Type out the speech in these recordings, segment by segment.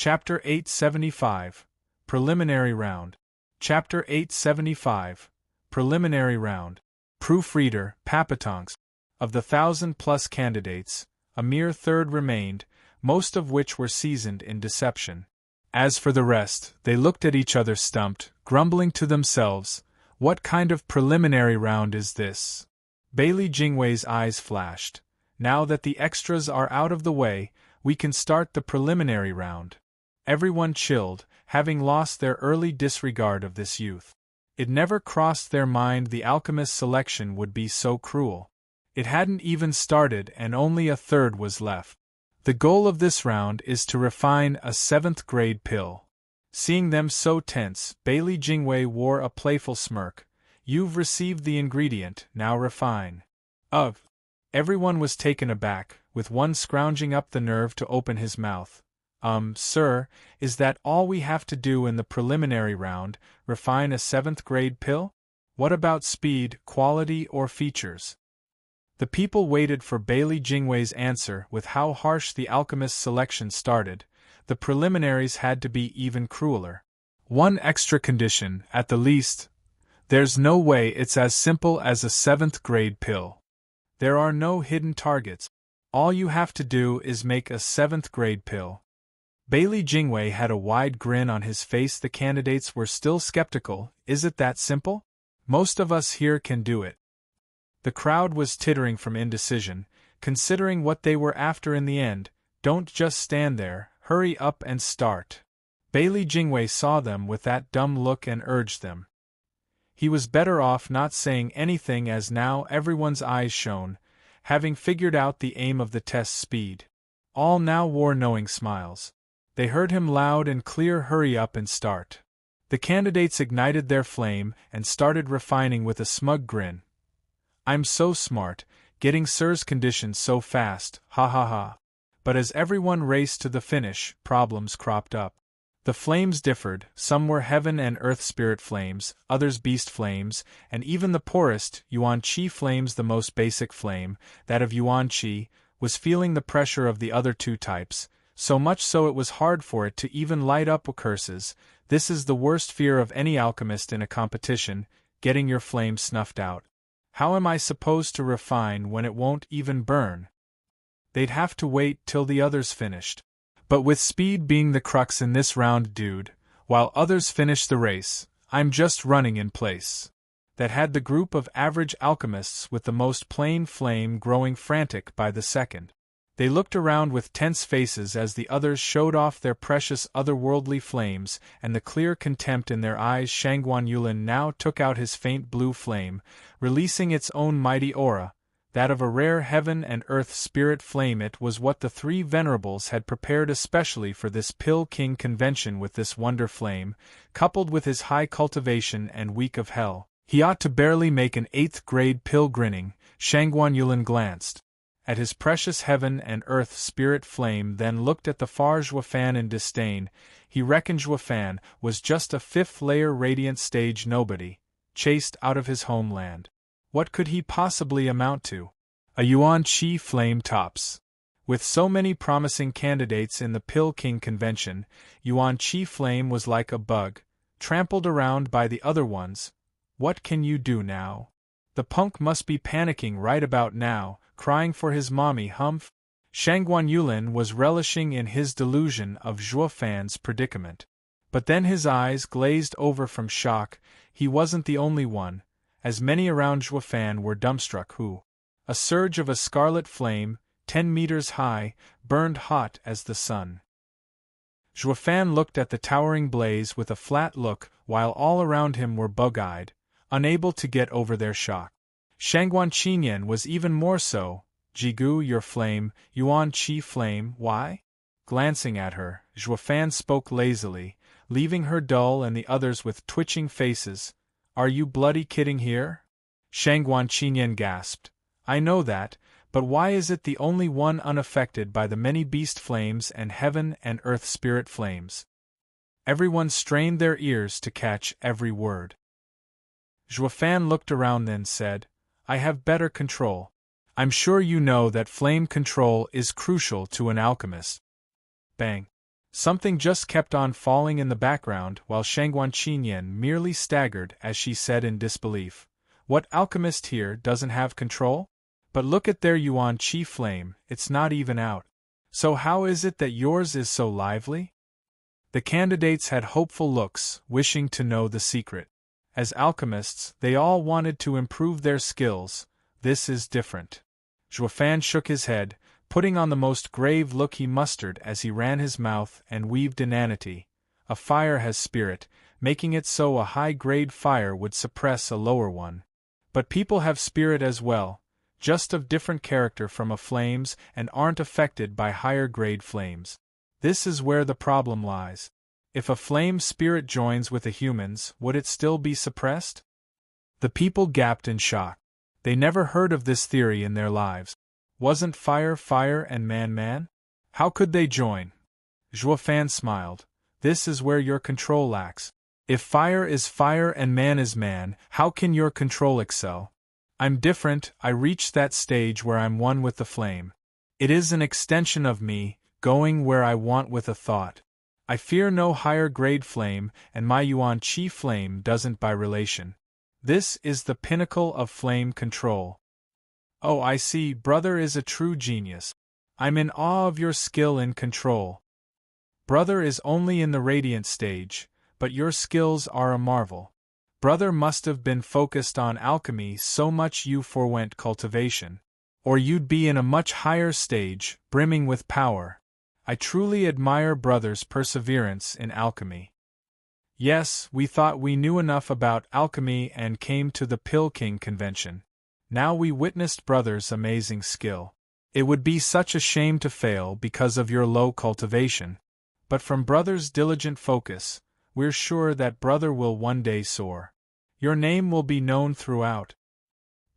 Chapter 875, Preliminary Round. Chapter 875, Preliminary Round. Proofreader, Papatonks. Of the 1,000-plus candidates, a mere third remained, most of which were seasoned in deception. As for the rest, they looked at each other stumped, grumbling to themselves, "What kind of preliminary round is this?" Bailey Jingwei's eyes flashed. "Now that the extras are out of the way, we can start the preliminary round." Everyone chilled, having lost their early disregard of this youth. It never crossed their mind the alchemist's selection would be so cruel. It hadn't even started and only a third was left. The goal of this round is to refine a 7th-grade pill. Seeing them so tense, Bailey Jingwei wore a playful smirk. "You've received the ingredient, now refine." Ugh! Everyone was taken aback, with one scrounging up the nerve to open his mouth. Sir, is that all we have to do in the preliminary round, refine a 7th-grade pill? What about speed, quality, or features? The people waited for Bailey Jingwei's answer. With how harsh the alchemist's selection started, the preliminaries had to be even crueler. One extra condition, at the least. There's no way it's as simple as a 7th-grade pill. There are no hidden targets. All you have to do is make a 7th-grade pill. Bailey Jingwei had a wide grin on his face. The candidates were still skeptical. Is it that simple? Most of us here can do it. The crowd was tittering from indecision, considering what they were after in the end. Don't just stand there, hurry up and start. Bailey Jingwei saw them with that dumb look and urged them. He was better off not saying anything, as now everyone's eyes shone, having figured out the aim of the test: speed. All now wore knowing smiles. They heard him loud and clear: hurry up and start. The candidates ignited their flame and started refining with a smug grin. "I'm so smart, getting Sir's conditions so fast, ha ha ha." But as everyone raced to the finish, problems cropped up. The flames differed. Some were heaven and earth spirit flames, others beast flames, and even the poorest, Yuan Qi flames, the most basic flame, that of Yuan Qi, was feeling the pressure of the other two types, so much so it was hard for it to even light up. Curses, this is the worst fear of any alchemist in a competition, getting your flame snuffed out. How am I supposed to refine when it won't even burn? They'd have to wait till the others finished. But with speed being the crux in this round, dude, while others finish the race, I'm just running in place. That had the group of average alchemists with the most plain flame growing frantic by the second. They looked around with tense faces as the others showed off their precious otherworldly flames, and the clear contempt in their eyes. Shangguan Yulin now took out his faint blue flame, releasing its own mighty aura, that of a rare heaven and earth spirit flame. It was what the three venerables had prepared especially for this Pill King convention. With this wonder flame, coupled with his high cultivation and weak of hell, he ought to barely make an 8th-grade pill. Grinning, Shangguan Yulin glanced at his precious heaven and earth spirit flame, then looked at the far Zhuofan in disdain. He reckoned Zhuofan was just a 5th-layer radiant stage nobody, chased out of his homeland. What could he possibly amount to? A Yuan Qi flame tops. With so many promising candidates in the Pill King convention, Yuan Qi flame was like a bug, trampled around by the other ones. What can you do now? The punk must be panicking right about now, crying for his mommy. Humph! Shangguan Yulin was relishing in his delusion of Zhuofan's predicament. But then his eyes glazed over from shock. He wasn't the only one, as many around Zhuofan were dumbstruck. Who? A surge of a scarlet flame, 10 meters high, burned hot as the sun. Zhuofan looked at the towering blaze with a flat look, while all around him were bug-eyed, unable to get over their shock. Shangguan Qinyan was even more so. Jigu, your flame, Yuan Qi flame, why? Glancing at her, Zhuofan spoke lazily, leaving her dull and the others with twitching faces. Are you bloody kidding here? Shangguan Qinyan gasped. I know that, but why is it the only one unaffected by the many beast flames and heaven and earth spirit flames? Everyone strained their ears to catch every word. Zhuofan looked around, then said, I have better control. I'm sure you know that flame control is crucial to an alchemist. Bang! Something just kept on falling in the background while Shangguan Qinyan merely staggered as she said in disbelief, "What alchemist here doesn't have control? But look at their Yuan Qi flame, it's not even out. So how is it that yours is so lively?" The candidates had hopeful looks, wishing to know the secret. As alchemists, they all wanted to improve their skills. This is different. Zhuofan shook his head, putting on the most grave look he mustered as he ran his mouth and weaved inanity. A fire has spirit, making it so a high-grade fire would suppress a lower one. But people have spirit as well, just of different character from a flames and aren't affected by higher-grade flames. This is where the problem lies. If a flame spirit joins with a human's, would it still be suppressed? The people gaped in shock. They never heard of this theory in their lives. Wasn't fire fire and man man? How could they join? Zhuofan smiled. This is where your control lacks. If fire is fire and man is man, how can your control excel? I'm different, I reached that stage where I'm one with the flame. It is an extension of me, going where I want with a thought. I fear no higher grade flame, and my Yuan Qi flame doesn't by relation. This is the pinnacle of flame control. Oh, I see, brother is a true genius. I'm in awe of your skill in control. Brother is only in the radiant stage, but your skills are a marvel. Brother must have been focused on alchemy so much you forwent cultivation. Or you'd be in a much higher stage, brimming with power. I truly admire brother's perseverance in alchemy. Yes, we thought we knew enough about alchemy and came to the Pill King convention. Now we witnessed brother's amazing skill. It would be such a shame to fail because of your low cultivation. But from brother's diligent focus, we're sure that brother will one day soar. Your name will be known throughout.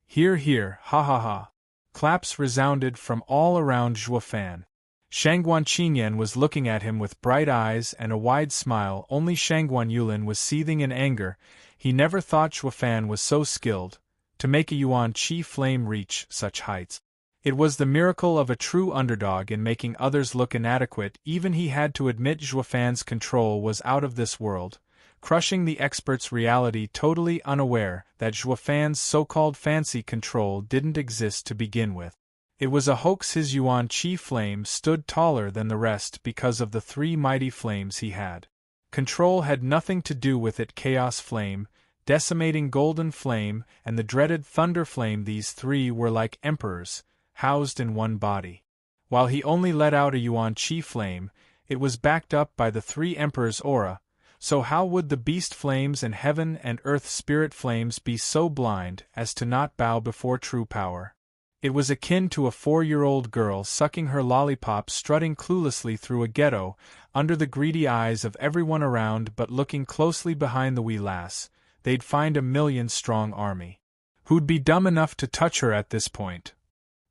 Hear, hear, ha ha ha. Claps resounded from all around Zhuofan. Shangguan Qinyan was looking at him with bright eyes and a wide smile. Only Shangguan Yulin was seething in anger. He never thought Zhuofan was so skilled to make a Yuan Qi flame reach such heights. It was the miracle of a true underdog in making others look inadequate. Even he had to admit Zhuofan's control was out of this world, crushing the expert's reality, totally unaware that Zhuofan's so-called fancy control didn't exist to begin with. It was a hoax. His Yuan Qi flame stood taller than the rest because of the three mighty flames he had. Control had nothing to do with it. Chaos flame, decimating golden flame, and the dreaded thunder flame, these three were like emperors, housed in one body. While he only let out a Yuan Qi flame, it was backed up by the three emperors' aura. So how would the beast flames and heaven and earth spirit flames be so blind as to not bow before true power? It was akin to a 4-year-old girl sucking her lollipop, strutting cluelessly through a ghetto, under the greedy eyes of everyone around, but looking closely behind the wee lass, they'd find a 1,000,000-strong army. Who'd be dumb enough to touch her at this point?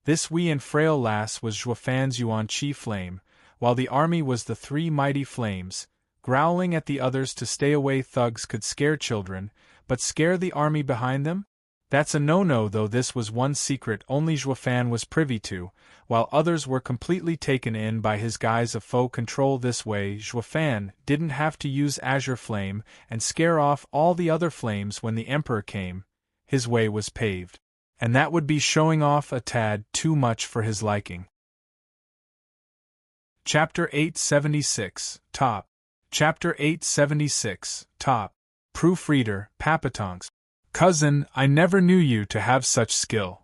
This wee and frail lass was Zhuofan's Yuan Qi flame, while the army was the three mighty flames, growling at the others to stay away. Thugs could scare children, but scare the army behind them? That's a no-no, though. This was one secret only Zhuofan was privy to, while others were completely taken in by his guise of faux control. This way, Zhuofan didn't have to use Azure Flame and scare off all the other flames when the Emperor came. His way was paved. And that would be showing off a tad too much for his liking. Chapter 876, Top. Chapter 876, Top. Proofreader, Papatonks. Cousin, I never knew you to have such skill.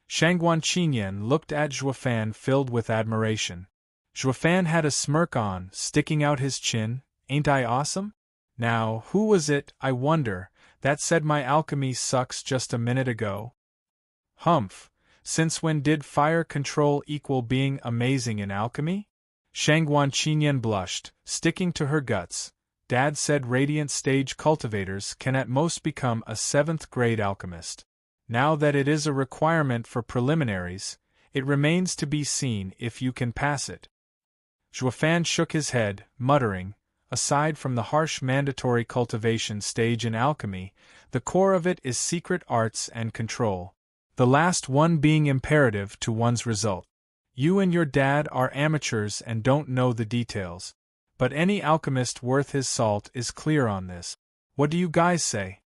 Shangguan Qinyan looked at Zhuofan filled with admiration. Zhuofan had a smirk on, sticking out his chin. Ain't I awesome? Now, who was it, I wonder, that said my alchemy sucks just a minute ago? Humph, since when did fire control equal being amazing in alchemy? Shangguan Qinyan blushed, sticking to her guts. Dad said radiant stage cultivators can at most become a 7th-grade alchemist. Now that it is a requirement for preliminaries, it remains to be seen if you can pass it. Zhuofan shook his head, muttering, aside from the harsh mandatory cultivation stage in alchemy, the core of it is secret arts and control, the last one being imperative to one's result. You and your dad are amateurs and don't know the details. But any alchemist worth his salt is clear on this. What do you guys say?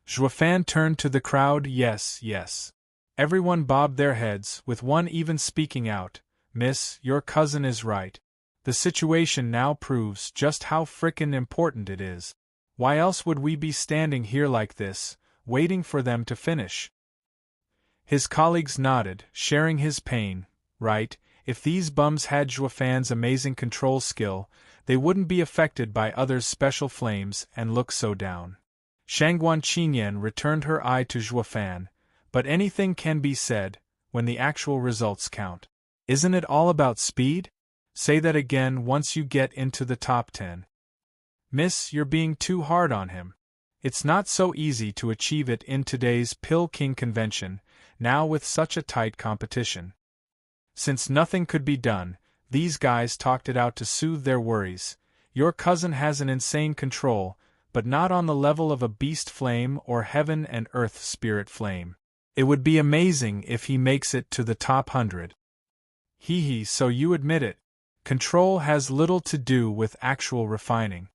Juefan turned to the crowd. Yes, yes. Everyone bobbed their heads, with one even speaking out. Miss, your cousin is right. The situation now proves just how frickin' important it is. Why else would we be standing here like this, waiting for them to finish? His colleagues nodded, sharing his pain. Right, if these bums had Juefan's amazing control skill, they wouldn't be affected by others' special flames and look so down. Shangguan Qinyan returned her eye to Juefan. But anything can be said, when the actual results count. Isn't it all about speed? Say that again once you get into the top 10. Miss, you're being too hard on him. It's not so easy to achieve it in today's Pill King convention, now with such a tight competition. Since nothing could be done, these guys talked it out to soothe their worries. Your cousin has an insane control, but not on the level of a beast flame or heaven and earth spirit flame. It would be amazing if he makes it to the top 100. Hee, so you admit it. Control has little to do with actual refining.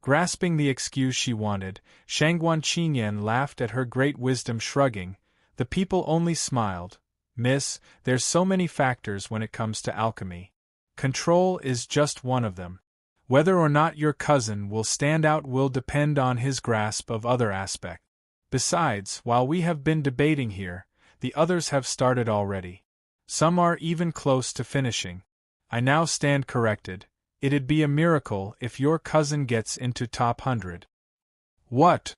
Grasping the excuse she wanted, Shangguan Qinyan laughed at her great wisdom, shrugging. The people only smiled. Miss, there's so many factors when it comes to alchemy. Control is just one of them. Whether or not your cousin will stand out will depend on his grasp of other aspects. Besides, while we have been debating here, the others have started already. Some are even close to finishing. I now stand corrected. It'd be a miracle if your cousin gets into top 100. What?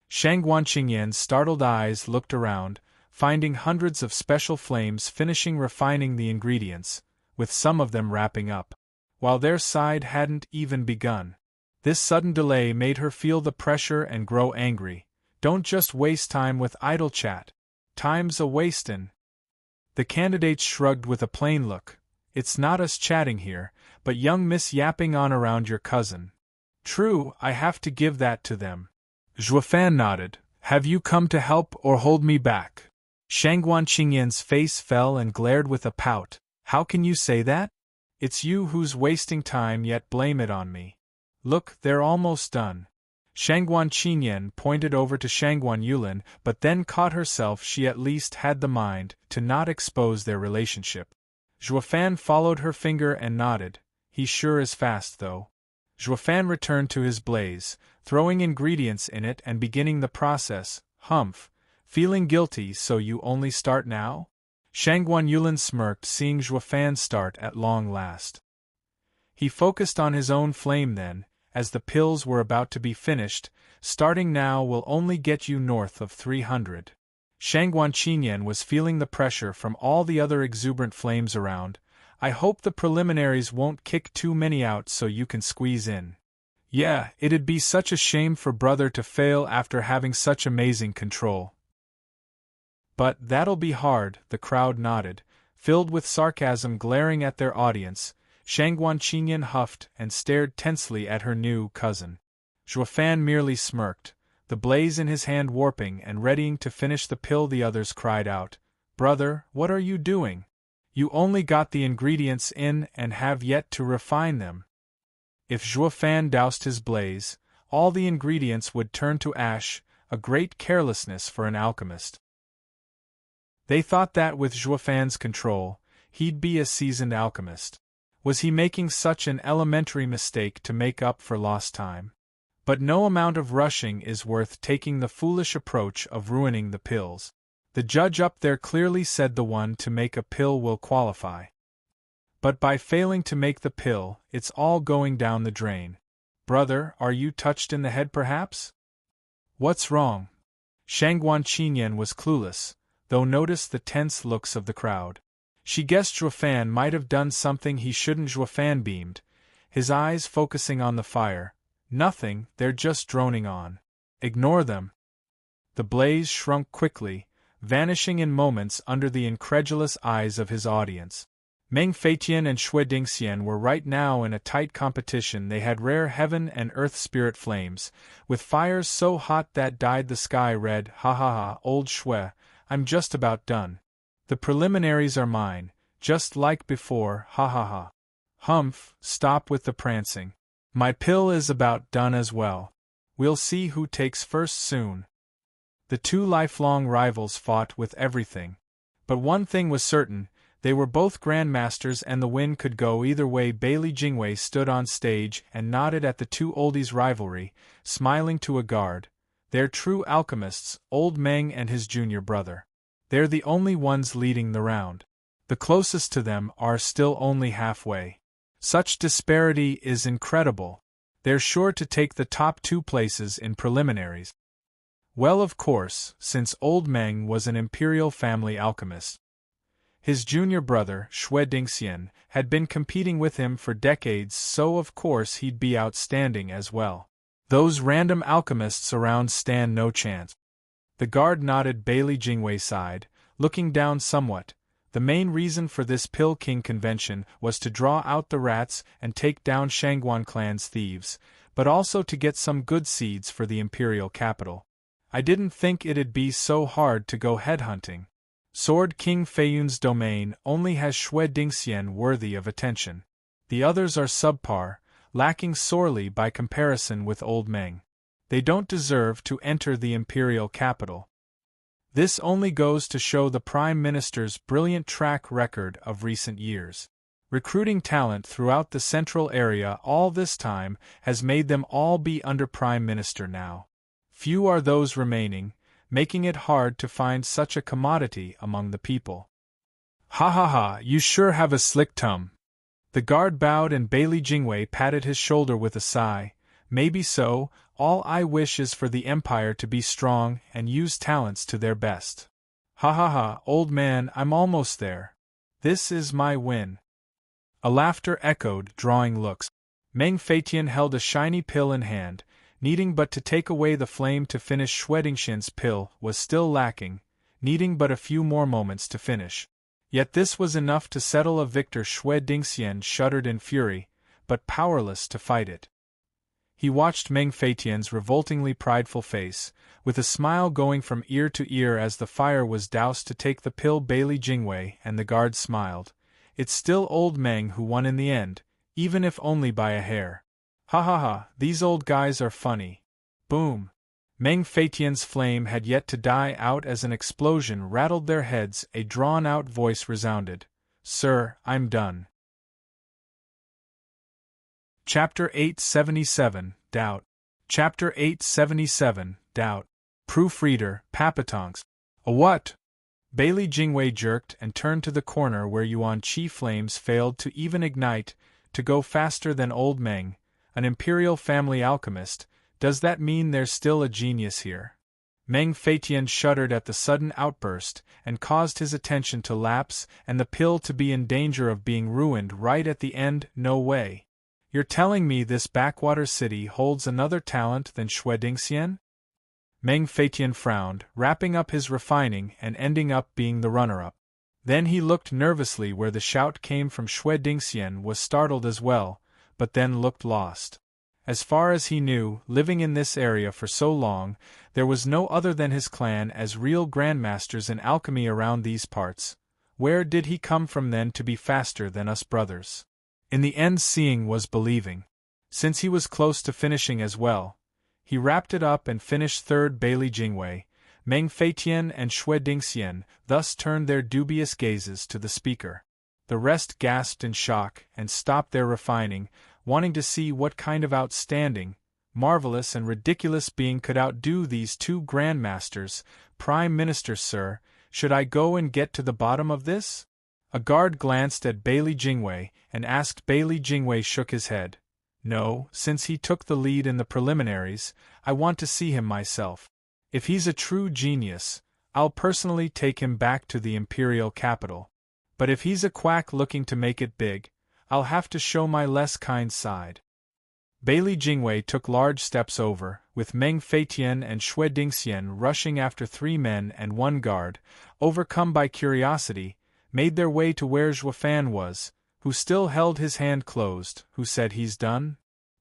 Shangguan Qinyan's startled eyes looked around, finding hundreds of special flames finishing refining the ingredients, with some of them wrapping up, while their side hadn't even begun. This sudden delay made her feel the pressure and grow angry. Don't just waste time with idle chat. Time's a wastin'. The candidates shrugged with a plain look. It's not us chatting here, but young Miss yapping on around your cousin. True, I have to give that to them. Juefan nodded. Have you come to help or hold me back? Shangguan Qinyan's face fell and glared with a pout. How can you say that? It's you who's wasting time yet blame it on me. Look, they're almost done. Shangguan Qinyan pointed over to Shangguan Yulin, but then caught herself she at least had the mind to not expose their relationship. Juefan followed her finger and nodded. He sure is fast though. Juefan returned to his blaze, throwing ingredients in it and beginning the process. Humph. Feeling guilty so you only start now? Shangguan Yulin smirked, seeing Juefan start at long last. He focused on his own flame then, as the pills were about to be finished. Starting now will only get you north of 300. Shangguan Qinyan was feeling the pressure from all the other exuberant flames around. I hope the preliminaries won't kick too many out so you can squeeze in. Yeah, it'd be such a shame for brother to fail after having such amazing control. But that'll be hard, the crowd nodded, filled with sarcasm glaring at their audience. Shangguan Qinyan huffed and stared tensely at her new cousin. Juefan merely smirked, the blaze in his hand warping and readying to finish the pill. The others cried out, Brother, what are you doing? You only got the ingredients in and have yet to refine them. If Juefan doused his blaze, all the ingredients would turn to ash, a great carelessness for an alchemist. They thought that with Juefan's control, he'd be a seasoned alchemist. Was he making such an elementary mistake to make up for lost time? But no amount of rushing is worth taking the foolish approach of ruining the pills. The judge up there clearly said the one to make a pill will qualify. But by failing to make the pill, it's all going down the drain. Brother, are you touched in the head perhaps? What's wrong? Shangguan Qinyan was clueless, though noticed the tense looks of the crowd. She guessed Juefan might have done something he shouldn't. Juefan beamed, his eyes focusing on the fire. Nothing, they're just droning on. Ignore them. The blaze shrunk quickly, vanishing in moments under the incredulous eyes of his audience. Meng Feitian and Shui Dingxian were right now in a tight competition. They had rare heaven and earth spirit flames, with fires so hot that dyed the sky red. Ha ha ha, old Shui, I'm just about done. The preliminaries are mine, just like before. Ha ha ha. Humph, stop with the prancing. My pill is about done as well. We'll see who takes first soon. The two lifelong rivals fought with everything. But one thing was certain, they were both grandmasters and the wind could go either way. Bailey Jingwei stood on stage and nodded at the two oldies' rivalry, smiling to a guard. They're true alchemists, Old Meng and his junior brother. They're the only ones leading the round. The closest to them are still only halfway. Such disparity is incredible. They're sure to take the top 2 places in preliminaries. Well, of course, since Old Meng was an imperial family alchemist. His junior brother, Xue Dingxian, had been competing with him for decades, so of course he'd be outstanding as well. Those random alchemists around stand no chance. The guard nodded. Bailey Jingwei sighed, looking down somewhat. The main reason for this Pill King convention was to draw out the rats and take down Shangguan clan's thieves, but also to get some good seeds for the imperial capital. I didn't think it'd be so hard to go headhunting. Sword King Feiyun's domain only has Xue Dingxian worthy of attention. The others are subpar, lacking sorely by comparison with Old Meng. They don't deserve to enter the imperial capital. This only goes to show the Prime Minister's brilliant track record of recent years. Recruiting talent throughout the central area all this time has made them all be under Prime Minister now. Few are those remaining, making it hard to find such a commodity among the people. Ha ha ha, you sure have a slick tum. The guard bowed and Bailey Jingwei patted his shoulder with a sigh. Maybe so, all I wish is for the Empire to be strong and use talents to their best. Ha ha ha, old man, I'm almost there. This is my win. A laughter echoed, drawing looks. Meng Feitian held a shiny pill in hand, needing but to take away the flame to finish. Xue Dingxian's pill was still lacking, needing but a few more moments to finish. Yet this was enough to settle a victor. Xue Dingxian shuddered in fury, but powerless to fight it. He watched Meng Feitian's revoltingly prideful face, with a smile going from ear to ear as the fire was doused to take the pill. Bailey Jingwei and the guard smiled. It's still Old Meng who won in the end, even if only by a hair. Ha ha ha, these old guys are funny. Boom! Meng Feitian's flame had yet to die out as an explosion rattled their heads. A drawn-out voice resounded. Sir, I'm done. Chapter 877, Doubt. Chapter 877, Doubt. Proofreader, Papatonks. A what? Bailey Jingwei jerked and turned to the corner where Yuan Qi flames failed to even ignite, to go faster than Old Meng, an imperial family alchemist. Does that mean there's still a genius here? Meng Feitian shuddered at the sudden outburst and caused his attention to lapse and the pill to be in danger of being ruined right at the end. No way. You're telling me this backwater city holds another talent than Xue Dingxian? Meng Feitian frowned, wrapping up his refining and ending up being the runner-up. Then he looked nervously where the shout came from. Xue Dingxian was startled as well, but then looked lost. As far as he knew, living in this area for so long, there was no other than his clan as real grandmasters in alchemy around these parts. Where did he come from then to be faster than us brothers? In the end, seeing was believing. Since he was close to finishing as well, he wrapped it up and finished third. Bailey Jingwei, Meng Feitian and Xue Dingxian thus turned their dubious gazes to the speaker. The rest gasped in shock and stopped their refining, wanting to see what kind of outstanding, marvelous and ridiculous being could outdo these two grandmasters. Prime Minister, sir, should I go and get to the bottom of this? A guard glanced at Bailey Jingwei and asked. Bailey Jingwei shook his head. No, since he took the lead in the preliminaries, I want to see him myself. If he's a true genius, I'll personally take him back to the imperial capital. But if he's a quack looking to make it big, I'll have to show my less kind side. Bailey Jingwei took large steps over, with Meng Feitian and Xue Dingxian rushing after 3 men and 1 guard, overcome by curiosity, made their way to where Zhuofan was, who still held his hand closed. Who said he's done?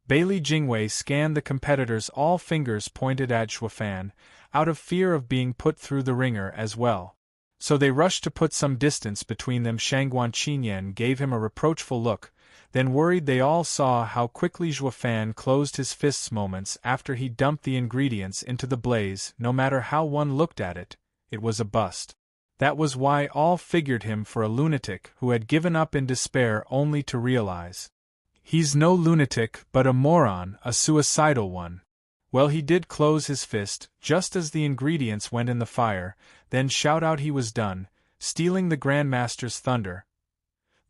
Bailey Jingwei scanned the competitors, all fingers pointed at Zhuofan, out of fear of being put through the ringer as well. So they rushed to put some distance between them. Shangguan Qinyan gave him a reproachful look, Then worried they all saw how quickly Juefan closed his fists moments after he dumped the ingredients into the blaze. No matter how one looked at it, it was a bust. That was why all figured him for a lunatic who had given up in despair only to realize. He's no lunatic but a moron, a suicidal one. Well, he did close his fist, just as the ingredients went in the fire, then shout out he was done, stealing the Grandmaster's thunder.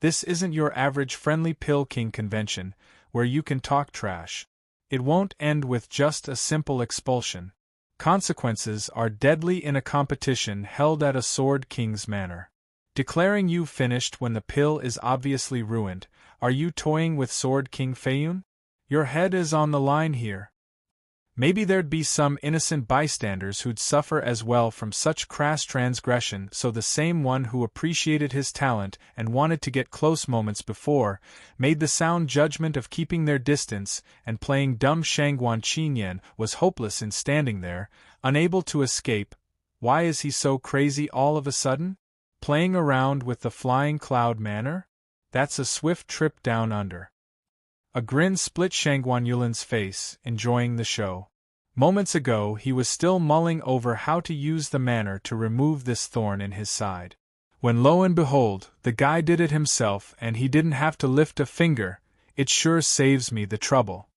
This isn't your average friendly Pill King convention, where you can talk trash. It won't end with just a simple expulsion. Consequences are deadly in a competition held at a Sword King's manor. Declaring you finished when the pill is obviously ruined, are you toying with Sword King Feiyun? Your head is on the line here. Maybe there'd be some innocent bystanders who'd suffer as well from such crass transgression, so the same one who appreciated his talent and wanted to get close moments before, made the sound judgment of keeping their distance and playing dumb Shangguan Qinyan was hopeless in standing there, unable to escape. Why is he so crazy all of a sudden? Playing around with the Flying Cloud Manor? That's a swift trip down under. A grin split Shangguan Yulin's face, enjoying the show. Moments ago he was still mulling over how to use the manor to remove this thorn in his side. When lo and behold, the guy did it himself and he didn't have to lift a finger. It sure saves me the trouble.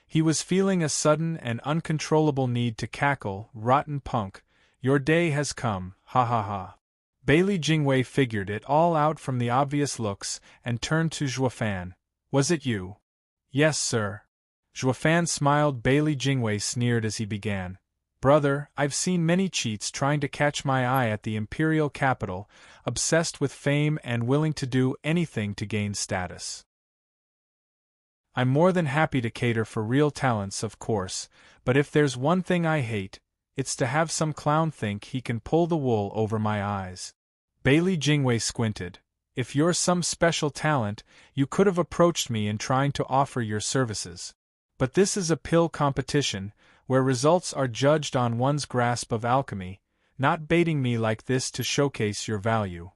He was feeling a sudden and uncontrollable need to cackle. Rotten punk, your day has come, ha ha ha. Bailey Jingwei figured it all out from the obvious looks and turned to Juefan. Was it you? Yes, sir. Juefan smiled. Bailey Jingwei sneered as he began. Brother, I've seen many cheats trying to catch my eye at the imperial capital, obsessed with fame and willing to do anything to gain status. I'm more than happy to cater for real talents, of course, but if there's one thing I hate, it's to have some clown think he can pull the wool over my eyes. Bailey Jingwei squinted. If you're some special talent, you could have approached me in trying to offer your services. But this is a pill competition, where results are judged on one's grasp of alchemy, not baiting me like this to showcase your value.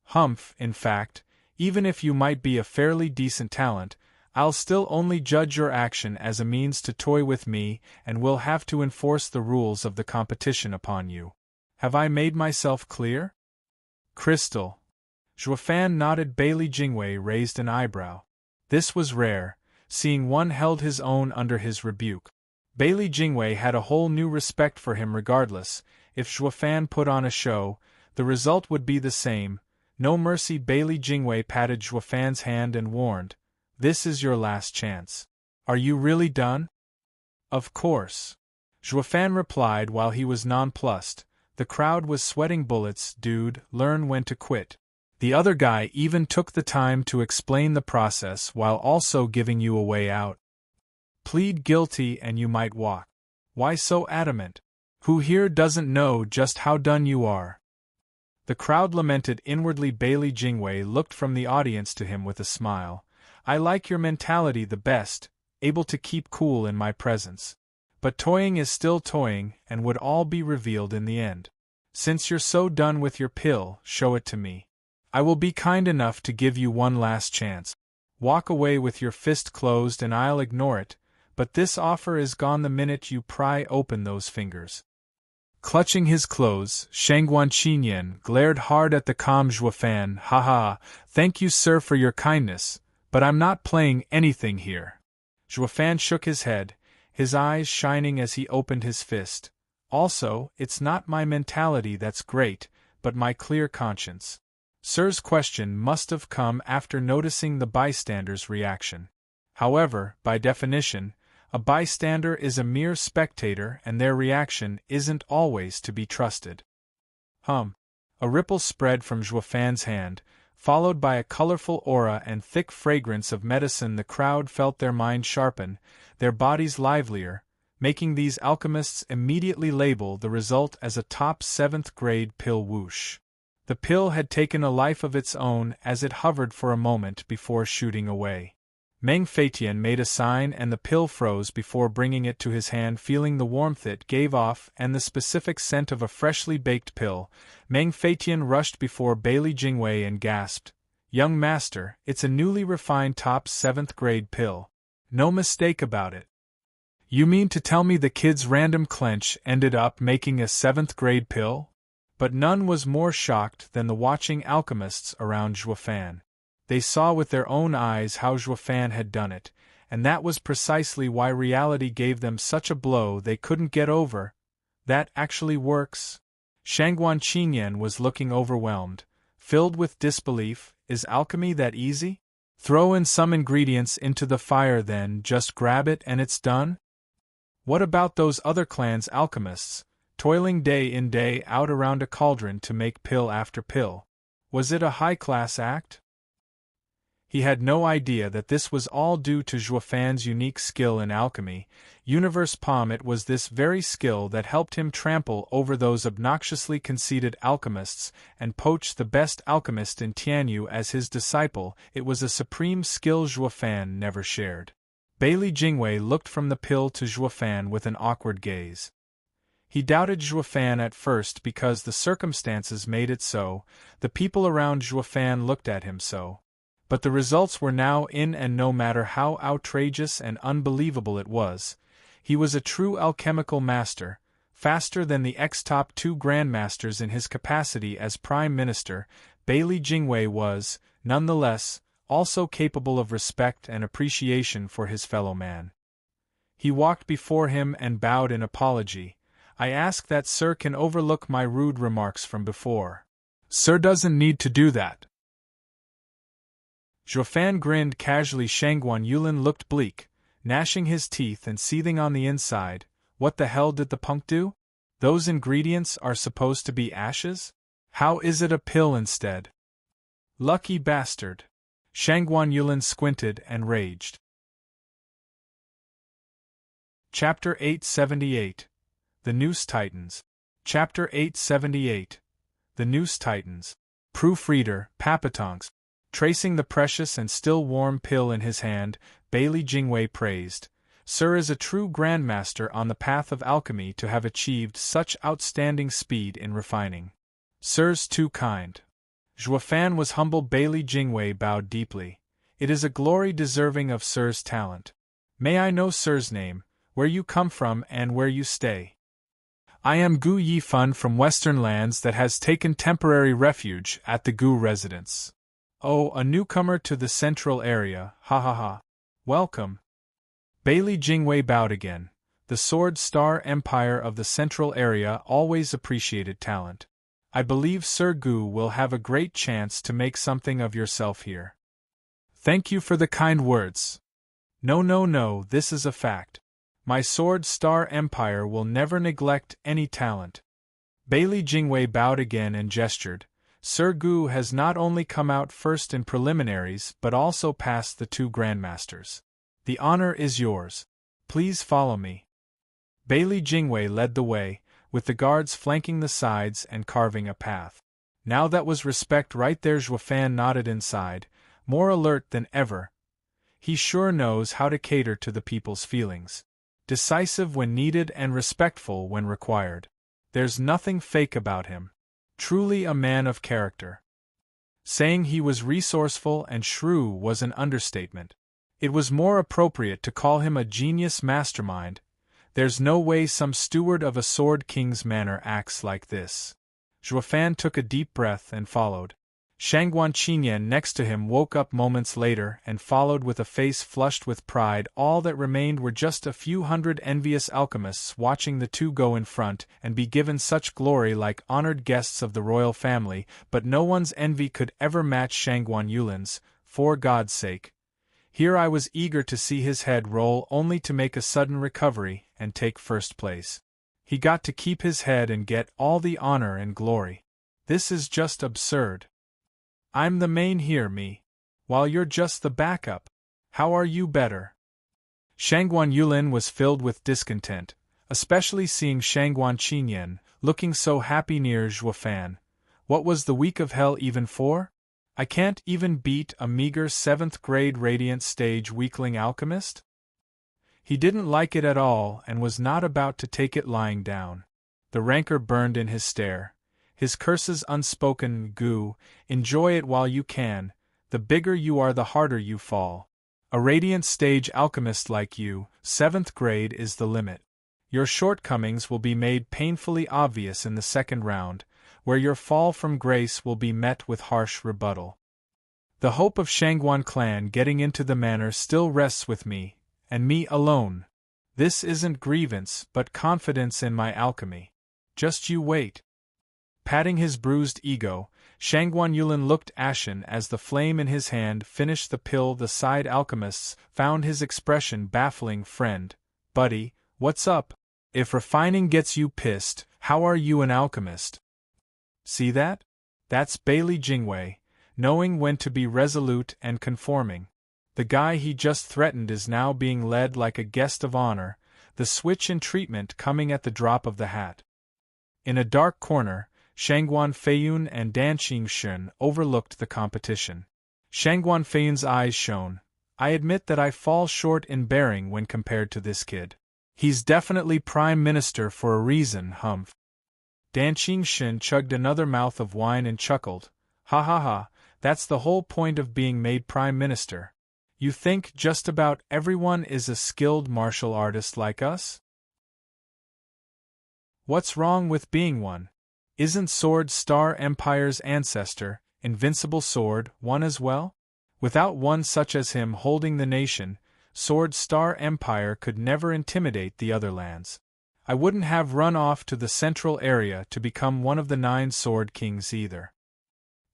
Humph, in fact, even if you might be a fairly decent talent, I'll still only judge your action as a means to toy with me and will have to enforce the rules of the competition upon you. Have I made myself clear? Crystal. Juefan nodded. Bailey Jingwei raised an eyebrow. This was rare, seeing one held his own under his rebuke. Bailey Jingwei had a whole new respect for him regardless. If Juefan put on a show, the result would be the same. No mercy. Bailey Jingwei patted Juefan's hand and warned, "This is your last chance. Are you really done?" "Of course." Juefan replied while he was nonplussed. The crowd was sweating bullets. Dude, learn when to quit. The other guy even took the time to explain the process while also giving you a way out. Plead guilty and you might walk. Why so adamant? Who here doesn't know just how done you are? The crowd lamented inwardly. Bailey Jingwei looked from the audience to him with a smile. I like your mentality the best, able to keep cool in my presence. But toying is still toying and would all be revealed in the end. Since you're so done with your pill, show it to me. I will be kind enough to give you one last chance. Walk away with your fist closed and I'll ignore it, but this offer is gone the minute you pry open those fingers. Clutching his clothes, Shangguan Qinyan glared hard at the calm Juefan. Ha ha, thank you sir for your kindness, but I'm not playing anything here. Juefan shook his head, his eyes shining as he opened his fist. Also, it's not my mentality that's great, but my clear conscience. Sir's question must have come after noticing the bystander's reaction. However, by definition, a bystander is a mere spectator and their reaction isn't always to be trusted. A ripple spread from Juefan's hand, followed by a colorful aura and thick fragrance of medicine. The crowd felt their minds sharpen, their bodies livelier, making these alchemists immediately label the result as a top 7th grade pill. Whoosh. The pill had taken a life of its own as it hovered for a moment before shooting away. Meng Feitian made a sign and the pill froze before bringing it to his hand. Feeling the warmth it gave off and the specific scent of a freshly baked pill, Meng Feitian rushed before Bailey Jingwei and gasped, Young master, it's a newly refined top 7th grade pill. No mistake about it. You mean to tell me the kid's random clench ended up making a 7th grade pill? But none was more shocked than the watching alchemists around Juefan. They saw with their own eyes how Juefan had done it, and that was precisely why reality gave them such a blow they couldn't get over. That actually works? Shangguan Qinyan was looking overwhelmed, filled with disbelief. Is alchemy that easy? Throw in some ingredients into the fire, then just grab it and it's done? What about those other clan's alchemists, toiling day in day out around a cauldron to make pill after pill? Was it a high-class act? He had no idea that this was all due to Juefan's unique skill in alchemy. Universe Palm, it was this very skill that helped him trample over those obnoxiously conceited alchemists and poach the best alchemist in Tianyu as his disciple. It was a supreme skill Juefan never shared. Bailey Jingwei looked from the pill to Juefan with an awkward gaze. He doubted Juefan at first because the circumstances made it so, the people around Juefan looked at him so. But the results were now in, and no matter how outrageous and unbelievable it was, he was a true alchemical master, faster than the ex-top 2 grandmasters in his capacity as Prime Minister. Bailey Jingwei was, nonetheless, also capable of respect and appreciation for his fellow man. He walked before him and bowed in apology. I ask that Sir can overlook my rude remarks from before. Sir doesn't need to do that. Juefan grinned casually. Shangguan Yulin looked bleak, gnashing his teeth and seething on the inside. What the hell did the punk do? Those ingredients are supposed to be ashes? How is it a pill instead? Lucky bastard. Shangguan Yulin squinted and raged. Chapter 878. The Noose Titans. Chapter 878. The Noose Titans. Proofreader, Papatonks. Tracing the precious and still warm pill in his hand, Bailey Jingwei praised, Sir is a true grandmaster on the path of alchemy to have achieved such outstanding speed in refining. Sir's too kind. Juefan was humble. Bailey Jingwei bowed deeply. It is a glory deserving of Sir's talent. May I know Sir's name, where you come from and where you stay? I am Gu Yifan from Western lands that has taken temporary refuge at the Gu residence. Oh, a newcomer to the central area, ha ha ha. Welcome. Bailey Jingwei bowed again. The Sword Star Empire of the central area always appreciated talent. I believe Sir Gu will have a great chance to make something of yourself here. Thank you for the kind words. No, this is a fact. My Sword Star Empire will never neglect any talent. Bailey Jingwei bowed again and gestured. Sir Gu has not only come out first in preliminaries but also passed the 2 grandmasters. The honor is yours. Please follow me. Bailey Jingwei led the way, with the guards flanking the sides and carving a path. Now that was respect right there. Juefan nodded inside, more alert than ever. He sure knows how to cater to the people's feelings. Decisive when needed and respectful when required. There's nothing fake about him. Truly a man of character. Saying he was resourceful and shrew was an understatement. It was more appropriate to call him a genius mastermind. There's no way some steward of a Sword King's manor acts like this. Juefan took a deep breath and followed. Shangguan Qinyan next to him woke up moments later and followed with a face flushed with pride. All that remained were just a few hundred envious alchemists watching the 2 go in front and be given such glory like honored guests of the royal family, but no one's envy could ever match Shangguan Yulin's. For God's sake. Here I was eager to see his head roll only to make a sudden recovery and take first place. He got to keep his head and get all the honor and glory. This is just absurd. I'm the main here, me. While you're just the backup. How are you better? Shangguan Yulin was filled with discontent, especially seeing Shangguan Qinyan, looking so happy near Juefan. What was the week of hell even for? I can't even beat a meager 7th grade Radiant Stage weakling alchemist? He didn't like it at all and was not about to take it lying down. The rancor burned in his stare. His curses unspoken. Gu, enjoy it while you can. The bigger you are, the harder you fall. A radiant stage alchemist like you, 7th grade is the limit. Your shortcomings will be made painfully obvious in the second round, where your fall from grace will be met with harsh rebuttal. The hope of Shangguan clan getting into the manor still rests with me, and me alone. This isn't grievance but confidence in my alchemy. Just you wait. Patting his bruised ego, Shangguan Yulin looked ashen as the flame in his hand finished the pill. The side alchemists found his expression baffling. Friend, buddy, what's up? If refining gets you pissed, how are you an alchemist? See that? That's Bailey Jingwei, knowing when to be resolute and conforming. The guy he just threatened is now being led like a guest of honor, the switch in treatment coming at the drop of the hat. In a dark corner, Shangguan Feiyun and Dan Xingxun overlooked the competition. Shangguan Feiyun's eyes shone. I admit that I fall short in bearing when compared to this kid. He's definitely Prime Minister for a reason, humph. Dan Xingxun chugged another mouth of wine and chuckled. Ha ha ha, that's the whole point of being made Prime Minister. You think just about everyone is a skilled martial artist like us? What's wrong with being one? Isn't Sword Star Empire's ancestor, Invincible Sword, one as well? Without one such as him holding the nation, Sword Star Empire could never intimidate the other lands. I wouldn't have run off to the central area to become one of the 9 Sword Kings either.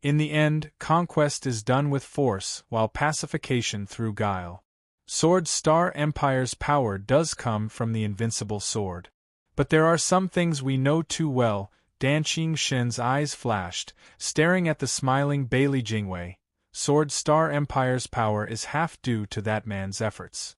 In the end, conquest is done with force, while pacification through guile. Sword Star Empire's power does come from the invincible sword. But there are some things we know too well. Dan Xingxun's eyes flashed, staring at the smiling Bailey Jingwei. Sword Star Empire's power is half due to that man's efforts.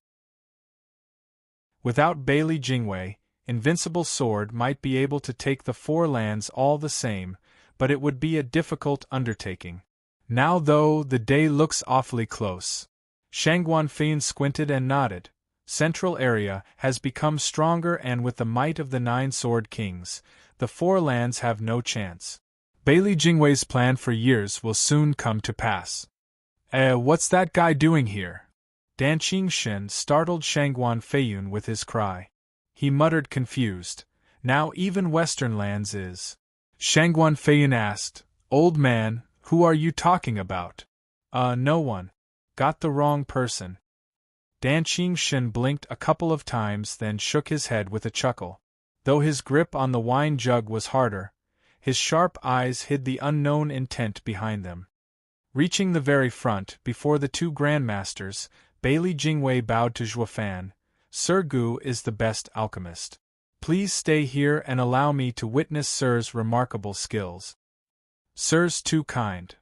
Without Bailey Jingwei, Invincible Sword might be able to take the 4 lands all the same, but it would be a difficult undertaking. Now though, the day looks awfully close. Shangguan Feiyun squinted and nodded. Central area has become stronger, and with the might of the 9 Sword Kings, the 4 lands have no chance. Bailey Jingwei's plan for years will soon come to pass. What's that guy doing here? Dan Xingxun startled Shangguan Feiyun with his cry. He muttered confused. Now even Western lands is. Shangguan Feiyun asked, Old man, who are you talking about? No one. Got the wrong person. Dan Xingxun blinked a couple of times, then shook his head with a chuckle. Though his grip on the wine jug was harder, his sharp eyes hid the unknown intent behind them. Reaching the very front, before the 2 grandmasters, Bailey Jingwei bowed to Zhuofan. Sir Gu is the best alchemist. Please stay here and allow me to witness Sir's remarkable skills. Sir's too kind.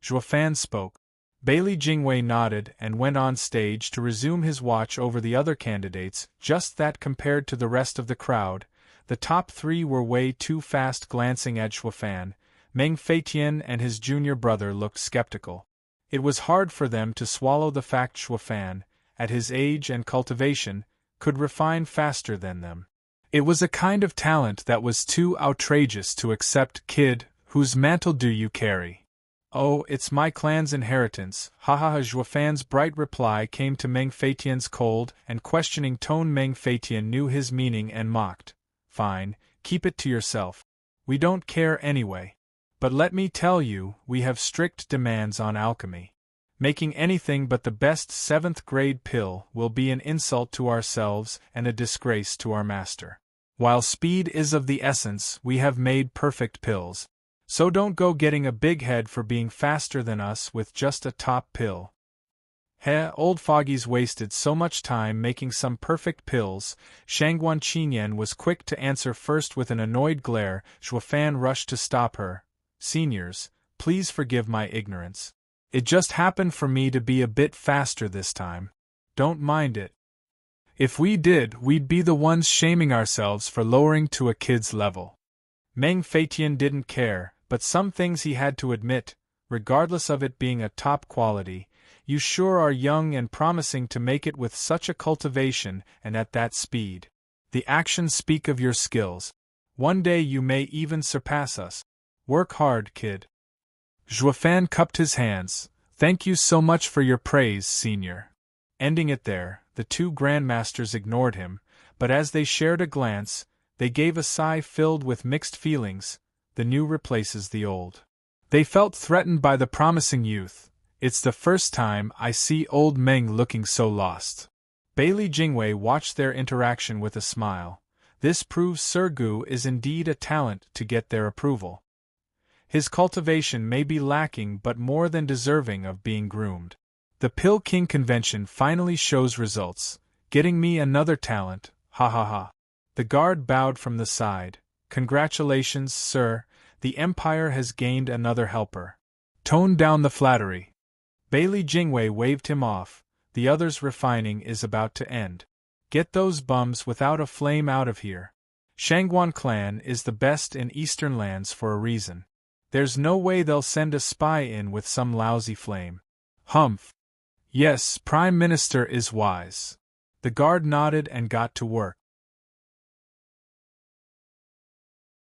Zhuofan spoke. Bailey Jingwei nodded and went on stage to resume his watch over the other candidates. Just that compared to the rest of the crowd, the top 3 were way too fast. Glancing at Zhuofan, Meng Feitian and his junior brother looked skeptical. It was hard for them to swallow the fact Zhuofan, at his age and cultivation, could refine faster than them. It was a kind of talent that was too outrageous to accept. Kid, whose mantle do you carry? Oh, it's my clan's inheritance. Ha ha ha. Zhuofan's bright reply came to Meng Feitian's cold and questioning tone. Meng Feitian knew his meaning and mocked. Fine, keep it to yourself. We don't care anyway. But let me tell you, we have strict demands on alchemy. Making anything but the best 7th grade pill will be an insult to ourselves and a disgrace to our master. While speed is of the essence, we have made perfect pills. So don't go getting a big head for being faster than us with just a top pill. Old Foggy's wasted so much time making some perfect pills. Shangguan Qinyan was quick to answer first with an annoyed glare. Zhuofan rushed to stop her. Seniors, please forgive my ignorance. It just happened for me to be a bit faster this time. Don't mind it. If we did, we'd be the ones shaming ourselves for lowering to a kid's level. Meng Feitian didn't care, but some things he had to admit, regardless of it being a top quality. You sure are young and promising to make it with such a cultivation and at that speed. The actions speak of your skills. One day you may even surpass us. Work hard, kid. Zhuofan cupped his hands. Thank you so much for your praise, Senior. Ending it there, the two grandmasters ignored him, but as they shared a glance, they gave a sigh filled with mixed feelings. The new replaces the old. They felt threatened by the promising youth. It's the first time I see old Meng looking so lost. Bailey Jingwei watched their interaction with a smile. This proves Sir Gu is indeed a talent to get their approval. His cultivation may be lacking but more than deserving of being groomed. The Pill King convention finally shows results, getting me another talent, ha ha ha. The guard bowed from the side. Congratulations, sir, the Empire has gained another helper. Tone down the flattery. Bailey Jingwei waved him off. The other's refining is about to end. Get those bums without a flame out of here. Shangguan clan is the best in Eastern lands for a reason. There's no way they'll send a spy in with some lousy flame. Humph. Yes, Prime Minister is wise. The guard nodded and got to work.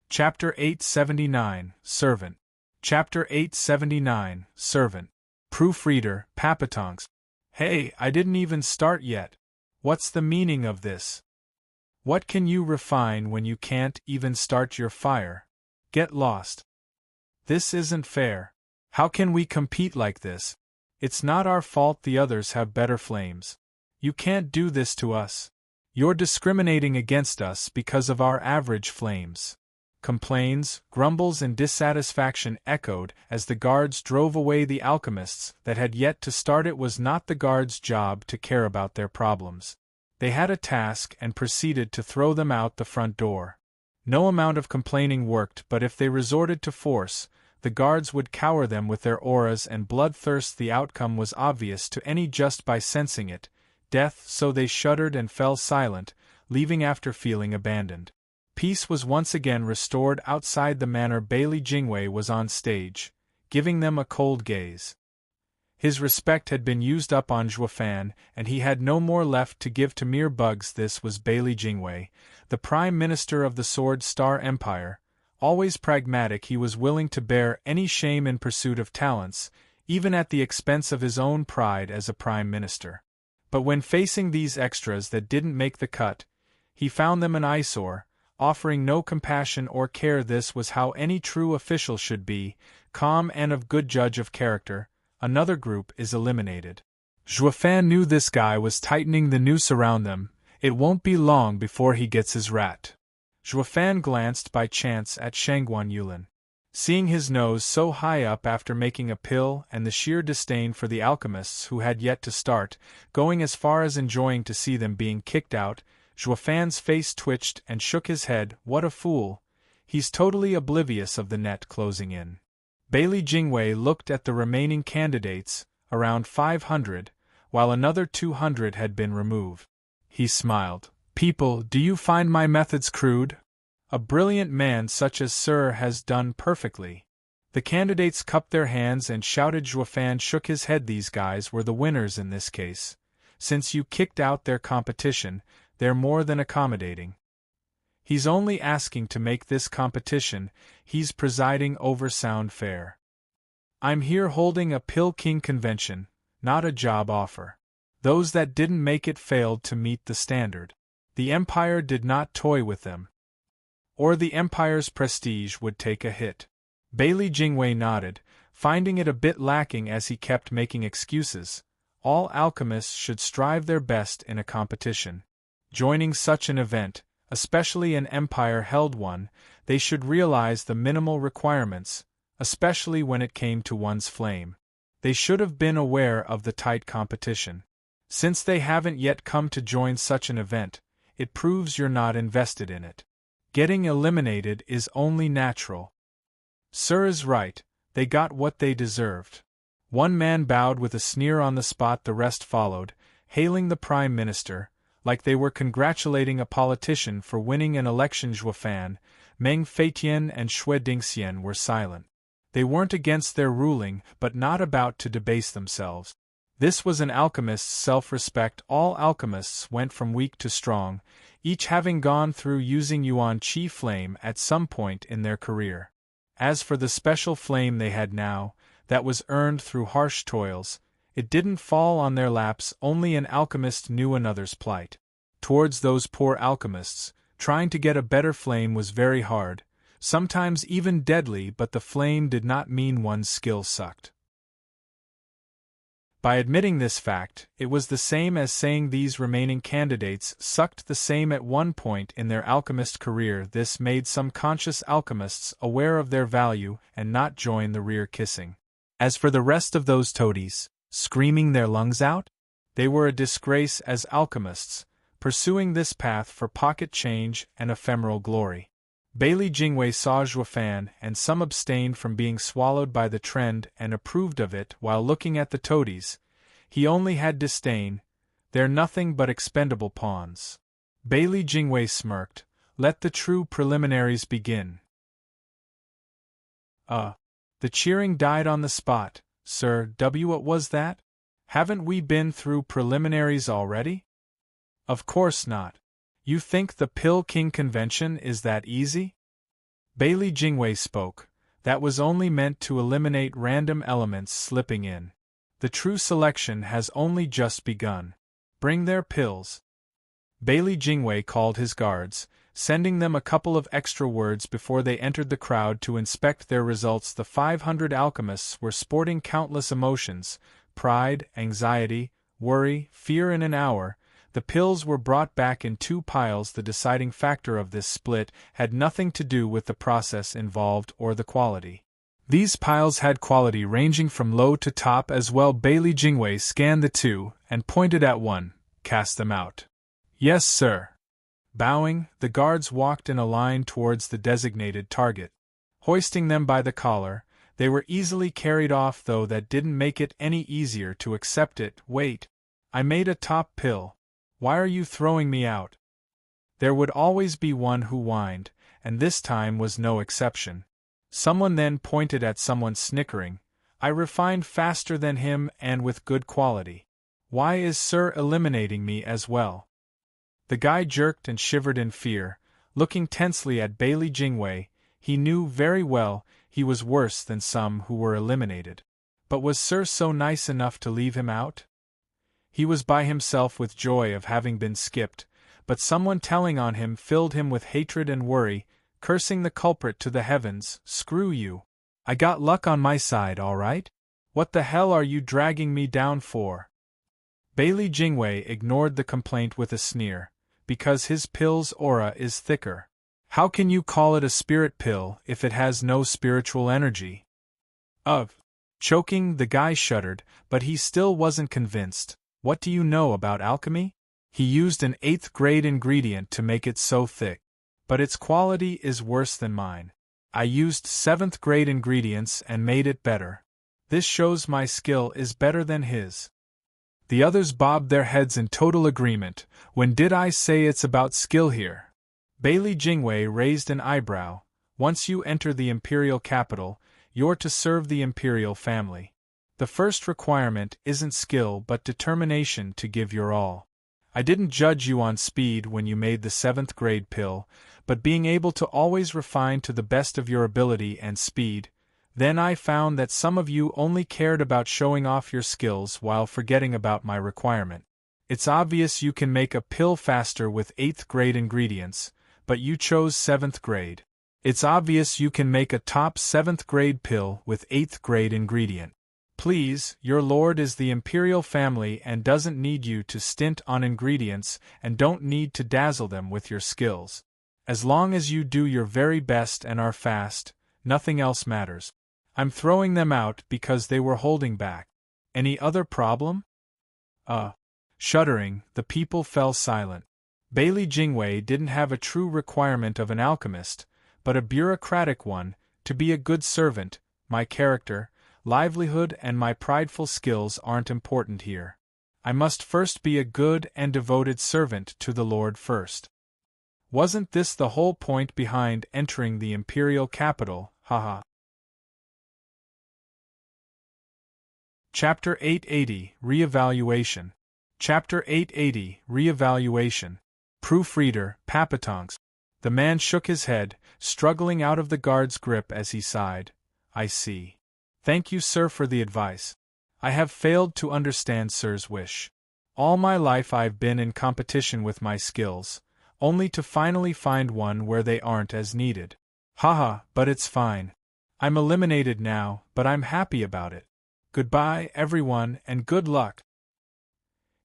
Chapter 879, Servant. Chapter 879, Servant. Proofreader, Papatonks. Hey, I didn't even start yet. What's the meaning of this? What can you refine when you can't even start your fire? Get lost. This isn't fair. How can we compete like this? It's not our fault the others have better flames. You can't do this to us. You're discriminating against us because of our average flames. Complaints, grumbles and dissatisfaction echoed as the guards drove away the alchemists that had yet to start. It was not the guards' job to care about their problems. They had a task and proceeded to throw them out the front door. No amount of complaining worked, but if they resorted to force, the guards would cower them with their auras and bloodthirst. The outcome was obvious to any just by sensing it, death. So they shuddered and fell silent, leaving after feeling abandoned. Peace was once again restored outside the manor. Bailey Jingwei was on stage, giving them a cold gaze. His respect had been used up on Zhuofan, and he had no more left to give to mere bugs. This was Bailey Jingwei, the Prime Minister of the Sword Star Empire. Always pragmatic, he was willing to bear any shame in pursuit of talents, even at the expense of his own pride as a Prime Minister. But when facing these extras that didn't make the cut, he found them an eyesore, offering no compassion or care. This was how any true official should be, calm and of good judge of character. Another group is eliminated. Zhuofan knew this guy was tightening the noose around them. It won't be long before he gets his rat. Zhuofan glanced by chance at Shangguan Yulin. Seeing his nose so high up after making a pill and the sheer disdain for the alchemists who had yet to start, going as far as enjoying to see them being kicked out, Zhuofan's face twitched and shook his head. What a fool! He's totally oblivious of the net closing in. Bailey Jingwei looked at the remaining candidates, around 500, while another 200 had been removed. He smiled. People, do you find my methods crude? A brilliant man such as Sir has done perfectly. The candidates cupped their hands and shouted. Zhuofan shook his head. These guys were the winners in this case. Since you kicked out their competition, they're more than accommodating. He's only asking to make this competition. He's presiding over sound fair. I'm here holding a Pill King convention, not a job offer. Those that didn't make it failed to meet the standard. The Empire did not toy with them, or the Empire's prestige would take a hit. Bailey Jingwei nodded, finding it a bit lacking as he kept making excuses. All alchemists should strive their best in a competition. Joining such an event, especially an Empire-held one, they should realize the minimal requirements, especially when it came to one's flame. They should have been aware of the tight competition. Since they haven't yet come to join such an event, it proves you're not invested in it. Getting eliminated is only natural. Sir is right, they got what they deserved. One man bowed with a sneer on the spot. The rest followed, hailing the Prime Minister, like they were congratulating a politician for winning an election. Zhuofan, Meng Feitian and Xue Dingxian were silent. They weren't against their ruling, but not about to debase themselves. This was an alchemist's self-respect. All alchemists went from weak to strong, each having gone through using Yuan Qi flame at some point in their career. As for the special flame they had now, that was earned through harsh toils. It didn't fall on their laps. Only an alchemist knew another's plight. Towards those poor alchemists, trying to get a better flame was very hard, sometimes even deadly, but the flame did not mean one's skill sucked. By admitting this fact, it was the same as saying these remaining candidates sucked the same at one point in their alchemist career. This made some conscious alchemists aware of their value and not join the rear kissing. As for the rest of those toadies, screaming their lungs out, they were a disgrace as alchemists, pursuing this path for pocket change and ephemeral glory. Bailey Jingwei saw Zhuofan, and some abstained from being swallowed by the trend and approved of it while looking at the toadies. He only had disdain. They're nothing but expendable pawns. Bailey Jingwei smirked. Let the true preliminaries begin. The cheering died on the spot. Sir W. What was that? Haven't we been through preliminaries already? Of course not. You think the Pill King convention is that easy? Bailey Jingwei spoke. That was only meant to eliminate random elements slipping in. The true selection has only just begun. Bring their pills. Bailey Jingwei called his guards, sending them a couple of extra words before they entered the crowd to inspect their results. The 500 alchemists were sporting countless emotions: pride, anxiety, worry, fear. In an hour, the pills were brought back in 2 piles. The deciding factor of this split had nothing to do with the process involved or the quality. These piles had quality ranging from low to top as well. Bailey Jingwei scanned the 2 and pointed at one. Cast them out. Yes, sir. Bowing, the guards walked in a line towards the designated target. Hoisting them by the collar, they were easily carried off, though that didn't make it any easier to accept it. Wait. I made a top pill. Why are you throwing me out? There would always be one who whined, and this time was no exception. Someone then pointed at someone, snickering. I refined faster than him and with good quality. Why is Sir eliminating me as well? The guy jerked and shivered in fear, looking tensely at Bailey Jingwei. He knew very well he was worse than some who were eliminated. But was Sir so nice enough to leave him out? He was by himself with joy of having been skipped, but someone telling on him filled him with hatred and worry, cursing the culprit to the heavens. Screw you. I got luck on my side, all right? What the hell are you dragging me down for? Bailey Jingwei ignored the complaint with a sneer. Because his pill's aura is thicker. How can you call it a spirit pill if it has no spiritual energy? Choking, the guy shuddered, but he still wasn't convinced. What do you know about alchemy? He used an 8th grade ingredient to make it so thick. But its quality is worse than mine. I used 7th grade ingredients and made it better. This shows my skill is better than his. The others bobbed their heads in total agreement. When did I say it's about skill here? Bailey Jingwei raised an eyebrow. Once you enter the imperial capital, you're to serve the imperial family. The first requirement isn't skill but determination to give your all. I didn't judge you on speed when you made the 7th grade pill, but being able to always refine to the best of your ability and speed. Then I found that some of you only cared about showing off your skills while forgetting about my requirement. It's obvious you can make a pill faster with 8th grade ingredients, but you chose 7th grade. It's obvious you can make a top 7th grade pill with 8th grade ingredient. Please, your lord is the imperial family and doesn't need you to stint on ingredients and don't need to dazzle them with your skills. As long as you do your very best and are fast, nothing else matters. I'm throwing them out because they were holding back. Any other problem? Shuddering, the people fell silent. Bailey Jingwei didn't have a true requirement of an alchemist, but a bureaucratic one, to be a good servant. My character, livelihood and my prideful skills aren't important here. I must first be a good and devoted servant to the Lord first. Wasn't this the whole point behind entering the imperial capital? Haha. Chapter 880, Re-Evaluation. Chapter 880, Re-Evaluation. Proofreader, Papatonks. The man shook his head, struggling out of the guard's grip as he sighed. I see. Thank you, sir, for the advice. I have failed to understand sir's wish. All my life I've been in competition with my skills, only to finally find one where they aren't as needed. Haha, but it's fine. I'm eliminated now, but I'm happy about it. Goodbye, everyone, and good luck.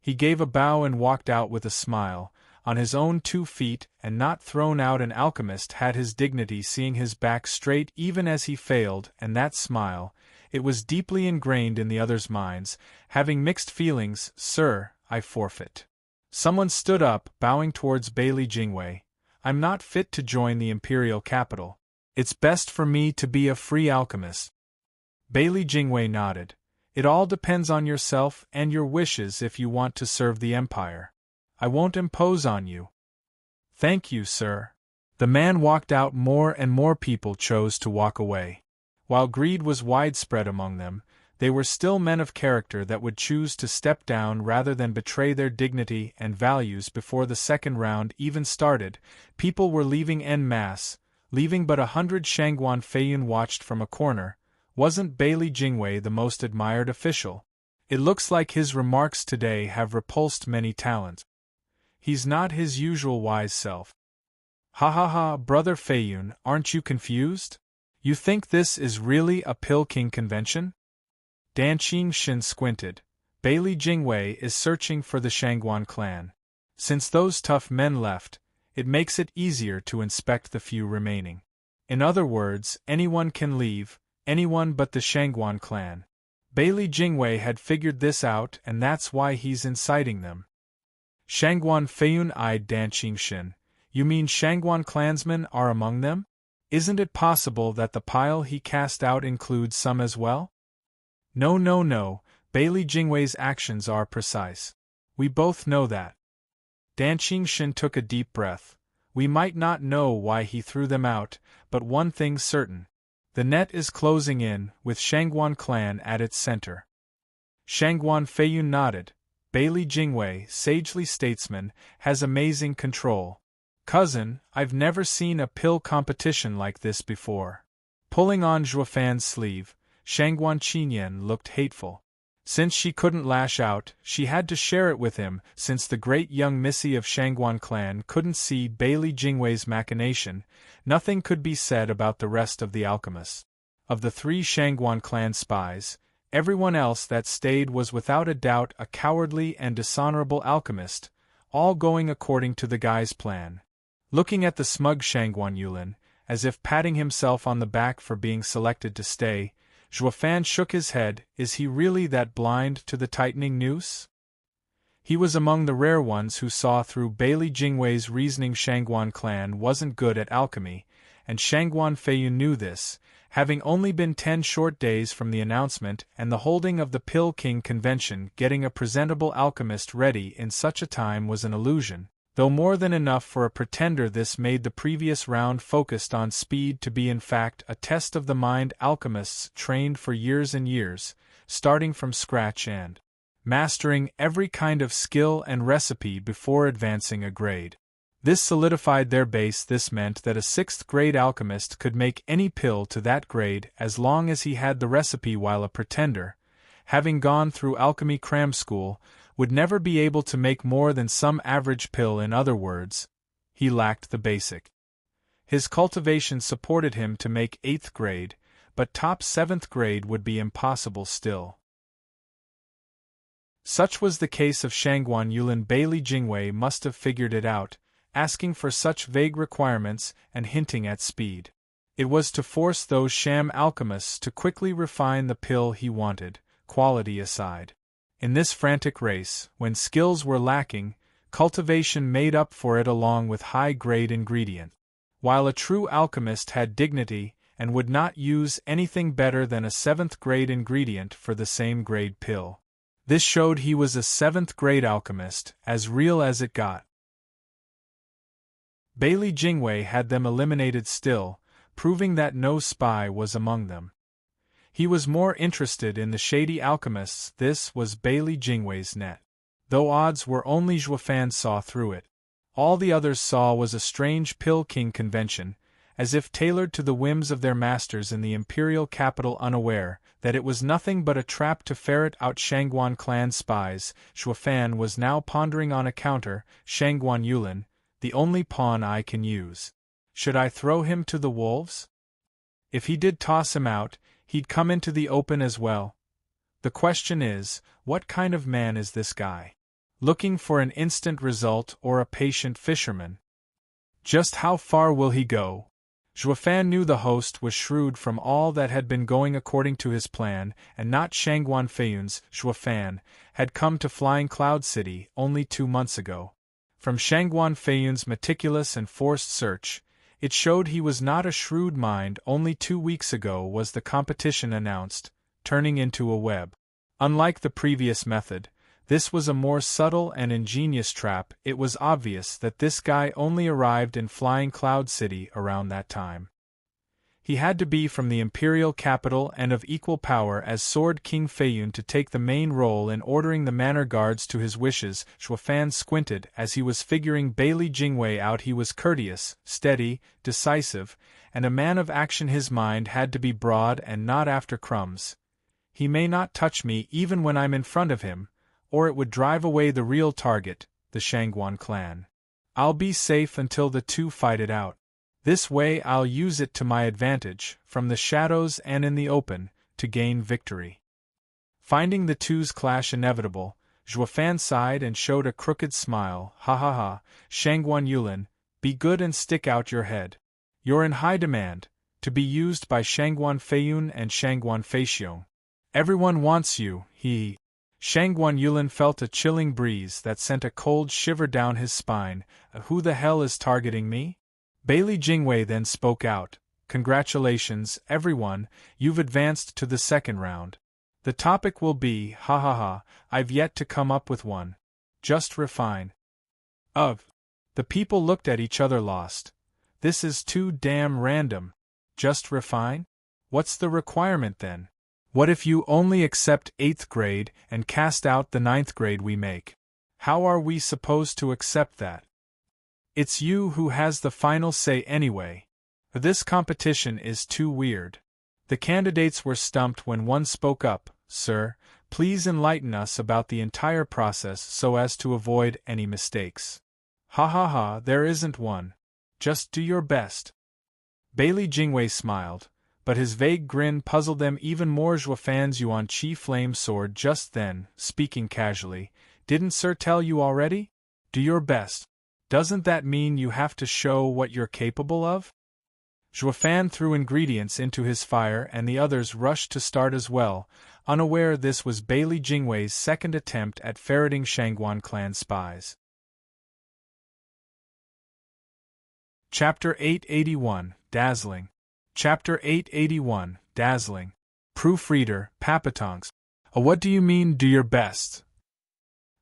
He gave a bow and walked out with a smile, on his own 2 feet and not thrown out. An alchemist had his dignity, seeing his back straight even as he failed, and that smile, it was deeply ingrained in the others' minds, having mixed feelings. Sir, I forfeit. Someone stood up, bowing towards Bailey Jingwei. I'm not fit to join the Imperial capital. It's best for me to be a free alchemist. Bailey Jingwei nodded. It all depends on yourself and your wishes if you want to serve the Empire. I won't impose on you. Thank you, sir. The man walked out. More and more people chose to walk away. While greed was widespread among them, they were still men of character that would choose to step down rather than betray their dignity and values. Before the second round even started, people were leaving en masse, leaving but 100. Shangguan Feiyun watched from a corner. Wasn't Bailey Jingwei the most admired official? It looks like his remarks today have repulsed many talents. He's not his usual wise self. Ha ha ha, Brother Feiyun, aren't you confused? You think this is really a Pill King convention? Dan Qingxin squinted. Bailey Jingwei is searching for the Shangguan clan. Since those tough men left, it makes it easier to inspect the few remaining. In other words, anyone can leave, anyone but the Shangguan clan. Bailey Jingwei had figured this out, and that's why he's inciting them. Shangguan Feiyun eyed Dan Qingxin. You mean Shangguan clansmen are among them? Isn't it possible that the pile he cast out includes some as well? No. Bailey Jingwei's actions are precise. We both know that. Dan Qingxin took a deep breath. We might not know why he threw them out, but one thing's certain. The net is closing in, with Shangguan clan at its center. Shangguan Feiyun nodded. Bailey Jingwei, sagely statesman, has amazing control. Cousin, I've never seen a pill competition like this before. Pulling on Zhuofan's sleeve, Shangguan Qinyan looked hateful. Since she couldn't lash out, she had to share it with him. Since the great young Missy of Shangguan clan couldn't see Bailey Jingwei's machination, nothing could be said about the rest of the alchemists. Of the 3 Shangguan clan spies, everyone else that stayed was without a doubt a cowardly and dishonorable alchemist, all going according to the guy's plan. Looking at the smug Shangguan Yulin, as if patting himself on the back for being selected to stay, Zhuofan shook his head. Is he really that blind to the tightening noose? He was among the rare ones who saw through Bailey Jingwei's reasoning. Shangguan clan wasn't good at alchemy, and Shangguan Feiyun knew this, having only been 10 short days from the announcement and the holding of the Pill King convention. Getting a presentable alchemist ready in such a time was an illusion, though more than enough for a pretender. This made the previous round focused on speed to be in fact a test of the mind. Alchemists trained for years and years, starting from scratch and mastering every kind of skill and recipe before advancing a grade. This solidified their base. This meant that a 6th grade alchemist could make any pill to that grade as long as he had the recipe, while a pretender, having gone through alchemy cram school, would never be able to make more than some average pill. In other words, he lacked the basic. His cultivation supported him to make 8th grade, but top 7th grade would be impossible still. Such was the case of Shangguan Yulin. Bailey Jingwei must have figured it out, asking for such vague requirements and hinting at speed. It was to force those sham alchemists to quickly refine the pill he wanted, quality aside. In this frantic race, when skills were lacking, cultivation made up for it along with high-grade ingredient. While a true alchemist had dignity and would not use anything better than a 7th grade ingredient for the same grade pill. This showed he was a 7th grade alchemist, as real as it got. Bailey Jingwei had them eliminated still, proving that no spy was among them. He was more interested in the shady alchemists. This was Bailey Jingwei's net. Though odds were only Zhuofan saw through it. All the others saw was a strange Pill King convention, as if tailored to the whims of their masters in the imperial capital, unaware that it was nothing but a trap to ferret out Shangguan clan spies. Shuofan was now pondering on a counter. Shangguan Yulin, the only pawn I can use. Should I throw him to the wolves? If he did toss him out, he'd come into the open as well. The question is, what kind of man is this guy? Looking for an instant result or a patient fisherman? Just how far will he go? Shuofan knew the host was shrewd from all that had been going according to his plan, and not Shangguan Feiyun's. Shuofan had come to Flying Cloud City only 2 months ago. From Shangguan Feiyun's meticulous and forced search, it showed he was not a shrewd mind. Only 2 weeks ago was the competition announced, turning into a web. Unlike the previous method, this was a more subtle and ingenious trap. It was obvious that this guy only arrived in Flying Cloud City around that time. He had to be from the imperial capital and of equal power as Sword King Feiyun to take the main role in ordering the manor guards to his wishes. Shuofan squinted as he was figuring Bailey Jingwei out. He was courteous, steady, decisive, and a man of action. His mind had to be broad and not after crumbs. He may not touch me even when I'm in front of him, or it would drive away the real target, the Shangguan clan. I'll be safe until the two fight it out. This way I'll use it to my advantage, from the shadows and in the open, to gain victory. Finding the two's clash inevitable, Shuofan sighed and showed a crooked smile. Ha ha ha, Shangguan Yulin, be good and stick out your head. You're in high demand, to be used by Shangguan Feiyun and Shangguan Feixiong. Everyone wants you. Shangguan Yulin felt a chilling breeze that sent a cold shiver down his spine. Who the hell is targeting me? Bailey Jingwei then spoke out. Congratulations, everyone, you've advanced to the second round. The topic will be, ha ha ha, I've yet to come up with one. Just refine. The people looked at each other lost. This is too damn random. Just refine? What's the requirement then? What if you only accept 8th grade and cast out the 9th grade we make? How are we supposed to accept that? It's you who has the final say anyway. This competition is too weird. The candidates were stumped when one spoke up. Sir, please enlighten us about the entire process so as to avoid any mistakes. Ha ha ha, there isn't one. Just do your best. Bailey Jingwei smiled, but his vague grin puzzled them even more. Shuofan's Yuan Qi flame sword just then, speaking casually, didn't Sir tell you already? Do your best. Doesn't that mean you have to show what you're capable of? Shuofan threw ingredients into his fire and the others rushed to start as well, unaware this was Bailey Jingwei's second attempt at ferreting Shangguan clan spies. Chapter 881, Dazzling. Chapter 881, Dazzling. Proofreader, Papatonks. What do you mean, do your best?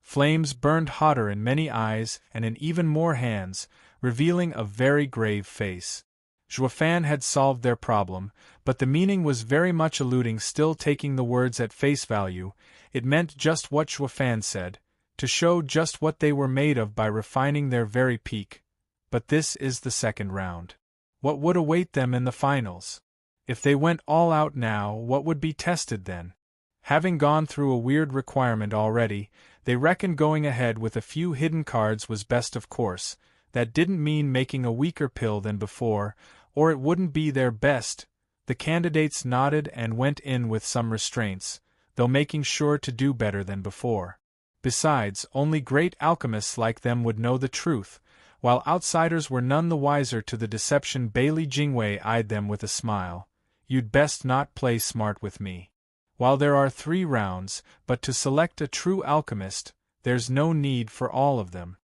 Flames burned hotter in many eyes and in even more hands, revealing a very grave face. Shuofan had solved their problem, but the meaning was very much eluding. Still taking the words at face value, it meant just what Shuofan said, to show just what they were made of by refining their very peak. But this is the second round. What would await them in the finals? If they went all out now, what would be tested then? Having gone through a weird requirement already, they reckoned going ahead with a few hidden cards was best. Of course, that didn't mean making a weaker pill than before, or it wouldn't be their best. The candidates nodded and went in with some restraints, though making sure to do better than before. Besides, only great alchemists like them would know the truth, while outsiders were none the wiser to the deception. Bailey Jingwei eyed them with a smile. You'd best not play smart with me. While there are 3 rounds, but to select a true alchemist, there's no need for all of them.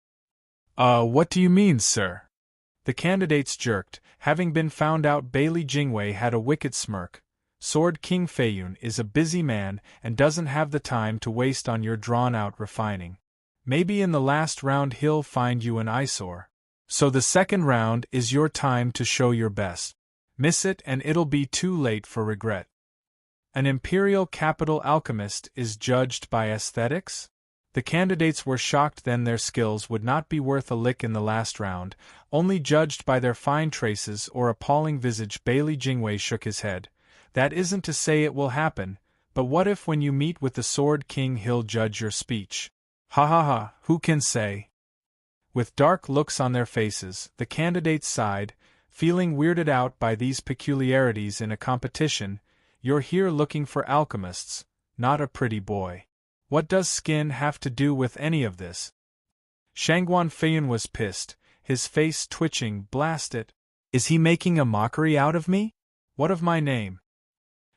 What do you mean, sir? The candidates jerked, having been found out. Bailey Jingwei had a wicked smirk. Sword King Feiyun is a busy man and doesn't have the time to waste on your drawn-out refining. Maybe in the last round he'll find you an eyesore. So the second round is your time to show your best. Miss it and it'll be too late for regret. An imperial capital alchemist is judged by aesthetics? The candidates were shocked then their skills would not be worth a lick in the last round, only judged by their fine traces or appalling visage. Bailey Jingwei shook his head. That isn't to say it will happen, but what if when you meet with the Sword King he'll judge your speech? Ha ha ha, who can say? With dark looks on their faces, the candidates sighed, feeling weirded out by these peculiarities in a competition. You're here looking for alchemists, not a pretty boy. What does skin have to do with any of this? Shangguan Feiyun was pissed, his face twitching. Blast it! Is he making a mockery out of me? What of my name?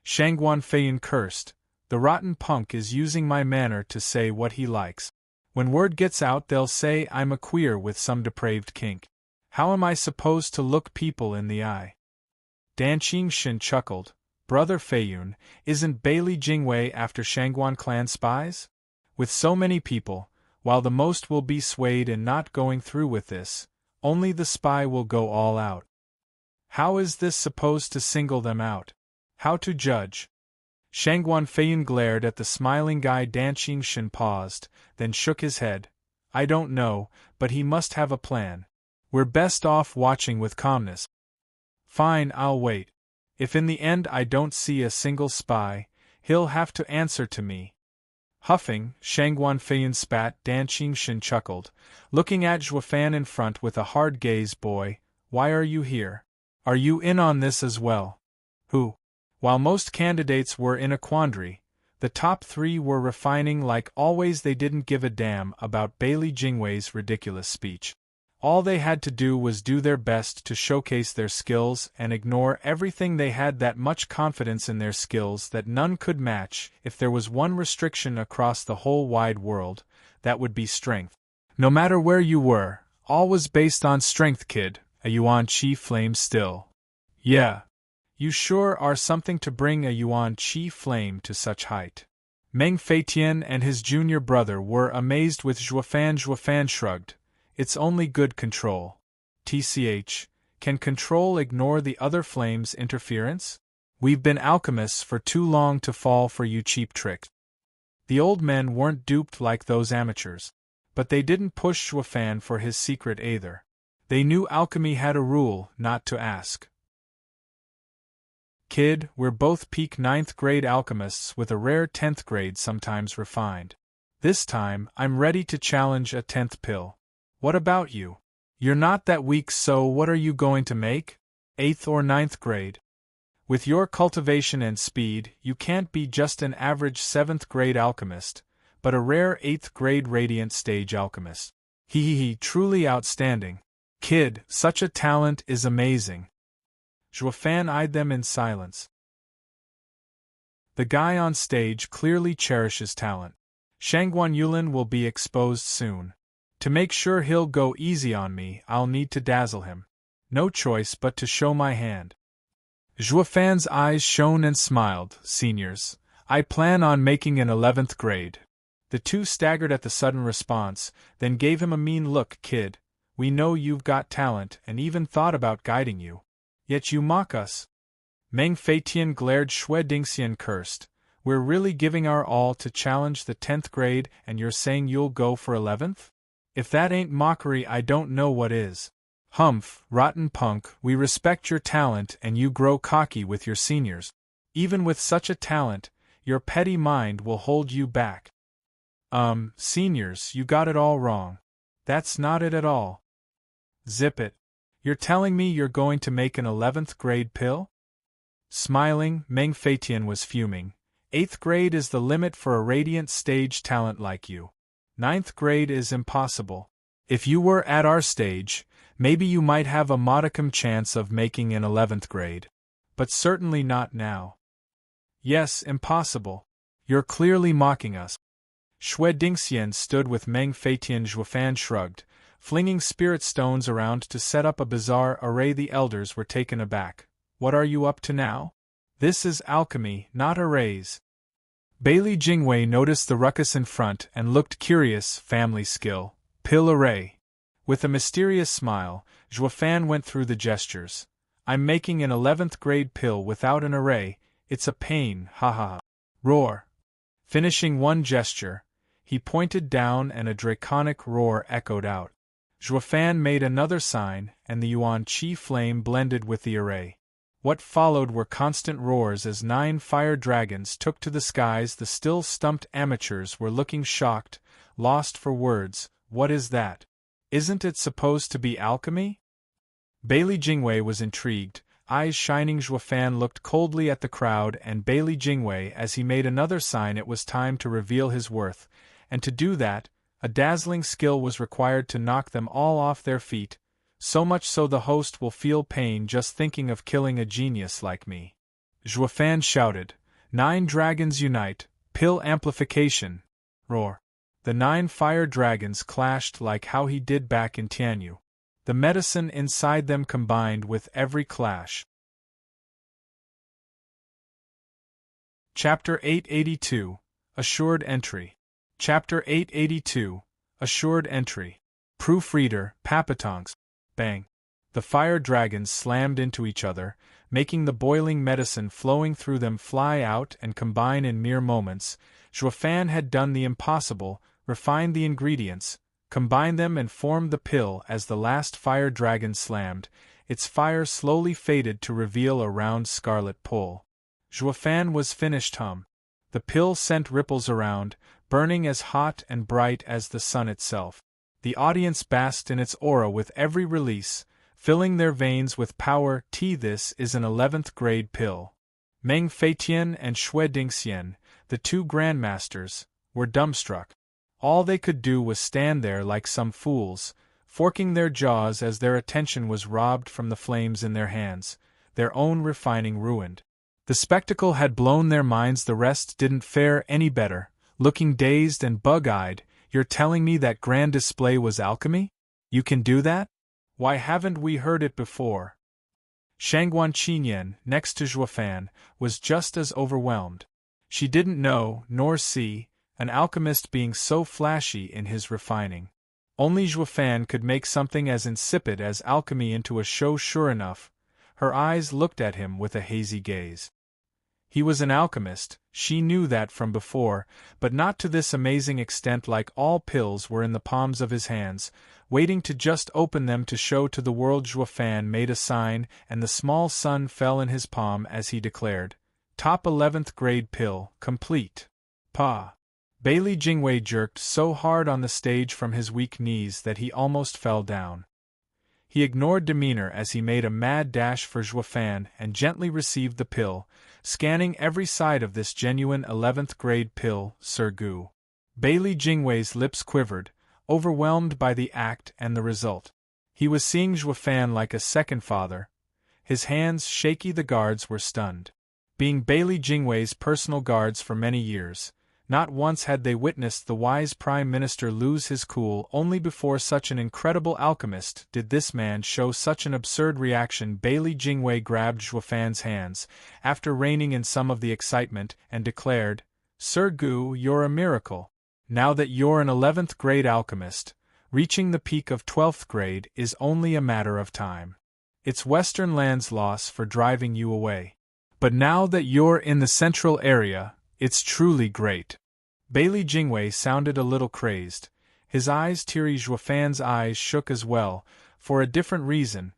Shangguan Feiyun cursed. The rotten punk is using my manner to say what he likes. When word gets out they'll say I'm a queer with some depraved kink. How am I supposed to look people in the eye? Dan Qingshin chuckled. Brother Feiyun, isn't Bailey Jingwei after Shangguan clan spies? With so many people, while the most will be swayed in not going through with this, only the spy will go all out. How is this supposed to single them out? How to judge? Shangguan Feiyun glared at the smiling guy. Dan Qingshin paused, then shook his head. I don't know, but he must have a plan. We're best off watching with calmness. Fine, I'll wait. If in the end I don't see a single spy, he'll have to answer to me. Huffing, Shangguan Feiyun spat. Dan Qingshin chuckled, looking at Zhuofan in front with a hard gaze. Boy, why are you here? Are you in on this as well? Who? While most candidates were in a quandary, the top three were refining like always. They didn't give a damn about Bailey Jingwei's ridiculous speech. All they had to do was do their best to showcase their skills and ignore everything. They had that much confidence in their skills that none could match. If there was one restriction across the whole wide world, that would be strength. No matter where you were, all was based on strength. Kid, a Yuan Qi flame still. Yeah. You sure are something to bring a Yuan Qi flame to such height. Meng Feitian and his junior brother were amazed with Zhuofan. Zhuofan shrugged. It's only good control. TCH, can control ignore the other flames' interference? We've been alchemists for too long to fall for you cheap tricks. The old men weren't duped like those amateurs. But they didn't push Zhuofan for his secret either. They knew alchemy had a rule not to ask. Kid, we're both peak 9th grade alchemists with a rare 10th grade, sometimes refined. This time, I'm ready to challenge a 10th pill. What about you? You're not that weak, so what are you going to make? 8th or 9th grade? With your cultivation and speed, you can't be just an average 7th grade alchemist, but a rare 8th grade radiant stage alchemist. He, truly outstanding. Kid, such a talent is amazing. Zhuofan eyed them in silence. The guy on stage clearly cherishes talent. Shangguan Yulin will be exposed soon. To make sure he'll go easy on me, I'll need to dazzle him. No choice but to show my hand. Zhuofan's eyes shone and smiled. Seniors, I plan on making an 11th grade. The two staggered at the sudden response, then gave him a mean look. Kid, we know you've got talent and even thought about guiding you. Yet you mock us. Meng Feitian glared. Xue Dingxian cursed. We're really giving our all to challenge the 10th grade and you're saying you'll go for 11th? If that ain't mockery, I don't know what is. Humph, rotten punk, we respect your talent and you grow cocky with your seniors. Even with such a talent, your petty mind will hold you back. Seniors, you got it all wrong. That's not it at all. Zip it. You're telling me you're going to make an 11th grade pill? Smiling, Meng Feitian was fuming. 8th grade is the limit for a radiant stage talent like you. 9th grade is impossible. If you were at our stage, maybe you might have a modicum chance of making an 11th grade. But certainly not now. Yes, impossible. You're clearly mocking us. Xue Dingxian stood with Meng Feitian. Zhuofan shrugged, flinging spirit stones around to set up a bizarre array. The elders were taken aback. What are you up to now? This is alchemy, not arrays. Bailey Jingwei noticed the ruckus in front and looked curious. Family skill. Pill array. With a mysterious smile, Zhuofan went through the gestures. I'm making an 11th grade pill without an array. It's a pain, ha ha ha. Roar. Finishing one gesture, He pointed down and a draconic roar echoed out. Zhuofan made another sign, and the Yuan Qi flame blended with the array. What followed were constant roars as 9 fire dragons took to the skies. The still stumped amateurs were looking shocked, lost for words. What is that? Isn't it supposed to be alchemy? Bailey Jingwei was intrigued, eyes shining. Zhuofan looked coldly at the crowd and Bailey Jingwei as he made another sign. It was time to reveal his worth, and to do that, a dazzling skill was required to knock them all off their feet, so much so the host will feel pain just thinking of killing a genius like me. Zhuofan shouted, 9 dragons unite, pill amplification, roar. The 9 fire dragons clashed like how he did back in Tianyu. The medicine inside them combined with every clash. Chapter 882, Assured Entry. Chapter 882, Assured Entry. Proofreader, Papatonks. Bang. The fire dragons slammed into each other, making the boiling medicine flowing through them fly out and combine in mere moments. Zhuofan had done the impossible, refined the ingredients, combined them and formed the pill. As the last fire dragon slammed, its fire slowly faded to reveal a round scarlet pole. Zhuofan was finished. The pill sent ripples around, burning as hot and bright as the sun itself. The audience basked in its aura with every release, filling their veins with power. This is an 11th grade pill. Meng Feitian and Xue Dingxian, the 2 grandmasters, were dumbstruck. All they could do was stand there like some fools, forking their jaws as their attention was robbed from the flames in their hands, their own refining ruined. The spectacle had blown their minds. The rest didn't fare any better, looking dazed and bug-eyed. You're telling me that grand display was alchemy? You can do that? Why haven't we heard it before? Shangguan Qinyan, next to Zhuofan, was just as overwhelmed. She didn't know, nor see, an alchemist being so flashy in his refining. Only Zhuofan could make something as insipid as alchemy into a show. Sure enough, her eyes looked at him with a hazy gaze. He was an alchemist, she knew that from before, but not to this amazing extent. Like all pills were in the palms of his hands, waiting to just open them to show to the world. Zhuofan made a sign, and the small sun fell in his palm as he declared, Top 11th grade pill, complete. Pa. Bailey Jingwei jerked so hard on the stage from his weak knees that he almost fell down. He ignored demeanor as he made a mad dash for Zhuofan and gently received the pill, scanning every side of this genuine 11th grade pill. Sir Gu. Bailey Jingwei's lips quivered, overwhelmed by the act and the result. He was seeing Zhuofan like a second father, his hands shaky. The guards were stunned. Being Bailey Jingwei's personal guards for many years, not once had they witnessed the wise Prime Minister lose his cool. Only before such an incredible alchemist did this man show such an absurd reaction. Bailey Jingwei grabbed Zhuofan's hands, after reining in some of the excitement, and declared, Sir Gu, you're a miracle. Now that you're an 11th grade alchemist, reaching the peak of 12th grade is only a matter of time. It's Western Land's loss for driving you away. But now that you're in the central area, it's truly great. Bailey Jingwei sounded a little crazed. His eyes teary. Zhuofan's eyes shook as well, for a different reason.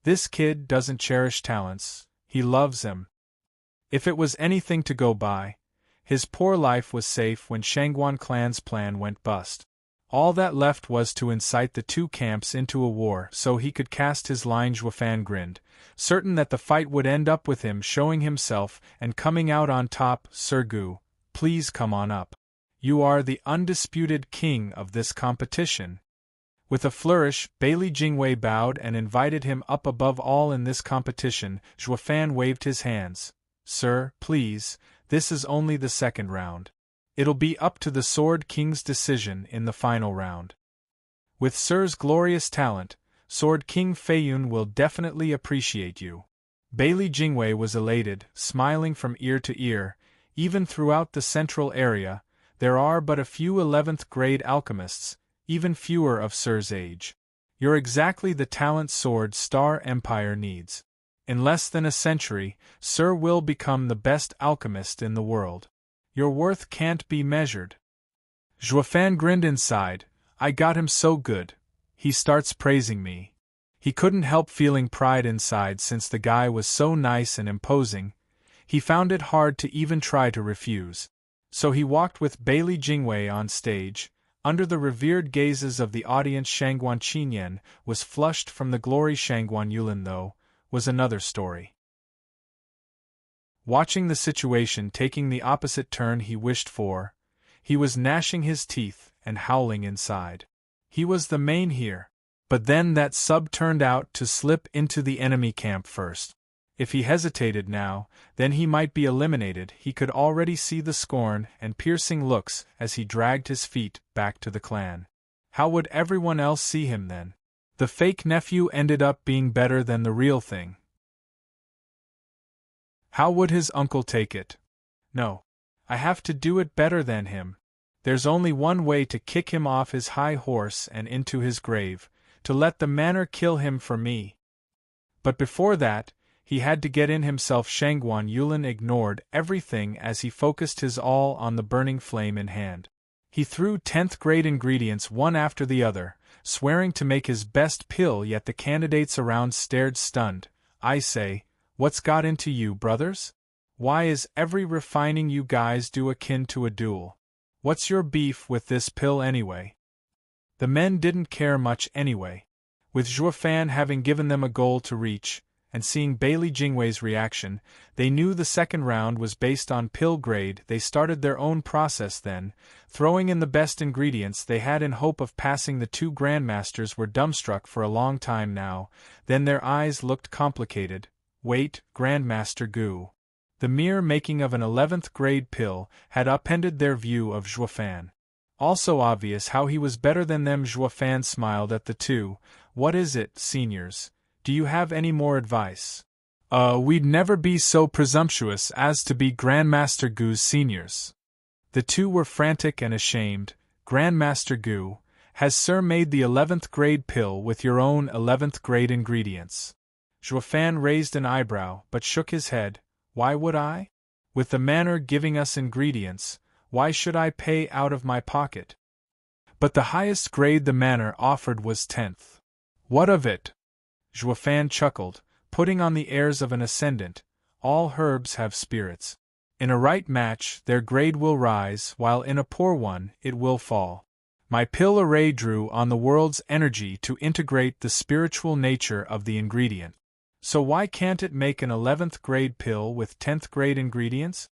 This kid doesn't cherish talents, he loves them. If it was anything to go by, his poor life was safe when Shangguan clan's plan went bust. All that left was to incite the 2 camps into a war so he could cast his line. Zhuofan grinned, certain that the fight would end up with him showing himself and coming out on top. Sir Gu, please come on up. You are the undisputed king of this competition. With a flourish, Bailey Jingwei bowed and invited him up. Above all in this competition, Zhuofan waved his hands. Sir, please, this is only the 2nd round. It'll be up to the Sword King's decision in the final round. With Sir's glorious talent, Sword King Feiyun will definitely appreciate you. Bailey Jingwei was elated, smiling from ear to ear. Even throughout the central area, there are but a few 11th grade alchemists, even fewer of Sir's age. You're exactly the talent Sword Star Empire needs. In less than a century, Sir will become the best alchemist in the world. Your worth can't be measured. Zhuofan grinned inside. I got him so good. He starts praising me. He couldn't help feeling pride inside since the guy was so nice and imposing. He found it hard to even try to refuse. So he walked with Bailey Jingwei on stage. Under the revered gazes of the audience, Shangguan Qinyan was flushed from the glory. Shangguan Yulin, though, was another story. Watching the situation taking the opposite turn he wished for, he was gnashing his teeth and howling inside. He was the main here. But then that sub turned out to slip into the enemy camp first. If he hesitated now, then he might be eliminated. He could already see the scorn and piercing looks as he dragged his feet back to the clan. How would everyone else see him then? The fake nephew ended up being better than the real thing. How would his uncle take it? No. I have to do it better than him. There's only one way to kick him off his high horse and into his grave, to let the manor kill him for me. But before that, he had to get in himself. Shangguan Yulin ignored everything as he focused his all on the burning flame in hand. He threw 10th grade ingredients one after the other, swearing to make his best pill, yet the candidates around stared stunned. I say, what's got into you, brothers? Why is every refining you guys do akin to a duel? What's your beef with this pill anyway? The men didn't care much anyway. With Zhuofan having given them a goal to reach, and seeing Bailey Jingwei's reaction, they knew the second round was based on pill grade. They started their own process then, throwing in the best ingredients they had in hope of passing. The two grandmasters were dumbstruck for a long time now, then their eyes looked complicated. Wait, Grandmaster Gu. The mere making of an 11th grade pill had upended their view of Zhuofan. Also obvious how he was better than them. Zhuofan smiled at the two. What is it, seniors? Do you have any more advice? We'd never be so presumptuous as to be Grandmaster Gu's seniors. The two were frantic and ashamed. Grandmaster Gu, has Sir made the 11th grade pill with your own 11th grade ingredients? Zhuofan raised an eyebrow but shook his head. Why would I? With the manor giving us ingredients, why should I pay out of my pocket? But the highest grade the manor offered was 10th. What of it? Zhuofan chuckled, putting on the airs of an ascendant. All herbs have spirits. In a right match, their grade will rise, while in a poor one, it will fall. My pill array drew on the world's energy to integrate the spiritual nature of the ingredient. So why can't it make an 11th grade pill with 10th grade ingredients?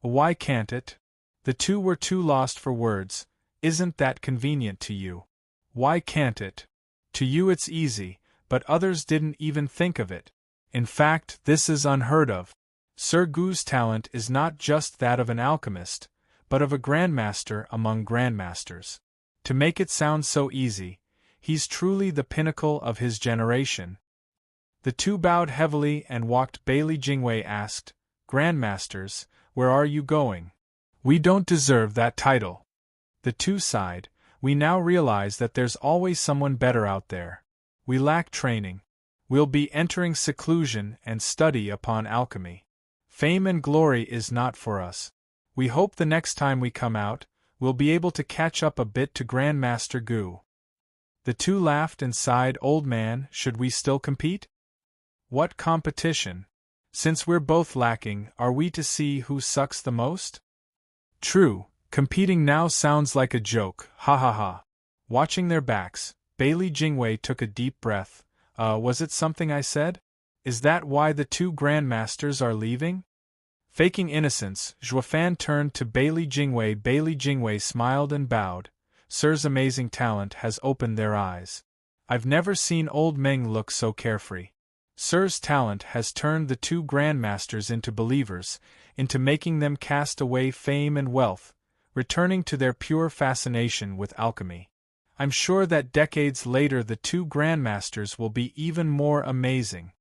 Why can't it? The two were too lost for words. Isn't that convenient to you? Why can't it? To you it's easy, but others didn't even think of it. In fact, this is unheard of. Sir Gu's talent is not just that of an alchemist, but of a grandmaster among grandmasters. To make it sound so easy, he's truly the pinnacle of his generation. The two bowed heavily and walked. Bailey Jingwei asked, Grandmasters, where are you going? We don't deserve that title. The two sighed. We now realize that there's always someone better out there. We lack training. We'll be entering seclusion and study upon alchemy. Fame and glory is not for us. We hope the next time we come out, we'll be able to catch up a bit to Grandmaster Gu. The two laughed and sighed. Old man, should we still compete? What competition? Since we're both lacking, are we to see who sucks the most? True, competing now sounds like a joke, ha ha ha. Watching their backs, Bailey Jingwei took a deep breath. Was it something I said? Is that why the two grandmasters are leaving? Faking innocence, Zhuofan turned to Bailey Jingwei. Bailey Jingwei smiled and bowed. Sir's amazing talent has opened their eyes. I've never seen old Meng look so carefree. Sir's talent has turned the two grandmasters into believers, into making them cast away fame and wealth, returning to their pure fascination with alchemy. I'm sure that decades later the two grandmasters will be even more amazing.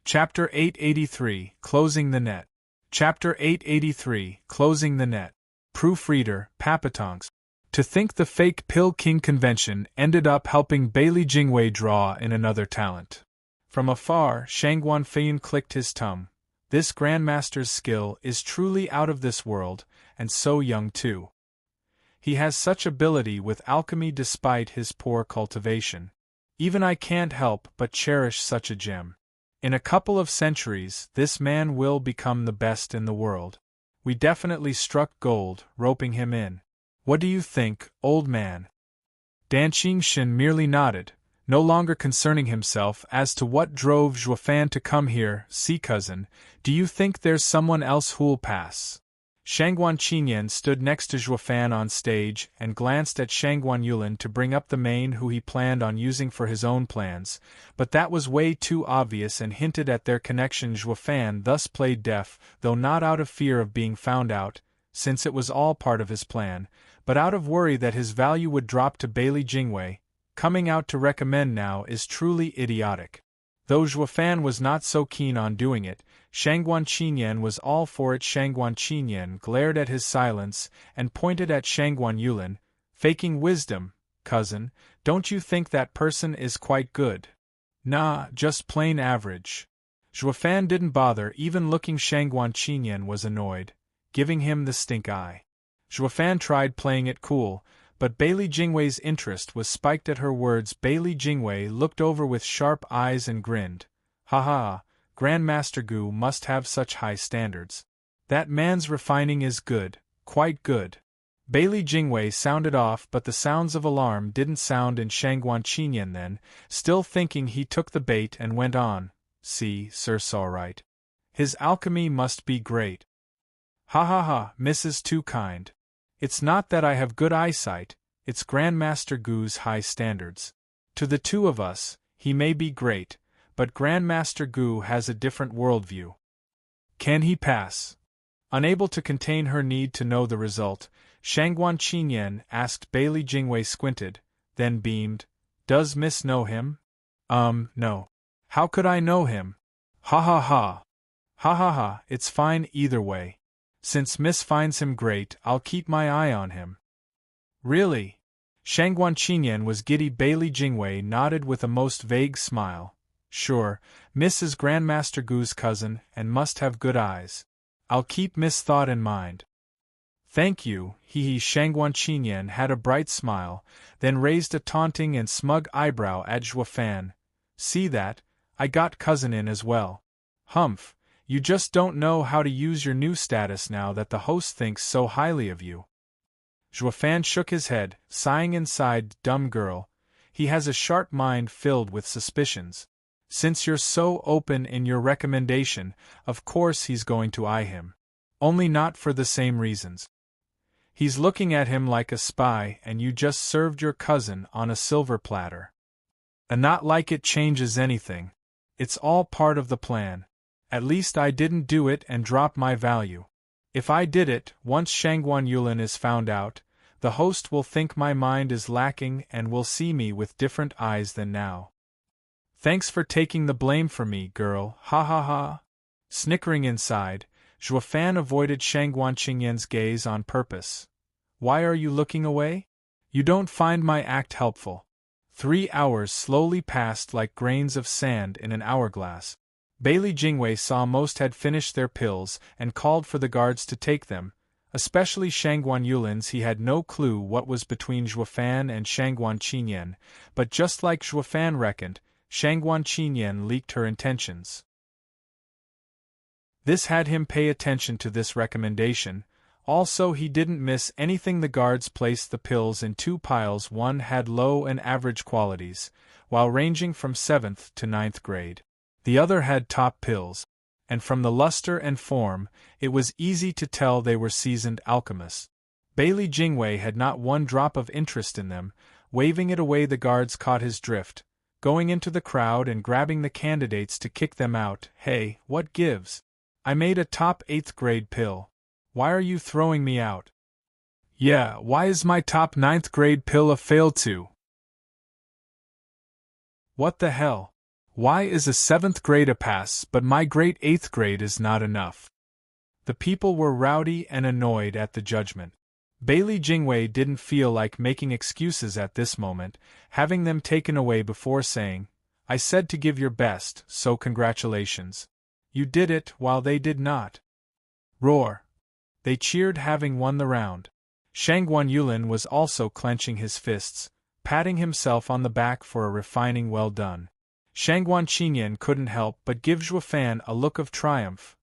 Chapter 883, Closing the Net. Chapter 883, Closing the Net. Proofreader, Papatonks. To think the fake Pill King convention ended up helping Bailey Jingwei draw in another talent. From afar, Shangguan Feiyun clicked his tongue. This Grandmaster's skill is truly out of this world, and so young too. He has such ability with alchemy despite his poor cultivation. Even I can't help but cherish such a gem. In a couple of centuries, this man will become the best in the world. We definitely struck gold, roping him in. What do you think, old man? Dan Qingshan merely nodded, no longer concerning himself as to what drove Zhuofan to come here. See, cousin, do you think there's someone else who'll pass? Shangguan Qinyan stood next to Zhuofan on stage and glanced at Shangguan Yulin to bring up the main who he planned on using for his own plans, but that was way too obvious and hinted at their connection. Zhuofan thus played deaf, though not out of fear of being found out, since it was all part of his plan, but out of worry that his value would drop to Bailey Jingwei. Coming out to recommend now is truly idiotic. Though Zhuofan was not so keen on doing it, Shangguan Qinyan was all for it. Shangguan Qinyan glared at his silence and pointed at Shangguan Yulin, faking wisdom. Cousin, don't you think that person is quite good? Nah, just plain average. Zhuofan didn't bother even looking. Shangguan Qinyan was annoyed, giving him the stink eye. Zhuofan tried playing it cool, but Bailey Jingwei's interest was spiked at her words. Bailey Jingwei looked over with sharp eyes and grinned. Ha ha, Grandmaster Gu must have such high standards. That man's refining is good, quite good. Bailey Jingwei sounded off, but the sounds of alarm didn't sound in Shangguan Qinyan then, still thinking he took the bait and went on. See, Sir Sawright. His alchemy must be great. Ha ha ha, Mrs. Too Kind. It's not that I have good eyesight, it's Grandmaster Gu's high standards. To the two of us, he may be great, but Grandmaster Gu has a different worldview. Can he pass? Unable to contain her need to know the result, Shangguan Qinyan asked. Bailey Jingwei squinted, then beamed. Does Miss know him? No. How could I know him? Ha ha ha. Ha ha ha, it's fine either way. Since Miss finds him great, I'll keep my eye on him. Really? Shangguan Qinyan was giddy. Bailey Jingwei nodded with a most vague smile. Sure, Miss is Grandmaster Gu's cousin and must have good eyes. I'll keep Miss' thought in mind. Thank you, hee. Shangguan Qinyan had a bright smile, then raised a taunting and smug eyebrow at Zhuofan. See that? I got cousin in as well. Humph. You just don't know how to use your new status now that the host thinks so highly of you. Zhuofan shook his head, sighing inside. Dumb girl. He has a sharp mind filled with suspicions. Since you're so open in your recommendation, of course he's going to eye him. Only not for the same reasons. He's looking at him like a spy, and you just served your cousin on a silver platter. And not like it changes anything. It's all part of the plan. At least I didn't do it and drop my value. If I did it, once Shangguan Yulin is found out, the host will think my mind is lacking and will see me with different eyes than now. Thanks for taking the blame for me, girl. Ha ha ha. Snickering inside, Zhuofan avoided Shangguan Qinyan's gaze on purpose. Why are you looking away? You don't find my act helpful. 3 hours slowly passed like grains of sand in an hourglass. Bailey Jingwei saw most had finished their pills and called for the guards to take them, especially Shangguan Yulin's. He had no clue what was between Zhuofan and Shangguan Qinyan, but just like Zhuofan reckoned, Shangguan Qinyan leaked her intentions. This had him pay attention to this recommendation. Also, he didn't miss anything. The guards placed the pills in 2 piles. One had low and average qualities, while ranging from 7th to 9th grade. The other had top pills, and from the luster and form, it was easy to tell they were seasoned alchemists. Bailey Jingwei had not one drop of interest in them. Waving it away, the guards caught his drift, going into the crowd and grabbing the candidates to kick them out. Hey, what gives? I made a top 8th grade pill. Why are you throwing me out? Yeah, why is my top 9th grade pill a fail too? What the hell? Why is a 7th grade a pass but my great 8th grade is not enough? The people were rowdy and annoyed at the judgment. Bailey Jingwei didn't feel like making excuses at this moment, having them taken away before saying, I said to give your best, so congratulations. You did it while they did not. Roar! They cheered, having won the round. Shangguan Yulin was also clenching his fists, patting himself on the back for a refining well done. Shangguan Qinyan couldn't help but give Zhuofan a look of triumph.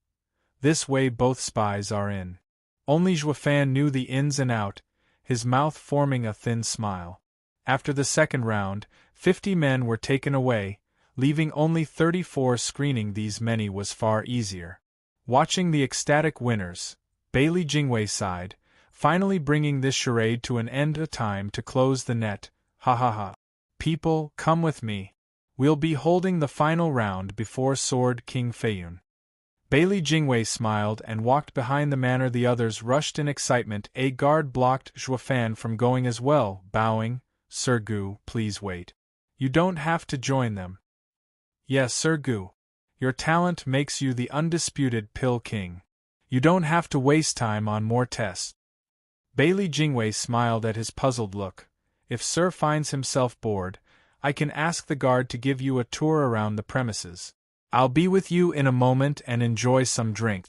This way both spies are in. Only Zhuofan knew the ins and out, his mouth forming a thin smile. After the second round, 50 men were taken away, leaving only 34. Screening these many was far easier. Watching the ecstatic winners, Bailey Jingwei sighed, finally bringing this charade to an end. A time to close the net, ha ha ha. People, come with me. We'll be holding the final round before Sword King Feiyun. Bailey Jingwei smiled and walked behind the manor. The others rushed in excitement. A guard blocked Zhuofan from going as well, bowing. Sir Gu, please wait. You don't have to join them. Yes, Sir Gu. Your talent makes you the undisputed Pill King. You don't have to waste time on more tests. Bailey Jingwei smiled at his puzzled look. If Sir finds himself bored, I can ask the guard to give you a tour around the premises. I'll be with you in a moment and enjoy some drink.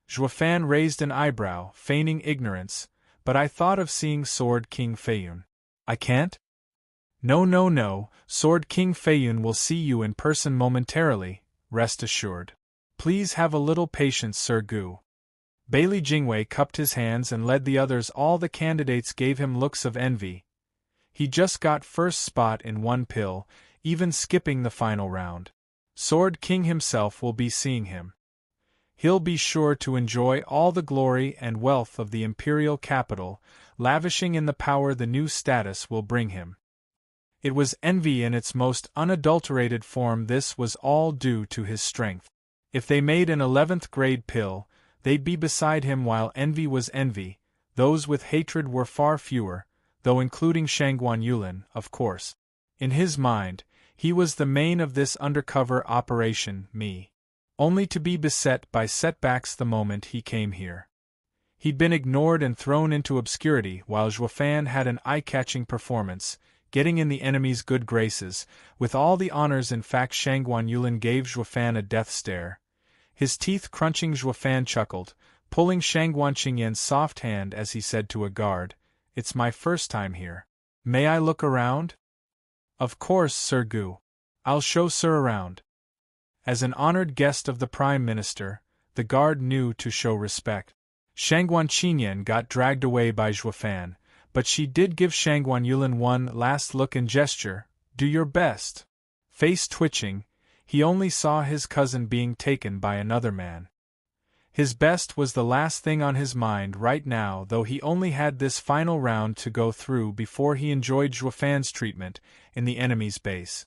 Zhuofan raised an eyebrow, feigning ignorance, but I thought of seeing Sword King Feiyun. I can't? No, Sword King Feiyun will see you in person momentarily, rest assured. Please have a little patience, Sir Gu. Bailey Jingwei cupped his hands and led the others. All the candidates gave him looks of envy. He just got first spot in one pill, even skipping the final round. Sword King himself will be seeing him. He'll be sure to enjoy all the glory and wealth of the imperial capital, lavishing in the power the new status will bring him. It was envy in its most unadulterated form. This was all due to his strength. If they made an 11th grade pill, they'd be beside him. While envy was envy, those with hatred were far fewer, though including Shangguan Yulin, of course. In his mind, he was the main of this undercover operation, only to be beset by setbacks the moment he came here. He'd been ignored and thrown into obscurity, while Zhuofan had an eye-catching performance, getting in the enemy's good graces, with all the honors. In fact, Shangguan Yulin gave Zhuofan a death stare. His teeth crunching, Zhuofan chuckled, pulling Shangguan Qingyan's soft hand as he said to a guard, "It's my first time here. May I look around?" "Of course, Sir Gu. I'll show Sir around." As an honored guest of the Prime Minister, the guard knew to show respect. Shangguan Qingyan got dragged away by Zhuofan, but she did give Shangguan Yulin one last look and gesture, "Do your best." Face twitching, he only saw his cousin being taken by another man. His best was the last thing on his mind right now, though he only had this final round to go through before he enjoyed Zhuofan's treatment in the enemy's base.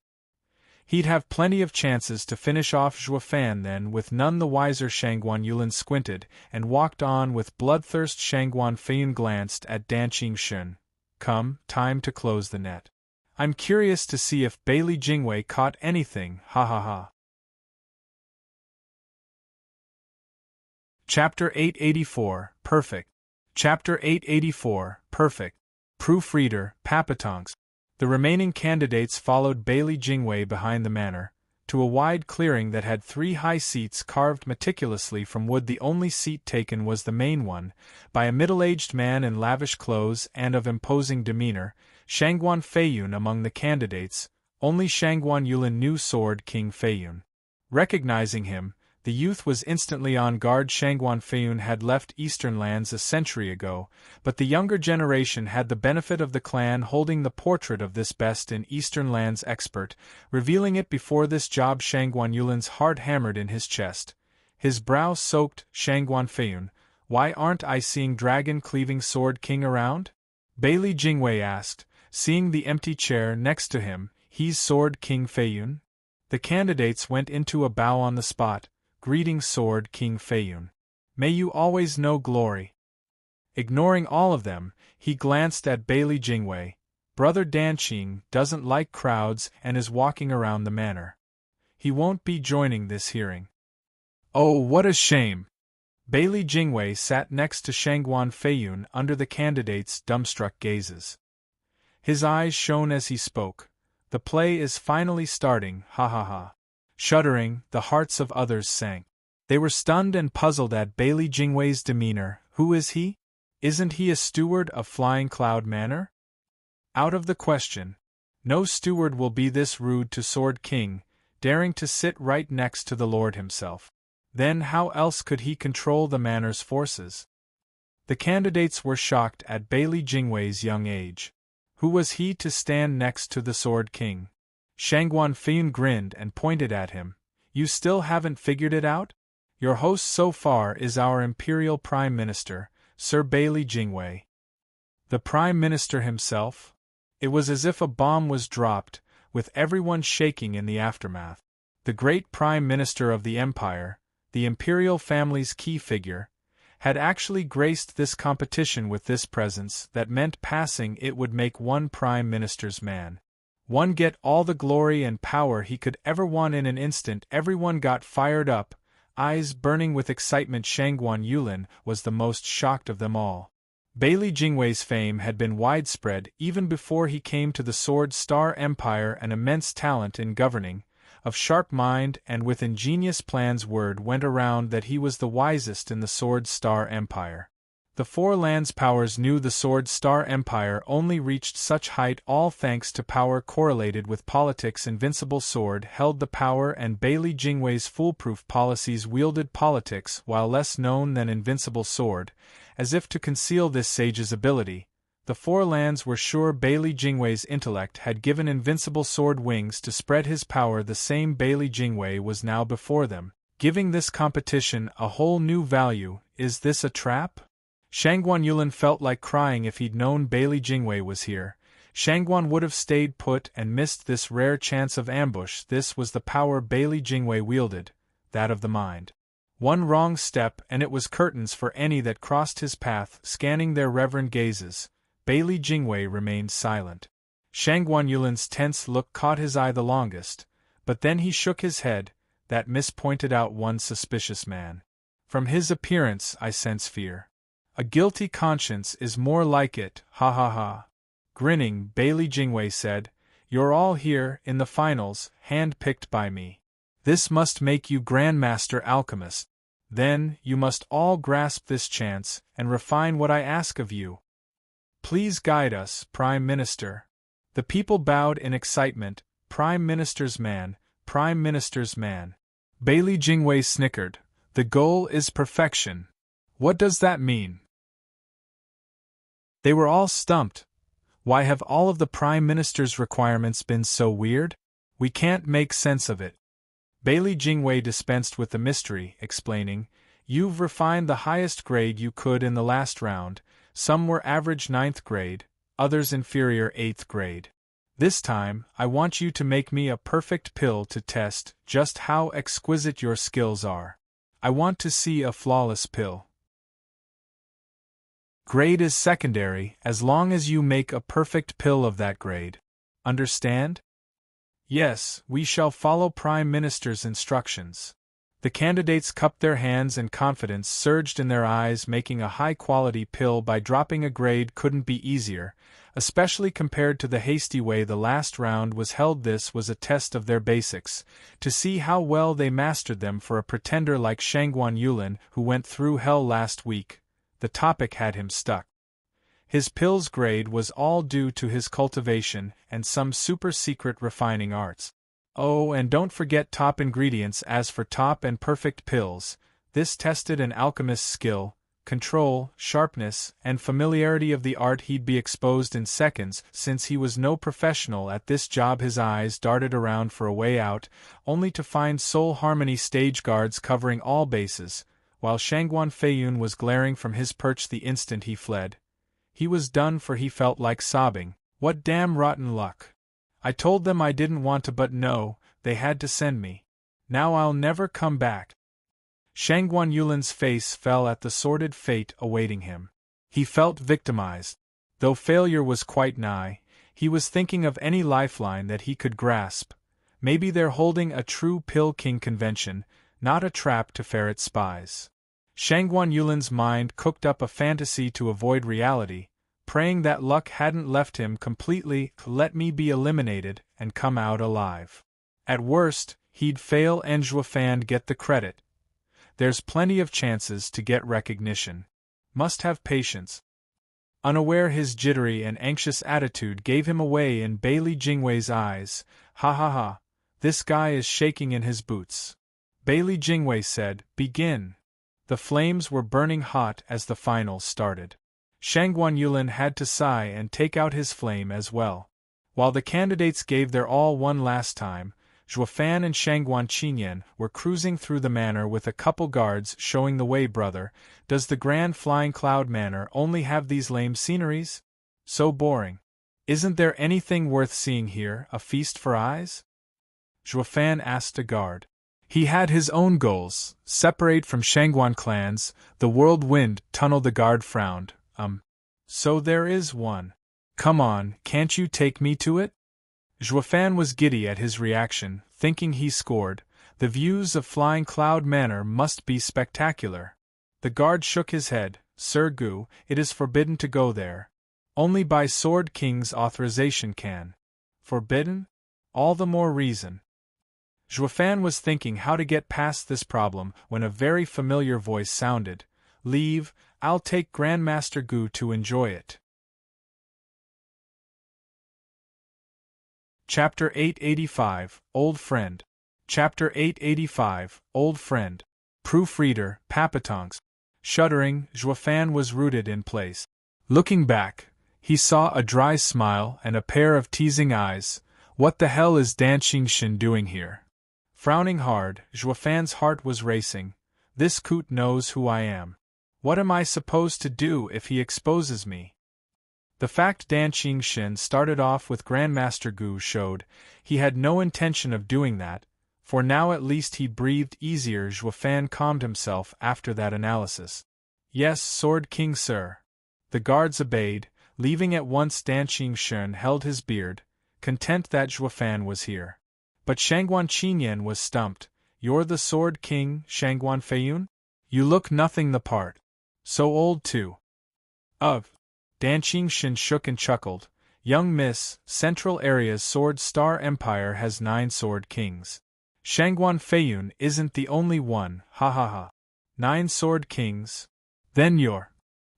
He'd have plenty of chances to finish off Zhuofan then, with none the wiser. Shangguan Yulin squinted and walked on with bloodthirst. Shangguan Feiyun glanced at Dan Qingshun. "Come, time to close the net. I'm curious to see if Bailey Jingwei caught anything, ha ha ha." Chapter 884, Perfect. Chapter 884, Perfect. Proofreader, Papatonks. The remaining candidates followed Bailey Jingwei behind the manor, to a wide clearing that had 3 high seats carved meticulously from wood. The only seat taken was the main one, by a middle-aged man in lavish clothes and of imposing demeanor, Shangguan Feiyun. Among the candidates, only Shangguan Yulin knew Sword King Feiyun. Recognizing him, the youth was instantly on guard. Shangguan Feiyun had left Eastern lands a century ago, but the younger generation had the benefit of the clan holding the portrait of this best in Eastern lands expert, revealing it before this job. Shangguan Yulin's heart hammered in his chest. His brow soaked. "Shangguan Feiyun, why aren't I seeing dragon-cleaving Sword King around?" Bailey Jingwei asked, seeing the empty chair next to him. "He's Sword King Feiyun?" The candidates went into a bow on the spot. "Greeting, Sword King Feiyun. May you always know glory." Ignoring all of them, he glanced at Bailey Jingwei. "Brother Danqing doesn't like crowds and is walking around the manor. He won't be joining this hearing." "Oh, what a shame!" Bailey Jingwei sat next to Shangguan Feiyun under the candidates' dumbstruck gazes. His eyes shone as he spoke. "The play is finally starting, ha ha ha." Shuddering, the hearts of others sank. They were stunned and puzzled at Bailey Jingwei's demeanor. Who is he? Isn't he a steward of Flying Cloud Manor? Out of the question. No steward will be this rude to Sword King, daring to sit right next to the Lord himself. Then how else could he control the manor's forces? The candidates were shocked at Bailey Jingwei's young age. Who was he to stand next to the Sword King? Shangguan Feiyun grinned and pointed at him. You still haven't figured it out? Your host so far is our Imperial Prime Minister, Sir Bailey Jingwei. The Prime Minister himself? It was as if a bomb was dropped, with everyone shaking in the aftermath. The great Prime Minister of the Empire, the Imperial family's key figure, had actually graced this competition with this presence that meant passing it would make one Prime Minister's man. One get all the glory and power he could ever want in an instant. Everyone got fired up, eyes burning with excitement. Shangguan Yulin was the most shocked of them all. Bailey Jingwei's fame had been widespread even before he came to the Sword Star Empire. An immense talent in governing, of sharp mind and with ingenious plans. Word went around that he was the wisest in the Sword Star Empire. The Four Lands powers knew the Sword Star Empire only reached such height all thanks to power correlated with politics. Invincible Sword held the power, and Bailey Jingwei's foolproof policies wielded politics while less known than Invincible Sword. As if to conceal this sage's ability, the Four Lands were sure Bailey Jingwei's intellect had given Invincible Sword wings to spread his power. The same Bailey Jingwei was now before them, giving this competition a whole new value. Is this a trap? Shangguan Yulin felt like crying. If he'd known Bailey Jingwei was here, Shangguan would have stayed put and missed this rare chance of ambush. This was the power Bailey Jingwei wielded, that of the mind. One wrong step and it was curtains for any that crossed his path. Scanning their reverent gazes, Bailey Jingwei remained silent. Shangguan Yulin's tense look caught his eye the longest, but then he shook his head. That miss pointed out one suspicious man. From his appearance I sense fear. A guilty conscience is more like it, ha ha ha. Grinning, Bailey Jingwei said, You're all here, in the finals, hand-picked by me. This must make you Grandmaster Alchemist. Then, you must all grasp this chance, and refine what I ask of you. Please guide us, Prime Minister. The people bowed in excitement. Prime Minister's man, Prime Minister's man. Bailey Jingwei snickered. The goal is perfection. What does that mean? They were all stumped. Why have all of the Prime Minister's requirements been so weird? We can't make sense of it. Bailey Jingwei dispensed with the mystery, explaining, You've refined the highest grade you could in the last round. Some were average 9th grade, others inferior 8th grade. This time, I want you to make me a perfect pill to test just how exquisite your skills are. I want to see a flawless pill. Grade is secondary as long as you make a perfect pill of that grade. Understand? Yes, we shall follow Prime Minister's instructions. The candidates cupped their hands and confidence surged in their eyes. Making a high-quality pill by dropping a grade couldn't be easier, especially compared to the hasty way the last round was held. This was a test of their basics, to see how well they mastered them. For a pretender like Shangguan Yulin, who went through hell last week, the topic had him stuck. His pill's grade was all due to his cultivation and some super-secret refining arts. Oh, and don't forget top ingredients. As for top and perfect pills, this tested an alchemist's skill, control, sharpness, and familiarity of the art. He'd be exposed in seconds. Since he was no professional at this job, his eyes darted around for a way out, only to find Soul Harmony stage guards covering all bases, while Shangguan Feiyun was glaring from his perch the instant he fled. He was done for. He felt like sobbing. What damn rotten luck. I told them I didn't want to, but no, they had to send me. Now I'll never come back. Shangguan Yulin's face fell at the sordid fate awaiting him. He felt victimized. Though failure was quite nigh, he was thinking of any lifeline that he could grasp. Maybe they're holding a true Pill King convention, not a trap to ferret spies. Shangguan Yulin's mind cooked up a fantasy to avoid reality, praying that luck hadn't left him completely. Let me be eliminated and come out alive. At worst, he'd fail and Juefan get the credit. There's plenty of chances to get recognition. Must have patience. Unaware his jittery and anxious attitude gave him away in Bailey Jingwei's eyes. Ha ha ha, this guy is shaking in his boots. Bailey Jingwei said, begin. The flames were burning hot as the finals started. Shangguan Yulin had to sigh and take out his flame as well. While the candidates gave their all one last time, Juefan and Shangguan Qinyan were cruising through the manor with a couple guards showing the way. Brother, does the Grand Flying Cloud Manor only have these lame sceneries? So boring. Isn't there anything worth seeing here, a feast for eyes? Juefan asked a guard. He had his own goals, separate from Shangguan clans, the World Wind Tunnel. The guard frowned. So there is one. Come on, can't you take me to it? Juefan was giddy at his reaction, thinking he scored. The views of Flying Cloud Manor must be spectacular. The guard shook his head. Sir Gu, it is forbidden to go there. Only by Sword King's authorization can. Forbidden? All the more reason. Juefan was thinking how to get past this problem when a very familiar voice sounded. Leave, I'll take Grandmaster Gu to enjoy it. Chapter 885, Old Friend. Chapter 885, Old Friend. Proofreader, Papatonks. Shuddering, Juefan was rooted in place. Looking back, he saw a dry smile and a pair of teasing eyes. What the hell is Dan Qingshin doing here? Frowning hard, Juefan's heart was racing. This coot knows who I am. What am I supposed to do if he exposes me? The fact Dan Qingshin started off with Grandmaster Gu showed he had no intention of doing that, for now at least he breathed easier. Juefan calmed himself after that analysis. Yes, Sword King, sir. The guards obeyed, leaving at once. Dan Qingshin held his beard, content that Juefan was here. But Shangguan Qinyan was stumped. You're the Sword King, Shangguan Feiyun? You look nothing the part. So old too. Dan Qingshin shook and chuckled. Young miss, Central Area's Sword Star Empire has 9 Sword Kings. Shangguan Feiyun isn't the only one, ha ha ha. 9 Sword Kings? Then you're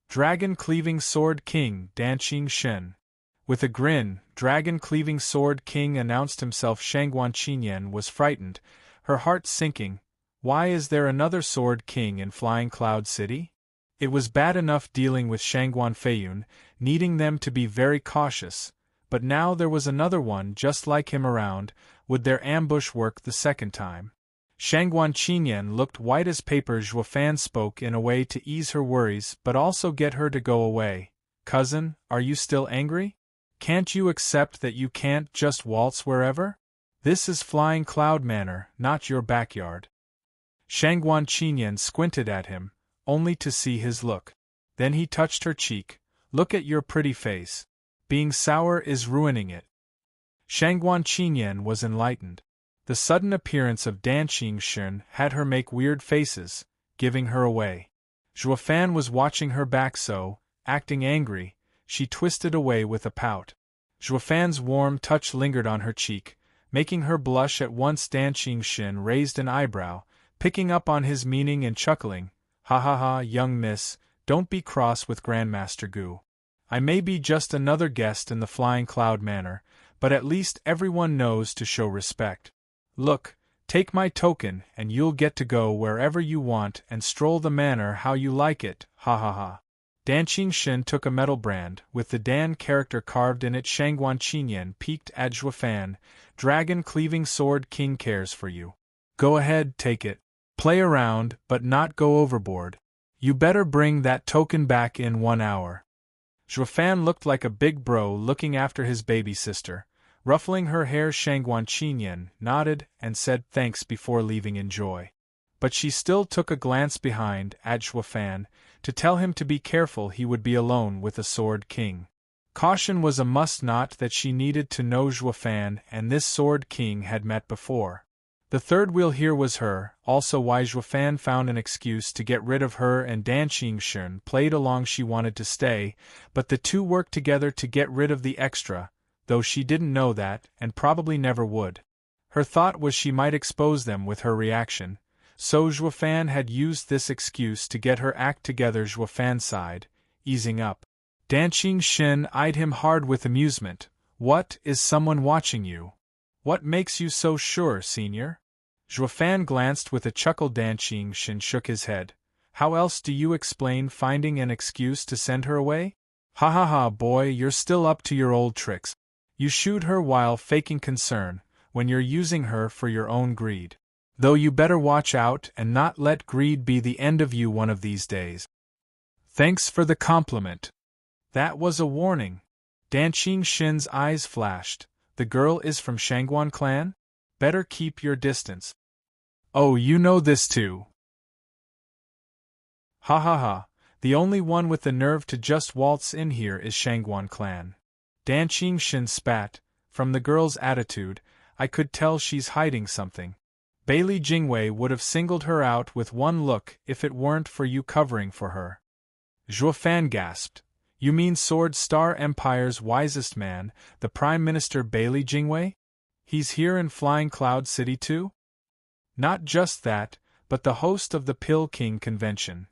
Dragon-Cleaving Sword King, Dan Qingshin. With a grin, Dragon-Cleaving Sword King announced himself. Shangguan Qinyan was frightened, her heart sinking. Why is there another Sword King in Flying Cloud City? It was bad enough dealing with Shangguan Feiyun, needing them to be very cautious, but now there was another one just like him around. Would their ambush work the second time? Shangguan Qinyan looked white as paper. Juefan spoke in a way to ease her worries but also get her to go away. Cousin, are you still angry? Can't you accept that you can't just waltz wherever? This is Flying Cloud Manor, not your backyard. Shangguan Qinyan squinted at him, only to see his look. Then he touched her cheek. Look at your pretty face. Being sour is ruining it. Shangguan Qinyan was enlightened. The sudden appearance of Dan Qingshin had her make weird faces, giving her away. Juefan was watching her back so, acting angry, she twisted away with a pout. Juefan's warm touch lingered on her cheek, making her blush at once. Dan Qingshin raised an eyebrow, picking up on his meaning and chuckling. Ha ha ha, young miss, don't be cross with Grandmaster Gu. I may be just another guest in the Flying Cloud Manor, but at least everyone knows to show respect. Look, take my token and you'll get to go wherever you want and stroll the manor how you like it, ha ha ha. Dan Qingshin took a metal brand, with the Dan character carved in it. Shangguan Qinyan peeked at Juefan. Dragon-Cleaving Sword King cares for you. Go ahead, take it. Play around, but not go overboard. You better bring that token back in 1 hour. Juefan looked like a big bro looking after his baby sister. Ruffling her hair, Shangguan Qinyan nodded and said thanks before leaving in joy. But she still took a glance behind at Juefan, to tell him to be careful. He would be alone with a Sword King. Caution was a must-not that she needed to know. Juefan and this Sword King had met before. The third wheel here was her, also why Juefan found an excuse to get rid of her, and Dan Qingshin played along. She wanted to stay, but the two worked together to get rid of the extra, though she didn't know that, and probably never would. Her thought was she might expose them with her reaction, so Zhuofan had used this excuse to get her act together. Zhuofan sighed, easing up. Dan Qingxin eyed him hard with amusement. What, is someone watching you? What makes you so sure, senior? Zhuofan glanced with a chuckle. Dan Qingxin shook his head. How else do you explain finding an excuse to send her away? Ha ha ha, boy, you're still up to your old tricks. You shoot her while faking concern, when you're using her for your own greed. Though you better watch out and not let greed be the end of you one of these days. Thanks for the compliment. That was a warning. Dan Qingxin's eyes flashed. The girl is from Shangguan clan? Better keep your distance. Oh, you know this too. Ha ha ha, the only one with the nerve to just waltz in here is Shangguan clan. Dan Qingxin spat. From the girl's attitude, I could tell she's hiding something. Bailey Jingwei would have singled her out with one look if it weren't for you covering for her. Zhuofan gasped. You mean Sword Star Empire's wisest man, the Prime Minister Bailey Jingwei? He's here in Flying Cloud City too? Not just that, but the host of the Pill King convention.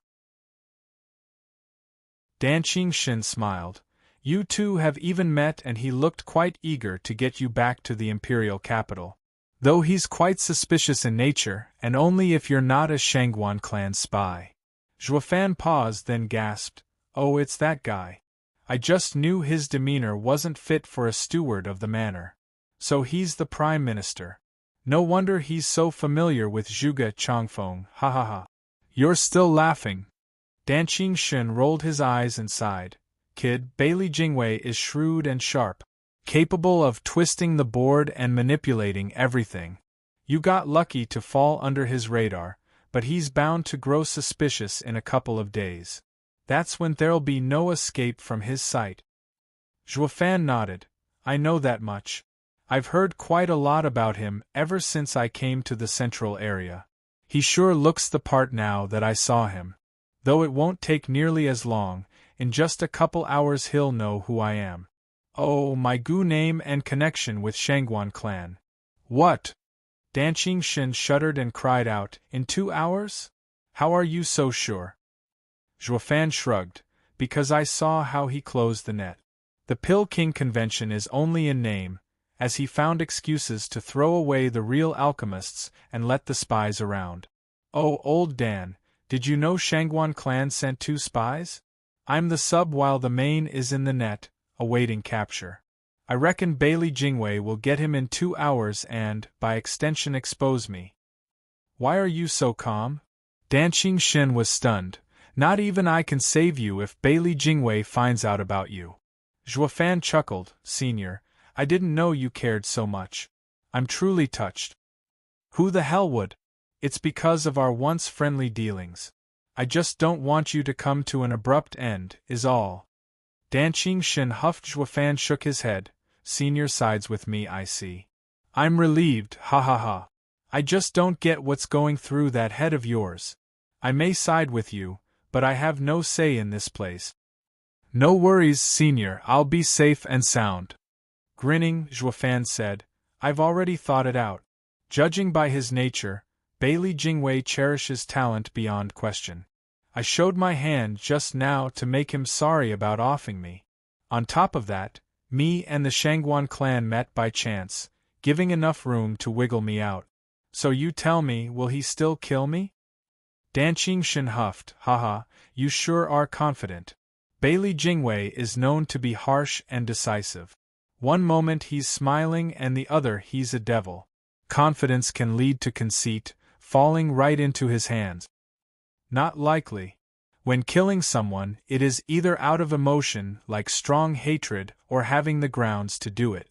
Dan Qingxin smiled. You two have even met, and he looked quite eager to get you back to the imperial capital. Though he's quite suspicious in nature, and only if you're not a Shangguan clan spy. Zhuofan paused, then gasped, Oh, it's that guy. I just knew his demeanor wasn't fit for a steward of the manor. So he's the Prime Minister. No wonder he's so familiar with Zhuge Changfeng, ha ha ha. You're still laughing. Dan Qingxin rolled his eyes and sighed. Kid, Bailey Jingwei is shrewd and sharp, capable of twisting the board and manipulating everything. You got lucky to fall under his radar, but he's bound to grow suspicious in a couple of days. That's when there'll be no escape from his sight. Zhuofan nodded. I know that much. I've heard quite a lot about him ever since I came to the central area. He sure looks the part now that I saw him. Though it won't take nearly as long, in just a couple hours he'll know who I am. Oh, my gu name and connection with Shangguan clan. What? Dan Qingxin shuddered and cried out, In 2 hours? How are you so sure? Zhuofan shrugged. Because I saw how he closed the net. The Pill King convention is only in name, as he found excuses to throw away the real alchemists and let the spies around. Oh, old Dan, did you know Shangguan clan sent 2 spies? I'm the sub while the main is in the net, awaiting capture. I reckon Bailey Jingwei will get him in 2 hours and, by extension, expose me. Why are you so calm? Dan Qingxin was stunned. Not even I can save you if Bailey Jingwei finds out about you. Zhuofan chuckled. Senior, I didn't know you cared so much. I'm truly touched. Who the hell would? It's because of our once friendly dealings. I just don't want you to come to an abrupt end, is all. Dan Qingxin huffed. Zhuofan shook his head. Senior sides with me, I see. I'm relieved, ha ha ha. I just don't get what's going through that head of yours. I may side with you, but I have no say in this place. No worries, Senior, I'll be safe and sound. Grinning, Zhuofan said, I've already thought it out. Judging by his nature, Bailey Jingwei cherishes talent beyond question. I showed my hand just now to make him sorry about offing me. On top of that, me and the Shangguan clan met by chance, giving enough room to wiggle me out. So you tell me, will he still kill me? Dan Qingxin huffed. Haha, you sure are confident. Bailey Jingwei is known to be harsh and decisive. One moment he's smiling and the other he's a devil. Confidence can lead to conceit, falling right into his hands. Not likely. When killing someone, it is either out of emotion, like strong hatred, or having the grounds to do it.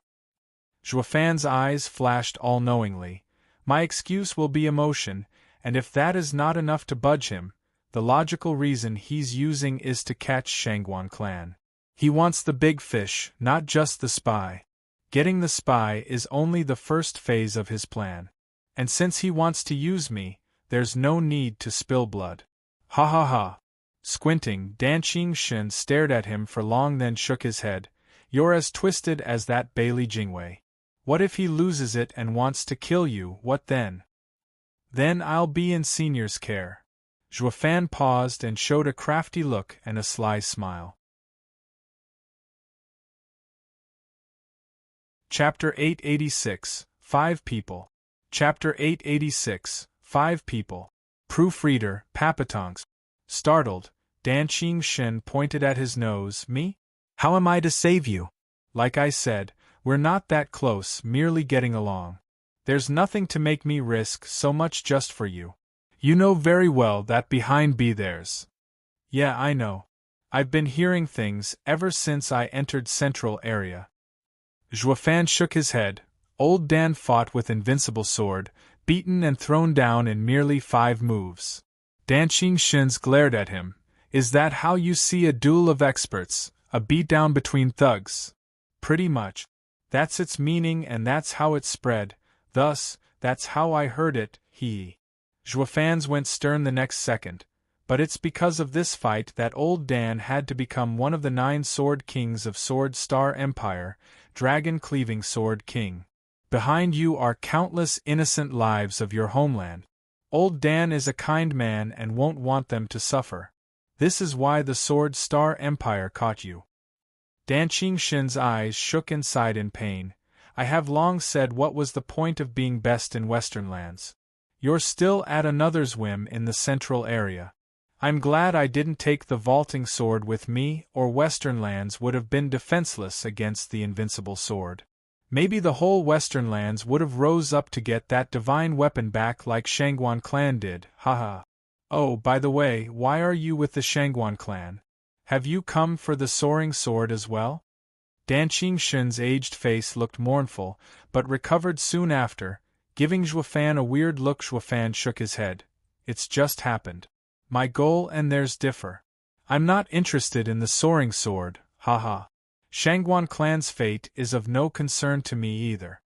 Zhuofan's eyes flashed all-knowingly. My excuse will be emotion, and if that is not enough to budge him, the logical reason he's using is to catch Shangguan clan. He wants the big fish, not just the spy. Getting the spy is only the first phase of his plan. And since he wants to use me, there's no need to spill blood. Ha ha ha. Squinting, Dan Qingxin stared at him for long, then shook his head. You're as twisted as that Bailey Jingwei. What if he loses it and wants to kill you, what then? Then I'll be in Senior's care. Juefan paused and showed a crafty look and a sly smile. Chapter 886, 5 People. Chapter 886, 5 People. Proofreader, Papatonks. Startled, Dan Shen pointed at his nose. Me? How am I to save you? Like I said, we're not that close, merely getting along. There's nothing to make me risk so much just for you. You know very well that behind be there's. Yeah, I know. I've been hearing things ever since I entered Central Area. Juefan shook his head. Old Dan fought with invincible sword, beaten and thrown down in merely 5 moves. Dan Shen's glared at him. Is that how you see a duel of experts, a beatdown between thugs? Pretty much. That's its meaning and that's how it spread, thus, that's how I heard it, Juefans went stern the next second. But it's because of this fight that old Dan had to become one of the 9 Sword Kings of Sword Star Empire, Dragon-Cleaving Sword King. Behind you are countless innocent lives of your homeland. Old Dan is a kind man and won't want them to suffer. This is why the Sword Star Empire caught you. Dan Shen's eyes shook and sighed in pain. I have long said what was the point of being best in Western lands. You're still at another's whim in the Central Area. I'm glad I didn't take the vaulting sword with me, or Western lands would have been defenseless against the invincible sword. Maybe the whole Western lands would have rose up to get that divine weapon back like Shangguan clan did, haha. Oh, by the way, why are you with the Shangguan clan? Have you come for the soaring sword as well? Dan Shen's aged face looked mournful, but recovered soon after, giving Juefan a weird look. Juefan shook his head. It's just happened. My goal and theirs differ. I'm not interested in the soaring sword, haha. Shangguan clan's fate is of no concern to me either.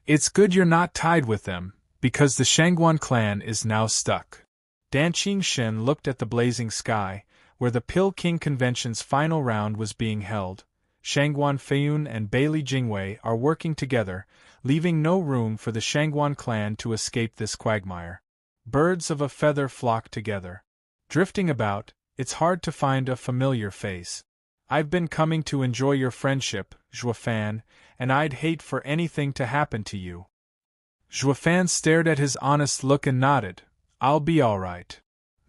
It's good you're not tied with them, because the Shangguan clan is now stuck. Dan Shen looked at the blazing sky, where the Pill King Convention's final round was being held. Shangguan Feiyun and Bailey Jingwei are working together, leaving no room for the Shangguan clan to escape this quagmire. Birds of a feather flock together. Drifting about, it's hard to find a familiar face. I've been coming to enjoy your friendship, Juefan, and I'd hate for anything to happen to you. Juefan stared at his honest look and nodded. I'll be all right.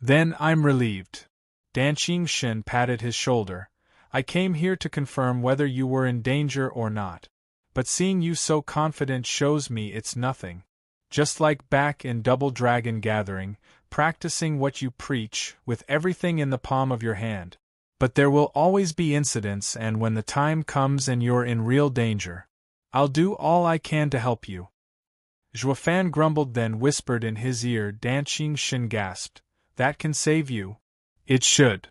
Then I'm relieved. Dan Shen patted his shoulder. I came here to confirm whether you were in danger or not. But seeing you so confident shows me it's nothing. Just like back in Double Dragon Gathering, practicing what you preach, with everything in the palm of your hand. But there will always be incidents, and when the time comes and you're in real danger, I'll do all I can to help you. Juefan grumbled, then whispered in his ear. Dan Shen gasped. That can save you? It should.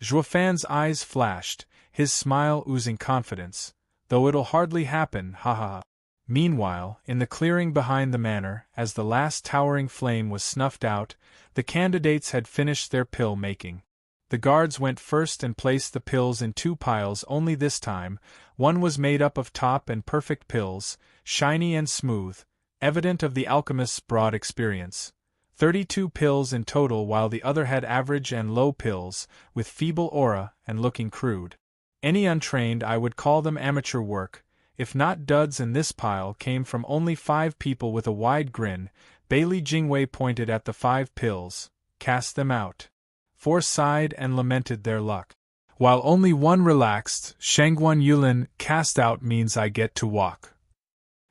Juefan's eyes flashed, his smile oozing confidence. Though it'll hardly happen, haha. Meanwhile, in the clearing behind the manor, as the last towering flame was snuffed out, the candidates had finished their pill making. The guards went first and placed the pills in 2 piles only this time. One was made up of top and perfect pills, shiny and smooth, evident of the alchemist's broad experience. 32 pills in total, while the other had average and low pills, with feeble aura and looking crude. Any untrained I would call them amateur work, if not duds, and this pile came from only 5 people with a wide grin. Bailey Jingwei pointed at the 5 pills. Cast them out. 4 sighed and lamented their luck. While only 1 relaxed. Shangguan Yulin, cast out means I get to walk.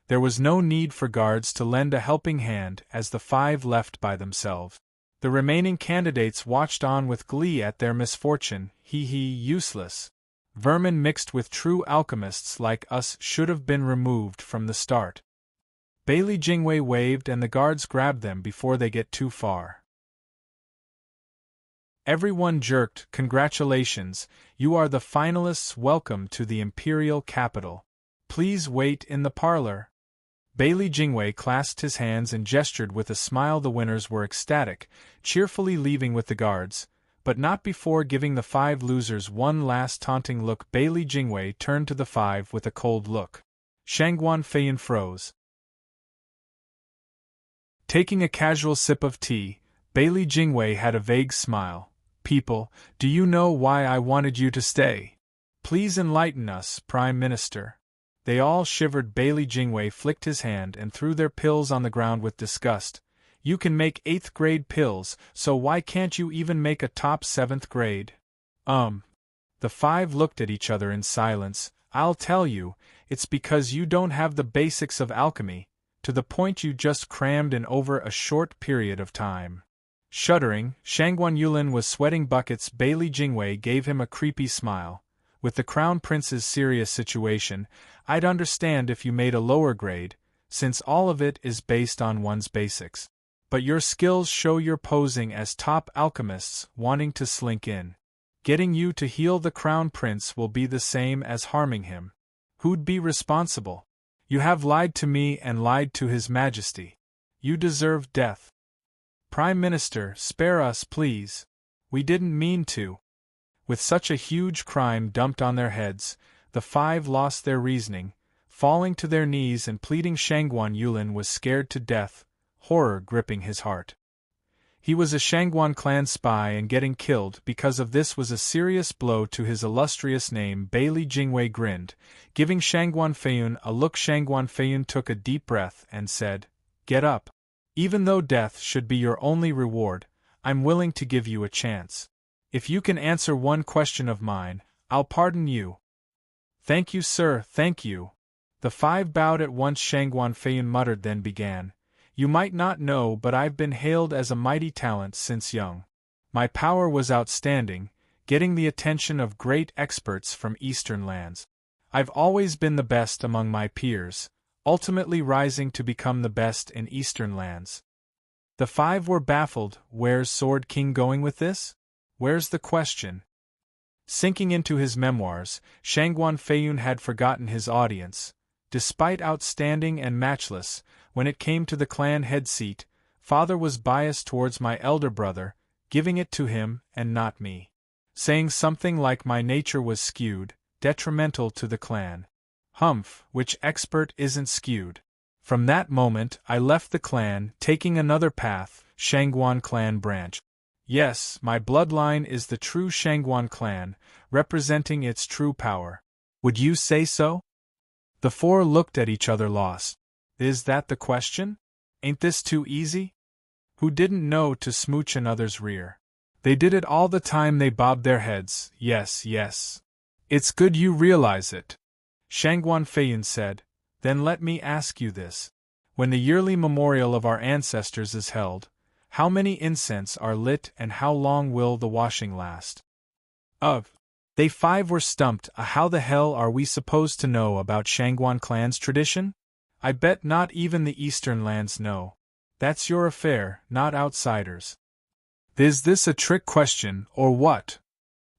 There was no need for guards to lend a helping hand as the 5 left by themselves. The remaining candidates watched on with glee at their misfortune. Useless. Vermin mixed with true alchemists like us should have been removed from the start. Bailey Jingwei waved and the guards grabbed them before they get too far. Everyone jerked. Congratulations, you are the finalists. Welcome to the Imperial Capital. Please wait in the parlor. Bailey Jingwei clasped his hands and gestured with a smile. The winners were ecstatic, cheerfully leaving with the guards, but not before giving the 5 losers one last taunting look. Bailey Jingwei turned to the 5 with a cold look. Shangguan Feiyun froze. Taking a casual sip of tea, Bailey Jingwei had a vague smile. People, do you know why I wanted you to stay? Please enlighten us, Prime Minister. They all shivered. Bailey Jingwei flicked his hand and threw their pills on the ground with disgust. You can make 8th grade pills, so why can't you even make a top 7th grade? The 5 looked at each other in silence. I'll tell you, it's because you don't have the basics of alchemy, to the point you just crammed in over a short period of time. Shuddering, Shangguan Yulin was sweating buckets. Bailey Jingwei gave him a creepy smile. With the Crown Prince's serious situation, I'd understand if you made a lower grade, since all of it is based on one's basics. But your skills show you're posing as top alchemists wanting to slink in. Getting you to heal the Crown Prince will be the same as harming him. Who'd be responsible? You have lied to me and lied to His Majesty. You deserve death. Prime Minister, spare us, please. We didn't mean to. With such a huge crime dumped on their heads, the 5 lost their reasoning, falling to their knees and pleading. Shangguan Yulin was scared to death, horror gripping his heart. He was a Shangguan clan spy, and getting killed because of this was a serious blow to his illustrious name. Bailey Jingwei grinned, giving Shangguan Feiyun a look. Shangguan Feiyun took a deep breath and said, "Get up. Even though death should be your only reward, I'm willing to give you a chance. If you can answer one question of mine, I'll pardon you." "Thank you, sir, thank you." The 5 bowed at once. Shangguan Feiyun muttered, then began. "You might not know, but I've been hailed as a mighty talent since young. My power was outstanding, getting the attention of great experts from Eastern lands. I've always been the best among my peers, ultimately rising to become the best in Eastern lands." The 5 were baffled. Where's Sword King going with this? Where's the question? Sinking into his memoirs, Shangguan Feiyun had forgotten his audience. Despite outstanding and matchless, when it came to the clan head seat, father was biased towards my elder brother, giving it to him and not me. Saying something like my nature was skewed, detrimental to the clan. Humph, which expert isn't skewed? From that moment I left the clan, taking another path, Shangguan clan branch. Yes, my bloodline is the true Shangguan clan, representing its true power. Would you say so? The 4 looked at each other lost. Is that the question? Ain't this too easy? Who didn't know to smooch another's rear? They did it all the time. They bobbed their heads. Yes, yes. It's good you realize it. Shangguan Feiyun said, then let me ask you this. When the yearly memorial of our ancestors is held, how many incense are lit and how long will the washing last? They 5 were stumped. How the hell are we supposed to know about Shangguan clan's tradition? I bet not even the Eastern lands know. That's your affair, not outsiders. Is this a trick question, or what?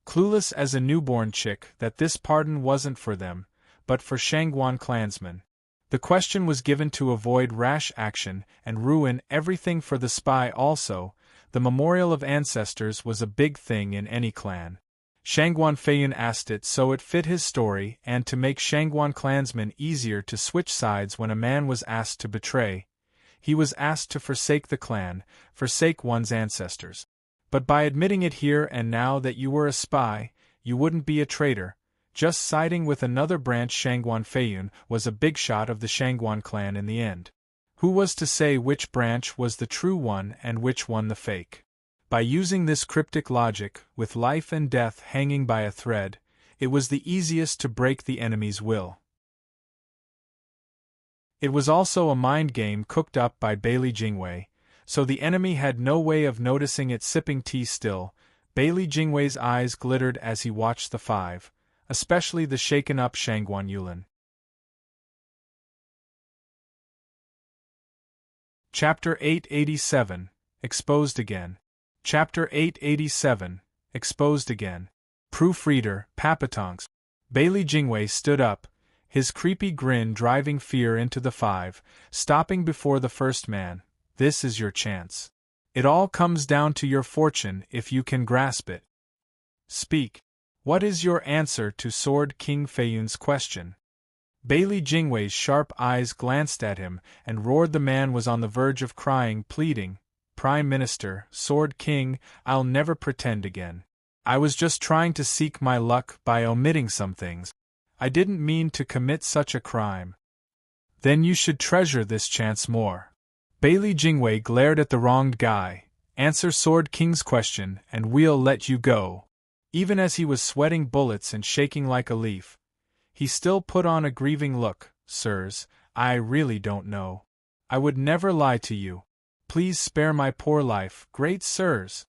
Clueless as a newborn chick that this pardon wasn't for them, but for Shangguan clansmen. The question was given to avoid rash action and ruin everything for the spy also. The memorial of ancestors was a big thing in any clan. Shangguan Feiyun asked it so it fit his story and to make Shangguan clansmen easier to switch sides when a man was asked to betray. He was asked to forsake the clan, forsake one's ancestors. But by admitting it here and now that you were a spy, you wouldn't be a traitor. Just siding with another branch. Shangguan Feiyun was a big shot of the Shangguan clan in the end. Who was to say which branch was the true one and which one the fake? By using this cryptic logic, with life and death hanging by a thread, it was the easiest to break the enemy's will. It was also a mind game cooked up by Bailey Jingwei, so the enemy had no way of noticing it. Sipping tea still, Bailey Jingwei's eyes glittered as he watched the 5, especially the shaken-up Shangguan Yulin. Chapter 887, Exposed Again. Chapter 887, Exposed Again. Proofreader, Papatonks. Bailey Jingwei stood up, his creepy grin driving fear into the 5, stopping before the first man. This is your chance. It all comes down to your fortune if you can grasp it. Speak. What is your answer to Sword King Feiyun's question? Bailey Jingwei's sharp eyes glanced at him and roared. The man was on the verge of crying, pleading, "Prime Minister, Sword King, I'll never pretend again. I was just trying to seek my luck by omitting some things. I didn't mean to commit such a crime." "Then you should treasure this chance more." Bailey Jingwei glared at the wronged guy. "Answer Sword King's question, and we'll let you go." Even as he was sweating bullets and shaking like a leaf, he still put on a grieving look. "Sirs, I really don't know. I would never lie to you. Please spare my poor life, great sirs."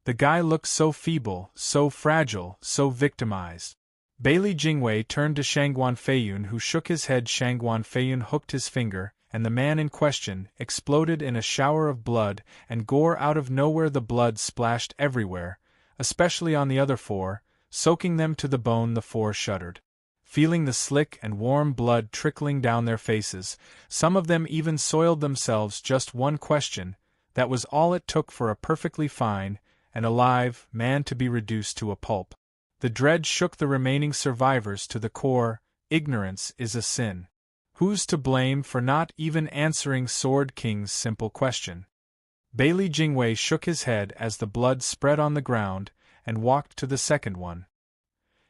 The guy looked so feeble, so fragile, so victimized. Bailey Jingwei turned to Shangguan Feiyun, who shook his head. Shangguan Feiyun hooked his finger, and the man in question exploded in a shower of blood and gore. Out of nowhere the blood splashed everywhere, especially on the other four, soaking them to the bone. The four shuddered, feeling the slick and warm blood trickling down their faces. Some of them even soiled themselves. Just one question, that was all it took for a perfectly fine and alive man to be reduced to a pulp. The dread shook the remaining survivors to the core. Ignorance is a sin. Who's to blame for not even answering Sword King's simple question? Bailey Jingwei shook his head as the blood spread on the ground and walked to the second one.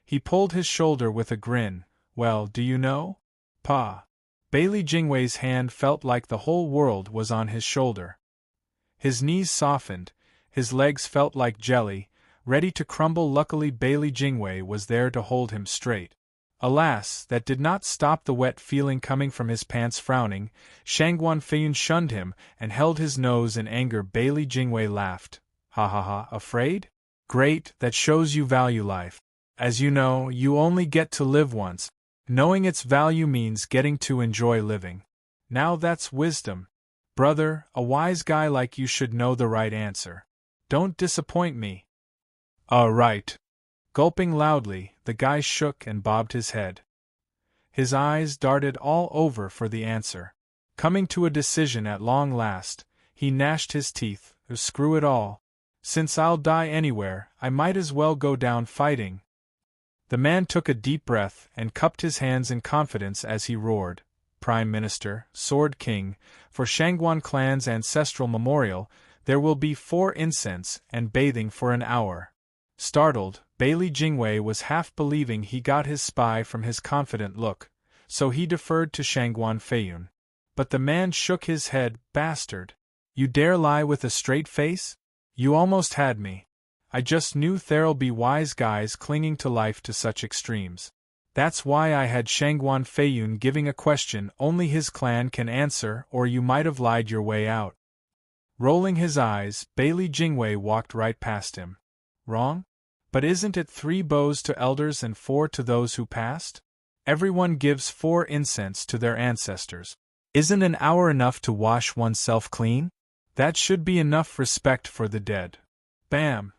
He pulled his shoulder with a grin. "Well, do you know? Pa." Bailey Jingwei's hand felt like the whole world was on his shoulder. His knees softened, his legs felt like jelly, ready to crumble. Luckily Bailey Jingwei was there to hold him straight. Alas, that did not stop the wet feeling coming from his pants. Frowning, Shangguan Feiyun shunned him and held his nose in anger. Bailey Jingwei laughed. "Ha ha ha, afraid? Great, that shows you value life. As you know, you only get to live once. Knowing its value means getting to enjoy living. Now that's wisdom. Brother, a wise guy like you should know the right answer. Don't disappoint me." Right." Gulping loudly, the guy shook and bobbed his head. His eyes darted all over for the answer. Coming to a decision at long last, he gnashed his teeth. "Screw it all. Since I'll die anywhere, I might as well go down fighting." The man took a deep breath and cupped his hands in confidence as he roared, "Prime Minister, Sword King, for Shangguan clan's ancestral memorial, there will be 4 incense and bathing for an hour." Startled, Bailey Jingwei was half believing he got his spy from his confident look, so he deferred to Shangguan Feiyun. But the man shook his head. "Bastard! You dare lie with a straight face? You almost had me. I just knew there'll be wise guys clinging to life to such extremes. That's why I had Shangguan Feiyun giving a question only his clan can answer, or you might have lied your way out." Rolling his eyes, Bailey Jingwei walked right past him. "Wrong? But isn't it 3 bows to elders and 4 to those who passed? Everyone gives 4 incense to their ancestors. Isn't an hour enough to wash oneself clean? That should be enough respect for the dead." Bam!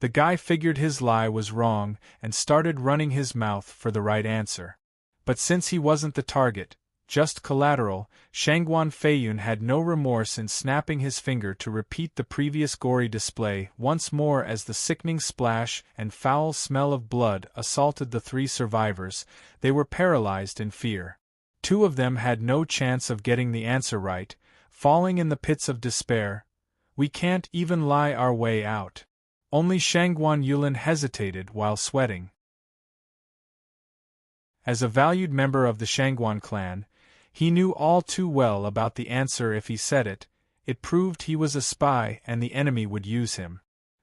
The guy figured his lie was wrong and started running his mouth for the right answer. But since he wasn't the target, just collateral, Shangguan Feiyun had no remorse in snapping his finger to repeat the previous gory display once more. As the sickening splash and foul smell of blood assaulted the 3 survivors, they were paralyzed in fear. 2 of them had no chance of getting the answer right, falling in the pits of despair. "We can't even lie our way out." Only Shangguan Yulin hesitated while sweating. As a valued member of the Shangguan clan, he knew all too well about the answer. If he said it, it proved he was a spy and the enemy would use him.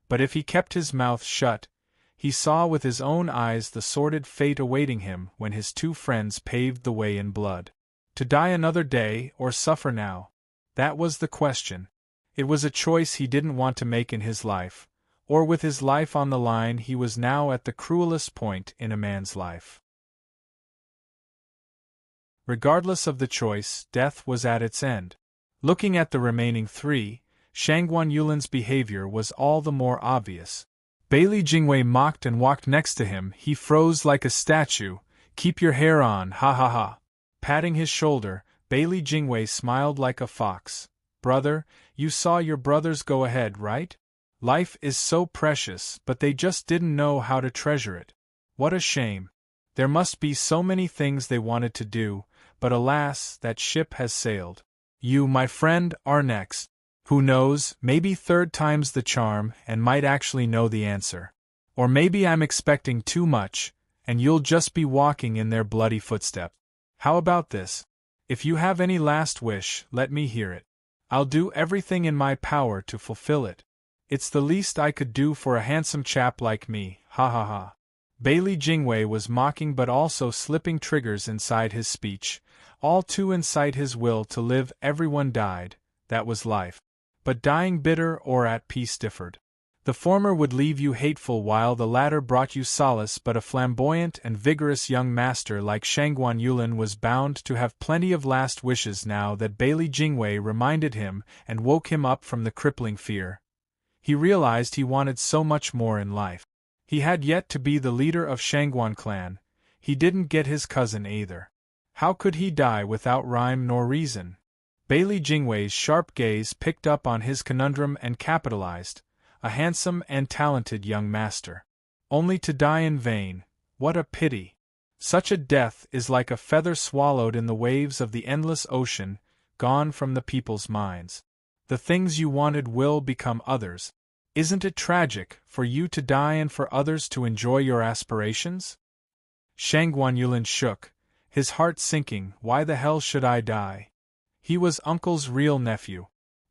But if he kept his mouth shut, he saw with his own eyes the sordid fate awaiting him when his 2 friends paved the way in blood. To die another day or suffer now? That was the question. It was a choice he didn't want to make in his life, or with his life on the line he was now at the cruelest point in a man's life. Regardless of the choice, death was at its end. Looking at the remaining 3, Shangguan Yulin's behavior was all the more obvious. Bailey Jingwei mocked and walked next to him. He froze like a statue. "Keep your hair on, ha ha ha." Patting his shoulder, Bailey Jingwei smiled like a fox. "Brother, you saw your brothers go ahead, right? Life is so precious, but they just didn't know how to treasure it. What a shame. There must be so many things they wanted to do, but alas, that ship has sailed. You, my friend, are next. Who knows, maybe third time's the charm and might actually know the answer. Or maybe I'm expecting too much, and you'll just be walking in their bloody footsteps. How about this? If you have any last wish, let me hear it. I'll do everything in my power to fulfill it. It's the least I could do for a handsome chap like me, ha ha ha. Bailey Jingwei was mocking but also slipping triggers inside his speech, all to incite his will to live. Everyone died, that was life. But dying bitter or at peace differed. The former would leave you hateful while the latter brought you solace, but a flamboyant and vigorous young master like Shangguan Yulin was bound to have plenty of last wishes now that Bailey Jingwei reminded him and woke him up from the crippling fear. He realized he wanted so much more in life. He had yet to be the leader of Shangguan clan. He didn't get his cousin either. How could he die without rhyme nor reason? Bailey Jingwei's sharp gaze picked up on his conundrum and capitalized. A handsome and talented young master. Only to die in vain, what a pity. Such a death is like a feather swallowed in the waves of the endless ocean, gone from the people's minds. The things you wanted will become others. Isn't it tragic for you to die and for others to enjoy your aspirations? Shangguan Yulin shook, his heart sinking. Why the hell should I die? He was Uncle's real nephew.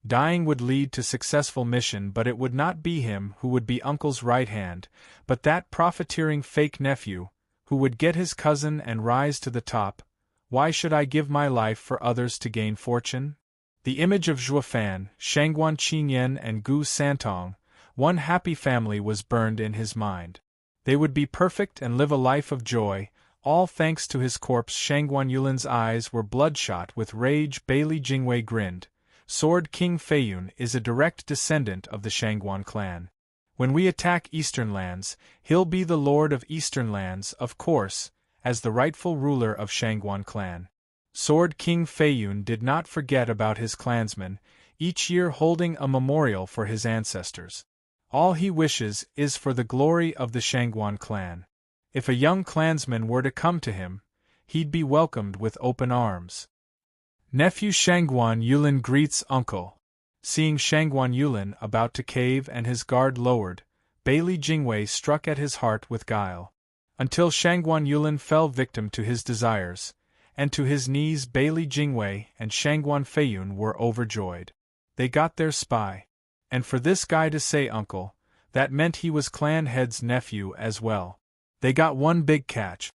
Dying would lead to successful mission, but it would not be him who would be Uncle's right hand, but that profiteering fake nephew, who would get his cousin and rise to the top. Why should I give my life for others to gain fortune? The image of Zhuofan, Shangguan Qingyan and Gu Santong, one happy family, was burned in his mind. They would be perfect and live a life of joy, all thanks to his corpse. Shangguan Yulin's eyes were bloodshot with rage. Bailey Jingwei grinned. Sword King Feiyun is a direct descendant of the Shangguan clan. When we attack Eastern Lands, he'll be the lord of Eastern Lands, of course, as the rightful ruler of Shangguan clan. Sword King Feiyun did not forget about his clansmen, each year holding a memorial for his ancestors. All he wishes is for the glory of the Shangguan clan. If a young clansman were to come to him, he'd be welcomed with open arms. Nephew Shangguan Yulin greets uncle. Seeing Shangguan Yulin about to cave and his guard lowered, Bailey Jingwei struck at his heart with guile. Until Shangguan Yulin fell victim to his desires, and to his knees, Bailey Jingwei and Shangguan Feiyun were overjoyed. They got their spy. And for this guy to say uncle, that meant he was clan head's nephew as well. They got one big catch.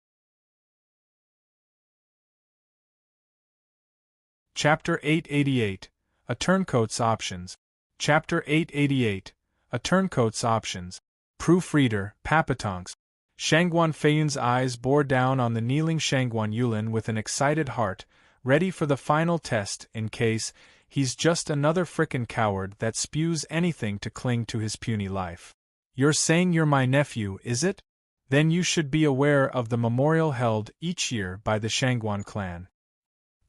Chapter 888, A Turncoat's Options. Chapter 888, A Turncoat's Options. Proofreader, Papatonks. Shangguan Feiyun's eyes bore down on the kneeling Shangguan Yulin with an excited heart, ready for the final test in case he's just another frickin' coward that spews anything to cling to his puny life. You're saying you're my nephew, is it? Then you should be aware of the memorial held each year by the Shangguan clan.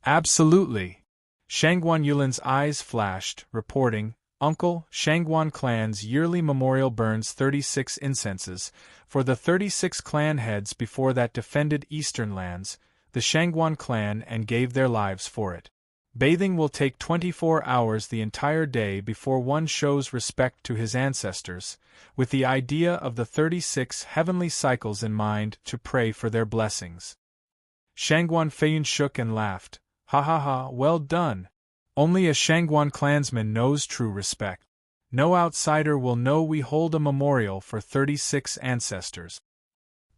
Absolutely. Shangguan Yulin's eyes flashed, reporting, Uncle, Shangguan clan's yearly memorial burns 36 incenses, for the 36 clan heads before that defended Eastern Lands, the Shangguan clan, and gave their lives for it. Bathing will take 24 hours the entire day before one shows respect to his ancestors, with the idea of the 36 heavenly cycles in mind to pray for their blessings. Shangguan Feiyun shook and laughed. Ha ha ha, well done. Only a Shangguan clansman knows true respect. No outsider will know we hold a memorial for 36 ancestors.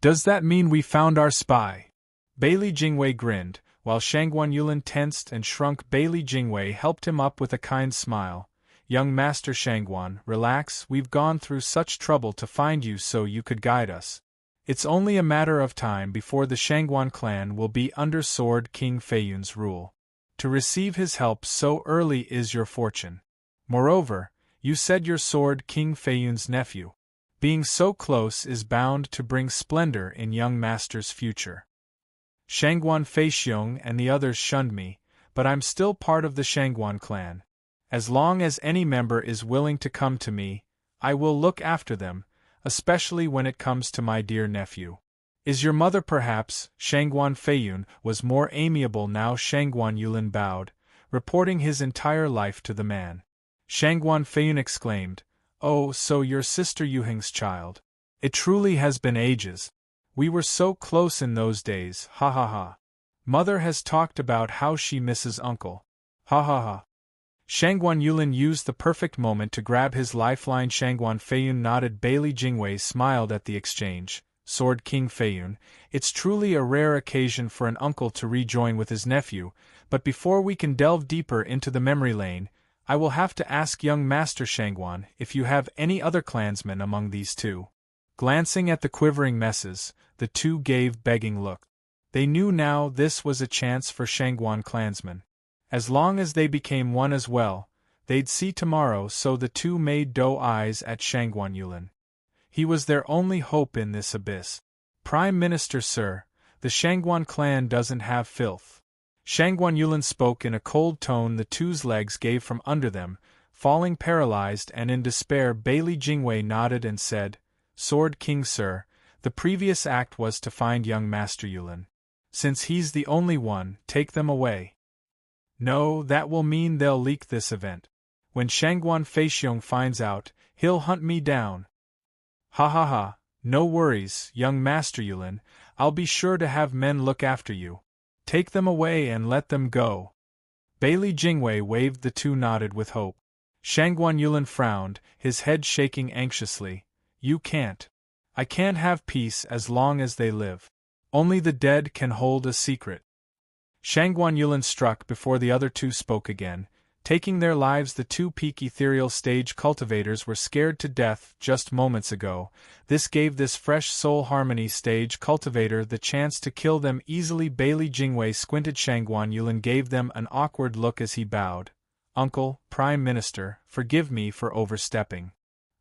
Does that mean we found our spy? Bailey Jingwei grinned, while Shangguan Yulin tensed and shrunk. Bailey Jingwei helped him up with a kind smile. Young Master Shangguan, relax, we've gone through such trouble to find you so you could guide us. It's only a matter of time before the Shangguan clan will be under Sword King Feiyun's rule. To receive his help so early is your fortune. Moreover, you said you're Sword King Feiyun's nephew. Being so close is bound to bring splendor in young master's future. Shangguan Feixiong and the others shunned me, but I'm still part of the Shangguan clan. As long as any member is willing to come to me, I will look after them, especially when it comes to my dear nephew. Is your mother perhaps? Shangguan Feiyun was more amiable now. Shangguan Yulin bowed, reporting his entire life to the man. Shangguan Feiyun exclaimed, "Oh, so you're Sister Yuheng's child. It truly has been ages. We were so close in those days, ha ha ha. Mother has talked about how she misses uncle. Ha ha ha." Shangguan Yulin used the perfect moment to grab his lifeline. Shangguan Feiyun nodded. Bailey Jingwei smiled at the exchange. Sword King Feiyun, it's truly a rare occasion for an uncle to rejoin with his nephew, but before we can delve deeper into the memory lane, I will have to ask young Master Shangguan if you have any other clansmen among these two. Glancing at the quivering messes, the two gave begging look. They knew now this was a chance for Shangguan clansmen. As long as they became one as well, they'd see tomorrow. So the two made doe eyes at Shangguan Yulin. He was their only hope in this abyss. "Prime Minister, sir, the Shangguan clan doesn't have filth." Shangguan Yulin spoke in a cold tone. The two's legs gave from under them, falling paralyzed and in despair. Bailey Jingwei nodded and said, "Sword King, sir, the previous act was to find young Master Yulin. Since he's the only one, take them away." "No, that will mean they'll leak this event. When Shangguan Feixiong finds out, he'll hunt me down." "Ha ha ha, no worries, young Master Yulin, I'll be sure to have men look after you. Take them away and let them go." Bailey Jingwei waved. The two nodded with hope. Shangguan Yulin frowned, his head shaking anxiously. "You can't. I can't have peace as long as they live. Only the dead can hold a secret." Shangguan Yulin struck before the other two spoke again. Taking their lives, the two peak ethereal stage cultivators were scared to death just moments ago. This gave this fresh soul harmony stage cultivator the chance to kill them easily. Bailey Jingwei squinted. Shangguan Yulin gave them an awkward look as he bowed. "Uncle, Prime Minister, forgive me for overstepping."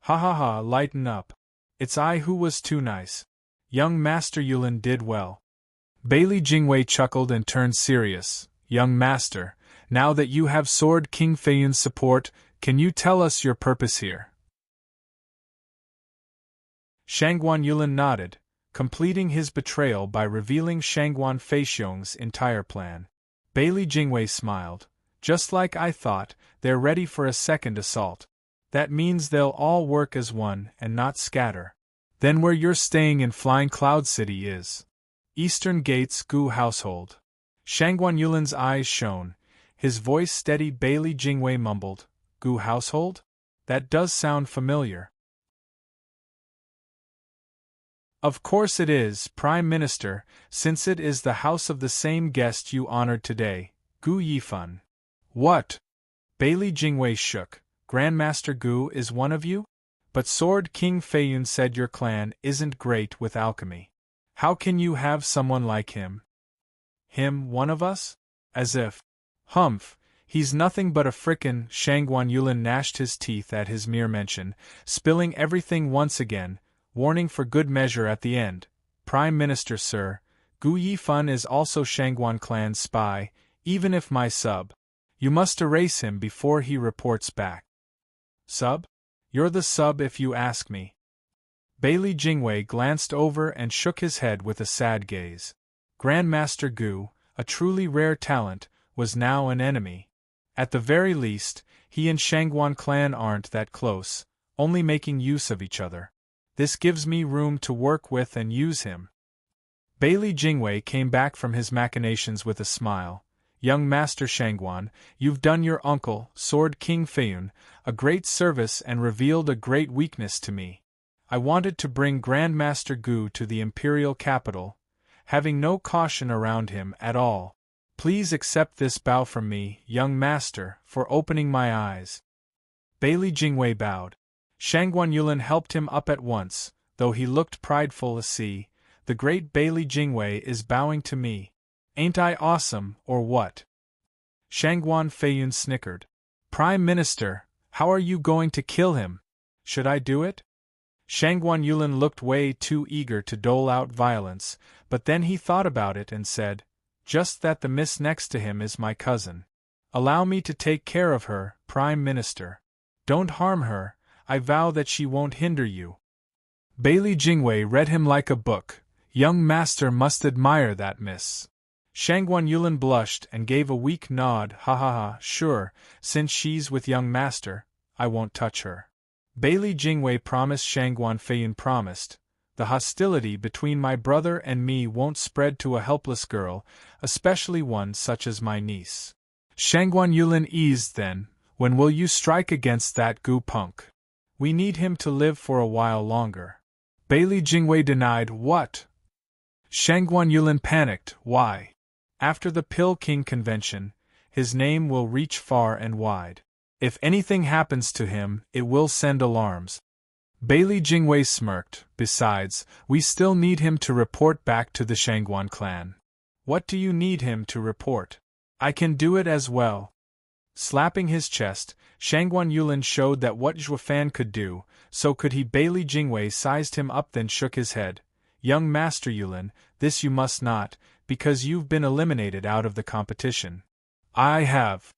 "Ha ha ha, lighten up. It's I who was too nice. Young Master Yulin did well." Bailey Jingwei chuckled and turned serious. "Young Master, now that you have Sword King Feiyun's support, can you tell us your purpose here?" Shangguan Yulin nodded, completing his betrayal by revealing Shangguan Feixiong's entire plan. Bailey Jingwei smiled. "Just like I thought, they're ready for a second assault. That means they'll all work as one and not scatter. Then where you're staying in Flying Cloud City is Eastern Gates Gu household." Shangguan Yulin's eyes shone. His voice steady. Bailey Jingwei mumbled, "Gu household? That does sound familiar." "Of course it is, Prime Minister, since it is the house of the same guest you honored today, Gu Yifan." "What?" Bailey Jingwei shook. "Grandmaster Gu is one of you? But Sword King Feiyun said your clan isn't great with alchemy. How can you have someone like him?" "Him, one of us? As if. Humph, he's nothing but a frickin'." Shangguan Yulin gnashed his teeth at his mere mention, spilling everything once again, warning for good measure at the end. "Prime Minister, sir, Gu Yifan is also Shangguan clan's spy, even if my sub. You must erase him before he reports back." "Sub? You're the sub if you ask me." Bailey Jingwei glanced over and shook his head with a sad gaze. Grandmaster Gu, a truly rare talent, was now an enemy. At the very least, he and Shangguan clan aren't that close, only making use of each other. This gives me room to work with and use him. Bailey Jingwei came back from his machinations with a smile. "Young Master Shangguan, you've done your uncle, Sword King Feiyun, a great service and revealed a great weakness to me. I wanted to bring Grandmaster Gu to the imperial capital, having no caution around him at all. Please accept this bow from me, young master, for opening my eyes." Bailey Jingwei bowed. Shangguan Yulin helped him up at once, though he looked prideful. "See, the great Bailey Jingwei is bowing to me. Ain't I awesome, or what?" Shangguan Feiyun snickered. "Prime Minister, how are you going to kill him? Should I do it?" Shangguan Yulin looked way too eager to dole out violence, but then he thought about it and said, "Just that the miss next to him is my cousin. Allow me to take care of her, Prime Minister. Don't harm her, I vow that she won't hinder you." Bailey Jingwei read him like a book. Young master must admire that, miss. Shangguan Yulin blushed and gave a weak nod. Ha ha ha, sure, since she's with young master, I won't touch her. Bailey Jingwei promised. Shangguan Feiyun promised. The hostility between my brother and me won't spread to a helpless girl, especially one such as my niece. Shangguan Yulin eased. Then, when will you strike against that Gu punk? We need him to live for a while longer. Bailey Jingwei denied. What? Shangguan Yulin panicked. Why? After the Pill King convention, his name will reach far and wide. If anything happens to him, it will send alarms. Bailey Jingwei smirked. Besides, we still need him to report back to the Shangguan clan. What do you need him to report? I can do it as well. Slapping his chest, Shangguan Yulin showed that what Zhuofan could do, so could he. Bailey Jingwei sized him up, then shook his head. Young Master Yulin, this you must not, because you've been eliminated out of the competition. I have.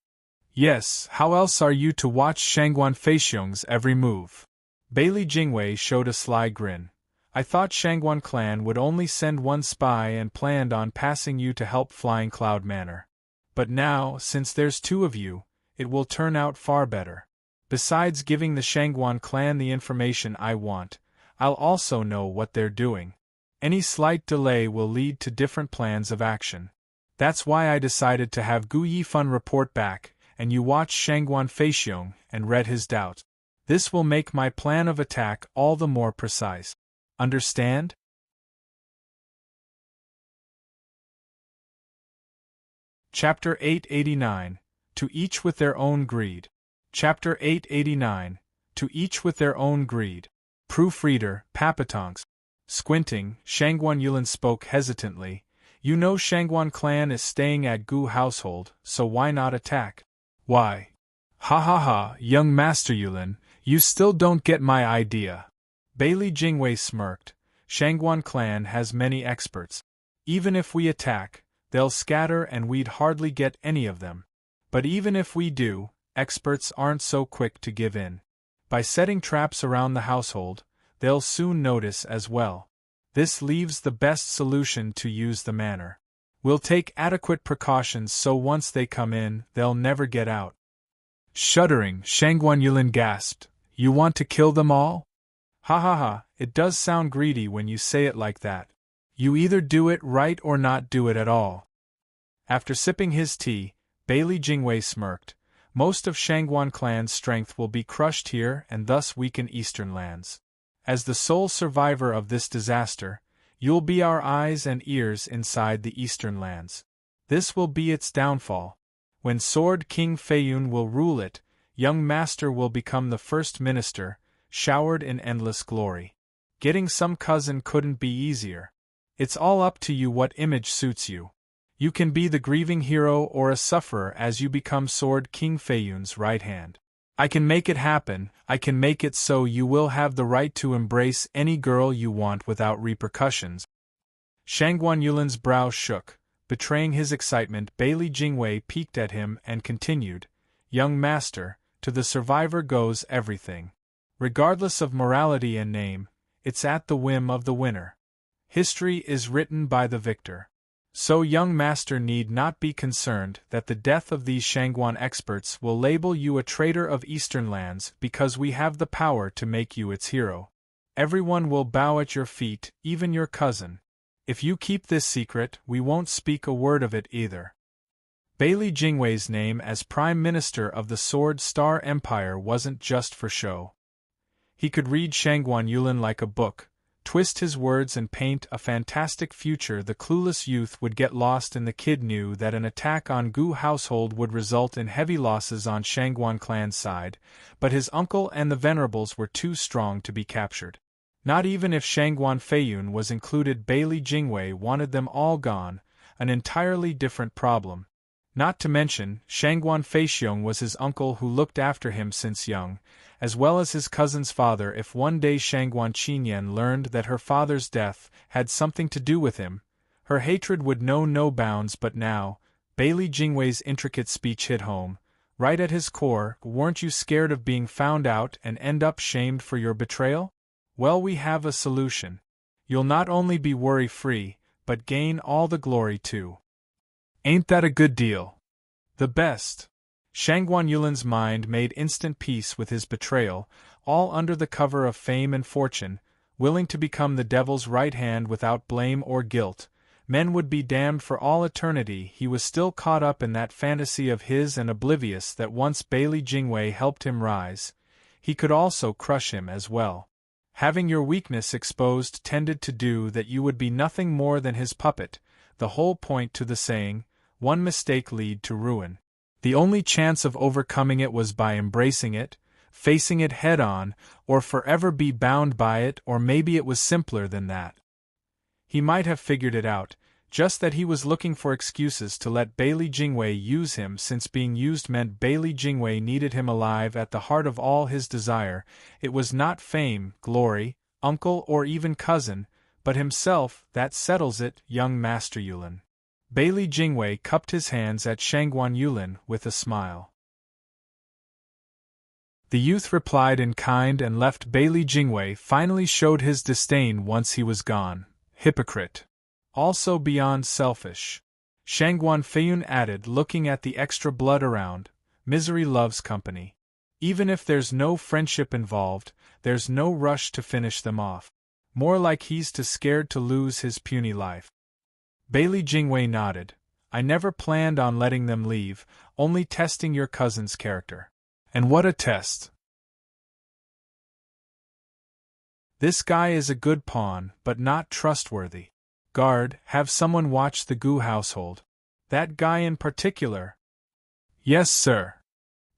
Yes, how else are you to watch Shangguan Feixiong's every move? Bailey Jingwei showed a sly grin. I thought Shangguan clan would only send one spy and planned on passing you to help Flying Cloud Manor. But now, since there's two of you, it will turn out far better. Besides giving the Shangguan clan the information I want, I'll also know what they're doing. Any slight delay will lead to different plans of action. That's why I decided to have Gu Yifan report back, and you watch Shangguan Feixiong and read his doubts. This will make my plan of attack all the more precise. Understand? Chapter 889. To each with their own greed. Chapter 889. To each with their own greed. Proofreader, Papatonks. Squinting, Shangguan Yulin spoke hesitantly. You know Shangguan clan is staying at Gu household, so why not attack? Why? Ha ha ha, young Master Yulin, you still don't get my idea. Bailey Jingwei smirked. Shangguan clan has many experts. Even if we attack, they'll scatter and we'd hardly get any of them. But even if we do, experts aren't so quick to give in. By setting traps around the household, they'll soon notice as well. This leaves the best solution to use the manor. We'll take adequate precautions so once they come in, they'll never get out. Shuddering, Shangguan Yulin gasped. You want to kill them all? Ha ha ha, it does sound greedy when you say it like that. You either do it right or not do it at all. After sipping his tea, Bailey Jingwei smirked. Most of Shangguan clan's strength will be crushed here and thus weaken eastern lands. As the sole survivor of this disaster, you'll be our eyes and ears inside the eastern lands. This will be its downfall. When Sword King Feiyun will rule it, young master will become the first minister, showered in endless glory. Getting some cousin couldn't be easier. It's all up to you what image suits you. You can be the grieving hero or a sufferer as you become Sword King Feiyun's right hand. I can make it happen. I can make it so you will have the right to embrace any girl you want without repercussions. Shangguan Yulin's brow shook. Betraying his excitement, Bailey Jingwei peeked at him and continued, Young master, to the survivor goes everything. Regardless of morality and name, it's at the whim of the winner. History is written by the victor. So young master need not be concerned that the death of these Shangguan experts will label you a traitor of eastern lands because we have the power to make you its hero. Everyone will bow at your feet, even your cousin. If you keep this secret, we won't speak a word of it either. Bailey Jingwei's name as Prime Minister of the Sword Star Empire wasn't just for show. He could read Shangguan Yulin like a book, twist his words and paint a fantastic future. The clueless youth would get lost, and the kid knew that an attack on Gu household would result in heavy losses on Shangguan clan's side, but his uncle and the Venerables were too strong to be captured. Not even if Shangguan Feiyun was included. Bailey Jingwei wanted them all gone, an entirely different problem. Not to mention, Shangguan Feixiong was his uncle who looked after him since young, as well as his cousin's father. If one day Shangguan Qinyan learned that her father's death had something to do with him, her hatred would know no bounds. But now, Bailey Jingwei's intricate speech hit home, right at his core. Weren't you scared of being found out and end up shamed for your betrayal? Well, we have a solution. You'll not only be worry-free, but gain all the glory too. Ain't that a good deal? The best. Shangguan Yulin's mind made instant peace with his betrayal, all under the cover of fame and fortune, willing to become the devil's right hand without blame or guilt. Men would be damned for all eternity. He was still caught up in that fantasy of his and oblivious that once Bailey Jingwei helped him rise, he could also crush him as well. Having your weakness exposed tended to do that you would be nothing more than his puppet, the whole point to the saying, one mistake lead to ruin. The only chance of overcoming it was by embracing it, facing it head-on, or forever be bound by it, or maybe it was simpler than that. He might have figured it out, just that he was looking for excuses to let Bailey Jingwei use him, since being used meant Bailey Jingwei needed him alive at the heart of all his desire. It was not fame, glory, uncle or even cousin, but himself. That settles it, young Master Yulin. Bailey Jingwei cupped his hands at Shangguan Yulin with a smile. The youth replied in kind and left. Bailey Jingwei finally showed his disdain once he was gone. Hypocrite. Also beyond selfish. Shangguan Feiyun added, looking at the extra blood around. Misery loves company. Even if there's no friendship involved, there's no rush to finish them off. More like he's too scared to lose his puny life. Bailey Jingwei nodded. I never planned on letting them leave, only testing your cousin's character. And what a test! This guy is a good pawn, but not trustworthy. Guard, have someone watch the Gu household. That guy in particular. Yes, sir.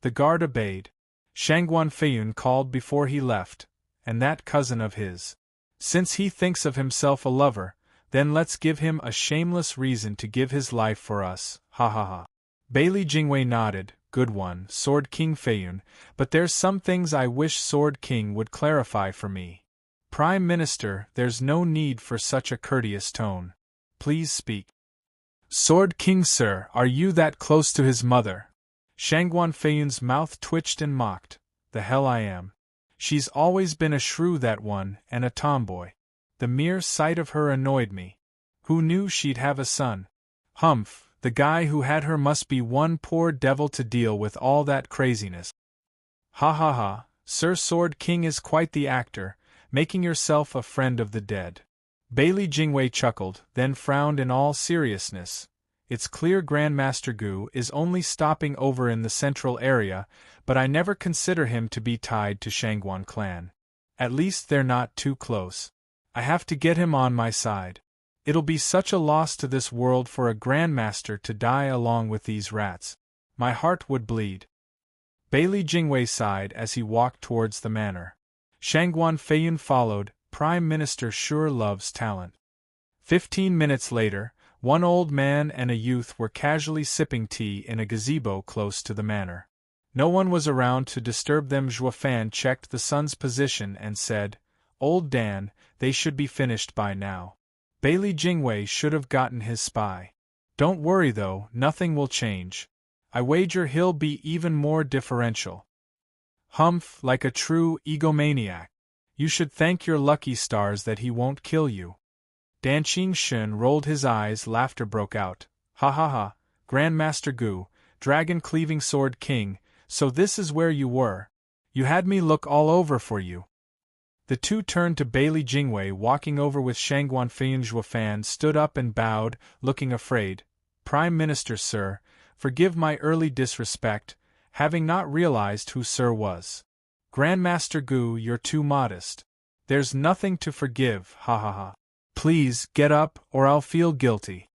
The guard obeyed. Shangguan Feiyun called before he left, and that cousin of his. Since he thinks of himself a lover, then let's give him a shameless reason to give his life for us, ha ha ha. Bailey Jingwei nodded. Good one, Sword King Feiyun, but there's some things I wish Sword King would clarify for me. Prime Minister, there's no need for such a courteous tone. Please speak. Sword King, sir, are you that close to his mother? Shangguan Feiyun's mouth twitched and mocked. The hell I am. She's always been a shrew, that one, and a tomboy. The mere sight of her annoyed me. Who knew she'd have a son? Humph, the guy who had her must be one poor devil to deal with all that craziness. Ha ha ha, Sir Sword King is quite the actor, making yourself a friend of the dead. Bailey Jingwei chuckled, then frowned in all seriousness. It's clear Grandmaster Gu is only stopping over in the central area, but I never consider him to be tied to Shangguan clan. At least they're not too close. I have to get him on my side. It'll be such a loss to this world for a Grandmaster to die along with these rats. My heart would bleed. Bailey Jingwei sighed as he walked towards the manor. Shangguan Feiyun followed. Prime Minister sure loves talent. 15 minutes later, one old man and a youth were casually sipping tea in a gazebo close to the manor. No one was around to disturb them. Zhuofan checked the sun's position and said, Old Dan, they should be finished by now. Bailey Jingwei should have gotten his spy. Don't worry though, nothing will change. I wager he'll be even more differential. Humph, like a true egomaniac. You should thank your lucky stars that he won't kill you. Danqing Shun rolled his eyes. Laughter broke out. Ha ha ha, Grandmaster Gu, Dragon-Cleaving Sword King, so this is where you were. You had me look all over for you. The two turned to Bailey Jingwei, walking over with Shangguan Feiyun. Zhuofan stood up and bowed, looking afraid. Prime Minister, sir, forgive my early disrespect, having not realized who sir was. Grandmaster Gu, you're too modest. There's nothing to forgive, ha ha ha. Please, get up, or I'll feel guilty.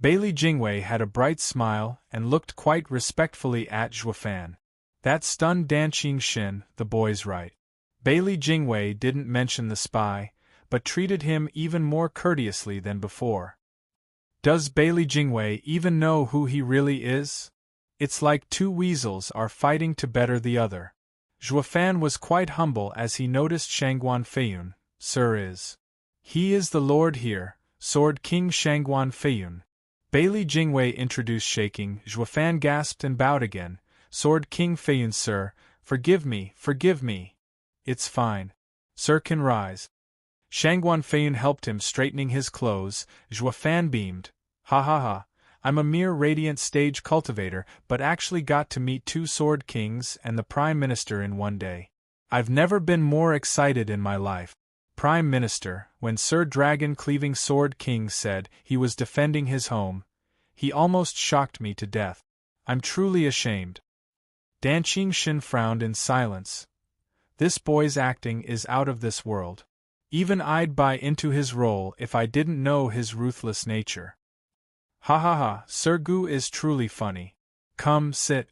Bailey Jingwei had a bright smile and looked quite respectfully at Zhuofan. That stunned Danqing Shin, the boy's right. Bailey Jingwei didn't mention the spy, but treated him even more courteously than before. Does Bailey Jingwei even know who he really is? It's like two weasels are fighting to better the other. Zhuofan was quite humble as he noticed Shangguan Feiyun. Sir is. He is the lord here, Sword King Shangguan Feiyun. Bailey Jingwei introduced, shaking. Zhuofan gasped and bowed again. Sword King Feiyun, sir, forgive me, forgive me. It's fine. Sir can rise. Shangguan Feiyun helped him straightening his clothes. Zhuofan beamed. Ha ha ha, I'm a mere radiant stage cultivator but actually got to meet 2 Sword Kings and the Prime Minister in one day. I've never been more excited in my life. Prime Minister, when Sir Dragon Cleaving Sword King said he was defending his home, he almost shocked me to death. I'm truly ashamed. Dan Qingxin frowned in silence. This boy's acting is out of this world. Even I'd buy into his role if I didn't know his ruthless nature. Ha ha ha, Sir Gu is truly funny. Come, sit.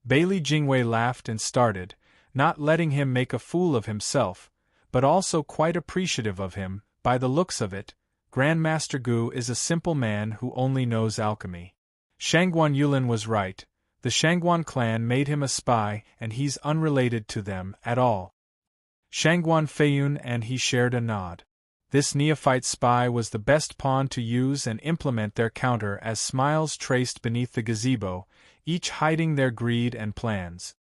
Bailey Jingwei laughed and started, not letting him make a fool of himself, but also quite appreciative of him. By the looks of it, Grandmaster Gu is a simple man who only knows alchemy. Shangguan Yulin was right. The Shangguan clan made him a spy and he's unrelated to them at all. Shangguan Feiyun and he shared a nod. This neophyte spy was the best pawn to use and implement their counter as smiles traced beneath the gazebo, each hiding their greed and plans.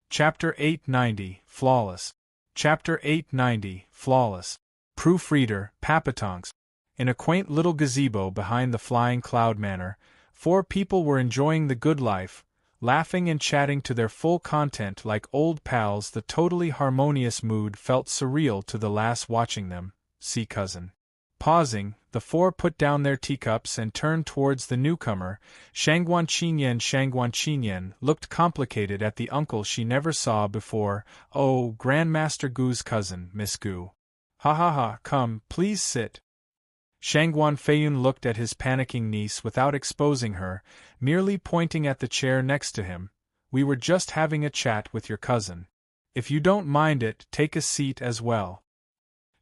Chapter 890, Flawless. Chapter 890, Flawless. Proofreader, Papatonks. In a quaint little gazebo behind the Flying Cloud Manor, 4 people were enjoying the good life, laughing and chatting to their full content like old pals. The totally harmonious mood felt surreal to the lass watching them. See cousin. Pausing, the 4 put down their teacups and turned towards the newcomer. Shangguan Qinyan looked complicated at the uncle she never saw before. Oh, Grandmaster Gu's cousin, Miss Gu. Ha ha ha, come, please sit. Shangguan Feiyun looked at his panicking niece without exposing her, merely pointing at the chair next to him. We were just having a chat with your cousin. If you don't mind it, take a seat as well.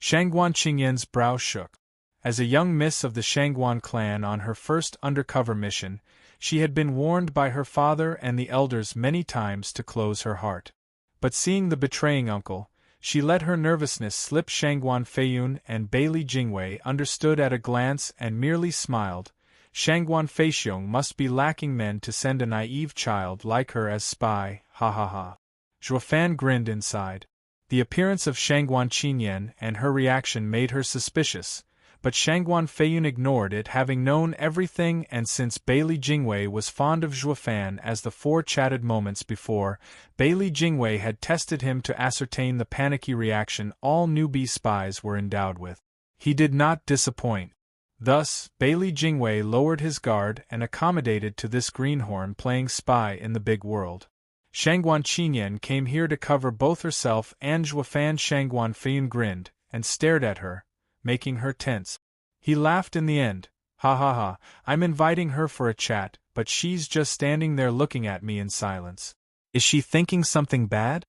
Shangguan Qingyan's brow shook. As a young miss of the Shangguan clan on her first undercover mission, she had been warned by her father and the elders many times to close her heart. But seeing the betraying uncle, she let her nervousness slip. Shangguan Feiyun and Bailey Jingwei understood at a glance and merely smiled. Shangguan Feixiong must be lacking men to send a naive child like her as spy, ha ha ha. Zhuofan grinned inside. The appearance of Shangguan Qinyan and her reaction made her suspicious, but Shangguan Feiyun ignored it, having known everything. And since Bailey Jingwei was fond of Zhuofan, as the 4 chatted moments before, Bailey Jingwei had tested him to ascertain the panicky reaction all newbie spies were endowed with. He did not disappoint. Thus, Bailey Jingwei lowered his guard and accommodated to this greenhorn playing spy in the big world. Shangguan Qinyan came here to cover both herself and Zhuofan. Shangguan Feiyun grinned and stared at her, making her tense. He laughed in the end. Ha ha ha, I'm inviting her for a chat, but she's just standing there looking at me in silence. Is she thinking something bad?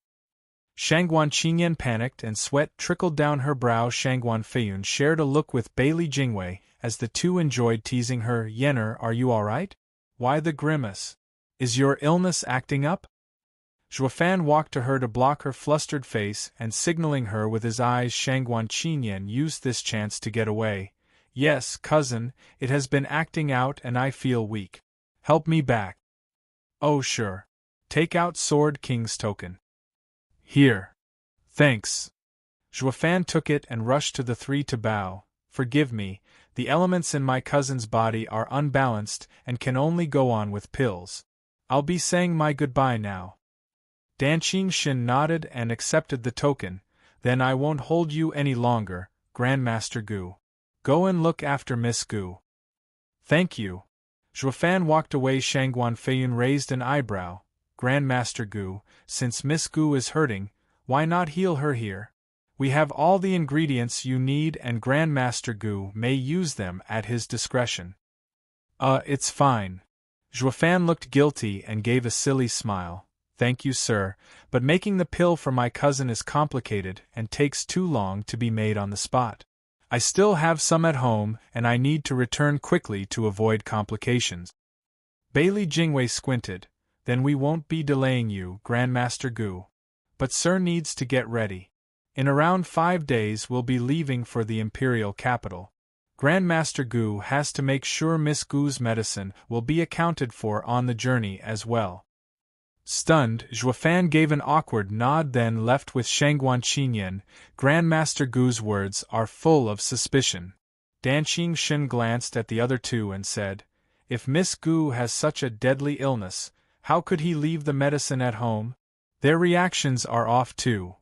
Shangguan Qinyan panicked and sweat trickled down her brow. Shangguan Feiyun shared a look with Bailey Jingwei as the 2 enjoyed teasing her. Yenner, are you alright? Why the grimace? Is your illness acting up? Zhuofan walked to her to block her flustered face and signaling her with his eyes. Shangguan Qinyan used this chance to get away. Yes, cousin, it has been acting out and I feel weak. Help me back. Oh sure. Take out Sword King's token. Here. Thanks. Zhuofan took it and rushed to the 3 to bow. Forgive me, the elements in my cousin's body are unbalanced and can only go on with pills. I'll be saying my goodbye now. Dan Qingxin nodded and accepted the token. Then I won't hold you any longer, Grandmaster Gu. Go and look after Miss Gu. Thank you. Zhuofan walked away. Shangguan Feiyun raised an eyebrow. Grandmaster Gu, since Miss Gu is hurting, why not heal her here? We have all the ingredients you need and Grandmaster Gu may use them at his discretion. It's fine. Zhuofan looked guilty and gave a silly smile. Thank you, sir, but making the pill for my cousin is complicated and takes too long to be made on the spot. I still have some at home and I need to return quickly to avoid complications. Bailey Jingwei squinted. Then we won't be delaying you, Grandmaster Gu. But sir needs to get ready. In around 5 days we'll be leaving for the imperial capital. Grandmaster Gu has to make sure Miss Gu's medicine will be accounted for on the journey as well. Stunned, Zhuofan gave an awkward nod, then left with Shangguan Qinyan. Grandmaster Gu's words are full of suspicion. Danqing Shen glanced at the other two and said, "If Miss Gu has such a deadly illness, how could he leave the medicine at home?" Their reactions are off too.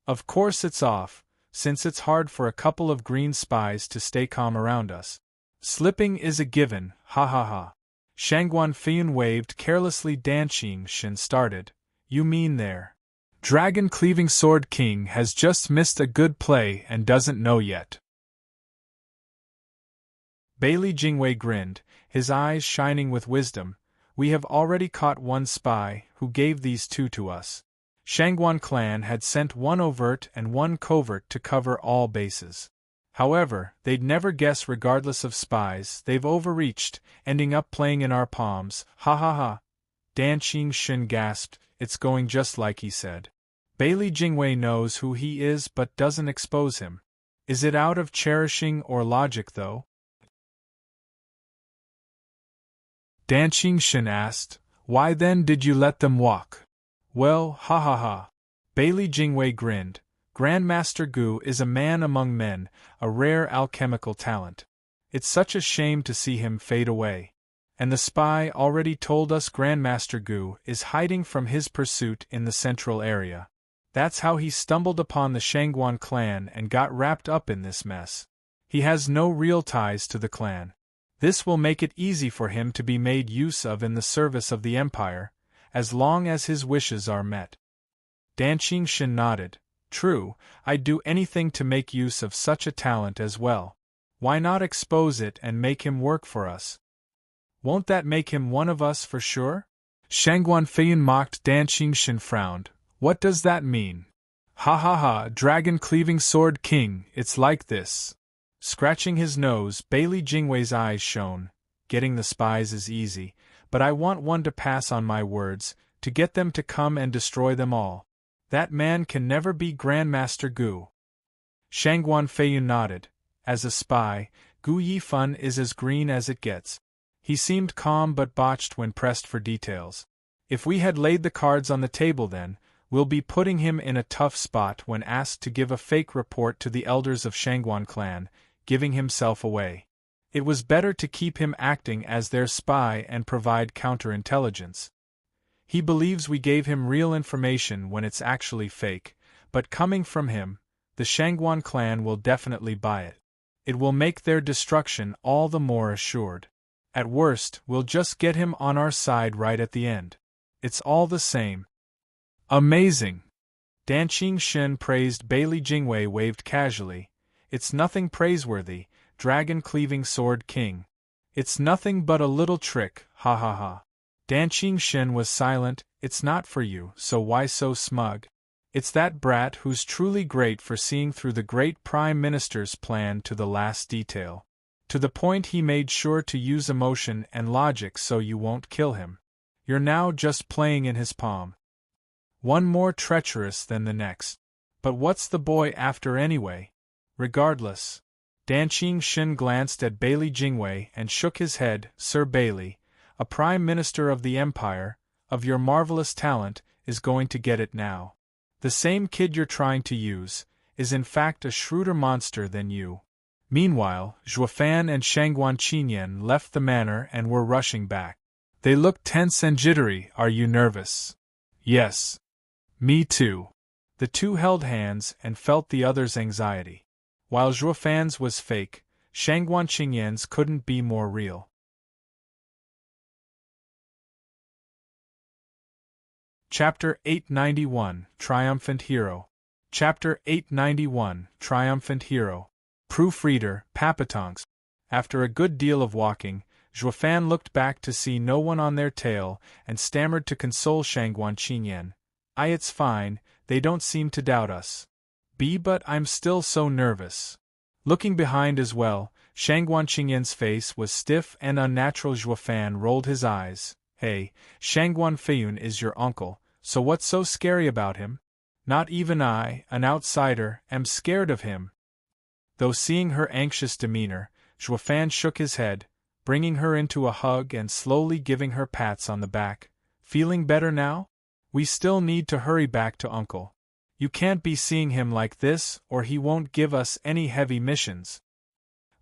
Of course it's off, since it's hard for a couple of green spies to stay calm around us. Slipping is a given, ha ha ha. Shangguan Feiyun waved carelessly. Danqing Shen started, "You mean their dragon-cleaving sword king has just missed a good play and doesn't know yet." Bailey Jingwei grinned, his eyes shining with wisdom. "We have already caught one spy, who gave these two to us." Shangguan clan had sent one overt and one covert to cover all bases. However, they'd never guess regardless of spies, they've overreached, ending up playing in our palms, ha ha ha. Danqing Shen gasped, "It's going just like he said." Bailey Jingwei knows who he is but doesn't expose him. Is it out of cherishing or logic though? Danqing Shen asked, "Why then did you let them walk?" "Well, ha ha ha." Bailey Jingwei grinned. Grandmaster Gu is a man among men, a rare alchemical talent. It's such a shame to see him fade away. And the spy already told us Grandmaster Gu is hiding from his pursuit in the central area. That's how he stumbled upon the Shangguan clan and got wrapped up in this mess. He has no real ties to the clan. This will make it easy for him to be made use of in the service of the Empire, as long as his wishes are met. Danqing Shen nodded. "True, I'd do anything to make use of such a talent as well. Why not expose it and make him work for us? Won't that make him one of us for sure?" Shangguan Feiyun mocked. Danqing Shen frowned. "What does that mean?" "Ha ha ha, dragon-cleaving sword king, it's like this." Scratching his nose, Bailey Jingwei's eyes shone. "Getting the spies is easy, but I want one to pass on my words, to get them to come and destroy them all. That man can never be Grandmaster Gu." Shangguan Feiyun nodded. As a spy, Gu Yifan is as green as it gets. He seemed calm but botched when pressed for details. If we had laid the cards on the table then, we'll be putting him in a tough spot when asked to give a fake report to the elders of Shangguan clan, giving himself away. It was better to keep him acting as their spy and provide counterintelligence. He believes we gave him real information when it's actually fake, but coming from him, the Shangguan clan will definitely buy it. It will make their destruction all the more assured. At worst, we'll just get him on our side right at the end. It's all the same. Amazing! Danqing Shen praised. Bailey Jingwei waved casually. "It's nothing praiseworthy, dragon-cleaving sword king. It's nothing but a little trick, ha ha ha." Danqing Shen was silent. "It's not for you, so why so smug? It's that brat who's truly great for seeing through the great Prime Minister's plan to the last detail. To the point he made sure to use emotion and logic so you won't kill him. You're now just playing in his palm. One more treacherous than the next. But what's the boy after anyway? Regardless." Danqing Shen glanced at Bailey Jingwei and shook his head. "Sir Bailey, a Prime Minister of the Empire, of your marvelous talent, is going to get it now. The same kid you're trying to use, is in fact a shrewder monster than you." Meanwhile, Zhuofan and Shangguan Qinyan left the manor and were rushing back. They looked tense and jittery. "Are you nervous?" "Yes. Me too." The two held hands and felt the other's anxiety. While Zhuofan's was fake, Shangguan Qinyan's couldn't be more real. Chapter 891, Triumphant Hero. Chapter 891, Triumphant Hero. Proofreader, Papatonks. After a good deal of walking, Zhuofan looked back to see no one on their tail and stammered to console Shangguan Qinyan. It's fine, they don't seem to doubt us. But I'm still so nervous." Looking behind as well, Shangguan Qinyan's face was stiff and unnatural. Zhuofan rolled his eyes. "Hey, Shangguan Feiyun is your uncle, so what's so scary about him? Not even I, an outsider, am scared of him." Though seeing her anxious demeanor, Zhuofan shook his head, bringing her into a hug and slowly giving her pats on the back. "Feeling better now?" We still need to hurry back to Uncle. You can't be seeing him like this, or he won't give us any heavy missions.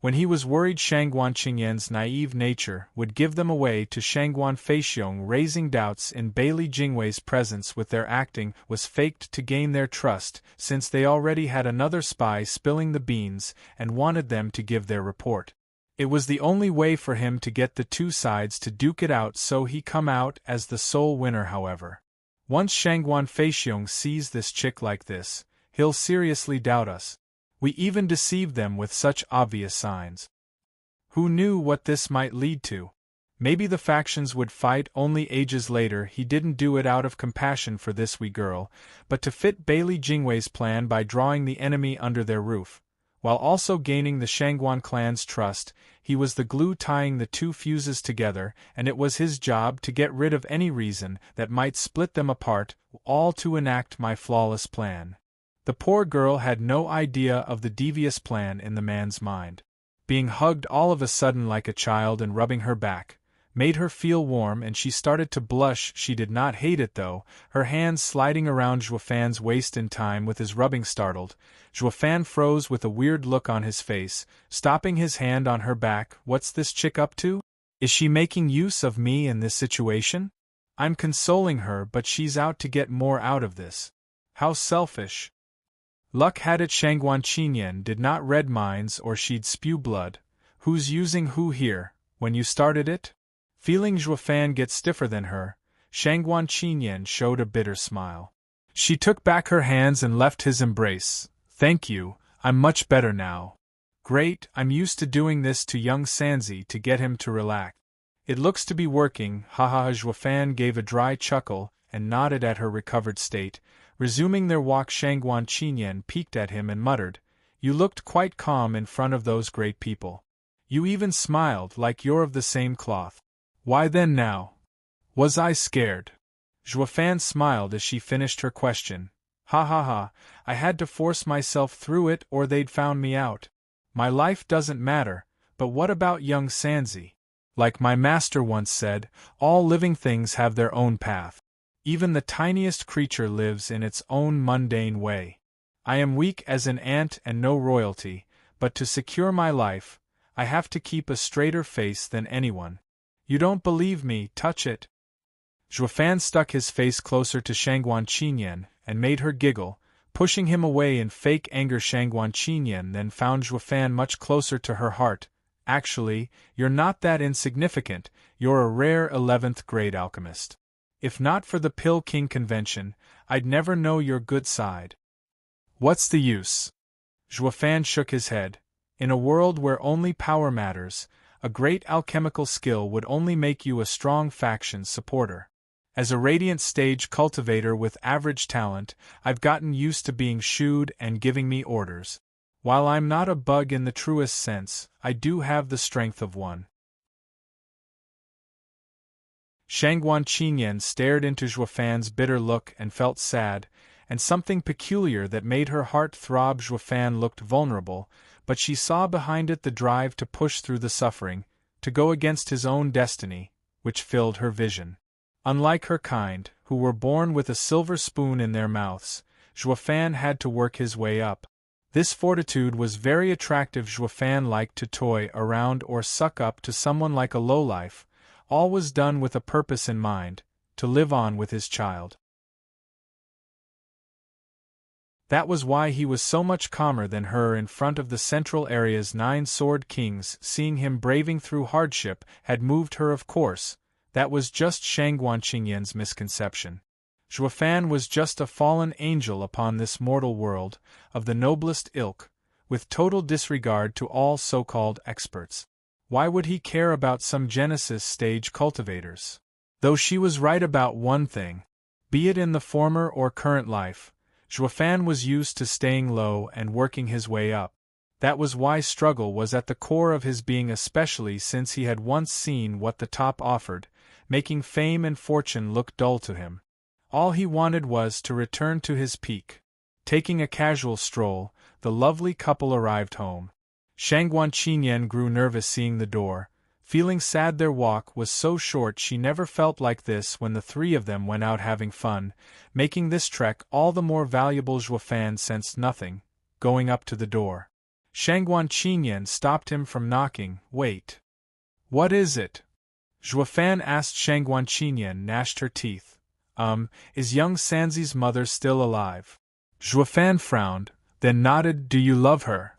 When he was worried Shangguan Qingyan's naive nature would give them away to Shangguan Feixiong, raising doubts in Bailey Jingwei's presence with their acting was faked to gain their trust, since they already had another spy spilling the beans and wanted them to give their report. It was the only way for him to get the two sides to duke it out, so he come out as the sole winner. However, once Shangguan Feixiong sees this chick like this, he'll seriously doubt us. We even deceived them with such obvious signs. Who knew what this might lead to? Maybe the factions would fight only ages later. He didn't do it out of compassion for this wee girl, but to fit Bailey Jingwei's plan by drawing the enemy under their roof. While also gaining the Shangguan clan's trust, he was the glue tying the two fuses together, and it was his job to get rid of any reason that might split them apart, all to enact my flawless plan. The poor girl had no idea of the devious plan in the man's mind. Being hugged all of a sudden like a child and rubbing her back made her feel warm, and she started to blush. She did not hate it though, her hands sliding around Zhuofan's waist in time with his rubbing. Startled, Zhuofan froze with a weird look on his face, stopping his hand on her back. What's this chick up to? Is she making use of me in this situation? I'm consoling her, but she's out to get more out of this. How selfish. Luck had it Shangguan Qingyan did not read minds or she'd spew blood. Who's using who here, when you started it? Feeling Zhuofan get stiffer than her, Shangguan Qingyan showed a bitter smile. She took back her hands and left his embrace. Thank you, I'm much better now. Great, I'm used to doing this to young Sanzi to get him to relax. It looks to be working, haha. Zhuofan gave a dry chuckle and nodded at her recovered state. Resuming their walk, Shangguan Qingyan peeked at him and muttered, "You looked quite calm in front of those great people. You even smiled like you're of the same cloth. Why then now? Was I scared?" Zhuofan smiled as she finished her question. Ha ha ha, I had to force myself through it or they'd found me out. My life doesn't matter, but what about young Sanzi? Like my master once said, all living things have their own path. Even the tiniest creature lives in its own mundane way. I am weak as an ant and no royalty, but to secure my life, I have to keep a straighter face than anyone. You don't believe me, touch it. Zhuofan stuck his face closer to Shangguan Qingyan and made her giggle, pushing him away in fake anger. Shangguan Qingyan then found Zhuofan much closer to her heart. Actually, you're not that insignificant, you're a rare 11th grade alchemist. If not for the Pill King convention, I'd never know your good side. What's the use? Zhuofan shook his head. In a world where only power matters, a great alchemical skill would only make you a strong faction supporter. As a radiant stage cultivator with average talent, I've gotten used to being shooed and giving me orders. While I'm not a bug in the truest sense, I do have the strength of one. Shangguan Qingyan stared into Zhuofan's bitter look and felt sad, and something peculiar that made her heart throb. Zhuofan looked vulnerable, but she saw behind it the drive to push through the suffering, to go against his own destiny, which filled her vision. Unlike her kind, who were born with a silver spoon in their mouths, Zhuofan had to work his way up. This fortitude was very attractive. Zhuofan liked to toy around or suck up to someone like a lowlife. All was done with a purpose in mind, to live on with his child. That was why he was so much calmer than her in front of the Central Area's 9 Sword Kings. Seeing him braving through hardship had moved her, of course. That was just Shangguan Qingyan's misconception. Zhuofan was just a fallen angel upon this mortal world, of the noblest ilk, with total disregard to all so-called experts. Why would he care about some Genesis stage cultivators? Though she was right about one thing. Be it in the former or current life, Zhuofan was used to staying low and working his way up. That was why struggle was at the core of his being, especially since he had once seen what the top offered, making fame and fortune look dull to him. All he wanted was to return to his peak. Taking a casual stroll, the lovely couple arrived home. Shangguan Qingyan grew nervous seeing the door, feeling sad their walk was so short. She never felt like this when the three of them went out having fun, making this trek all the more valuable. Zhuofan sensed nothing, going up to the door. Shangguan Qinyan stopped him from knocking. Wait. What is it? Zhuofan asked. Shangguan Qinyan gnashed her teeth. Is young Sanzi's mother still alive? Zhuofan frowned, then nodded. Do you love her?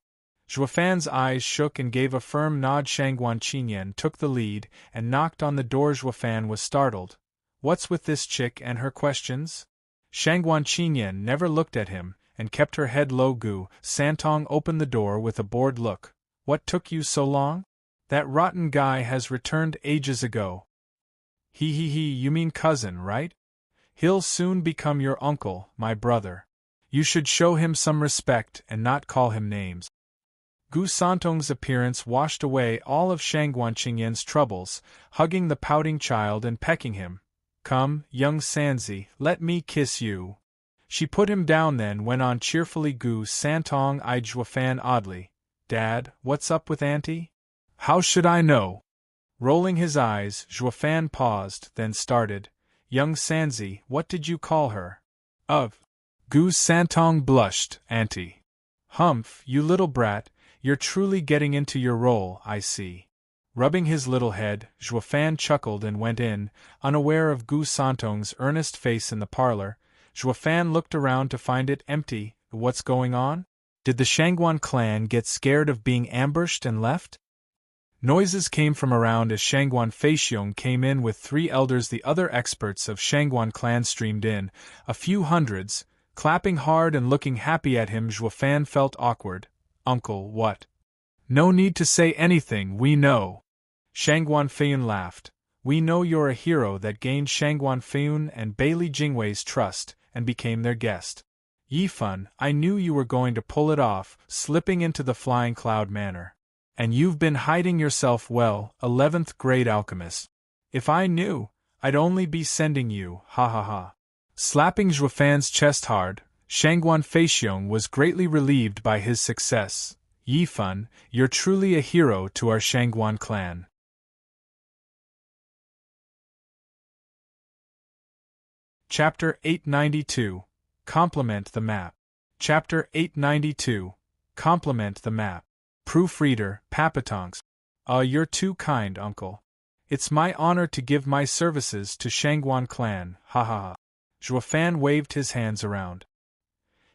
Zhuofan's eyes shook and gave a firm nod. Shangguan Qinyan took the lead and knocked on the door. Zhuofan was startled. What's with this chick and her questions? Shangguan Qinyan never looked at him, and kept her head low. Gu Santong opened the door with a bored look. What took you so long? That rotten guy has returned ages ago. You mean cousin, right? He'll soon become your uncle, my brother. You should show him some respect and not call him names. Gu Santong's appearance washed away all of Shangguan Qinyan's troubles, hugging the pouting child and pecking him. Come, young Sanzi, let me kiss you. She put him down, then went on cheerfully. Gu Santong eyed Zhuofan oddly. Dad, what's up with Auntie? How should I know? Rolling his eyes, Zhuofan paused, then started. Young Sanzi, what did you call her? Gu Santong blushed. Auntie. Humph, you little brat, you're truly getting into your role, I see. Rubbing his little head, Zhuofan chuckled and went in, unaware of Gu Santong's earnest face in the parlor. Zhuofan looked around to find it empty. What's going on? Did the Shangguan clan get scared of being ambushed and left? Noises came from around as Shangguan Feixiong came in with 3 elders. The other experts of Shangguan clan streamed in, a few hundreds, clapping hard and looking happy at him. Zhuofan felt awkward. Uncle, what? No need to say anything, we know. Shangguan Feiyun laughed. We know you're a hero that gained Shangguan Feiyun and Bailey Jingwei's trust, and became their guest. Yifan, I knew you were going to pull it off, slipping into the Flying Cloud Manor. And you've been hiding yourself well, 11th grade alchemist. If I knew, I'd only be sending you, ha ha ha. Slapping Zhuofan's chest hard, Shangguan Feixiong was greatly relieved by his success. Yifan, you're truly a hero to our Shangguan clan. Chapter 892. Compliment the map. Chapter 892. Compliment the map. Proofreader, Papatonks. You're too kind, uncle. It's my honor to give my services to Shangguan clan, ha ha ha. Zhuofan waved his hands around.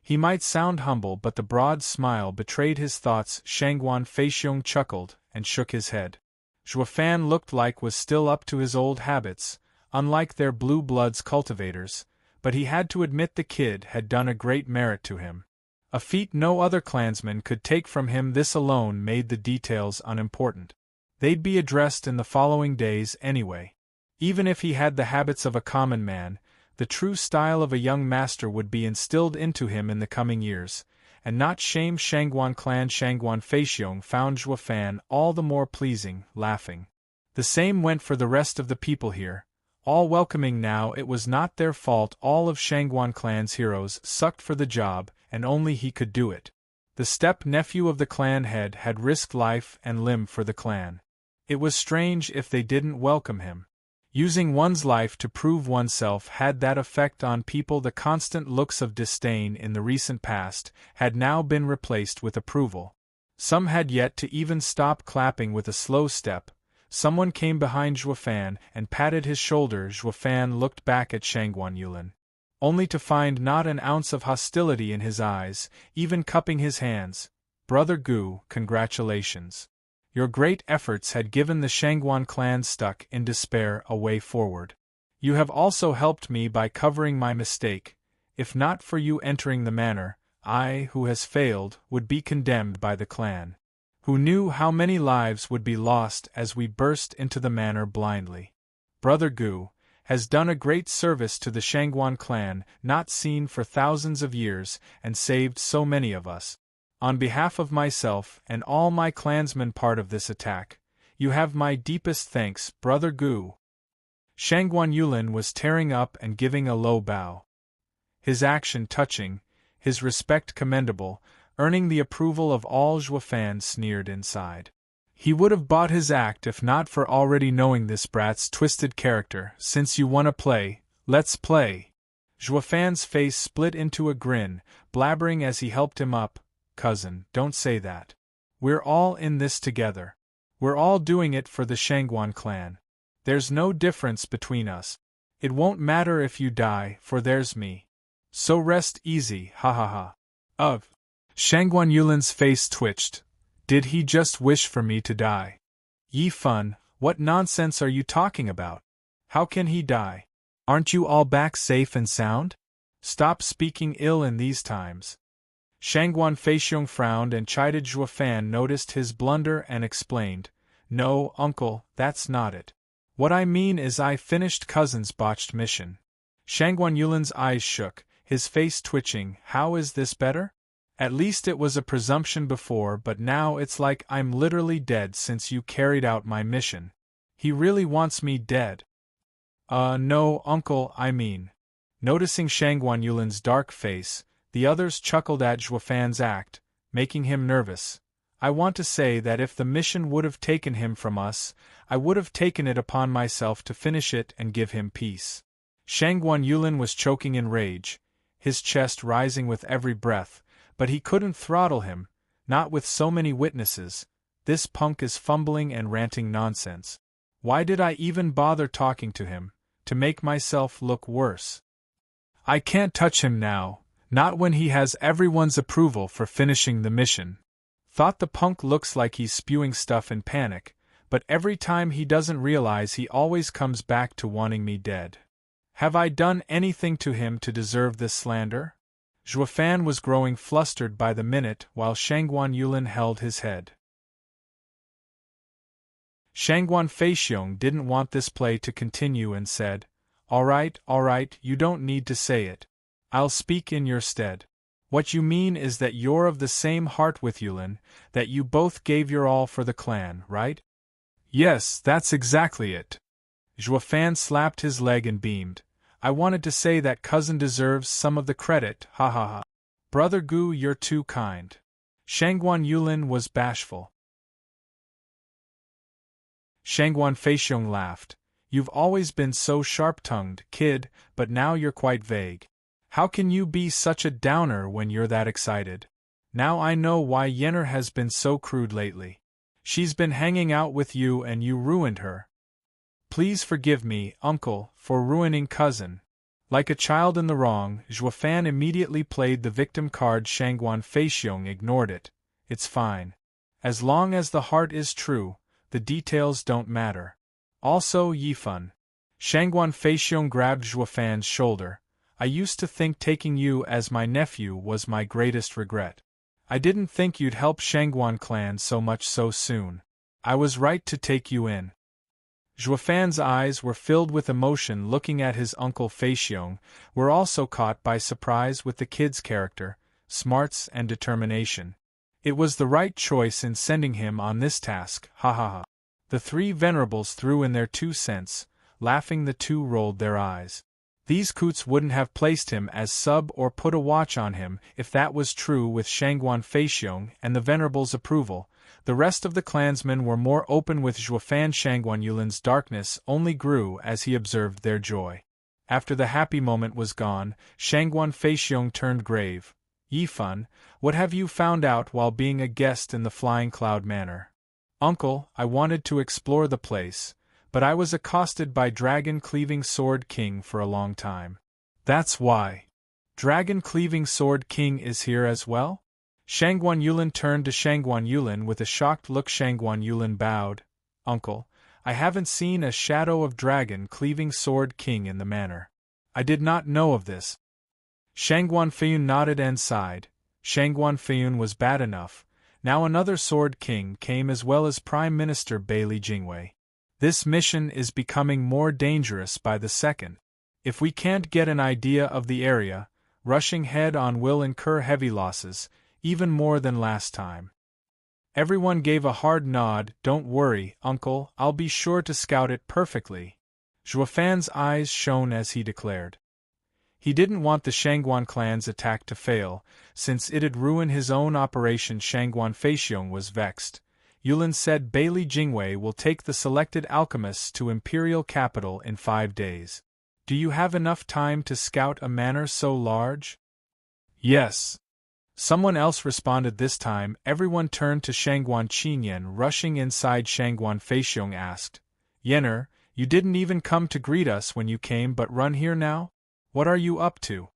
He might sound humble, but the broad smile betrayed his thoughts. Shangguan Feixiong chuckled and shook his head. Zhuofan looked like was still up to his old habits, unlike their blue bloods cultivators, but he had to admit the kid had done a great merit to him. A feat no other clansman could take from him. This alone made the details unimportant. They'd be addressed in the following days anyway. Even if he had the habits of a common man, the true style of a young master would be instilled into him in the coming years, and not shame Shangguan clan. Shangguan Feixiong found Zhuofan all the more pleasing, laughing. The same went for the rest of the people here, all welcoming now. It was not their fault all of Shangguan clan's heroes sucked for the job, and only he could do it. The step-nephew of the clan head had risked life and limb for the clan. It was strange if they didn't welcome him. Using one's life to prove oneself had that effect on people. The constant looks of disdain in the recent past had now been replaced with approval. Some had yet to even stop clapping. With a slow step, someone came behind Zhuofan and patted his shoulder. Zhuofan looked back at Shangguan Yulin, only to find not an ounce of hostility in his eyes, even cupping his hands. Brother Gu, congratulations. Your great efforts had given the Shangguan clan stuck in despair a way forward. You have also helped me by covering my mistake. If not for you entering the manor, I, who has failed, would be condemned by the clan. Who knew how many lives would be lost as we burst into the manor blindly? Brother Gu has done a great service to the Shangguan clan, not seen for thousands of years, and saved so many of us. On behalf of myself and all my clansmen part of this attack, you have my deepest thanks, Brother Gu. Shangguan Yulin was tearing up and giving a low bow. His action touching, his respect commendable, earning the approval of all. Zhuofan sneered inside. He would have bought his act if not for already knowing this brat's twisted character. Since you wanna play, let's play. Joafan's face split into a grin, blabbering as he helped him up. Cousin, don't say that. We're all in this together. We're all doing it for the Shangguan clan. There's no difference between us. It won't matter if you die, for there's me. So rest easy, ha ha ha. Ugh. Shangguan Yulin's face twitched. Did he just wish for me to die? Yi Fun, what nonsense are you talking about? How can he die? Aren't you all back safe and sound? Stop speaking ill in these times. Shangguan Feixiong frowned and chided Joafan noticed his blunder and explained, No, uncle, that's not it. What I mean is I finished cousin's botched mission. Shangguan Yulin's eyes shook, his face twitching. How is this better? At least it was a presumption before, but now it's like I'm literally dead since you carried out my mission. He really wants me dead. No, uncle, I mean. Noticing Shangguan Yulin's dark face, the others chuckled at Joafan's act, making him nervous. I want to say that if the mission would have taken him from us, I would have taken it upon myself to finish it and give him peace. Shangguan Yulin was choking in rage, his chest rising with every breath, but he couldn't throttle him, not with so many witnesses. This punk is fumbling and ranting nonsense. Why did I even bother talking to him? To make myself look worse. I can't touch him now, not when he has everyone's approval for finishing the mission. Thought the punk looks like he's spewing stuff in panic, but every time he doesn't realize he always comes back to wanting me dead. Have I done anything to him to deserve this slander? Joafan was growing flustered by the minute while Shangguan Yulin held his head. Shangguan Feixiong didn't want this play to continue and said, All right, you don't need to say it. I'll speak in your stead. What you mean is that you're of the same heart with Yulin, that you both gave your all for the clan, right? Yes, that's exactly it. Joafan slapped his leg and beamed. I wanted to say that cousin deserves some of the credit, ha ha ha. Brother Gu, you're too kind. Shangguan Yulin was bashful. Shangguan Feixiong laughed. You've always been so sharp-tongued, kid, but now you're quite vague. How can you be such a downer when you're that excited? Now I know why Yenner has been so crude lately. She's been hanging out with you and you ruined her. Please forgive me, uncle, for ruining cousin. Like a child in the wrong, Joafan immediately played the victim card. Shangguan Feixiong ignored it. It's fine. As long as the heart is true, the details don't matter. Also Yifan. Shangguan Feixiong grabbed Joafan's shoulder. I used to think taking you as my nephew was my greatest regret. I didn't think you'd help Shangguan clan so much so soon. I was right to take you in. Joafan's eyes were filled with emotion looking at his uncle Feixiong, were also caught by surprise with the kid's character, smarts and determination. It was the right choice in sending him on this task, ha ha ha. The three venerables threw in their 2 cents, laughing the two rolled their eyes. These coots wouldn't have placed him as sub or put a watch on him if that was true. With Shangguan Feixiong and the venerables' approval, the rest of the clansmen were more open with Joafan. Shangguan Yulin's darkness only grew as he observed their joy. After the happy moment was gone, Shangguan Feixiong turned grave. Yifan, what have you found out while being a guest in the Flying Cloud Manor? Uncle, I wanted to explore the place, but I was accosted by Dragon-Cleaving Sword King for a long time. That's why. Dragon-Cleaving Sword King is here as well? Shangguan Yulin turned to Shangguan Yulin with a shocked look. Shangguan Yulin bowed. Uncle, I haven't seen a shadow of Dragon-Cleaving Sword King in the manor. I did not know of this. Shangguan Feiyun nodded and sighed. Shangguan Feiyun was bad enough. Now another Sword King came as well as Prime Minister Bailey Jingwei. This mission is becoming more dangerous by the second. If we can't get an idea of the area, rushing head-on will incur heavy losses, even more than last time. Everyone gave a hard nod. Don't worry, uncle, I'll be sure to scout it perfectly. Joafan's eyes shone as he declared. He didn't want the Shangguan clan's attack to fail, since it'd ruin his own operation. Shangguan Feixiong was vexed. Yulin said Bailey Jingwei will take the selected alchemists to Imperial Capital in 5 days. Do you have enough time to scout a manor so large? Yes. Someone else responded this time. Everyone turned to Shangguan Qinyan. Rushing inside, Shangguan Feixiong asked, Yenner, you didn't even come to greet us when you came but run here now? What are you up to?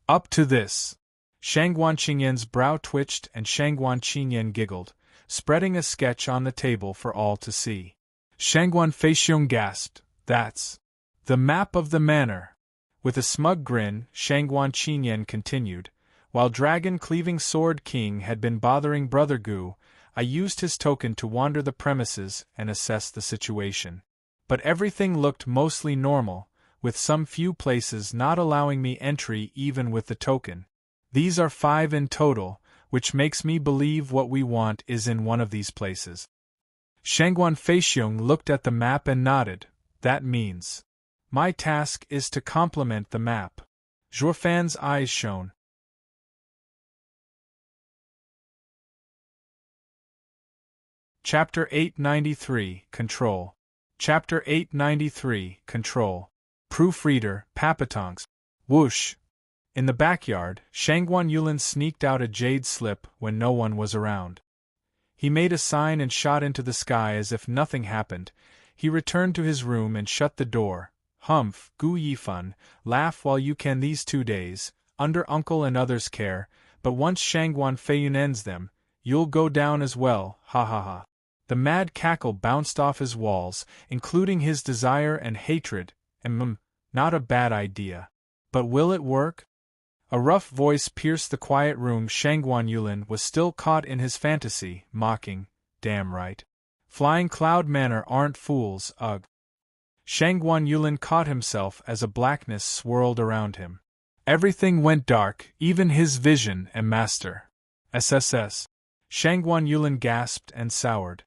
Up to this. Shangguan Qinyan's brow twitched and Shangguan Qinyan giggled, spreading a sketch on the table for all to see. Shangguan Feixiong gasped, That's the map of the manor. With a smug grin, Shangguan Qinyan continued, While Dragon-Cleaving Sword King had been bothering Brother Gu, I used his token to wander the premises and assess the situation. But everything looked mostly normal, with some few places not allowing me entry even with the token. These are 5 in total, which makes me believe what we want is in one of these places. Shangguan Feixiong looked at the map and nodded. That means my task is to complement the map. Zhuofan's eyes shone. Chapter 893, Control. Chapter 893, Control. Proofreader, Papatonks. Whoosh! In the backyard, Shangguan Yulin sneaked out a jade slip when no one was around. He made a sign and shot into the sky as if nothing happened. He returned to his room and shut the door. Humph, Gu Yifan, laugh while you can these 2 days, under uncle and others' care, but once Shangguan Feiyun ends them, you'll go down as well, ha ha ha. The mad cackle bounced off his walls, including his desire and hatred, and not a bad idea. But will it work? A rough voice pierced the quiet room. Shangguan Yulin was still caught in his fantasy, mocking, Damn right. Flying Cloud Manor aren't fools, ugh. Shangguan Yulin caught himself as a blackness swirled around him. Everything went dark, even his vision and master. SSS. Shangguan Yulin gasped and soured.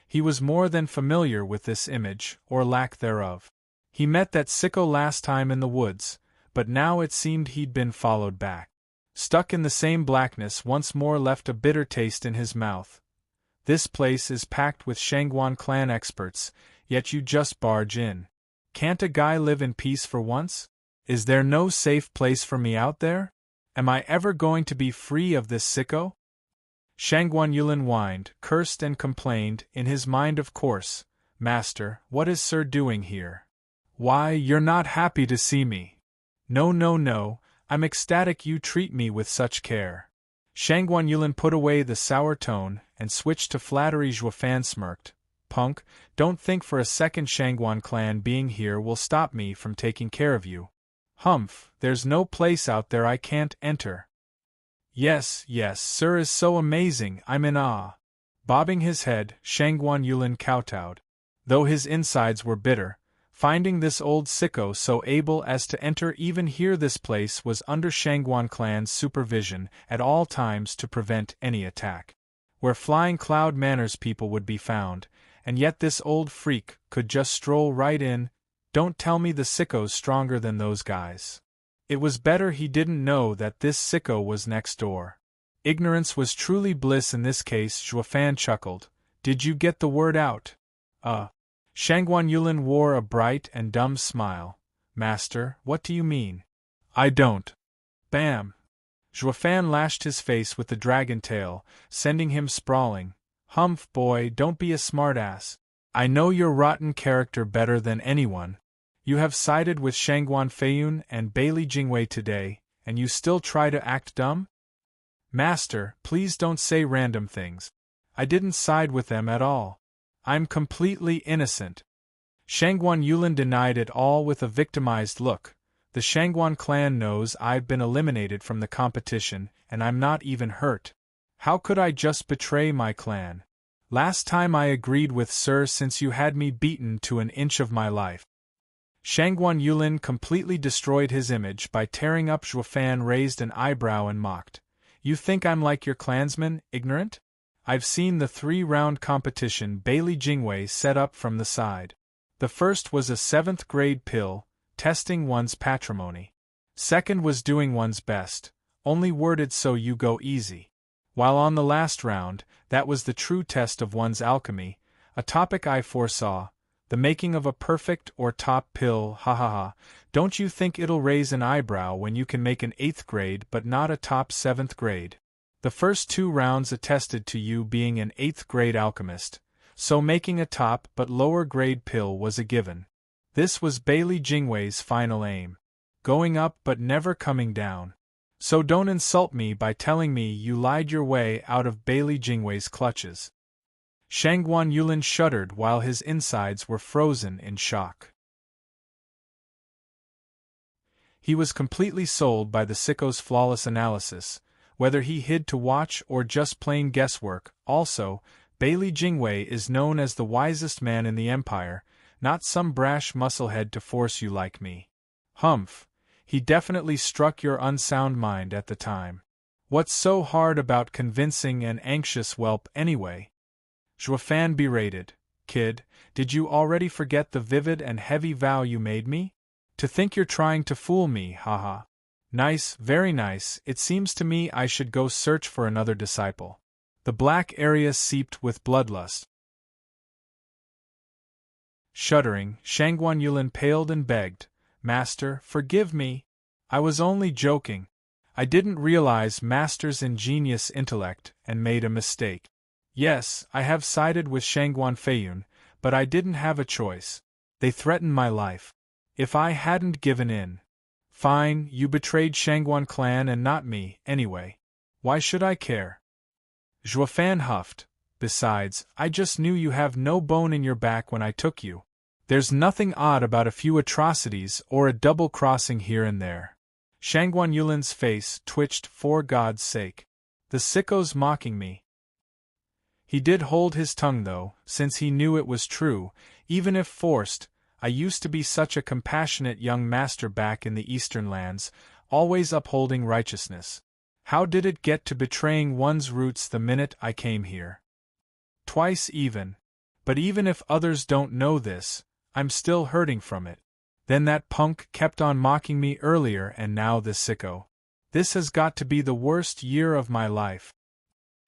He was more than familiar with this image, or lack thereof. He met that sicko last time in the woods, but now it seemed he'd been followed back. Stuck in the same blackness once more left a bitter taste in his mouth. This place is packed with Shangguan clan experts, yet you just barge in. Can't a guy live in peace for once? Is there no safe place for me out there? Am I ever going to be free of this sicko? Shangguan Yulin whined, cursed and complained, in his mind of course, Master, what is Sir doing here? Why, you're not happy to see me. No, I'm ecstatic you treat me with such care. Shangguan Yulin put away the sour tone and switched to flattery. Zhuofan smirked. Punk, don't think for a second Shangguan clan being here will stop me from taking care of you. Humph, there's no place out there I can't enter. Yes, Sir is so amazing, I'm in awe. Bobbing his head, Shangguan Yulin kowtowed. Though his insides were bitter, finding this old sicko so able as to enter even here, this place was under Shangguan clan's supervision at all times to prevent any attack. Where Flying Cloud Manor's people would be found, and yet this old freak could just stroll right in. Don't tell me the sicko's stronger than those guys. It was better he didn't know that this sicko was next door. Ignorance was truly bliss in this case. Zhuofan chuckled. Did you get the word out? Shangguan Yulin wore a bright and dumb smile. Master, what do you mean? I don't. Bam! Zhuofan lashed his face with the dragon tail, sending him sprawling. Humph, boy, don't be a smartass. I know your rotten character better than anyone. You have sided with Shangguan Feiyun and Bailey Jingwei today, and you still try to act dumb? Master, please don't say random things. I didn't side with them at all. I'm completely innocent. Shangguan Yulin denied it all with a victimized look. The Shangguan clan knows I've been eliminated from the competition, and I'm not even hurt. How could I just betray my clan? Last time I agreed with Sir since you had me beaten to an inch of my life. Shangguan Yulin completely destroyed his image by tearing up. Zhuofan raised an eyebrow and mocked. You think I'm like your clansmen, ignorant? I've seen the 3-round competition Bailey Jingwei set up from the side. The first was a 7th grade pill, testing one's patrimony. Second was doing one's best, only worded so you go easy. While on the last round, that was the true test of one's alchemy, a topic I foresaw, the making of a perfect or top pill, ha ha ha. Don't you think it'll raise an eyebrow when you can make an 8th grade but not a top 7th grade? The first 2 rounds attested to you being an 8th grade alchemist, so making a top but lower grade pill was a given. This was Bailey Jingwei's final aim. Going up but never coming down. So don't insult me by telling me you lied your way out of Bailey Jingwei's clutches. Shangguan Yulin shuddered while his insides were frozen in shock. He was completely sold by the sicko's flawless analysis, whether he hid to watch or just plain guesswork. Also, Bailey Jingwei is known as the wisest man in the empire, not some brash musclehead to force you like me. Humph, he definitely struck your unsound mind at the time. What's so hard about convincing an anxious whelp anyway? Zhuofan berated. Kid, did you already forget the vivid and heavy vow you made me? To think you're trying to fool me, haha. Nice, very nice. It seems to me I should go search for another disciple. The black area seeped with bloodlust. Shuddering, Shangguan Yulin paled and begged, Master, forgive me. I was only joking. I didn't realize Master's ingenious intellect and made a mistake. Yes, I have sided with Shangguan Feiyun, but I didn't have a choice. They threatened my life. If I hadn't given in. Fine, you betrayed Shangguan clan and not me, anyway. Why should I care? Zhuofan huffed. Besides, I just knew you have no bone in your back when I took you. There's nothing odd about a few atrocities or a double-crossing here and there. Shangguan Yulin's face twitched for God's sake. The sicko's mocking me. He did hold his tongue though, since he knew it was true, even if forced. I used to be such a compassionate young master back in the eastern lands, always upholding righteousness. How did it get to betraying one's roots the minute I came here? Twice even. But even if others don't know this, I'm still hurting from it. Then that punk kept on mocking me earlier and now this sicko. This has got to be the worst year of my life.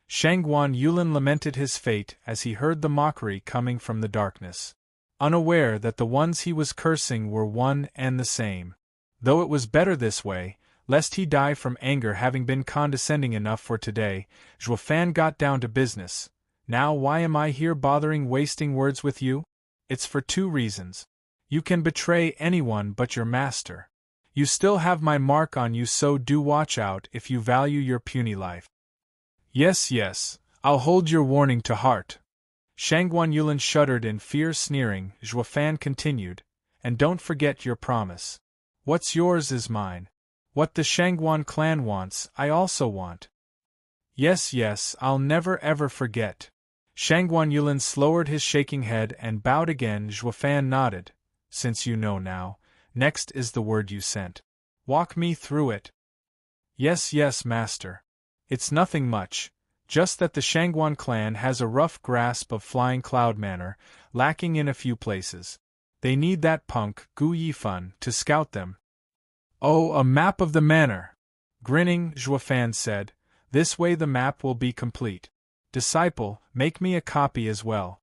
Shangguan Yulin lamented his fate as he heard the mockery coming from the darkness, unaware that the ones he was cursing were one and the same. Though it was better this way, lest he die from anger having been condescending enough for today, Zhuofan got down to business. Now why am I here bothering wasting words with you? It's for 2 reasons. You can betray anyone but your master. You still have my mark on you, so do watch out if you value your puny life. Yes, I'll hold your warning to heart. Shangguan Yulin shuddered in fear, sneering. Zhuofan continued, and don't forget your promise. What's yours is mine. What the Shangguan clan wants, I also want. Yes, I'll never ever forget. Shangguan Yulin lowered his shaking head and bowed again. Zhuofan nodded. Since you know now, next is the word you sent. Walk me through it. Yes, master. It's nothing much, just that the Shangguan clan has a rough grasp of Flying Cloud Manor, lacking in a few places. They need that punk, Gu Yifan, to scout them. Oh, a map of the manor! Grinning, Zhuofan said, this way the map will be complete. Disciple, make me a copy as well.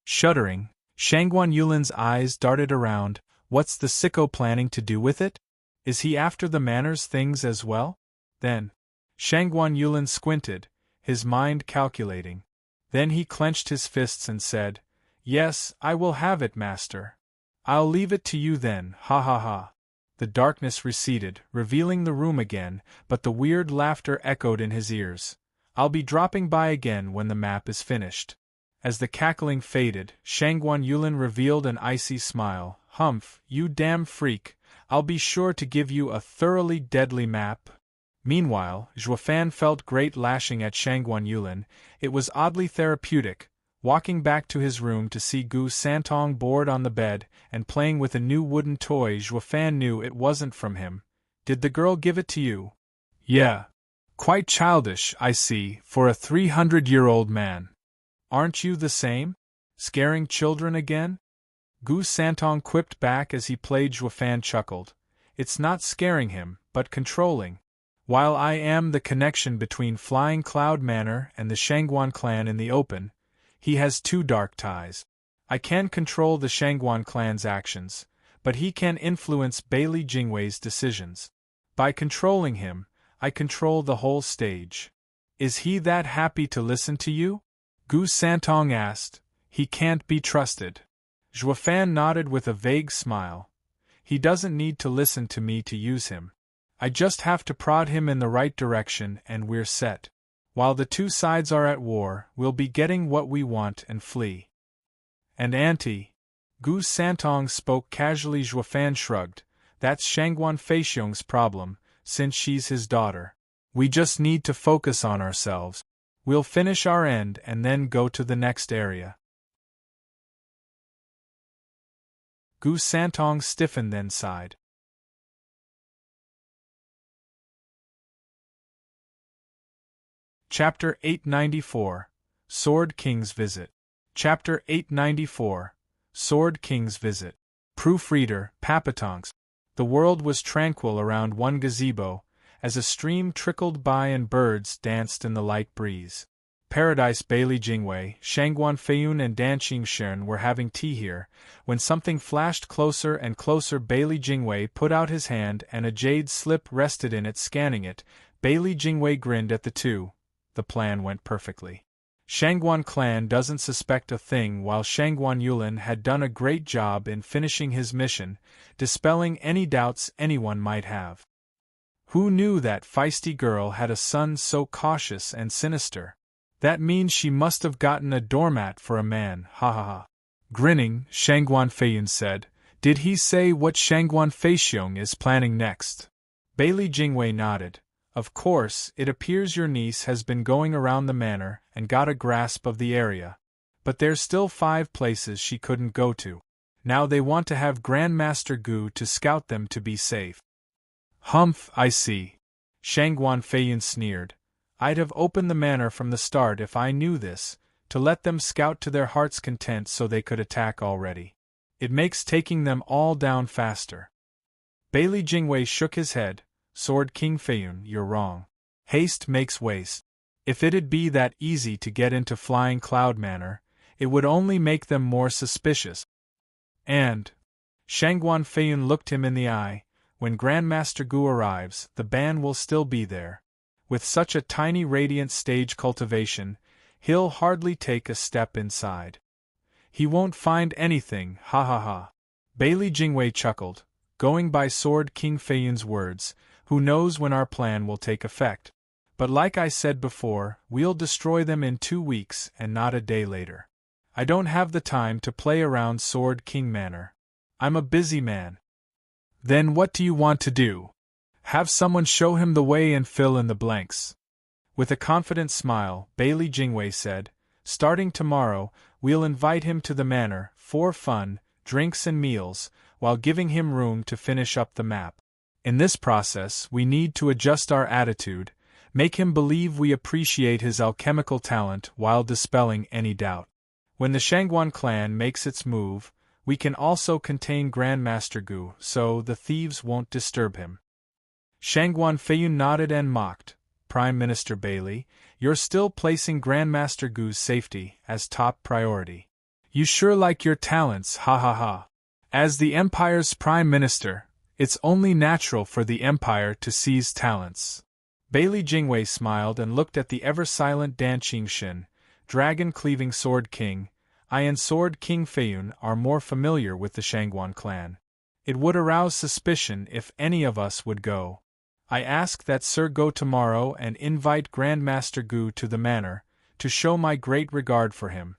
Shuddering, Shangguan Yulin's eyes darted around. What's the sicko planning to do with it? Is he after the manor's things as well? Then, Shangguan Yulin squinted, his mind calculating. Then he clenched his fists and said, Yes, I will have it, master. I'll leave it to you then, ha ha ha. The darkness receded, revealing the room again, but the weird laughter echoed in his ears. I'll be dropping by again when the map is finished. As the cackling faded, Shangguan Yulin revealed an icy smile. Humph, you damn freak, I'll be sure to give you a thoroughly deadly map. Meanwhile, Zhuofan felt great lashing at Shangguan Yulin. It was oddly therapeutic, walking back to his room to see Gu Santong bored on the bed and playing with a new wooden toy. Zhuofan knew it wasn't from him. Did the girl give it to you? Yeah. Quite childish, I see, for a 300-year-old man. Aren't you the same? Scaring children again? Gu Santong quipped back as he played. Zhuofan chuckled. It's not scaring him, but controlling. While I am the connection between Flying Cloud Manor and the Shangguan clan in the open, he has two dark ties. I can control the Shangguan clan's actions, but he can influence Bailey Jingwei's decisions. By controlling him, I control the whole stage. Is he that happy to listen to you? Gu Santong asked. He can't be trusted. Zhuofan nodded with a vague smile. He doesn't need to listen to me to use him. I just have to prod him in the right direction and we're set. While the two sides are at war, we'll be getting what we want and flee. And Auntie? Gu Santong spoke casually. Zhuofan shrugged. That's Shangguan Feixiong's problem, since she's his daughter. We just need to focus on ourselves. We'll finish our end and then go to the next area. Gu Santong stiffened then sighed. Chapter 894 Sword King's Visit. Chapter 894 Sword King's Visit. Proofreader, Papatonks. The world was tranquil around one gazebo, as a stream trickled by and birds danced in the light breeze. Paradise Bailey Jingwei, Shangguan Feiyun and Dan Qingshen were having tea here, when something flashed closer and closer. Bailey Jingwei put out his hand and a jade slip rested in it. Scanning it, Bailey Jingwei grinned at the two. The plan went perfectly. Shangguan clan doesn't suspect a thing, while Shangguan Yulin had done a great job in finishing his mission, dispelling any doubts anyone might have. Who knew that feisty girl had a son so cautious and sinister? That means she must have gotten a doormat for a man, ha ha ha. Grinning, Shangguan Feiyun said, Did he say what Shangguan Feixiong is planning next? Bailey Jingwei nodded. Of course, it appears your niece has been going around the manor and got a grasp of the area. But there's still 5 places she couldn't go to. Now they want to have Grandmaster Gu to scout them to be safe. Humph, I see. Shangguan Feiyun sneered. I'd have opened the manor from the start if I knew this, to let them scout to their heart's content so they could attack already. It makes taking them all down faster. Bailey Jingwei shook his head. Sword King Feiyun, you're wrong. Haste makes waste. If it'd be that easy to get into Flying Cloud Manor, it would only make them more suspicious. And Shangguan Feiyun looked him in the eye. When Grandmaster Gu arrives, the ban will still be there. With such a tiny radiant stage cultivation, he'll hardly take a step inside. He won't find anything, ha ha ha. Bailey Jingwei chuckled. Going by Sword King Feiyun's words, who knows when our plan will take effect? But like I said before, we'll destroy them in 2 weeks and not a day later. I don't have the time to play around Sword King Manor. I'm a busy man. Then what do you want to do? Have someone show him the way and fill in the blanks. With a confident smile, Bailey Jingwei said, Starting tomorrow, we'll invite him to the manor, for fun, drinks and meals, while giving him room to finish up the map. In this process, we need to adjust our attitude, make him believe we appreciate his alchemical talent while dispelling any doubt. When the Shangguan clan makes its move, we can also contain Grandmaster Gu so the thieves won't disturb him. Shangguan Feiyun nodded and mocked. Prime Minister Bailey, you're still placing Grandmaster Gu's safety as top priority. You sure like your talents, ha ha ha. As the Empire's Prime Minister, it's only natural for the Empire to seize talents. Bailey Jingwei smiled and looked at the ever-silent Dan Qingshen, dragon-cleaving Sword King. I and Sword King Feiyun are more familiar with the Shangguan clan. It would arouse suspicion if any of us would go. I ask that Sir go tomorrow and invite Grandmaster Gu to the manor, to show my great regard for him.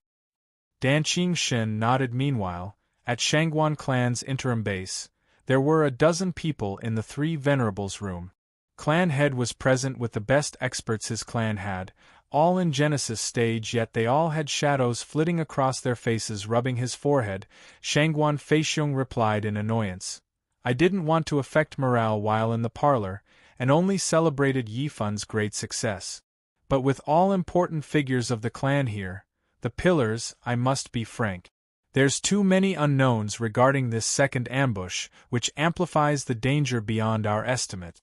Dan Qingshen nodded. Meanwhile, at Shangguan clan's interim base, there were a dozen people in the 3 venerables room. Clan head was present with the best experts his clan had, all in Genesis stage, yet they all had shadows flitting across their faces. Rubbing his forehead, Shangguan Feixiong replied in annoyance. I didn't want to affect morale while in the parlor, and only celebrated Yifun's great success. But with all important figures of the clan here, the pillars, I must be frank. There's too many unknowns regarding this second ambush, which amplifies the danger beyond our estimate.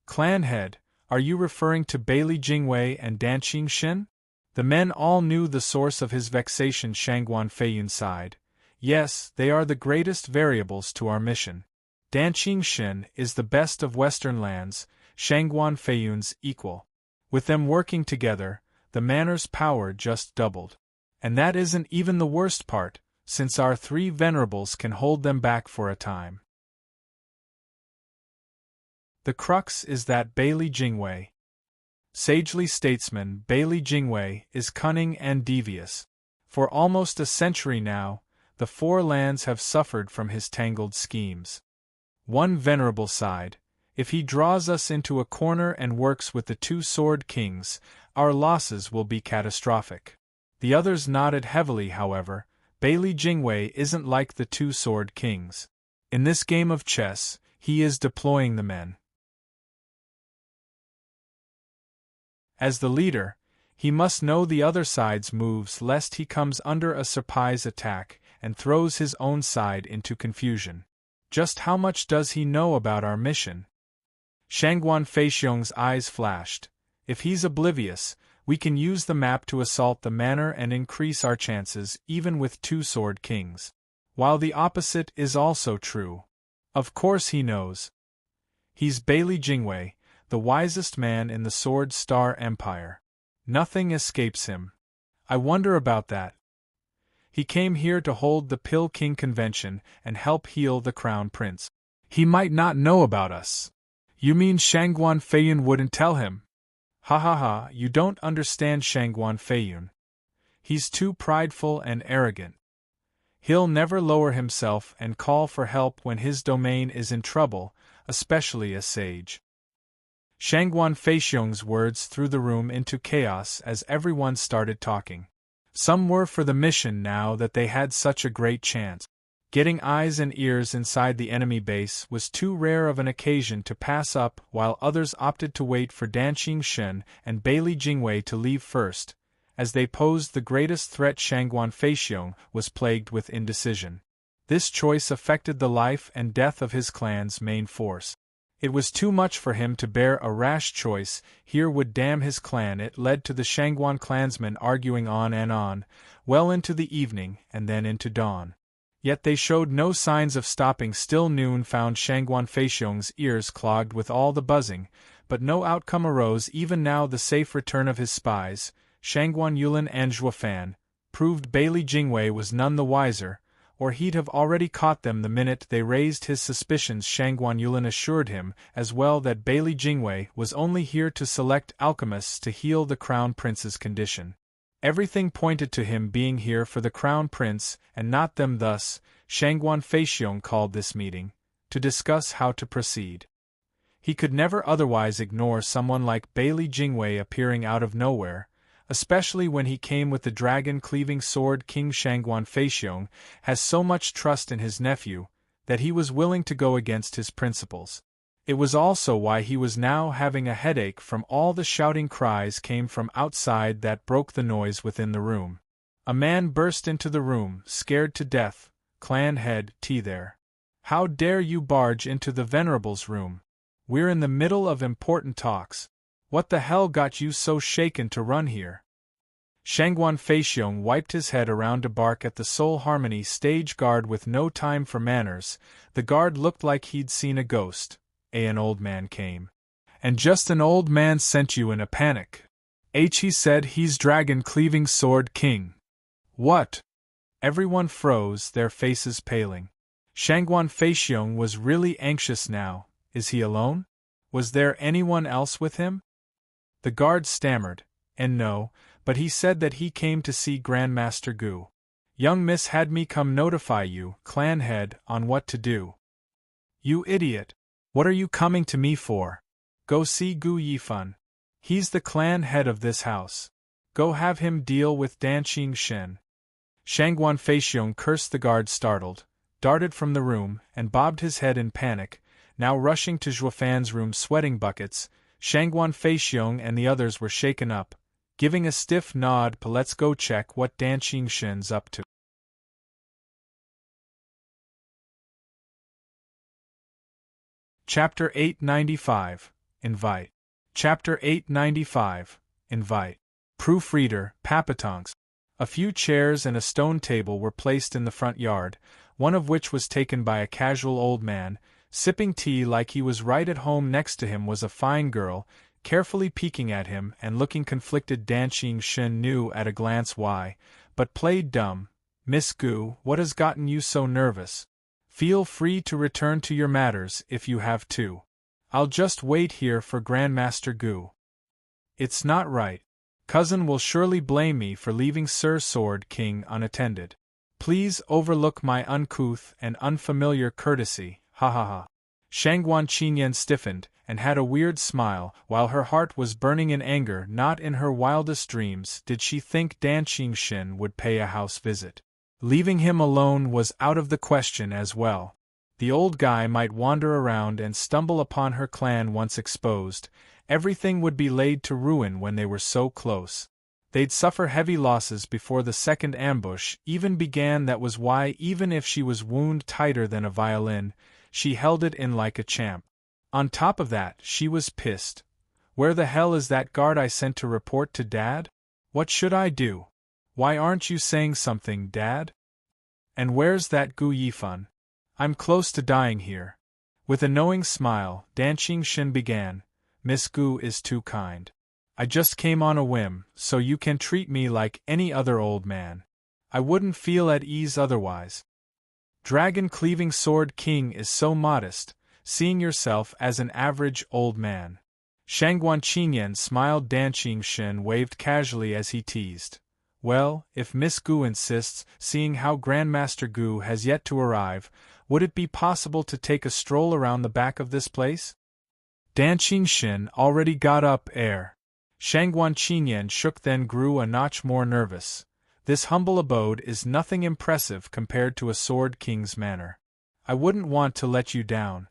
Clan head, Are you referring to Bailey Jingwei and Dan Qingxin? The men all knew the source of his vexation. Shangguan Feiyun sighed. Yes, they are the greatest variables to our mission. Dan Qingxin is the best of Western lands, Shangguan Feiyun's equal. With them working together, the manor's power just doubled. And that isn't even the worst part, since our three venerables can hold them back for a time. The crux is that Bailey Jingwei. Sagely statesman Bailey Jingwei is cunning and devious. For almost a century now, the four lands have suffered from his tangled schemes. One venerable sighed, if he draws us into a corner and works with the two sword kings, our losses will be catastrophic. The others nodded heavily. However, Bailey Jingwei isn't like the two sword kings. In this game of chess, he is deploying the men. As the leader, he must know the other side's moves lest he comes under a surprise attack and throws his own side into confusion. Just how much does he know about our mission? Shangguan Feixiong's eyes flashed. If he's oblivious, we can use the map to assault the manor and increase our chances even with two sword kings. While the opposite is also true. Of course he knows. He's Bailey Jingwei, the wisest man in the Sword Star Empire. Nothing escapes him. I wonder about that. He came here to hold the Pill King Convention and help heal the Crown Prince. He might not know about us. You mean Shangguan Feiyun wouldn't tell him? Ha ha ha, you don't understand Shangguan Feiyun. He's too prideful and arrogant. He'll never lower himself and call for help when his domain is in trouble, especially a sage. Shangguan Feixiong's words threw the room into chaos as everyone started talking. Some were for the mission now that they had such a great chance. Getting eyes and ears inside the enemy base was too rare of an occasion to pass up, while others opted to wait for Dan Qingxin and Bailey Jingwei to leave first. As they posed the greatest threat, Shangguan Feixiong was plagued with indecision. This choice affected the life and death of his clan's main force. It was too much for him to bear a rash choice, here would damn his clan. It led to the Shangguan clansmen arguing on and on, well into the evening and then into dawn. Yet they showed no signs of stopping. Still noon found Shangguan Feixiong's ears clogged with all the buzzing, but no outcome arose. Even now the safe return of his spies, Shangguan Yulin and Zhuofan, proved Bailey Jingwei was none the wiser, or he'd have already caught them the minute they raised his suspicions. Shangguan Yulin assured him as well that Bailey Jingwei was only here to select alchemists to heal the Crown Prince's condition. Everything pointed to him being here for the Crown Prince and not them. Thus, Shangguan Feixiong called this meeting to discuss how to proceed. He could never otherwise ignore someone like Bailey Jingwei appearing out of nowhere, especially when he came with the dragon-cleaving sword. King Shangguan Feixiong has so much trust in his nephew that he was willing to go against his principles. It was also why he was now having a headache from all the shouting cries came from outside that broke the noise within the room. A man burst into the room, scared to death. Clan head, T there. How dare you barge into the Venerable's room? We're in the middle of important talks. What the hell got you so shaken to run here? Shangguan Feixiong wiped his head around to bark at the Soul Harmony stage guard with no time for manners. The guard looked like he'd seen a ghost. An old man came. And just an old man sent you in a panic. He said he's Dragon-Cleaving Sword King. What? Everyone froze, their faces paling. Shangguan Feixiong was really anxious now. Is he alone? Was there anyone else with him? The guard stammered, and no, but he said that he came to see Grandmaster Gu. Young miss had me come notify you, clan head, on what to do. You idiot! What are you coming to me for? Go see Gu Yifan. He's the clan head of this house. Go have him deal with Dan Qingxin. Shangguan Feixiong cursed. The guard, startled, darted from the room and bobbed his head in panic, now rushing to Zhuofan's room sweating buckets. Shangguan Feixiong and the others were shaken up, giving a stiff nod. Let's go check what Dan Qingxin's up to. Chapter 895, Invite. Chapter 895, Invite. Proofreader, Papatonks. A few chairs and a stone table were placed in the front yard, one of which was taken by a casual old man, sipping tea like he was right at home. Next to him was a fine girl, carefully peeking at him and looking conflicted. Danqing Shen knew at a glance why, but played dumb. Miss Gu, what has gotten you so nervous? Feel free to return to your matters if you have to. I'll just wait here for Grandmaster Gu. It's not right. Cousin will surely blame me for leaving Sir Sword King unattended. Please overlook my uncouth and unfamiliar courtesy, ha ha ha. Shangguan Qinyan stiffened, and had a weird smile, while her heart was burning in anger. Not in her wildest dreams did she think Danqing Shen would pay a house visit. Leaving him alone was out of the question as well. The old guy might wander around and stumble upon her clan once exposed. Everything would be laid to ruin when they were so close. They'd suffer heavy losses before the second ambush even began. That was why, even if she was wound tighter than a violin, she held it in like a champ. On top of that, she was pissed. Where the hell is that guard I sent to report to Dad? What should I do? Why aren't you saying something, Dad? And where's that Gu Yifan? I'm close to dying here. With a knowing smile, Danqing Shen began. Miss Gu is too kind. I just came on a whim, so you can treat me like any other old man. I wouldn't feel at ease otherwise. Dragon-cleaving Sword King is so modest, seeing yourself as an average old man. Shangguan Qinyan smiled. Danqing Shen waved casually as he teased. Well, if Miss Gu insists, seeing how Grandmaster Gu has yet to arrive, would it be possible to take a stroll around the back of this place? Danqing Shen already got up air. Shangguan Qinyan shook, then grew a notch more nervous. This humble abode is nothing impressive compared to a Sword King's manor. I wouldn't want to let you down.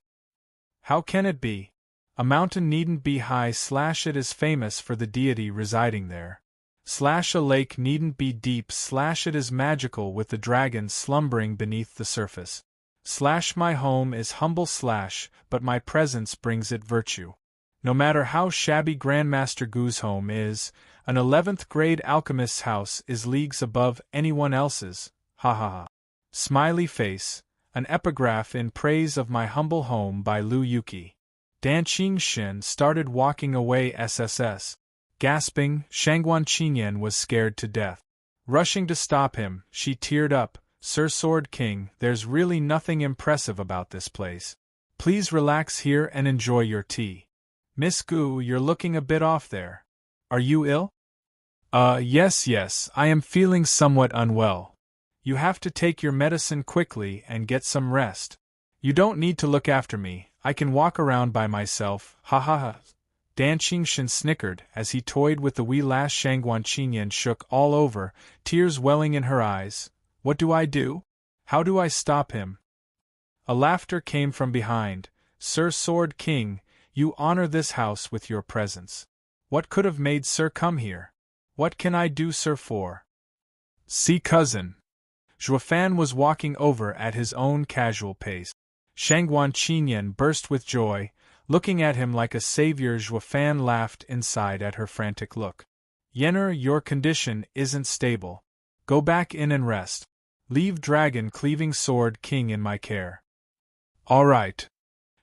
How can it be? A mountain needn't be high. It is famous for the deity residing there. A lake needn't be deep. It is magical with the dragons slumbering beneath the surface. My home is humble. But my presence brings it virtue. No matter how shabby Grandmaster Gu's home is, an 11th grade alchemist's house is leagues above anyone else's. Ha ha ha. Smiley face, an epigraph in praise of my humble home by Lu Yuki. Danqing Shen started walking away. SSS. Gasping, Shangguan Qinyan was scared to death. Rushing to stop him, she teared up. Sir Sword King, there's really nothing impressive about this place. Please relax here and enjoy your tea. Miss Gu, you're looking a bit off there. Are you ill? Yes, I am feeling somewhat unwell. You have to take your medicine quickly and get some rest. You don't need to look after me, I can walk around by myself, ha ha ha. Danqing Shen snickered as he toyed with the wee lass. Shangguan Qinyan shook all over, tears welling in her eyes. What do I do? How do I stop him? A laughter came from behind. Sir Sword King, you honor this house with your presence. What could have made Sir come here? What can I do, Sir, for? See, cousin. Zhuofan was walking over at his own casual pace. Shangguan Qinyan burst with joy, looking at him like a savior. Zhuofan laughed inside at her frantic look. Yenner, your condition isn't stable. Go back in and rest. Leave Dragon-cleaving Sword King in my care. All right.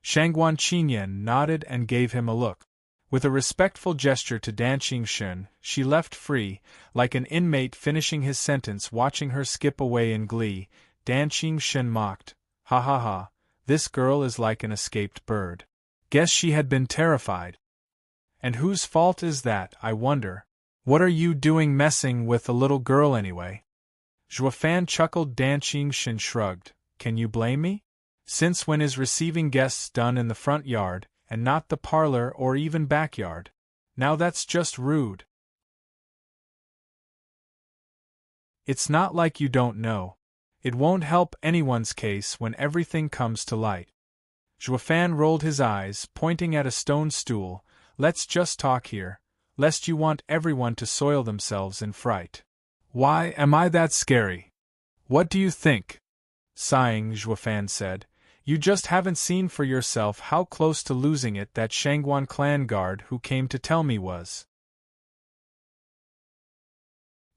Shangguan Qinyan nodded and gave him a look. With a respectful gesture to Danqing Shen, she left free, like an inmate finishing his sentence. Watching her skip away in glee, Danqing Shen mocked. Ha ha ha, this girl is like an escaped bird. Guess she had been terrified. And whose fault is that, I wonder? What are you doing messing with a little girl anyway? Zhuofan chuckled. Danqing Shen shrugged. Can you blame me? Since when is receiving guests done in the front yard, and not the parlor or even backyard? Now that's just rude. It's not like you don't know. It won't help anyone's case when everything comes to light. Zhuofan rolled his eyes, pointing at a stone stool. Let's just talk here, lest you want everyone to soil themselves in fright. Why am I that scary? What do you think? Sighing, Zhuofan said. You just haven't seen for yourself how close to losing it that Shangguan clan guard who came to tell me was.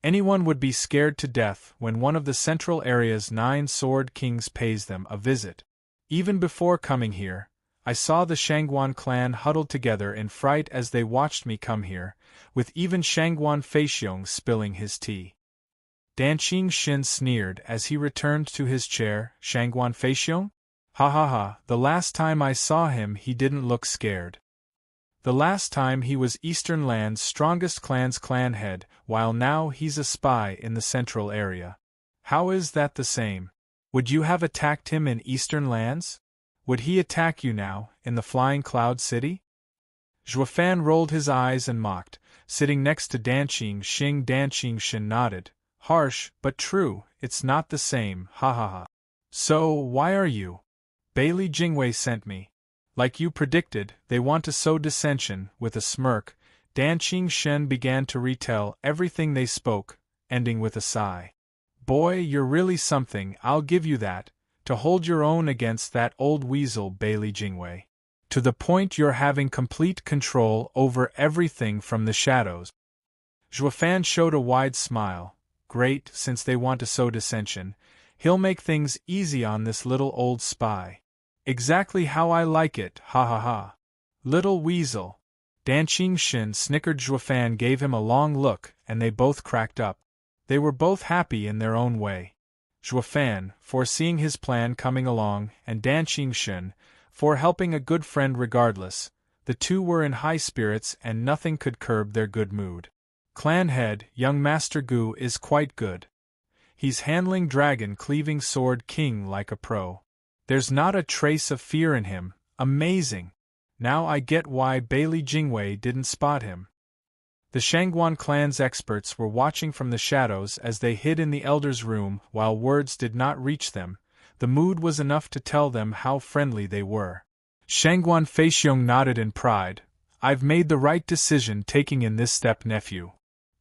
Anyone would be scared to death when one of the central area's 9 sword kings pays them a visit. Even before coming here, I saw the Shangguan clan huddled together in fright as they watched me come here, with even Shangguan Feixiong spilling his tea. Danqing Xin sneered as he returned to his chair. Shangguan Feixiong? Ha ha ha, the last time I saw him he didn't look scared. The last time he was Eastern Land's strongest clan's clan head, while now he's a spy in the central area. How is that the same? Would you have attacked him in Eastern Lands? Would he attack you now, in the Flying Cloud City? Zhuofan rolled his eyes and mocked, sitting next to Danqing Xing. Danqing Xin nodded. Harsh, but true, it's not the same, ha ha ha. So, why are you? Bailey Jingwei sent me. Like you predicted, they want to sow dissension. With a smirk, Danqing Shen began to retell everything they spoke, ending with a sigh. Boy, you're really something, I'll give you that, to hold your own against that old weasel Bailey Jingwei. To the point you're having complete control over everything from the shadows. Zhuofan showed a wide smile. Great, since they want to sow dissension, he'll make things easy on this little old spy. Exactly how I like it, ha ha ha. Little weasel. Danqing Xin snickered. Zhuofan gave him a long look, and they both cracked up. They were both happy in their own way. Zhuofan, foreseeing his plan coming along, and Danqing Xin, for helping a good friend regardless. The two were in high spirits and nothing could curb their good mood. Clan head, young Master Gu is quite good. He's handling Dragon Cleaving Sword King like a pro. There's not a trace of fear in him, amazing. Now I get why Bailey Jingwei didn't spot him. The Shangguan clan's experts were watching from the shadows as they hid in the elder's room. While words did not reach them, the mood was enough to tell them how friendly they were. Shangguan Feixiong nodded in pride. I've made the right decision taking in this step, nephew.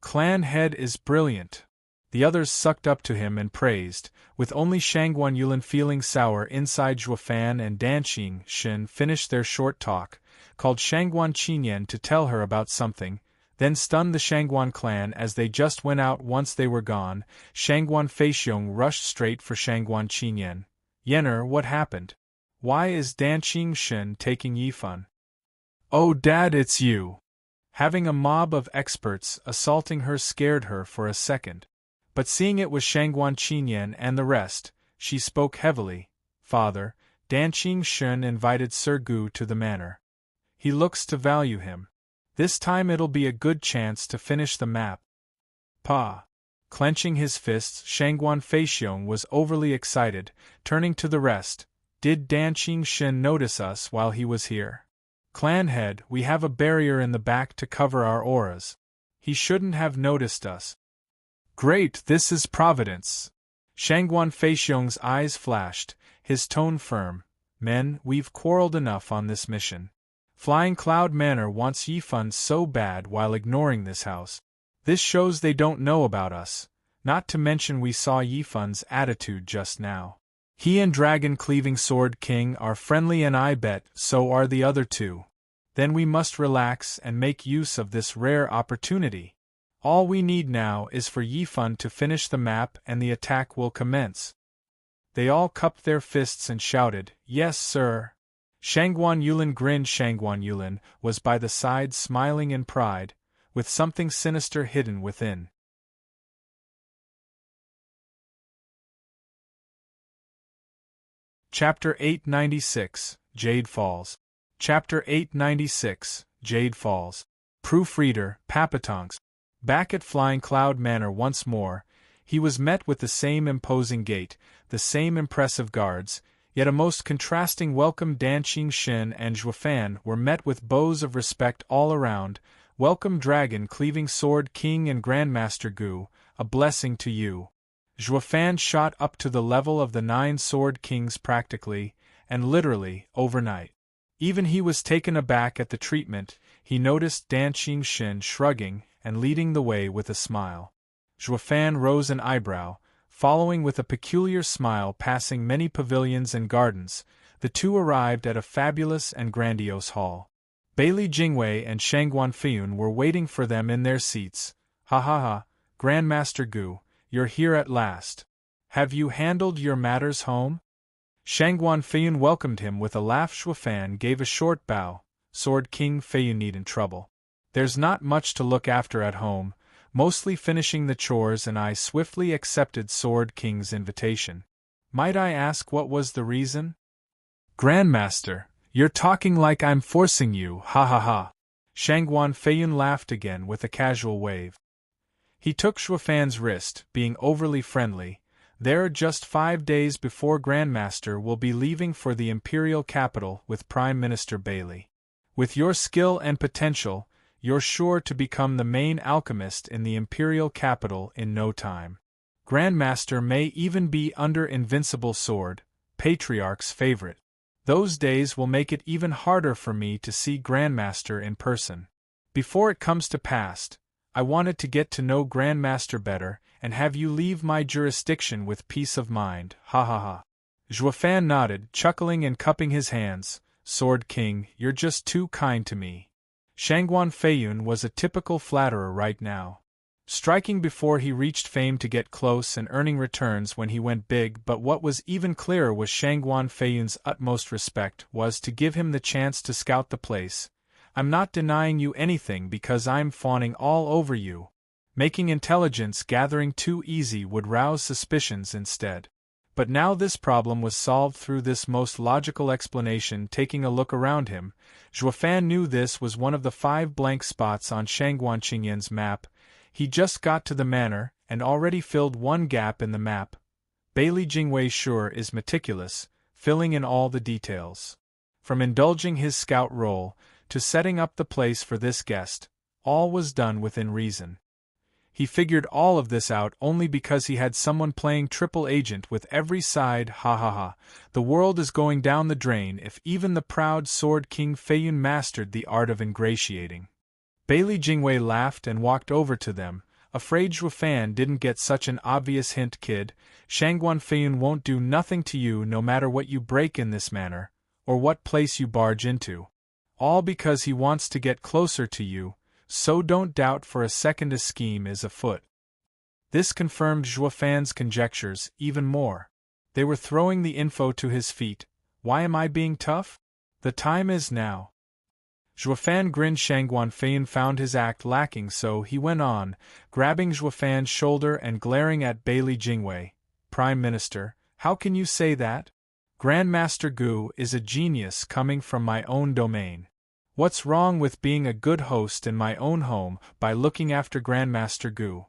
Clan head is brilliant. The others sucked up to him and praised, with only Shangguan Yulin feeling sour inside. Zhuofan and Danqing Xin finished their short talk, called Shangguan Qinyan to tell her about something, then stunned the Shangguan clan as they just went out. Once they were gone, Shangguan Feixiong rushed straight for Shangguan Qinyan. Yenner, what happened? Why is Danqing Xin taking Yifan? Oh Dad, it's you! Having a mob of experts assaulting her scared her for a second. But seeing it was Shangguan Qinyan and the rest, she spoke heavily. Father, Danqing Xin invited Sir Gu to the manor. He looks to value him. This time it'll be a good chance to finish the map. Pa! Clenching his fists, Shangguan Feixiong was overly excited, turning to the rest. Did Danqing Xin notice us while he was here? Clan head, we have a barrier in the back to cover our auras. He shouldn't have noticed us. Great, this is providence. Shangguan Feixiong's eyes flashed, his tone firm. Men, we've quarreled enough on this mission. Flying Cloud Manor wants Yifan so bad while ignoring this house. This shows they don't know about us, not to mention we saw Yifan's attitude just now. He and Dragon Cleaving Sword King are friendly and I bet so are the other two. Then we must relax and make use of this rare opportunity. All we need now is for Yifan to finish the map and the attack will commence. They all cupped their fists and shouted, Yes, sir. Shangguan Yulin grinned. Shangguan Yulin was by the side smiling in pride, with something sinister hidden within. Chapter 896, Jade Falls. Chapter 896, Jade Falls. Proofreader, Papatongs. Back at Flying Cloud Manor once more, he was met with the same imposing gate, the same impressive guards, yet a most contrasting welcome. Danqing Xin and Zhuofan were met with bows of respect all around. Welcome Dragon Cleaving Sword King and Grandmaster Gu, a blessing to you. Zhuofan shot up to the level of the 9 Sword Kings practically, and literally, overnight. Even he was taken aback at the treatment. He noticed Danqing Xin shrugging and leading the way with a smile. Zhuofan rose an eyebrow, following with a peculiar smile. Passing many pavilions and gardens, The two arrived at a fabulous and grandiose hall. Bailey Jingwei and Shangguan Feiyun were waiting for them in their seats. Ha ha ha, Grandmaster Gu, you're here at last. Have you handled your matters home? Shangguan Feiyun welcomed him with a laugh. Xuefan gave a short bow. Sword King Feiyun needn't trouble. There's not much to look after at home, mostly finishing the chores, and I swiftly accepted Sword King's invitation. Might I ask what was the reason? Grandmaster, you're talking like I'm forcing you, ha ha ha. Shangguan Feiyun laughed again with a casual wave. He took Xuefan's wrist, being overly friendly. There, just 5 days before Grandmaster will be leaving for the imperial capital with Prime Minister Bailey. With your skill and potential, you're sure to become the main alchemist in the imperial capital in no time. Grandmaster may even be under Invincible Sword, Patriarch's favorite. Those days will make it even harder for me to see Grandmaster in person. Before it comes to pass, I wanted to get to know Grandmaster better and have you leave my jurisdiction with peace of mind, ha ha ha. Xuefan nodded, chuckling and cupping his hands. Sword King, you're just too kind to me. Shangguan Feiyun was a typical flatterer right now. Striking before he reached fame to get close and earning returns when he went big, but what was even clearer was Shangguan Feiyun's utmost respect was to give him the chance to scout the place. I'm not denying you anything because I'm fawning all over you. Making intelligence gathering too easy would rouse suspicions instead. But now this problem was solved through this most logical explanation. Taking a look around him, Xuefan knew this was one of the 5 blank spots on Shangguan Qingyan's map. He just got to the manor, and already filled one gap in the map. Bailey Jingwei sure is meticulous, filling in all the details. From indulging his scout role, to setting up the place for this guest, all was done within reason. He figured all of this out only because he had someone playing triple agent with every side, ha ha ha. The world is going down the drain if even the proud Sword King Feiyun mastered the art of ingratiating. Bailey Jingwei laughed and walked over to them. Afraid Xuefan didn't get such an obvious hint, kid. Shangguan Feiyun won't do nothing to you no matter what you break in this manner, or what place you barge into. All because he wants to get closer to you, so don't doubt for a second a scheme is afoot. This confirmed Xuefan's conjectures even more. They were throwing the info to his feet. Why am I being tough? The time is now. Xuefan grinned. Shangguan Feiyun found his act lacking, so he went on, grabbing Xuefan's shoulder and glaring at Bailey Jingwei. Prime Minister, how can you say that? Grandmaster Gu is a genius coming from my own domain. What's wrong with being a good host in my own home by looking after Grandmaster Gu?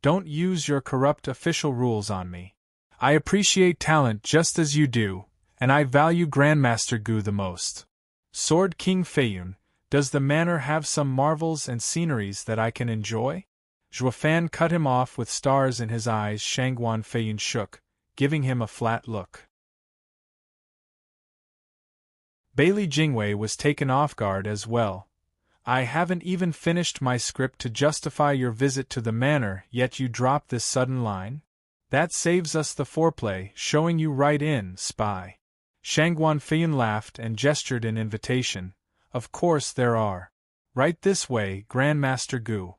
Don't use your corrupt official rules on me. I appreciate talent just as you do, and I value Grandmaster Gu the most. Sword King Feiyun, does the manor have some marvels and sceneries that I can enjoy? Xuefan cut him off with stars in his eyes. Shangguan Feiyun shook, giving him a flat look. Bailey Jingwei was taken off guard as well. I haven't even finished my script to justify your visit to the manor, yet you drop this sudden line? That saves us the foreplay, showing you right in, spy. Shangguan Feiyun laughed and gestured in invitation. Of course there are. Right this way, Grandmaster Gu.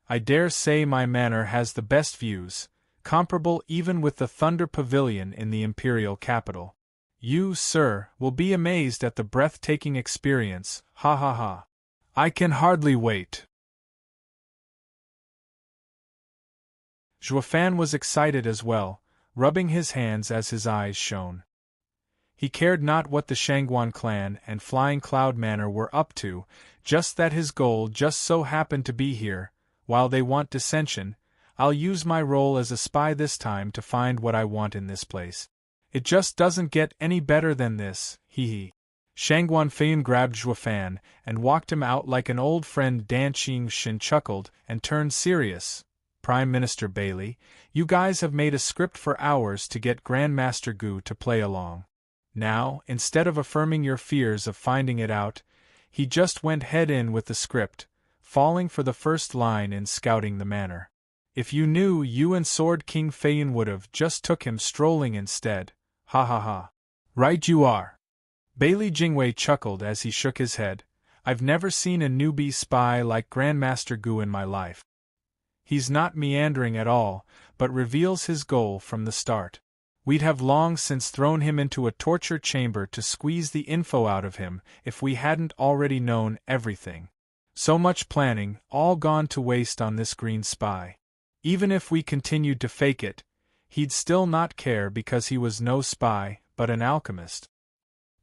I dare say my manor has the best views, comparable even with the Thunder Pavilion in the imperial capital. You, sir, will be amazed at the breathtaking experience, ha ha ha. I can hardly wait. Xuefan was excited as well, rubbing his hands as his eyes shone. He cared not what the Shangguan clan and Flying Cloud Manor were up to, just that his goal just so happened to be here. While they want dissension, I'll use my role as a spy this time to find what I want in this place. It just doesn't get any better than this, hee hee. Shangguan Feiyun grabbed Xuefan and walked him out like an old friend. Dan Qingxin chuckled and turned serious. Prime Minister Bailey, you guys have made a script for hours to get Grandmaster Gu to play along. Now, instead of affirming your fears of finding it out, he just went head in with the script, falling for the first line in scouting the manor. If you knew, you and Sword King Feiyun would have just took him strolling instead. Ha ha ha. Right you are. Bailey Jingwei chuckled as he shook his head. I've never seen a newbie spy like Grandmaster Gu in my life. He's not meandering at all, but reveals his goal from the start. We'd have long since thrown him into a torture chamber to squeeze the info out of him if we hadn't already known everything. So much planning, all gone to waste on this green spy. Even if we continued to fake it, he'd still not care because he was no spy, but an alchemist.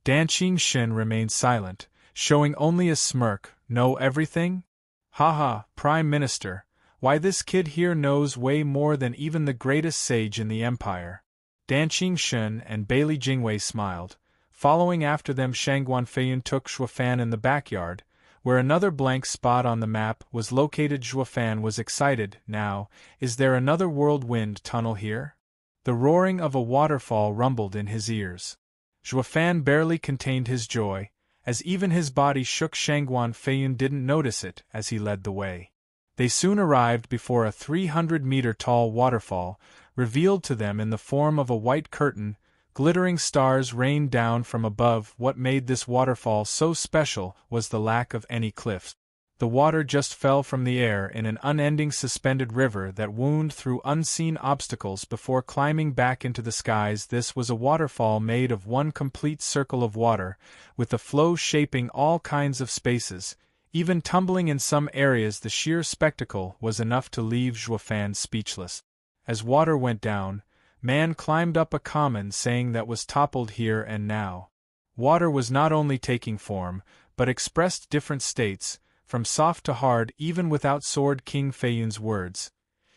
Dan Qingxin remained silent, showing only a smirk. Know everything? Haha, Prime Minister, why this kid here knows way more than even the greatest sage in the Empire. Dan Qingxin and Bailey Jingwei smiled. Following after them, Shangguan Feiyun took Zhuofan in the backyard, where another blank spot on the map was located. Zhuofan was excited. Now, is there another whirlwind tunnel here? The roaring of a waterfall rumbled in his ears. Zhuofan barely contained his joy, as even his body shook. Shangguan Feiyun didn't notice it as he led the way. They soon arrived before a 300-meter-tall waterfall, revealed to them in the form of a white curtain. Glittering stars rained down from above. What made this waterfall so special was the lack of any cliffs. The water just fell from the air in an unending suspended river that wound through unseen obstacles before climbing back into the skies. This was a waterfall made of one complete circle of water, with the flow shaping all kinds of spaces, even tumbling in some areas. The sheer spectacle was enough to leave Zhuofan speechless. As water went down, man climbed up a common saying that was toppled here and now. Water was not only taking form, but expressed different states, from soft to hard, even without Sword King Feiyun's words.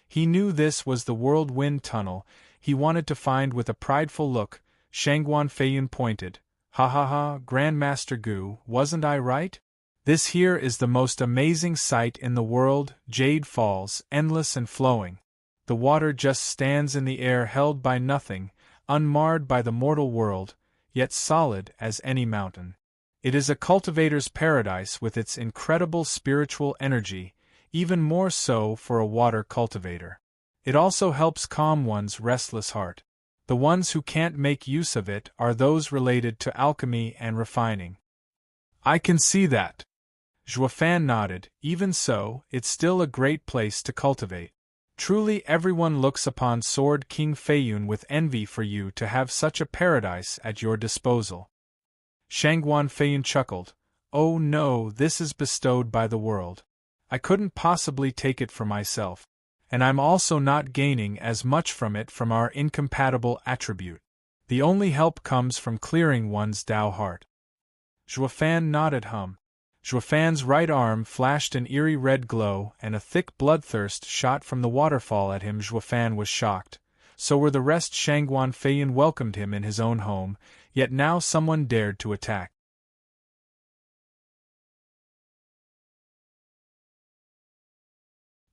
He knew this was the whirlwind tunnel he wanted to find. With a prideful look, Shangguan Feiyun pointed. Ha ha ha, Grandmaster Gu, wasn't I right? This here is the most amazing sight in the world. Jade falls, endless and flowing. The water just stands in the air, held by nothing, unmarred by the mortal world, yet solid as any mountain. It is a cultivator's paradise with its incredible spiritual energy, even more so for a water cultivator. It also helps calm one's restless heart. The ones who can't make use of it are those related to alchemy and refining. I can see that. Zhuofan nodded. Even so, it's still a great place to cultivate. Truly everyone looks upon Sword King Feiyun with envy for you to have such a paradise at your disposal. Shangguan Feiyun chuckled. Oh no, this is bestowed by the world. I couldn't possibly take it for myself. And I'm also not gaining as much from it from our incompatible attribute. The only help comes from clearing one's Dao heart. Zhuofan nodded. Zhuofan's right arm flashed an eerie red glow, and a thick bloodthirst shot from the waterfall at him. Zhuofan was shocked. So were the rest. Shangguan Feiyun welcomed him in his own home, yet now someone dared to attack.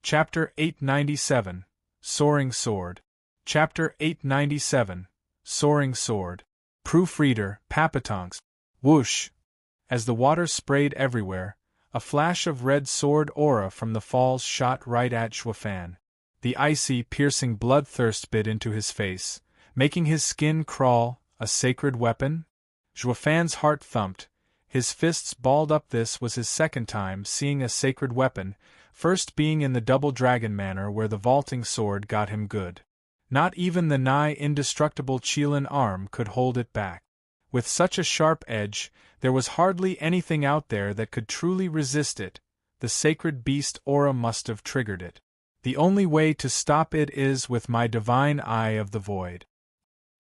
Chapter 897, Soaring Sword. Chapter 897, Soaring Sword. Proofreader, Papatonks. Whoosh! As the water sprayed everywhere, a flash of red sword aura from the falls shot right at Zhuofan. The icy, piercing bloodthirst bit into his face, making his skin crawl. A sacred weapon? Zhuofan's heart thumped, his fists balled up. This was his second time seeing a sacred weapon, first being in the double dragon manner where the vaulting sword got him good. Not even the nigh indestructible Qilin arm could hold it back. With such a sharp edge, there was hardly anything out there that could truly resist it. The sacred beast aura must have triggered it. The only way to stop it is with my divine eye of the void.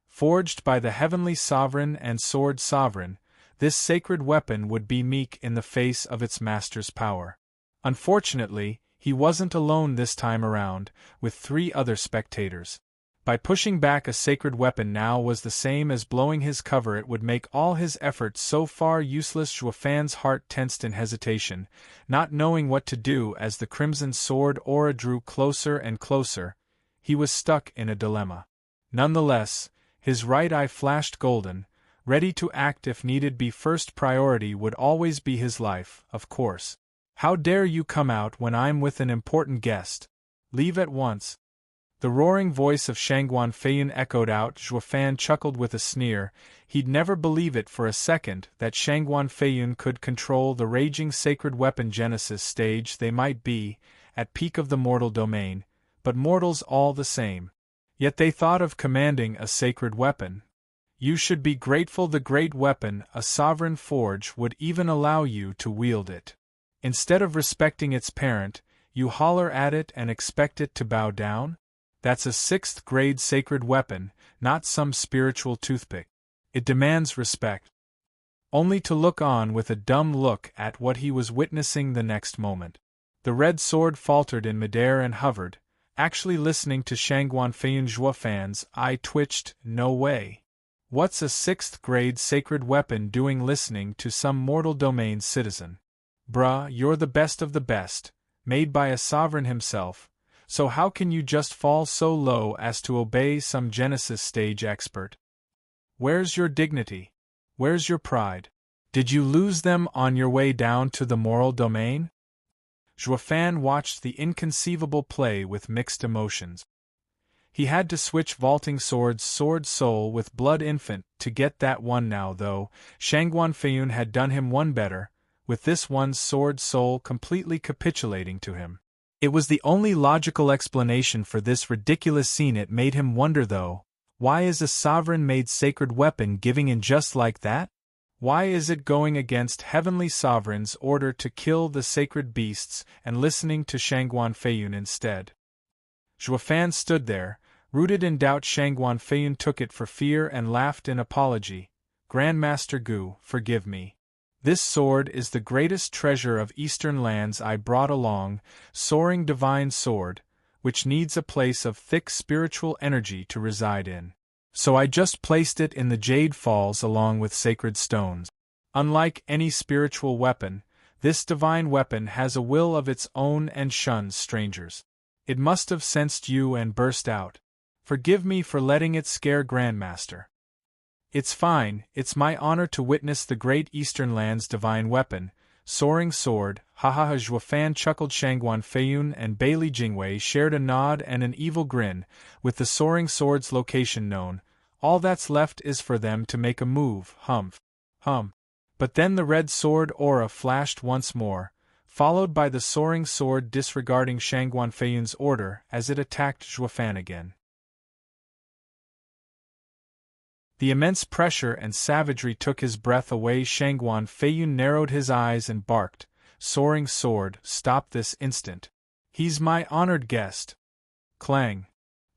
Forged by the heavenly sovereign and sword sovereign, this sacred weapon would be meek in the face of its master's power. Unfortunately, he wasn't alone this time around, with 3 other spectators. By pushing back a sacred weapon now was the same as blowing his cover. It would make all his efforts so far useless. Zhuofan's heart tensed in hesitation, not knowing what to do as the crimson sword aura drew closer and closer. He was stuck in a dilemma. Nonetheless, his right eye flashed golden, ready to act if needed be. First priority would always be his life, of course. How dare you come out when I'm with an important guest? Leave at once. The roaring voice of Shangguan Feiyun echoed out. Zhuofan chuckled with a sneer. He'd never believe it for a second that Shangguan Feiyun could control the raging sacred weapon Genesis stage. They might be, at peak of the mortal domain, but mortals all the same. Yet they thought of commanding a sacred weapon. You should be grateful the great weapon, a sovereign forge, would even allow you to wield it. Instead of respecting its parent, you holler at it and expect it to bow down? That's a 6th grade sacred weapon, not some spiritual toothpick. It demands respect. Only to look on with a dumb look at what he was witnessing the next moment. The red sword faltered in midair and hovered, actually listening to Shangguan Feiyun. Zhuofan's eye twitched. No way. What's a 6th grade sacred weapon doing listening to some mortal domain citizen? Bruh, you're the best of the best, made by a sovereign himself, so how can you just fall so low as to obey some Genesis stage expert? Where's your dignity? Where's your pride? Did you lose them on your way down to the moral domain? Zhuofan watched the inconceivable play with mixed emotions. He had to switch vaulting swords sword soul with blood infant to get that one now though. Shangguan Feiyun had done him one better, with this one's sword soul completely capitulating to him. It was the only logical explanation for this ridiculous scene. It made him wonder though, why is a sovereign-made sacred weapon giving in just like that? Why is it going against heavenly sovereign's order to kill the sacred beasts and listening to Shangguan Feiyun instead? Zhuofan stood there, rooted in doubt. Shangguan Feiyun took it for fear and laughed in apology. Grandmaster Gu, forgive me. This sword is the greatest treasure of eastern lands I brought along, Soaring divine sword, which needs a place of thick spiritual energy to reside in. So I just placed it in the Jade Falls along with sacred stones. Unlike any spiritual weapon, this divine weapon has a will of its own and shuns strangers. It must have sensed you and burst out. Forgive me for letting it scare Grandmaster. It's fine, it's my honor to witness the great Eastern Land's divine weapon, Soaring sword. Haha. Zhuofan chuckled. Shangguan Feiyun and Bailey Jingwei shared a nod and an evil grin. With the Soaring sword's location known, all that's left is for them to make a move. Humph. But then the red sword aura flashed once more, followed by the Soaring sword disregarding Shangguan Feiyun's order as it attacked Zhuofan again. The immense pressure and savagery took his breath away. Shangguan Feiyun narrowed his eyes and barked, Soaring sword, stop this instant. He's my honored guest. Clang.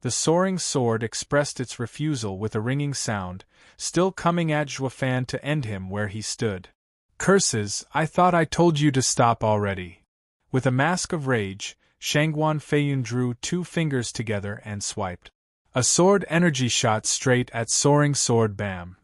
The Soaring sword expressed its refusal with a ringing sound, still coming at Zhuofan to end him where he stood. Curses, I thought I told you to stop already. With a mask of rage, Shangguan Feiyun drew 2 fingers together and swiped. A sword energy shot straight at Soaring sword. Bam!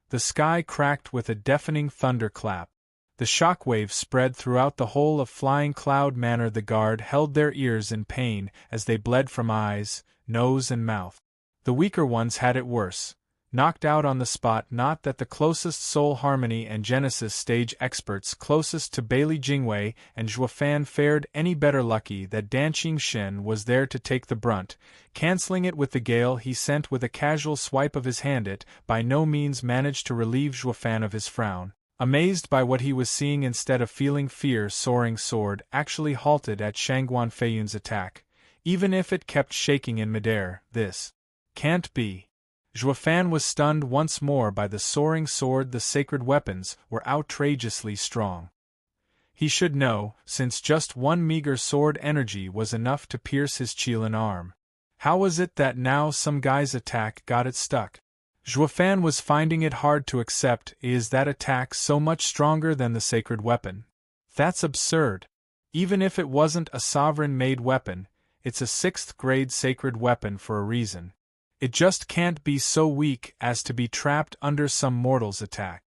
The sky cracked with a deafening thunderclap. The shockwave spread throughout the whole of Flying Cloud Manor. The guard held their ears in pain as they bled from eyes, nose and mouth. The weaker ones had it worse. Knocked out on the spot. Not that the closest Soul Harmony and Genesis stage experts closest to Bailey Jingwei and Zhuofan fared any better. Lucky that Danqing Shen was there to take the brunt, cancelling it with the gale he sent with a casual swipe of his hand. It by no means managed to relieve Zhuofan of his frown. Amazed by what he was seeing instead of feeling fear, Soaring sword actually halted at Shangguan Feiyun's attack, even if it kept shaking in midair. This can't be. Zhuofan was stunned once more by the Soaring sword. The sacred weapons were outrageously strong. He should know, since just one meager sword energy was enough to pierce his Qilin arm. How was it that now some guy's attack got it stuck? Zhuofan was finding it hard to accept. Is that attack so much stronger than the sacred weapon? That's absurd. Even if it wasn't a sovereign-made weapon, it's a 6th grade sacred weapon for a reason. It just can't be so weak as to be trapped under some mortal's attack.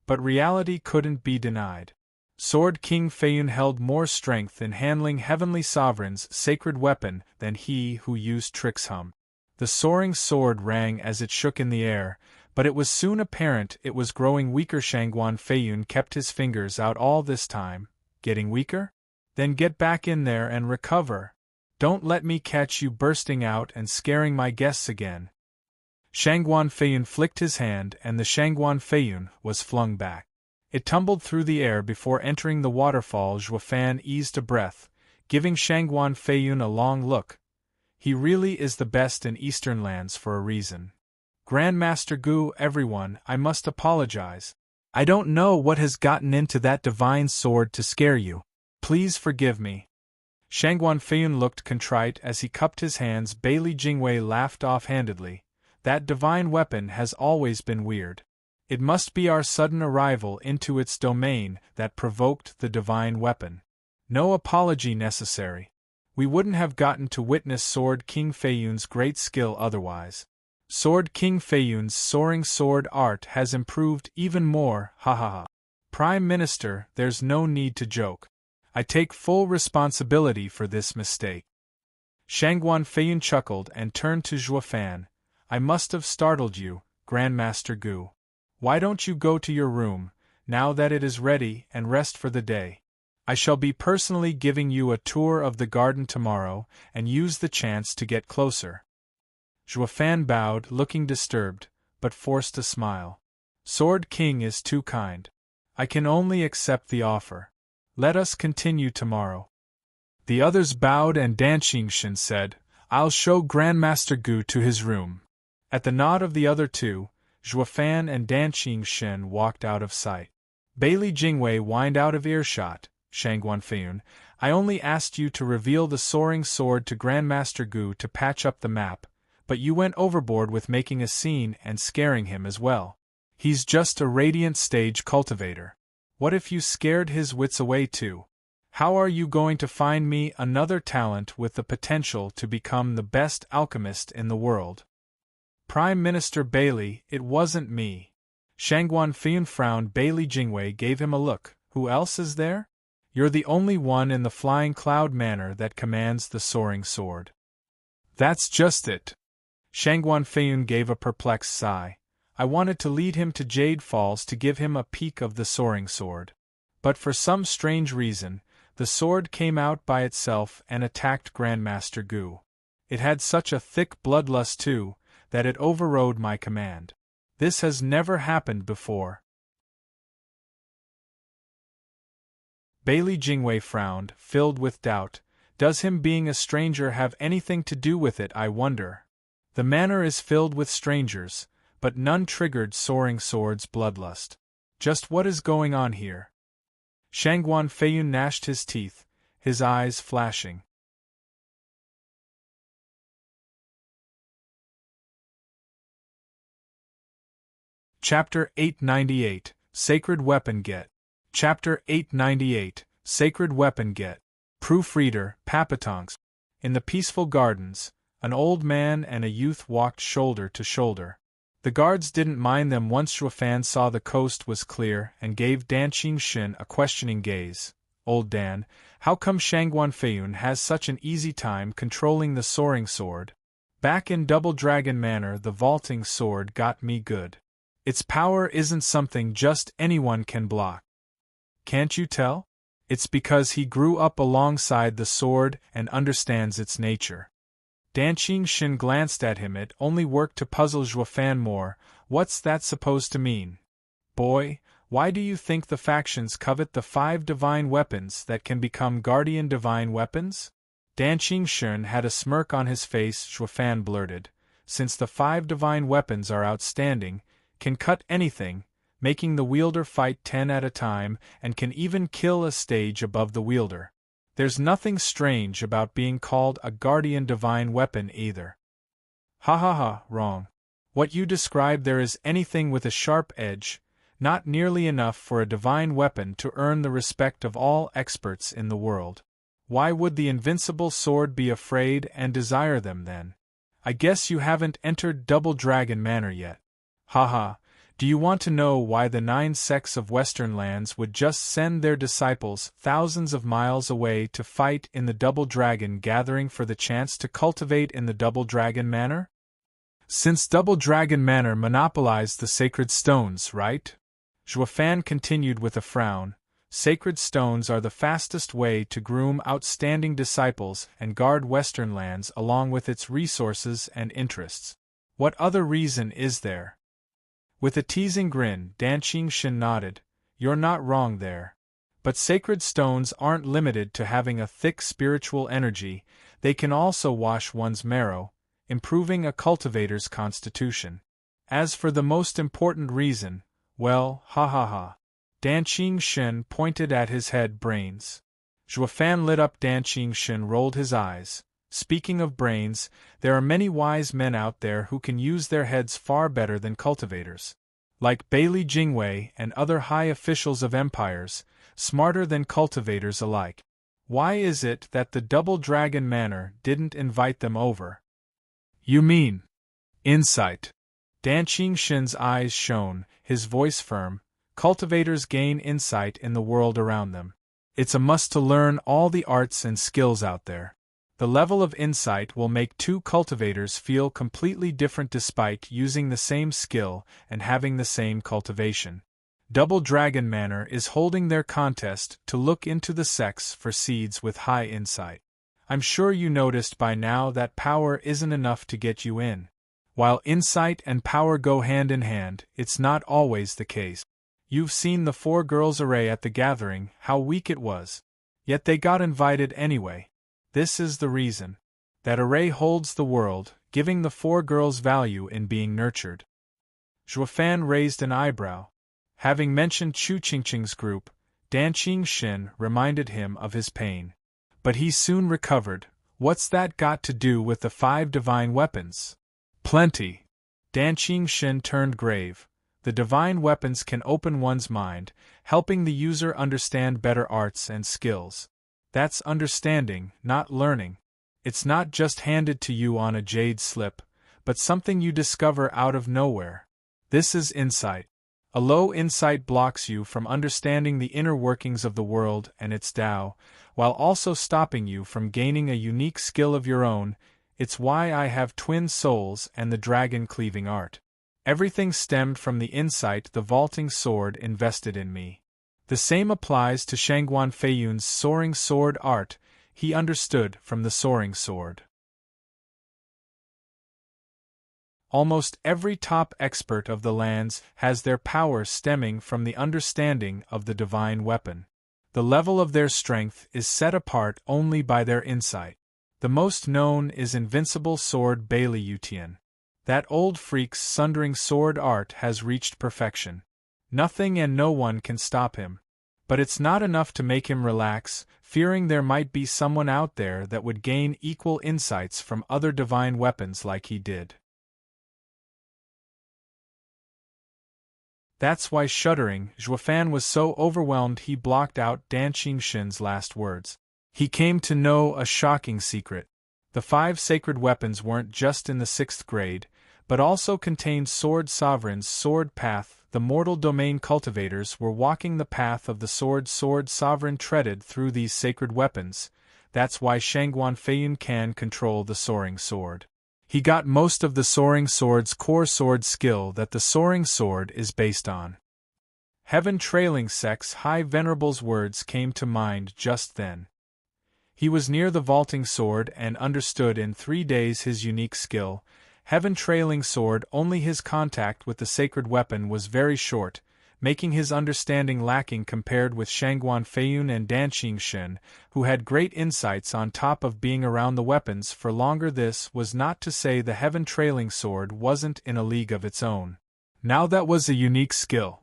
But reality couldn't be denied. Sword King Feiyun held more strength in handling Heavenly Sovereign's sacred weapon than he who used tricks. The Soaring sword rang as it shook in the air, but it was soon apparent it was growing weaker. Shangguan Feiyun kept his fingers out all this time. Getting weaker? Then get back in there and recover. Don't let me catch you bursting out and scaring my guests again. Shangguan Feiyun flicked his hand and the Shangguan Feiyun was flung back. It tumbled through the air before entering the waterfall. Zhuofan eased a breath, giving Shangguan Feiyun a long look. He really is the best in Eastern lands for a reason. Grandmaster Gu, everyone, I must apologize. I don't know what has gotten into that divine sword to scare you. Please forgive me. Shangguan Feiyun looked contrite as he cupped his hands. Bailey Jingwei laughed offhandedly. That divine weapon has always been weird. It must be our sudden arrival into its domain that provoked the divine weapon. No apology necessary. We wouldn't have gotten to witness Sword King Feiyun's great skill otherwise. Sword King Feiyun's soaring sword art has improved even more, ha ha ha. Prime Minister, there's no need to joke. I take full responsibility for this mistake. Shangguan Feiyun chuckled and turned to Zhuofan. I must have startled you, Grandmaster Gu. Why don't you go to your room, now that it is ready, and rest for the day? I shall be personally giving you a tour of the garden tomorrow, and use the chance to get closer. Zhuofan bowed, looking disturbed, but forced a smile. Sword King is too kind. I can only accept the offer. Let us continue tomorrow. The others bowed and Dan Qingshan said, I'll show Grandmaster Gu to his room. At the nod of the other two, Zhuofan and Dan Qingshan walked out of sight. Bailey Jingwei whined out of earshot. Shangguan Feiyun, I only asked you to reveal the soaring sword to Grandmaster Gu to patch up the map, but you went overboard with making a scene and scaring him as well. He's just a radiant stage cultivator. What if you scared his wits away too? How are you going to find me another talent with the potential to become the best alchemist in the world? Prime Minister Bailey, it wasn't me. Shangguan Feiyun frowned. Bailey Jingwei gave him a look. Who else is there? You're the only one in the Flying Cloud Manor that commands the soaring sword. That's just it. Shangguan Feiyun gave a perplexed sigh. I wanted to lead him to Jade Falls to give him a peek of the soaring sword. But for some strange reason, the sword came out by itself and attacked Grandmaster Gu. It had such a thick bloodlust too, that it overrode my command. This has never happened before. Bailey Jingwei frowned, filled with doubt. Does him being a stranger have anything to do with it, I wonder? The manor is filled with strangers, but none triggered soaring sword's bloodlust. Just what is going on here? Shangguan Feiyun gnashed his teeth, his eyes flashing. Chapter 898, Sacred Weapon Get. Chapter 898, Sacred Weapon Get. Proofreader, Papatonks. In the peaceful gardens, an old man and a youth walked shoulder to shoulder. The guards didn't mind them once Zhuofan saw the coast was clear and gave Dan Qingshan a questioning gaze. Old Dan, how come Shangguan Feiyun has such an easy time controlling the soaring sword? Back in Double Dragon Manor the vaulting sword got me good. Its power isn't something just anyone can block. Can't you tell? It's because he grew up alongside the sword and understands its nature. Dan Qingshan glanced at him. It only worked to puzzle Zhuofan more. What's that supposed to mean? Boy, why do you think the factions covet the 5 divine weapons that can become guardian divine weapons? Dan Qingshan had a smirk on his face. Zhuofan blurted, since the 5 divine weapons are outstanding, can cut anything, making the wielder fight 10 at a time, and can even kill a stage above the wielder. There's nothing strange about being called a guardian divine weapon either. Ha ha ha, wrong. What you describe there is anything with a sharp edge, not nearly enough for a divine weapon to earn the respect of all experts in the world. Why would the invincible sword be afraid and desire them then? I guess you haven't entered Double Dragon Manor yet. Haha, do you want to know why the 9 sects of Western lands would just send their disciples thousands of miles away to fight in the Double Dragon gathering for the chance to cultivate in the Double Dragon Manor? Since Double Dragon Manor monopolized the sacred stones, right? Zhuofan continued with a frown. Sacred stones are the fastest way to groom outstanding disciples and guard Western lands along with its resources and interests. What other reason is there? With a teasing grin, Dan Qingxin nodded. You're not wrong there. But sacred stones aren't limited to having a thick spiritual energy, they can also wash one's marrow, improving a cultivator's constitution. As for the most important reason, well, ha ha ha. Dan Qingxin pointed at his head brains. Zhuofan lit up. Dan Qingxin rolled his eyes. Speaking of brains, there are many wise men out there who can use their heads far better than cultivators. Like Bailey Jingwei and other high officials of empires, smarter than cultivators alike. Why is it that the Double Dragon Manor didn't invite them over? You mean insight? Dan Qingxin's eyes shone, his voice firm. Cultivators gain insight in the world around them. It's a must to learn all the arts and skills out there. The level of insight will make two cultivators feel completely different despite using the same skill and having the same cultivation. Double Dragon Manor is holding their contest to look into the sex for seeds with high insight. I'm sure you noticed by now that power isn't enough to get you in. While insight and power go hand in hand, it's not always the case. You've seen the 4 girls' array at the gathering, how weak it was. Yet they got invited anyway. This is the reason. That array holds the world, giving the 4 girls value in being nurtured. Zhuofan raised an eyebrow. Having mentioned Chu Qingqing's group, Dan Qingxin reminded him of his pain. But he soon recovered. What's that got to do with the 5 divine weapons? Plenty. Dan Qingxin turned grave. The divine weapons can open one's mind, helping the user understand better arts and skills. That's understanding, not learning. It's not just handed to you on a jade slip, but something you discover out of nowhere. This is insight. A low insight blocks you from understanding the inner workings of the world and its Tao, while also stopping you from gaining a unique skill of your own. It's why I have twin souls and the dragon-cleaving art. Everything stemmed from the insight the vaulting sword invested in me. The same applies to Shangguan Feiyun's soaring sword art, he understood from the soaring sword. Almost every top expert of the lands has their power stemming from the understanding of the divine weapon. The level of their strength is set apart only by their insight. The most known is Invincible Sword Bailey Yutian. That old freak's sundering sword art has reached perfection. Nothing and no one can stop him. But it's not enough to make him relax, fearing there might be someone out there that would gain equal insights from other divine weapons like he did. That's why shuddering, Zhuofan was so overwhelmed he blocked out Dan Qingxin's last words. He came to know a shocking secret. The 5 sacred weapons weren't just in the 6th grade, but also contained Sword Sovereign's sword path. The mortal domain cultivators were walking the path of the Sword Sovereign treaded through these sacred weapons. That's why Shangguan Feiyun can control the soaring sword. He got most of the soaring sword's core sword skill that the soaring sword is based on. Heaven Trailing Sex High Venerable's words came to mind just then. He was near the vaulting sword and understood in 3 days his unique skill. Heaven Trailing Sword, only his contact with the sacred weapon was very short, making his understanding lacking compared with Shangguan Feiyun and Dan Qingxin, who had great insights on top of being around the weapons for longer. This was not to say the Heaven Trailing Sword wasn't in a league of its own. Now that was a unique skill.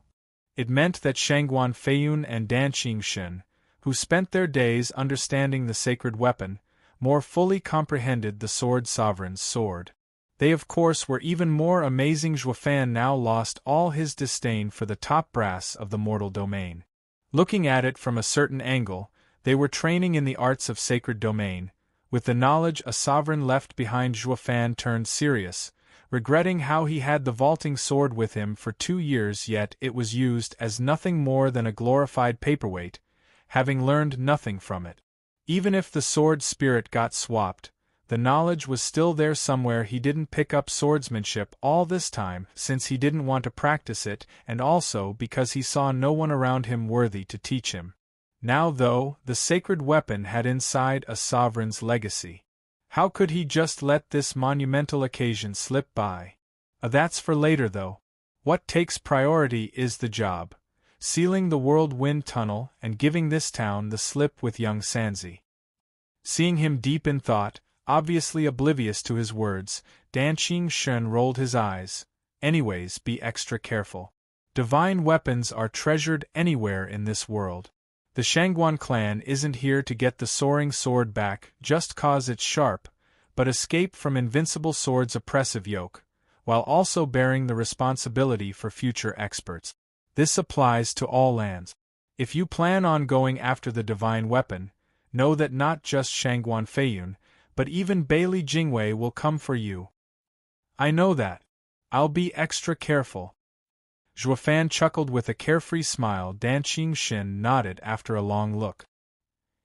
It meant that Shangguan Feiyun and Dan Qingxin, who spent their days understanding the sacred weapon, more fully comprehended the Sword Sovereign's sword. They of course were even more amazing. Zhuofan now lost all his disdain for the top brass of the mortal domain. Looking at it from a certain angle, they were training in the arts of sacred domain. With the knowledge a sovereign left behind, Zhuofan turned serious, regretting how he had the vaulting sword with him for 2 years, yet it was used as nothing more than a glorified paperweight, having learned nothing from it. Even if the sword spirit got swapped, The knowledge was still there somewhere. He didn't pick up swordsmanship all this time since he didn't want to practice it, and also because he saw no one around him worthy to teach him. Now, though, the sacred weapon had inside a sovereign's legacy. How could he just let this monumental occasion slip by? That's for later, though. What takes priority is the job. Sealing the whirlwind tunnel and giving this town the slip with young Sanzi. Seeing him deep in thought, obviously oblivious to his words, Dan Shen rolled his eyes. Anyways, be extra careful. Divine weapons are treasured anywhere in this world. The Shangguan clan isn't here to get the soaring sword back just cause it's sharp, but escape from Invincible Sword's oppressive yoke, while also bearing the responsibility for future experts. This applies to all lands. If you plan on going after the divine weapon, know that not just Shangguan Feiyun, but even Bailey Jingwei will come for you. I know that. I'll be extra careful. Zhuofan chuckled with a carefree smile. Dan Shen nodded after a long look.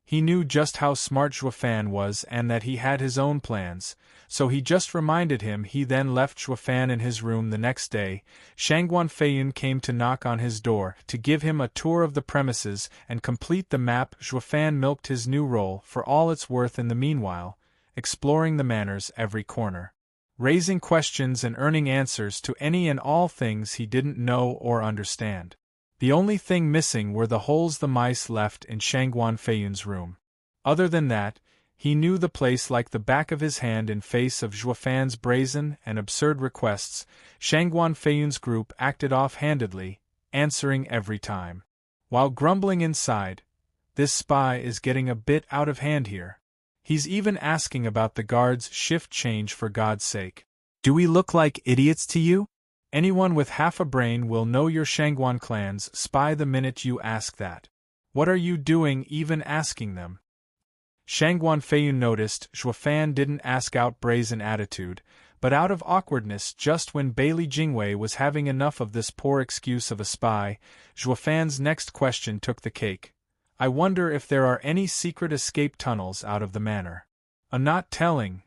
He knew just how smart Zhuofan was and that he had his own plans, so he just reminded him. He then left Zhuofan in his room. The next day, Shangguan Feiyun came to knock on his door to give him a tour of the premises and complete the map. Zhuofan milked his new role for all it's worth in the meanwhile, exploring the manor's every corner, raising questions and earning answers to any and all things he didn't know or understand. The only thing missing were the holes the mice left in Shangguan Feiyun's room. Other than that, he knew the place like the back of his hand. In face of Zhuofan's brazen and absurd requests, Shangguan Feiyun's group acted off-handedly, answering every time. While grumbling inside, this spy is getting a bit out of hand here. He's even asking about the guard's shift change. For God's sake. Do we look like idiots to you? Anyone with half a brain will know you're Shangguan clan's spy the minute you ask that. What are you doing even asking them? Shangguan Feiyun noticed Zhuofan didn't ask out brazen attitude, but out of awkwardness. Just when Bailey Jingwei was having enough of this poor excuse of a spy, Zhuofan's next question took the cake. I wonder if there are any secret escape tunnels out of the manor. Not telling.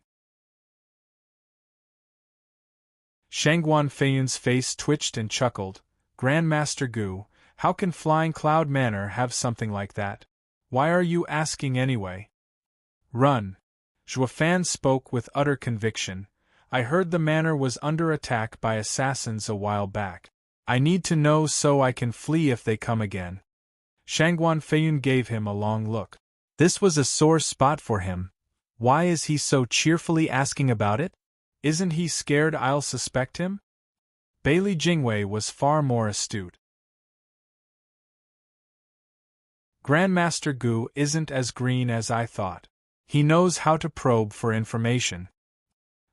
Shangguan Feiyun's face twitched and chuckled. Grandmaster Gu, how can Flying Cloud Manor have something like that? Why are you asking anyway? Run. Zhuofan spoke with utter conviction. I heard the manor was under attack by assassins a while back. I need to know so I can flee if they come again. Shangguan Feiyun gave him a long look. This was a sore spot for him. Why is he so cheerfully asking about it? Isn't he scared I'll suspect him? Bailey Jingwei was far more astute. Grandmaster Gu isn't as green as I thought. He knows how to probe for information.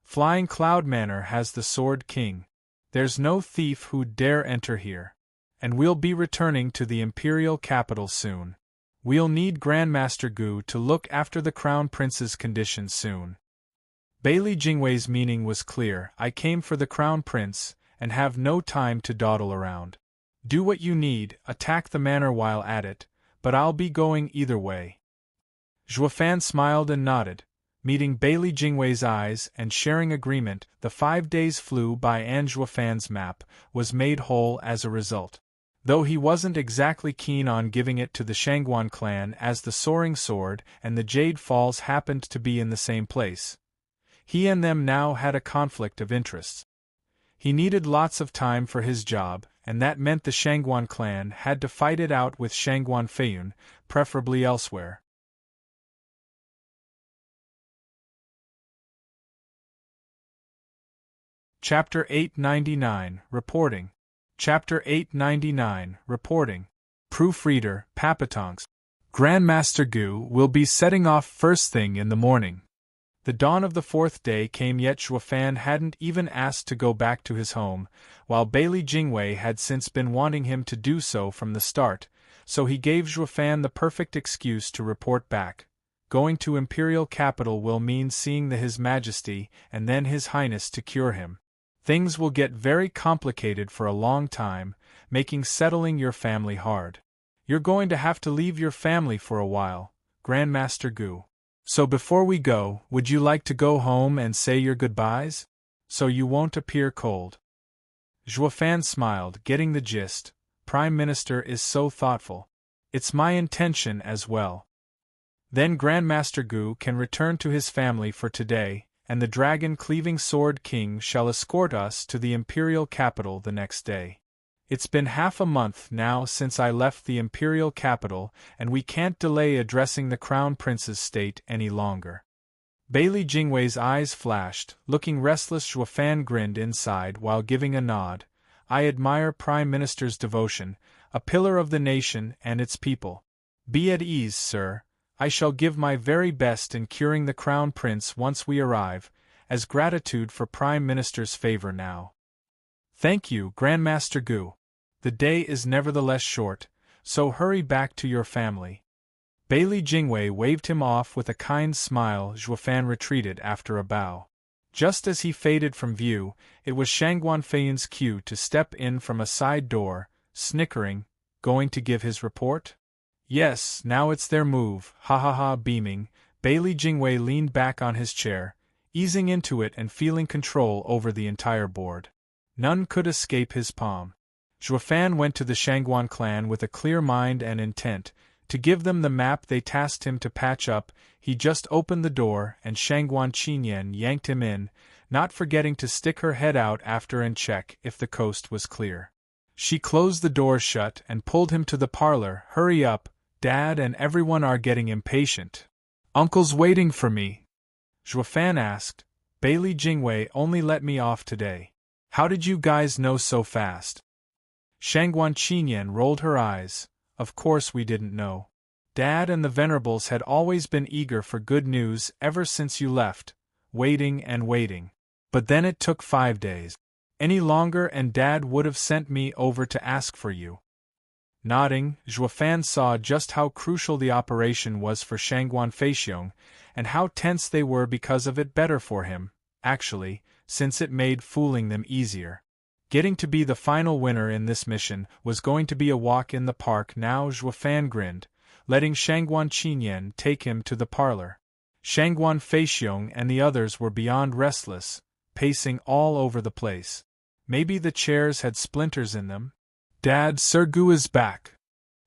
Flying Cloud Manor has the Sword King. There's no thief who'd dare enter here. And we'll be returning to the Imperial capital soon. We'll need Grandmaster Gu to look after the Crown Prince's condition soon. Bailey Jingwei's meaning was clear. I came for the Crown Prince, and have no time to dawdle around. Do what you need, attack the manor while at it, but I'll be going either way. Zhuofan smiled and nodded, meeting Bailey Jingwei's eyes and sharing agreement. The 5 days flew by and Zhuofan's map was made whole as a result. Though he wasn't exactly keen on giving it to the Shangguan clan, as the Soaring Sword and the Jade Falls happened to be in the same place. He and them now had a conflict of interests. He needed lots of time for his job, and that meant the Shangguan clan had to fight it out with Shangguan Feiyun, preferably elsewhere. Chapter 899, Reporting. Chapter 899, Reporting. Proofreader, Papatonks. Grandmaster Gu will be setting off first thing in the morning. The dawn of the 4th day came, yet Zhuofan hadn't even asked to go back to his home, while Bailey Jingwei had since been wanting him to do so from the start, so he gave Zhuofan the perfect excuse to report back. Going to Imperial capital will mean seeing His Majesty and then His Highness to cure him. Things will get very complicated for a long time, making settling your family hard. You're going to have to leave your family for a while, Grandmaster Gu. So before we go, would you like to go home and say your goodbyes? So you won't appear cold. Juefan smiled, getting the gist. Prime Minister is so thoughtful. It's my intention as well. Then Grandmaster Gu can return to his family for today, and the dragon-cleaving Sword King shall escort us to the imperial capital the next day. It's been half a month now since I left the imperial capital, and we can't delay addressing the Crown Prince's state any longer. Bailey Jingwei's eyes flashed, looking restless. Juefan grinned inside while giving a nod. I admire Prime Minister's devotion, a pillar of the nation and its people. Be at ease, sir. I shall give my very best in curing the Crown Prince once we arrive, as gratitude for Prime Minister's favor now. Thank you, Grandmaster Gu. The day is nevertheless short, so hurry back to your family. Bailey Jingwei waved him off with a kind smile. Juefan retreated after a bow. Just as he faded from view, it was Shangguan Feiyun's cue to step in from a side door, snickering. Going to give his report? Yes, now it's their move, ha ha ha. Beaming, Bailey Jingwei leaned back on his chair, easing into it and feeling control over the entire board. None could escape his palm. Juefan went to the Shangguan clan with a clear mind and intent to give them the map they tasked him to patch up. He just opened the door and Shangguan Qinyan yanked him in, not forgetting to stick her head out after and check if the coast was clear. She closed the door shut and pulled him to the parlor. Hurry up, Dad and everyone are getting impatient. Uncle's waiting for me. Juefan asked. Bailey Jingwei only let me off today. How did you guys know so fast? Shangguan Qinyan rolled her eyes. Of course we didn't know. Dad and the Venerables had always been eager for good news ever since you left, waiting and waiting. But then it took 5 days. Any longer and Dad would have sent me over to ask for you. Nodding, Juefan saw just how crucial the operation was for Shangguan Feixiong, and how tense they were because of it. Better for him, actually, since it made fooling them easier. Getting to be the final winner in this mission was going to be a walk in the park. Now Juefan grinned, letting Shangguan Qinyan take him to the parlor. Shangguan Feixiong and the others were beyond restless, pacing all over the place. Maybe the chairs had splinters in them? Dad, Sir Gu is back.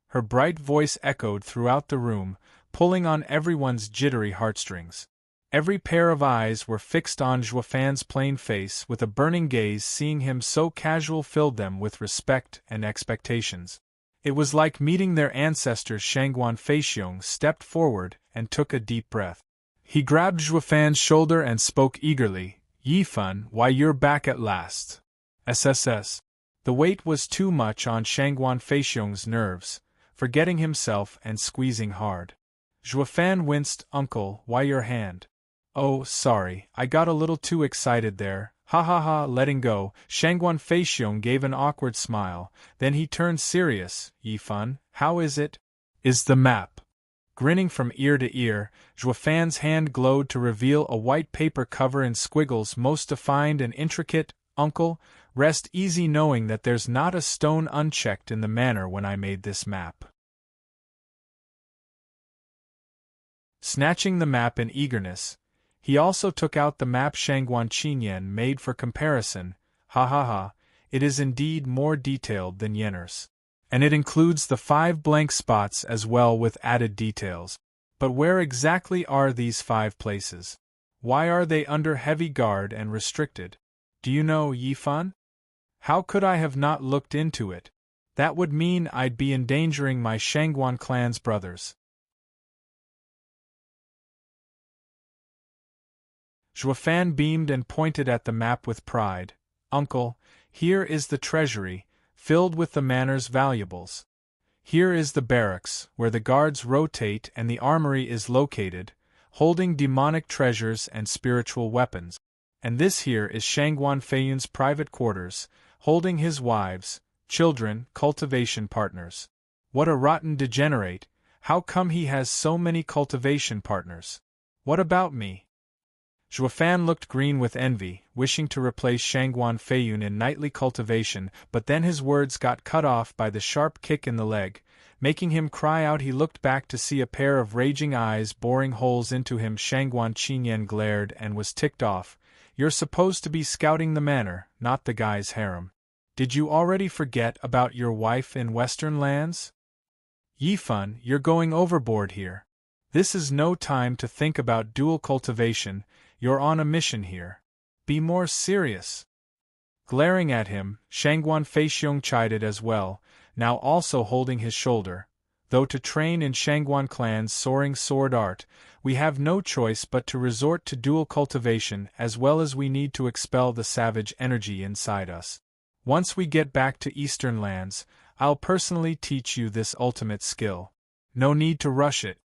Her bright voice echoed throughout the room, pulling on everyone's jittery heartstrings. Every pair of eyes were fixed on Juefan's plain face with a burning gaze. Seeing him so casual filled them with respect and expectations. It was like meeting their ancestors. Shangguan Feixiong stepped forward and took a deep breath. He grabbed Juefan's shoulder and spoke eagerly. Yifan, why you're back at last. SSS. The weight was too much on Shangguan Feixiong's nerves, forgetting himself and squeezing hard. Juefan winced. Uncle, why your hand? Oh, sorry, I got a little too excited there. Ha ha ha. Letting go, Shangguan Feixiong gave an awkward smile, then he turned serious. Yifan, how is it? Is the map? Grinning from ear to ear, Juefan's hand glowed to reveal a white paper cover in squiggles most defined and intricate. Uncle, rest easy knowing that there's not a stone unchecked in the manner when I made this map. Snatching the map in eagerness, he also took out the map Shangguan Qinyan made for comparison. Ha ha ha, it is indeed more detailed than Yenner's. And it includes the 5 blank spots as well with added details. But where exactly are these 5 places? Why are they under heavy guard and restricted? Do you know, Yifan? How could I have not looked into it? That would mean I'd be endangering my Shangguan clan's brothers. Juefan beamed and pointed at the map with pride. Uncle, here is the treasury, filled with the manor's valuables. Here is the barracks, where the guards rotate, and the armory is located, holding demonic treasures and spiritual weapons. And this here is Shangguan Feiyun's private quarters, holding his wives, children, cultivation partners. What a rotten degenerate! How come he has so many cultivation partners? What about me? Juefan looked green with envy, wishing to replace Shangguan Feiyun in knightly cultivation, but then his words got cut off by the sharp kick in the leg, Making him cry out, he looked back to see a pair of raging eyes boring holes into him. Shangguan Qinyan glared and was ticked off. You're supposed to be scouting the manor, not the guy's harem. Did you already forget about your wife in Western lands? Yifan, you're going overboard here. This is no time to think about dual cultivation, you're on a mission here. Be more serious. Glaring at him, Shangguan Feixiong chided as well, now also holding his shoulder. Though to train in Shangguan clan's soaring sword art, we have no choice but to resort to dual cultivation as well as we need to expel the savage energy inside us. Once we get back to Eastern lands, I'll personally teach you this ultimate skill. No need to rush it.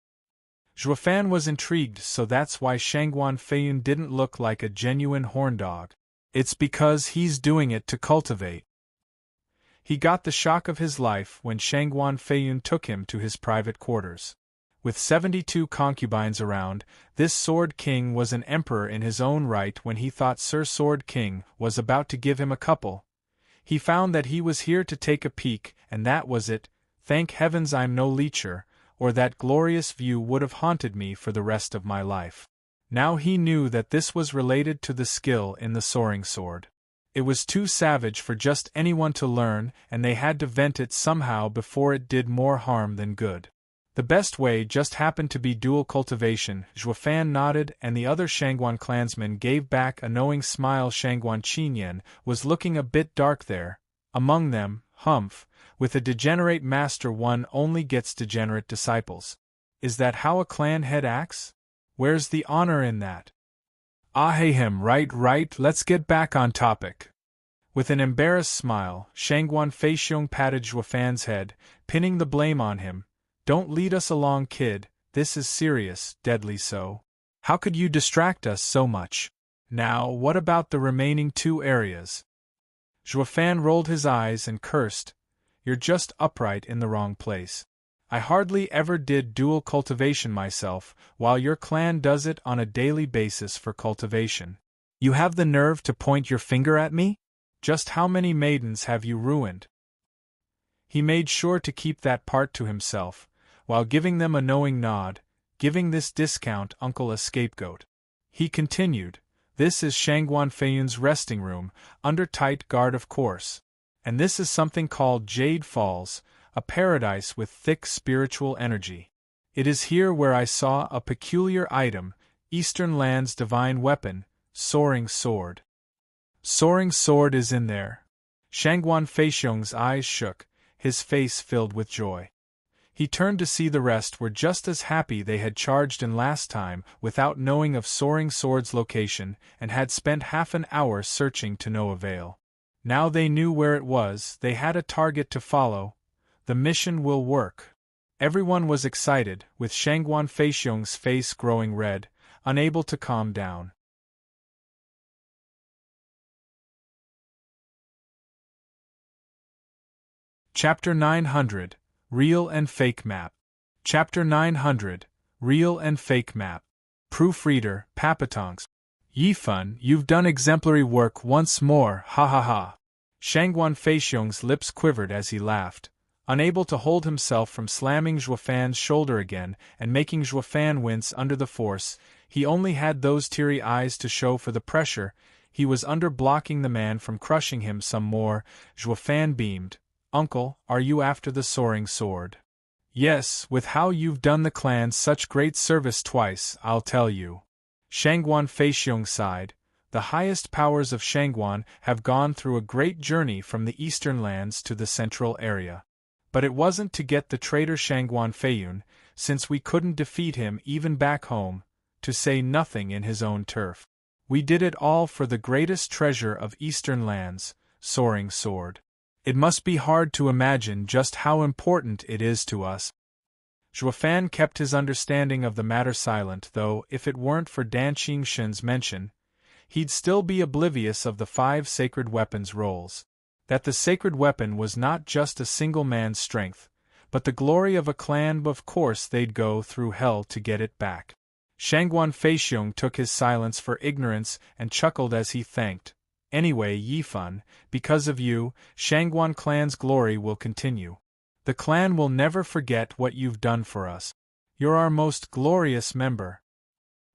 Zhuofan was intrigued, so that's why Shangguan Feiyun didn't look like a genuine horn dog. It's because he's doing it to cultivate. He got the shock of his life when Shangguan Feiyun took him to his private quarters. With 72 concubines around, this Sword King was an emperor in his own right. When he thought Sir Sword King was about to give him a couple, he found that he was here to take a peek, and that was it. Thank heavens I'm no leecher, or that glorious view would have haunted me for the rest of my life. Now he knew that this was related to the skill in the soaring sword. It was too savage for just anyone to learn, and they had to vent it somehow before it did more harm than good. The best way just happened to be dual cultivation. Zhuofan nodded, and the other Shangguan clansmen gave back a knowing smile. Shangguan Qinyan was looking a bit dark there. Among them, humph, with a degenerate master one only gets degenerate disciples. Is that how a clan head acts? Where's the honor in that? Ahem, right, let's get back on topic. With an embarrassed smile, Shangguan Feixiong patted Zhuofan's head, pinning the blame on him. Don't lead us along, kid, this is serious, deadly so. How could you distract us so much? Now, what about the remaining 2 areas? Zhuofan rolled his eyes and cursed. You're just upright in the wrong place. I hardly ever did dual cultivation myself, while your clan does it on a daily basis for cultivation. You have the nerve to point your finger at me? Just how many maidens have you ruined? He made sure to keep that part to himself, while giving them a knowing nod, giving this discount uncle a scapegoat. He continued, this is Shangguan Feiyun's resting room, under tight guard of course. And this is something called Jade Falls, a paradise with thick spiritual energy. It is here where I saw a peculiar item, Eastern Land's divine weapon, Soaring Sword. Soaring Sword is in there. Shangguan Feixiong's eyes shook, his face filled with joy. He turned to see the rest were just as happy they had charged in last time without knowing of Soaring Sword's location and had spent half an hour searching to no avail. Now they knew where it was, they had a target to follow. The mission will work. Everyone was excited, with Shangguan Feixiong's face growing red, unable to calm down. Chapter 900, Real and Fake Map. Chapter 900, Real and Fake Map. Proofreader, Papatonks. Yifan, you've done exemplary work once more, ha ha ha. Shangguan Feixiong's lips quivered as he laughed. Unable to hold himself from slamming Zhuofan's shoulder again and making Zhuofan wince under the force, he only had those teary eyes to show for the pressure he was under, blocking the man from crushing him some more. Zhuofan beamed. Uncle, are you after the soaring sword? Yes, with how you've done the clan such great service twice, I'll tell you. Shangguan Feixiong sighed. The highest powers of Shangguan have gone through a great journey from the eastern lands to the central area. But it wasn't to get the traitor Shangguan Feiyun, since we couldn't defeat him even back home, to say nothing in his own turf. We did it all for the greatest treasure of eastern lands, Soaring Sword. It must be hard to imagine just how important it is to us. Zhuofan kept his understanding of the matter silent, though if it weren't for Dan Qingshen's mention, he'd still be oblivious of the 5 sacred weapons roles. That the sacred weapon was not just a single man's strength, but the glory of a clan. Of course they'd go through hell to get it back. Shangguan Feixiong took his silence for ignorance and chuckled as he thanked. Anyway, Yifan, because of you, Shangguan clan's glory will continue. The clan will never forget what you've done for us. You're our most glorious member.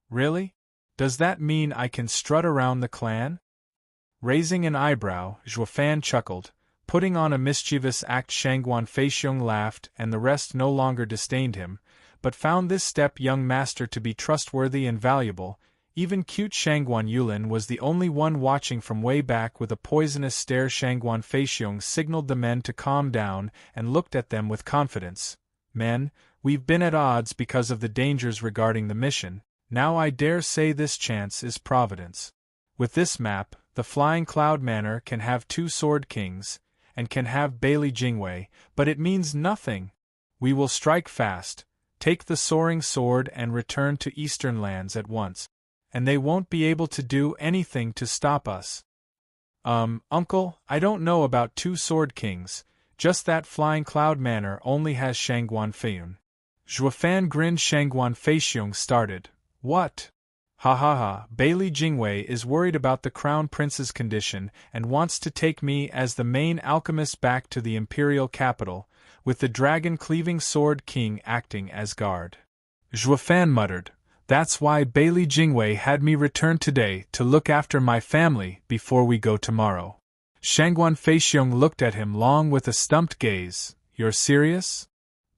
Really? Does that mean I can strut around the clan? Raising an eyebrow, Zhuofan chuckled. Putting on a mischievous act, Shangguan Feixiong laughed, and the rest no longer disdained him, but found this young master to be trustworthy and valuable. Even cute Shangguan Yulin was the only one watching from way back with a poisonous stare. Shangguan Feixiong signaled the men to calm down and looked at them with confidence. Men, we've been at odds because of the dangers regarding the mission. Now I dare say this chance is providence. With this map, the Flying Cloud Manor can have 2 Sword Kings, and can have Bailey Jingwei, but it means nothing. We will strike fast, take the Soaring Sword and return to Eastern Lands at once. And they won't be able to do anything to stop us. Uncle, I don't know about 2 Sword Kings, just that Flying Cloud Manor only has Shangguan Feiyun. Zhuofan grinned. Shangguan Feixiong started. What? Ha ha ha, Bailey Jingwei is worried about the Crown Prince's condition and wants to take me as the main alchemist back to the Imperial capital, with the dragon-cleaving Sword King acting as guard. Zhuofan muttered. That's why Bailey Jingwei had me return today to look after my family before we go tomorrow. Shangguan Feixiong looked at him long with a stumped gaze. You're serious?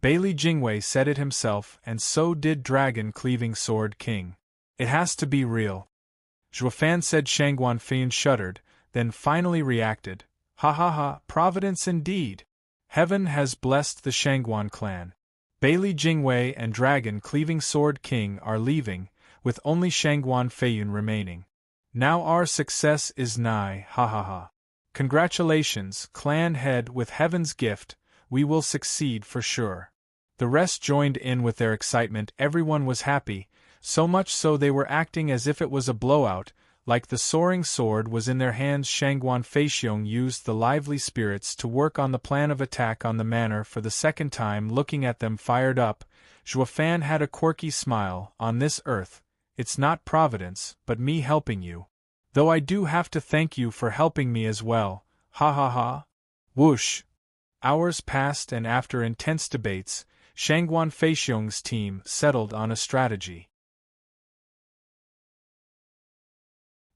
Bailey Jingwei said it himself, and so did Dragon-Cleaving Sword King. It has to be real. Zhuofan said. Shangguan Feiyun shuddered, then finally reacted. Ha ha ha, Providence indeed. Heaven has blessed the Shangguan clan. Bailey Jingwei and Dragon-Cleaving Sword King are leaving, with only Shangguan Feiyun remaining. Now our success is nigh, ha ha ha. Congratulations, clan head, with heaven's gift, we will succeed for sure. The rest joined in with their excitement. Everyone was happy, so much so they were acting as if it was a blowout, like the soaring sword was in their hands. Shangguan Feixiong used the lively spirits to work on the plan of attack on the manor for the second time. Looking at them fired up, Zhuofan had a quirky smile. On this earth, it's not providence, but me helping you. Though I do have to thank you for helping me as well, ha ha ha. Whoosh! Hours passed, and after intense debates, Shangguan Feixiong's team settled on a strategy.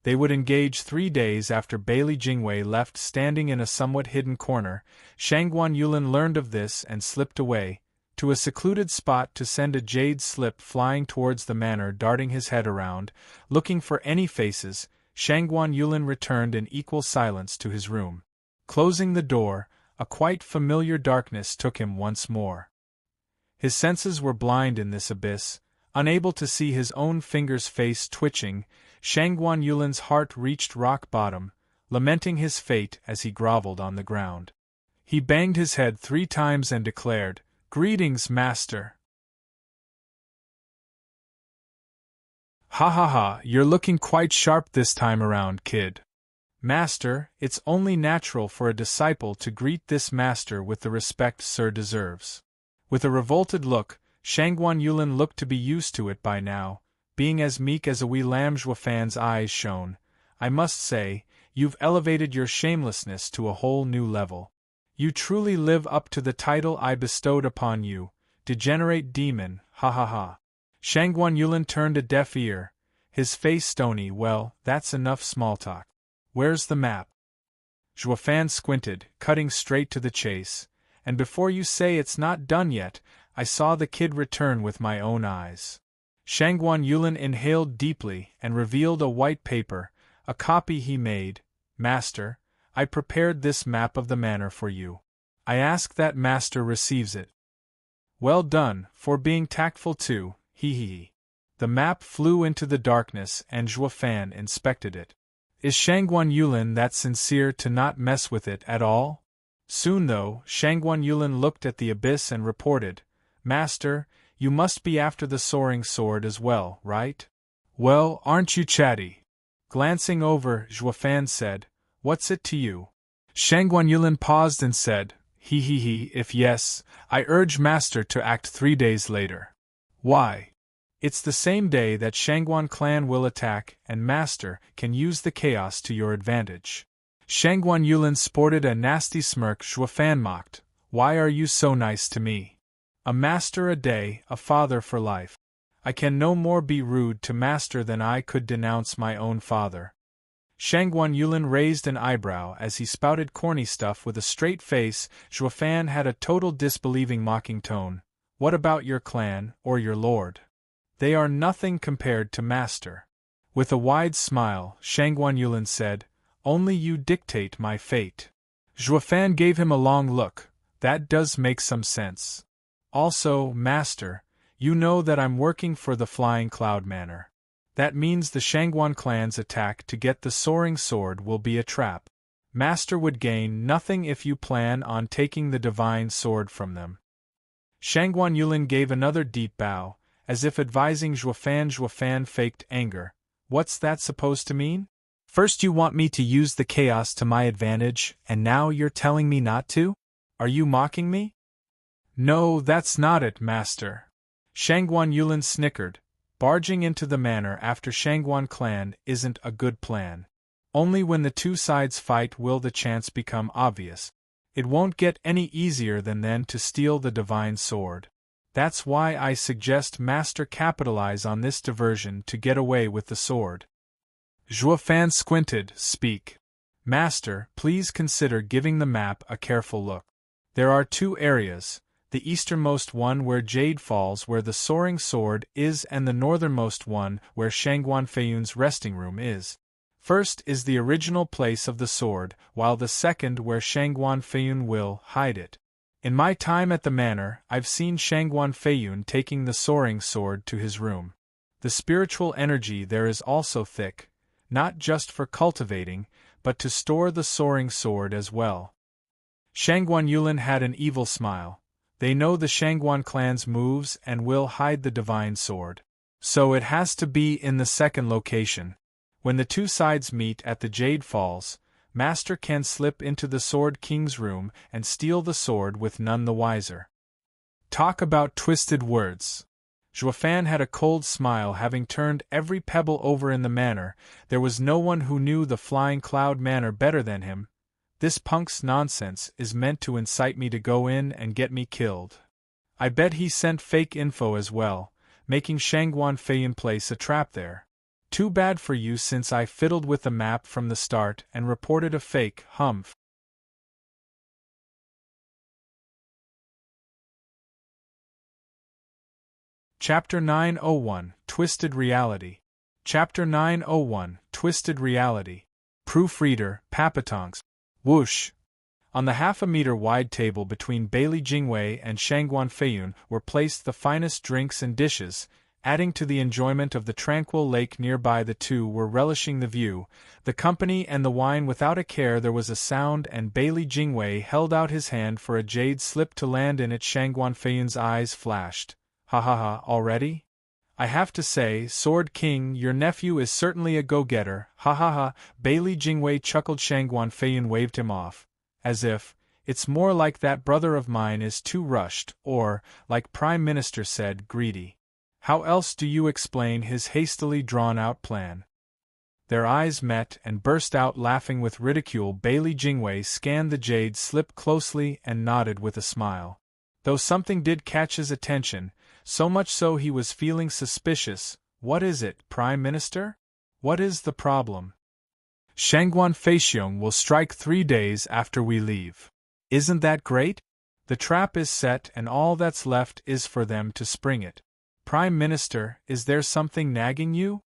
They would engage 3 days after Bailey Jingwei left standing in a somewhat hidden corner. Shangguan Yulin learned of this and slipped away, to a secluded spot to send a jade slip flying towards the manor. Darting his head around, looking for any faces, Shangguan Yulin returned in equal silence to his room. Closing the door, a quite familiar darkness took him once more. His senses were blind in this abyss, unable to see his own fingers. Face twitching, Shangguan Yulin's heart reached rock bottom, lamenting his fate as he groveled on the ground. He banged his head 3 times and declared, "Greetings, master." Ha ha ha, you're looking quite sharp this time around, kid. Master, it's only natural for a disciple to greet this master with the respect sir deserves. With a revolted look, Shangguan Yulin looked to be used to it by now, being as meek as a wee lamb. Zhuofan's eyes shone. I must say, you've elevated your shamelessness to a whole new level. You truly live up to the title I bestowed upon you, degenerate demon, ha ha ha. Shangguan Yulin turned a deaf ear, his face stony. Well, that's enough small talk. Where's the map? Zhuofan squinted, cutting straight to the chase. And before you say it's not done yet, I saw the kid return with my own eyes. Shangguan Yulin inhaled deeply and revealed a white paper, a copy he made. Master, I prepared this map of the manor for you. I ask that master receives it. Well done, for being tactful too, hee hee. The map flew into the darkness and Zhuofan inspected it. Is Shangguan Yulin that sincere to not mess with it at all? Soon though, Shangguan Yulin looked at the abyss and reported, Master, you must be after the soaring sword as well, right? Well, aren't you chatty? Glancing over, Zhuofan said, What's it to you? Shangguan Yulin paused and said, He, if yes, I urge Master to act 3 days later. Why? It's the same day that Shangguan clan will attack, and Master can use the chaos to your advantage. Shangguan Yulin sported a nasty smirk. Zhuofan mocked, Why are you so nice to me? A master a day, a father for life. I can no more be rude to master than I could denounce my own father. Shangguan Yulin raised an eyebrow as he spouted corny stuff with a straight face. Zhuofan had a total disbelieving mocking tone. What about your clan, or your lord? They are nothing compared to master. With a wide smile, Shangguan Yulin said, Only you dictate my fate. Zhuofan gave him a long look. That does make some sense. Also, master, you know that I'm working for the Flying Cloud Manor. That means the Shangguan clan's attack to get the Soaring Sword will be a trap. Master would gain nothing if you plan on taking the Divine Sword from them. Shangguan Yulin gave another deep bow, as if advising Zhuofan. Zhuofan faked anger. What's that supposed to mean? First you want me to use the chaos to my advantage, and now you're telling me not to? Are you mocking me? No, that's not it, master. Shangguan Yulin snickered. Barging into the manor after Shangguan clan isn't a good plan. Only when the two sides fight will the chance become obvious. It won't get any easier than then to steal the Divine Sword. That's why I suggest master capitalize on this diversion to get away with the sword. Zhuofan squinted. Speak. Master, please consider giving the map a careful look. There are two areas. The easternmost one where Jade falls where the Soaring Sword is and the northernmost one where Shangguan Feiyun's resting room is. First is the original place of the sword, while the second where Shangguan Feiyun will hide it. In my time at the manor, I've seen Shangguan Feiyun taking the Soaring Sword to his room. The spiritual energy there is also thick, not just for cultivating, but to store the Soaring Sword as well. Shangguan Yulin had an evil smile. They know the Shangguan clan's moves and will hide the Divine Sword. So it has to be in the second location. When the two sides meet at the Jade Falls, Master can slip into the Sword King's room and steal the sword with none the wiser. Talk about twisted words. Zhuofan had a cold smile. Having turned every pebble over in the manor, there was no one who knew the Flying Cloud Manor better than him. This punk's nonsense is meant to incite me to go in and get me killed. I bet he sent fake info as well, making Shangguan Feiyun place a trap there. Too bad for you since I fiddled with the map from the start and reported a fake. Humph. Chapter 901, Twisted Reality. Chapter 901, Twisted Reality. Proofreader, Papatonks. Whoosh! On the half-a-meter-wide table between Bailey Jingwei and Shangguan Feiyun were placed the finest drinks and dishes, adding to the enjoyment of the tranquil lake nearby. The two were relishing the view, the company and the wine without a care. There was a sound and Bailey Jingwei held out his hand for a jade slip to land in it. Shangguan Feiyun's eyes flashed. Ha ha ha, already? I have to say, Sword King, your nephew is certainly a go-getter. Ha ha ha, Bailey Jingwei chuckled. Shangguan Feiyun waved him off, as if, it's more like that brother of mine is too rushed, or, like Prime Minister said, greedy. How else do you explain his hastily drawn-out plan? Their eyes met and burst out laughing with ridicule. Bailey Jingwei scanned the jade slip closely and nodded with a smile. Though something did catch his attention, so much so he was feeling suspicious. What is it, Prime Minister? What is the problem? Shangguan Feiyun will strike 3 days after we leave. Isn't that great? The trap is set and all that's left is for them to spring it. Prime Minister, is there something nagging you?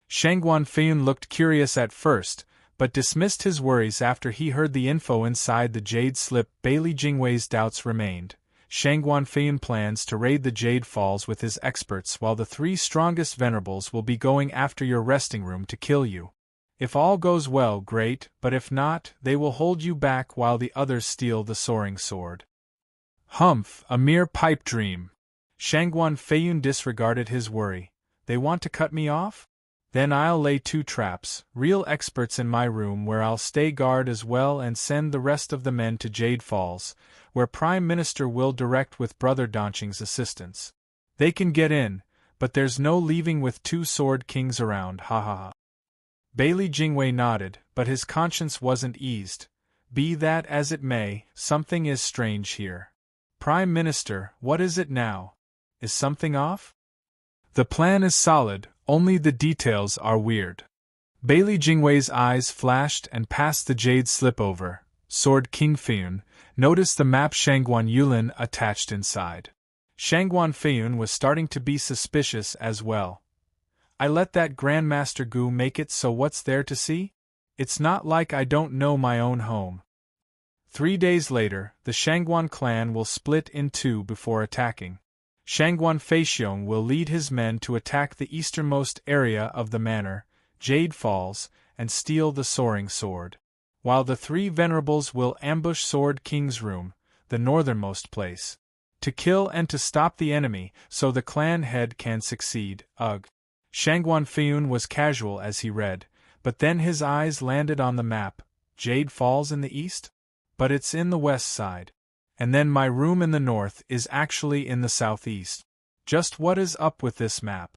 Shangguan Feiyun looked curious at first, but dismissed his worries after he heard the info inside the jade slip. Bailey Jingwei's doubts remained. Shangguan Feiyun plans to raid the Jade Falls with his experts while the 3 strongest venerables will be going after your resting room to kill you. If all goes well, great, but if not, they will hold you back while the others steal the Soaring Sword. Humph, a mere pipe dream. Shangguan Feiyun disregarded his worry. They want to cut me off? Then I'll lay 2 traps, real experts in my room where I'll stay guard as well and send the rest of the men to Jade Falls, where Prime Minister will direct with Brother Donqing's assistance. They can get in, but there's no leaving with 2 Sword Kings around. Ha ha ha. Bailey Jingwei nodded, but his conscience wasn't eased. Be that as it may, something is strange here. Prime Minister, what is it now? Is something off? The plan is solid, only the details are weird. Bailey Jingwei's eyes flashed and past the Jade slipover. Sword King Feiyun noticed the map Shangguan Yulin attached inside. Shangguan Feiyun was starting to be suspicious as well. I let that Grandmaster Gu make it, so what's there to see? It's not like I don't know my own home. 3 days later, the Shangguan clan will split in two before attacking. Shangguan Feixiong will lead his men to attack the easternmost area of the manor, Jade Falls, and steal the Soaring Sword, while the three venerables will ambush Sword King's room, the northernmost place, to kill and to stop the enemy so the clan head can succeed. Ugh. Shangguan Feiyun was casual as he read, but then his eyes landed on the map. Jade Falls in the east? But it's in the west side. And then my room in the north is actually in the southeast. Just what is up with this map?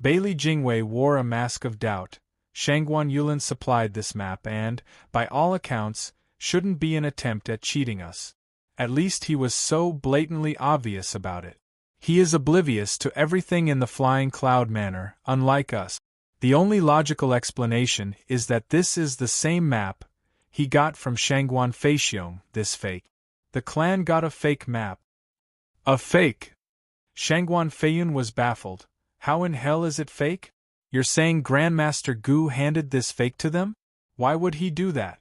Bailey Jingwei wore a mask of doubt. Shangguan Yulin supplied this map and, by all accounts, shouldn't be an attempt at cheating us. At least he was so blatantly obvious about it. He is oblivious to everything in the Flying Cloud Manor, unlike us. The only logical explanation is that this is the same map he got from Shangguan Feixiong, this fake. The clan got a fake map. A fake? Shangguan Feiyun was baffled. How in hell is it fake? You're saying Grandmaster Gu handed this fake to them? Why would he do that?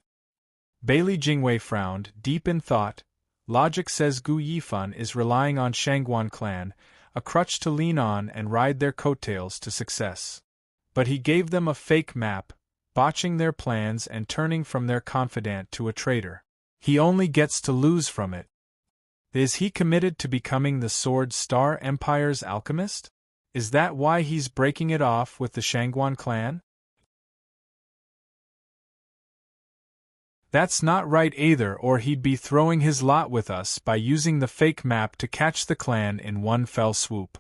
Bailey Jingwei frowned, deep in thought. Logic says Gu Yifan is relying on Shangguan clan, a crutch to lean on and ride their coattails to success. But he gave them a fake map, botching their plans and turning from their confidant to a traitor. He only gets to lose from it. Is he committed to becoming the Sword Star Empire's alchemist? Is that why he's breaking it off with the Shangguan clan? That's not right either, or he'd be throwing his lot with us by using the fake map to catch the clan in one fell swoop.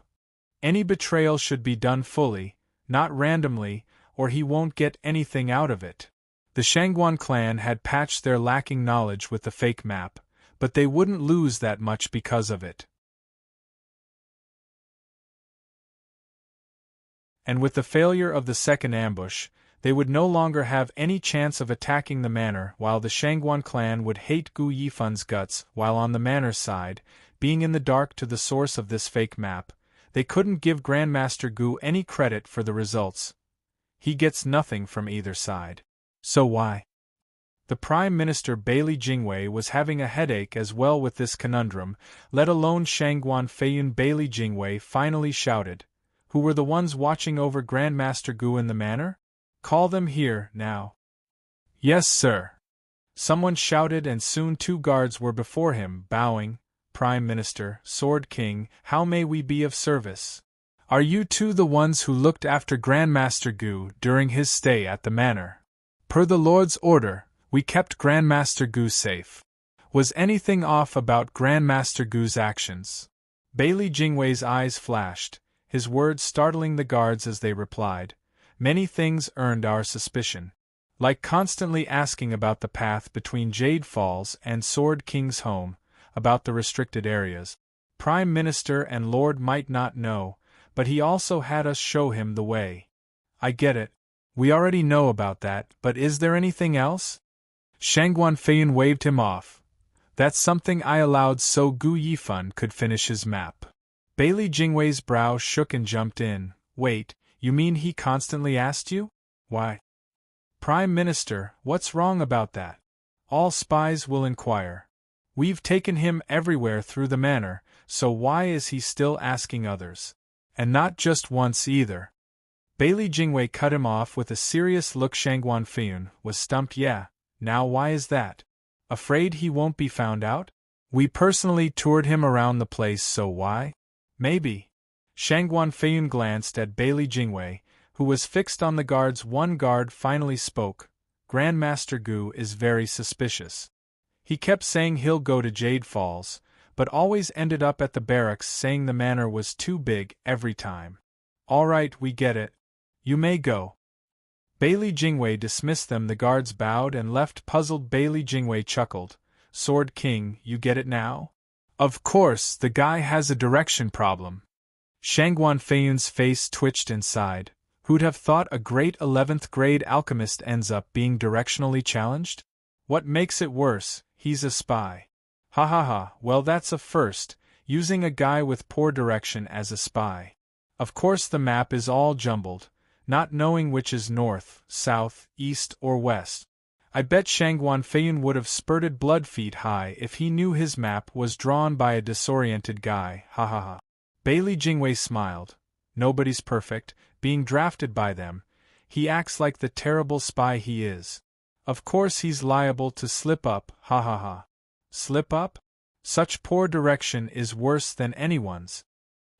Any betrayal should be done fully, not randomly, or he won't get anything out of it. The Shangguan clan had patched their lacking knowledge with the fake map, but they wouldn't lose that much because of it. And with the failure of the second ambush, they would no longer have any chance of attacking the manor, while the Shangguan clan would hate Gu Yifan's guts, while on the manor side, being in the dark to the source of this fake map, they couldn't give Grandmaster Gu any credit for the results. He gets nothing from either side. So why? The Prime Minister Bailey Jingwei was having a headache as well with this conundrum, let alone Shangguan Feiyun. Bailey Jingwei finally shouted, "Who were the ones watching over Grandmaster Gu in the manor? Call them here, now." "Yes, sir." Someone shouted, and soon 2 guards were before him, bowing. "Prime Minister, Sword King, how may we be of service? Are you two the ones who looked after Grandmaster Gu during his stay at the manor? Per the Lord's order, we kept Grandmaster Gu safe. Was anything off about Grandmaster Gu's actions?" Bailey Jingwei's eyes flashed, his words startling the guards as they replied. "Many things earned our suspicion. Like constantly asking about the path between Jade Falls and Sword King's home, about the restricted areas. Prime Minister and Lord might not know, but he also had us show him the way." "I get it. We already know about that, but is there anything else?" Shangguan Feiyun waved him off. "That's something I allowed so Gu Yifan could finish his map." Bailey Jingwei's brow shook and jumped in. "Wait, you mean he constantly asked you? Why?" "Prime Minister, what's wrong about that? All spies will inquire. We've taken him everywhere through the manor, so why is he still asking others? And not just once either." Bailey Jingwei cut him off with a serious look. Shangguan Feiyun was stumped. "Yeah, now why is that? Afraid he won't be found out? We personally toured him around the place, so why? Maybe." Shangguan Feiyun glanced at Bailey Jingwei, who was fixed on the guards. One guard finally spoke. "Grandmaster Gu is very suspicious. He kept saying he'll go to Jade Falls, but always ended up at the barracks saying the manor was too big every time." "All right, we get it. You may go." Bailey Jingwei dismissed them. The guards bowed and left. Puzzled, Bailey Jingwei chuckled. Sword King, you get it now? Of course, the guy has a direction problem. Shangguan Feiyun's face twitched and sighed. Who'd have thought a great 11th grade alchemist ends up being directionally challenged? What makes it worse, he's a spy. Ha ha ha, well that's a first, using a guy with poor direction as a spy. Of course the map is all jumbled, not knowing which is north, south, east or west. I bet Shangguan Feiyun would have spurted blood feet high if he knew his map was drawn by a disoriented guy, ha ha ha. Bailey Jingwei smiled. Nobody's perfect, being drafted by them. He acts like the terrible spy he is. Of course he's liable to slip up, ha ha ha. Slip up? Such poor direction is worse than anyone's.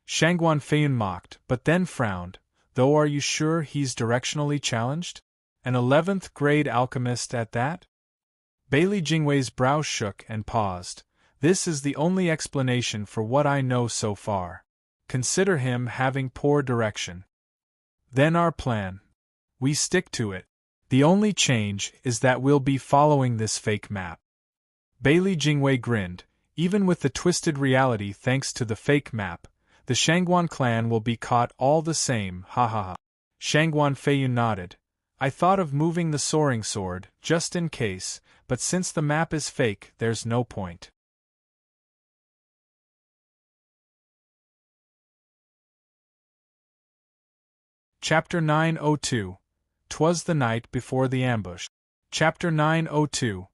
Shangguan Feiyun mocked, but then frowned. Though are you sure he's directionally challenged? An 11th grade alchemist at that? Bailey Jingwei's brow shook and paused. This is the only explanation for what I know so far. Consider him having poor direction. Then our plan. We stick to it. The only change is that we'll be following this fake map. Bailey Jingwei grinned. Even with the twisted reality thanks to the fake map, the Shangguan clan will be caught all the same, ha ha ha. Shangguan Feiyun nodded. I thought of moving the soaring sword, just in case, but since the map is fake, there's no point. Chapter 902. 'Twas the night before the ambush. Chapter 902.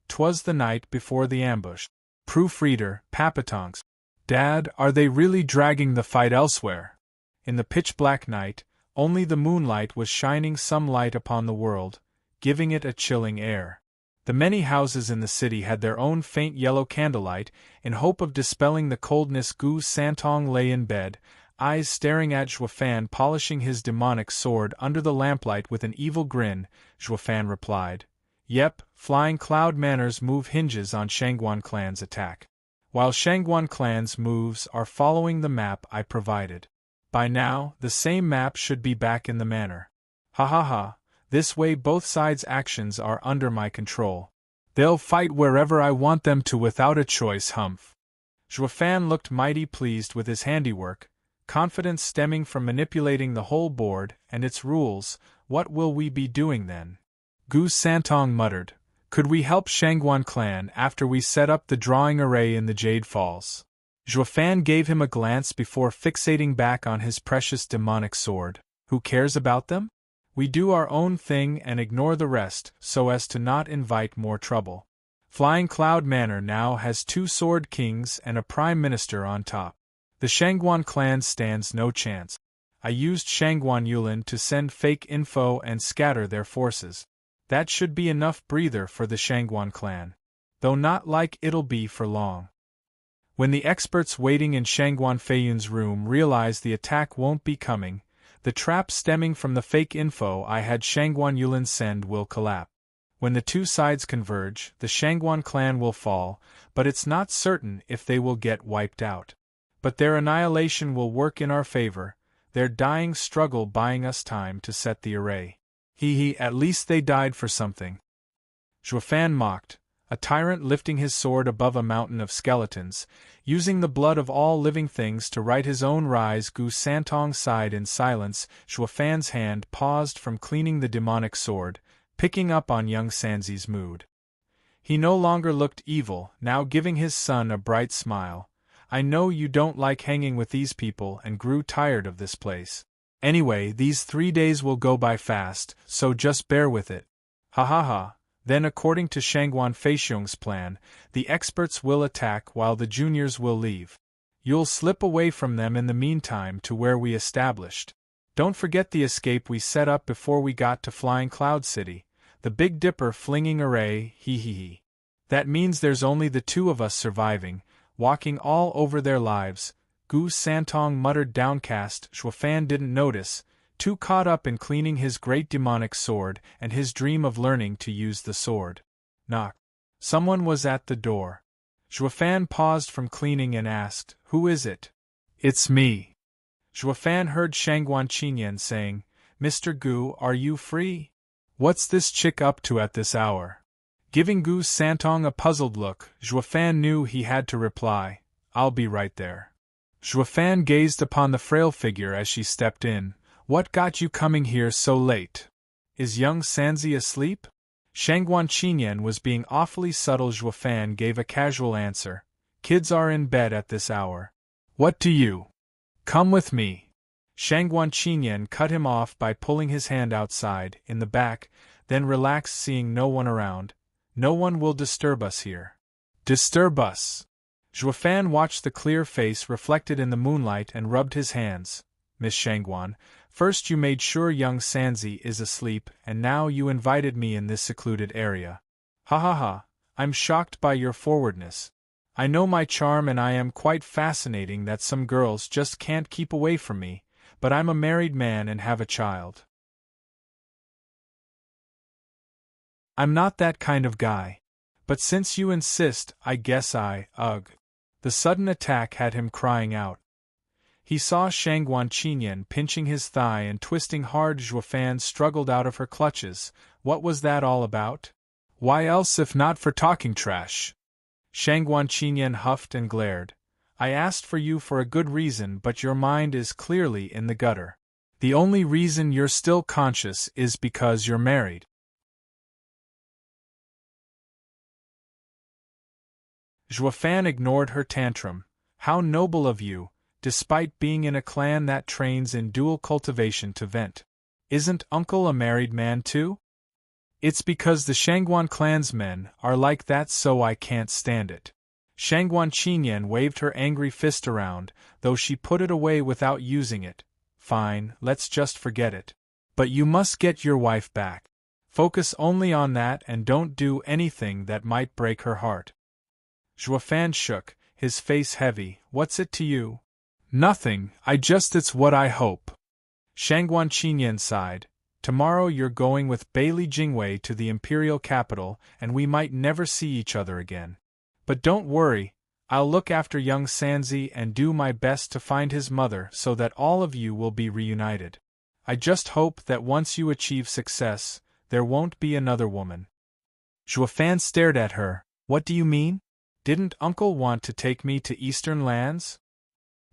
'Twas the night before the ambush. Proofreader, Papatonks. Dad, are they really dragging the fight elsewhere? In the pitch-black night, only the moonlight was shining some light upon the world, giving it a chilling air. The many houses in the city had their own faint yellow candlelight, in hope of dispelling the coldness. Gu Santong lay in bed, eyes staring at Zhuofan polishing his demonic sword under the lamplight with an evil grin. Zhuofan replied, Yep, Flying Cloud Manor's move hinges on Shangguan clan's attack. While Shangguan clan's moves are following the map I provided. By now, the same map should be back in the manor. Ha ha ha, this way both sides' actions are under my control. They'll fight wherever I want them to without a choice, humph. Zhuofan looked mighty pleased with his handiwork, confidence stemming from manipulating the whole board and its rules. What will we be doing then? Gu Santong muttered, Could we help Shangguan clan after we set up the drawing array in the Jade Falls? Zhuofan gave him a glance before fixating back on his precious demonic sword. Who cares about them? We do our own thing and ignore the rest so as to not invite more trouble. Flying Cloud Manor now has 2 sword kings and a prime minister on top. The Shangguan clan stands no chance. I used Shangguan Yulin to send fake info and scatter their forces. That should be enough breather for the Shangguan clan. Though not like it'll be for long. When the experts waiting in Shangguan Feiyun's room realize the attack won't be coming, the trap stemming from the fake info I had Shangguan Yulin send will collapse. When the two sides converge, the Shangguan clan will fall, but it's not certain if they will get wiped out. But their annihilation will work in our favor, their dying struggle buying us time to set the array. At least they died for something. Zhuofan mocked, a tyrant lifting his sword above a mountain of skeletons, using the blood of all living things to right his own rise. Gu Santong sighed in silence. Zhuofan's hand paused from cleaning the demonic sword, picking up on young Sanzi's mood. He no longer looked evil, now giving his son a bright smile. I know you don't like hanging with these people and grew tired of this place. Anyway, these 3 days will go by fast, so just bear with it. Ha ha ha. Then according to Shangguan Feixiong's plan, the experts will attack while the juniors will leave. You'll slip away from them in the meantime to where we established. Don't forget the escape we set up before we got to Flying Cloud City, the Big Dipper flinging array, That means there's only the 2 of us surviving, walking all over their lives. Gu Santong muttered downcast. Zhuofan didn't notice, too caught up in cleaning his great demonic sword and his dream of learning to use the sword. Knock. Someone was at the door. Zhuofan paused from cleaning and asked, Who is it? It's me. Zhuofan heard Shangguan Qinyan saying, Mr. Gu, are you free? What's this chick up to at this hour? Giving Gu Santong a puzzled look, Zhuofan knew he had to reply, I'll be right there. Zhuofan gazed upon the frail figure as she stepped in. What got you coming here so late? Is young Sanzi asleep? Shangguan Qinyan was being awfully subtle. Zhuofan gave a casual answer. Kids are in bed at this hour. What do you? Come with me. Shangguan Qinyan cut him off by pulling his hand outside, in the back, then relaxed, seeing no one around. No one will disturb us here. Disturb us? Zhuofan watched the clear face reflected in the moonlight and rubbed his hands. Miss Shangguan, first you made sure young Sanzi is asleep, and now you invited me in this secluded area. Ha ha ha, I'm shocked by your forwardness. I know my charm and I am quite fascinating that some girls just can't keep away from me, but I'm a married man and have a child. I'm not that kind of guy. But since you insist, I guess ugh. The sudden attack had him crying out. He saw Shangguan Qinyan pinching his thigh and twisting hard. Zhuofan struggled out of her clutches. What was that all about? Why else if not for talking trash? Shangguan Qinyan huffed and glared. I asked for you for a good reason, but your mind is clearly in the gutter. The only reason you're still conscious is because you're married. Zhuofan ignored her tantrum. How noble of you, despite being in a clan that trains in dual cultivation, to vent. Isn't Uncle a married man too? It's because the Shangguan clansmen are like that, so I can't stand it. Shangguan Qinyan waved her angry fist around, though she put it away without using it. Fine, let's just forget it. But you must get your wife back. Focus only on that and don't do anything that might break her heart. Zhuofan shook, his face heavy. What's it to you? Nothing, it's what I hope. Shangguan Qinyan sighed. Tomorrow you're going with Bailey Jingwei to the imperial capital, and we might never see each other again. But don't worry, I'll look after young Sanzi and do my best to find his mother so that all of you will be reunited. I just hope that once you achieve success, there won't be another woman. Zhuofan stared at her. What do you mean? Didn't Uncle want to take me to Eastern lands?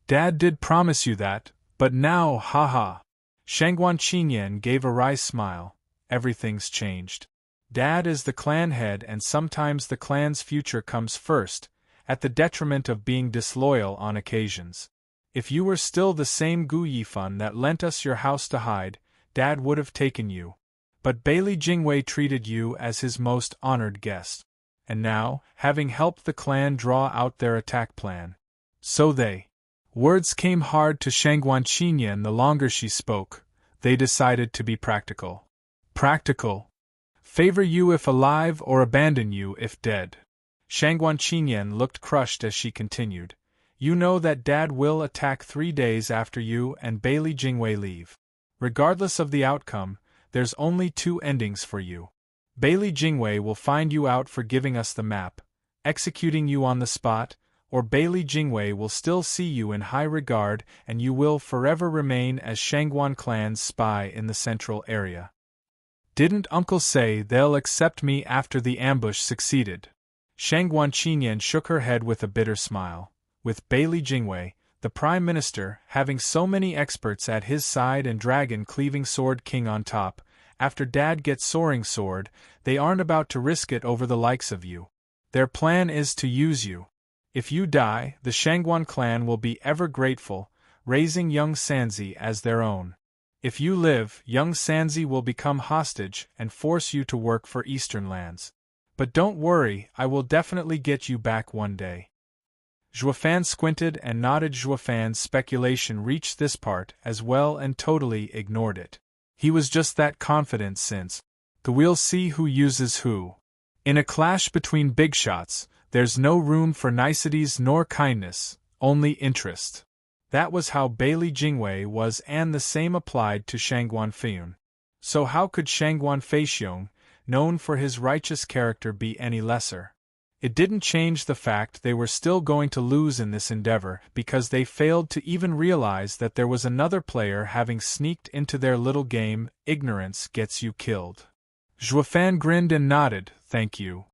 Dad did promise you that, but now, haha. Shangguan Qinyan gave a wry smile. Everything's changed. Dad is the clan head, and sometimes the clan's future comes first, at the detriment of being disloyal on occasions. If you were still the same Gu Yifan that lent us your house to hide, Dad would have taken you. But Bailey Jingwei treated you as his most honored guest. And now, having helped the clan draw out their attack plan. So they. Words came hard to Shangguan Qinyan the longer she spoke. They decided to be practical. Practical. Favor you if alive or abandon you if dead. Shangguan Qinyan looked crushed as she continued. You know that Dad will attack 3 days after you and Bailey Jingwei leave. Regardless of the outcome, there's only 2 endings for you. Bailey Jingwei will find you out for giving us the map, executing you on the spot, or Bailey Jingwei will still see you in high regard and you will forever remain as Shangguan clan's spy in the central area. Didn't Uncle say they'll accept me after the ambush succeeded? Shangguan Qinyan shook her head with a bitter smile. With Bailey Jingwei, the Prime Minister, having so many experts at his side and dragon-cleaving Sword King on top, after Dad gets Soaring Sword, they aren't about to risk it over the likes of you. Their plan is to use you. If you die, the Shangguan clan will be ever grateful, raising young Sanzi as their own. If you live, young Sanzi will become hostage and force you to work for Eastern lands. But don't worry, I will definitely get you back one day. Zhuofan squinted and nodded. Zhuofan's speculation reached this part as well and totally ignored it. He was just that confident since. We'll see who uses who. In a clash between big shots, there's no room for niceties nor kindness, only interest. That was how Bailey Jingwei was, and the same applied to Shangguan Feiyun. So how could Shangguan Feixiong, known for his righteous character, be any lesser? It didn't change the fact they were still going to lose in this endeavor because they failed to even realize that there was another player having sneaked into their little game. Ignorance gets you killed. Juefan grinned and nodded, thank you.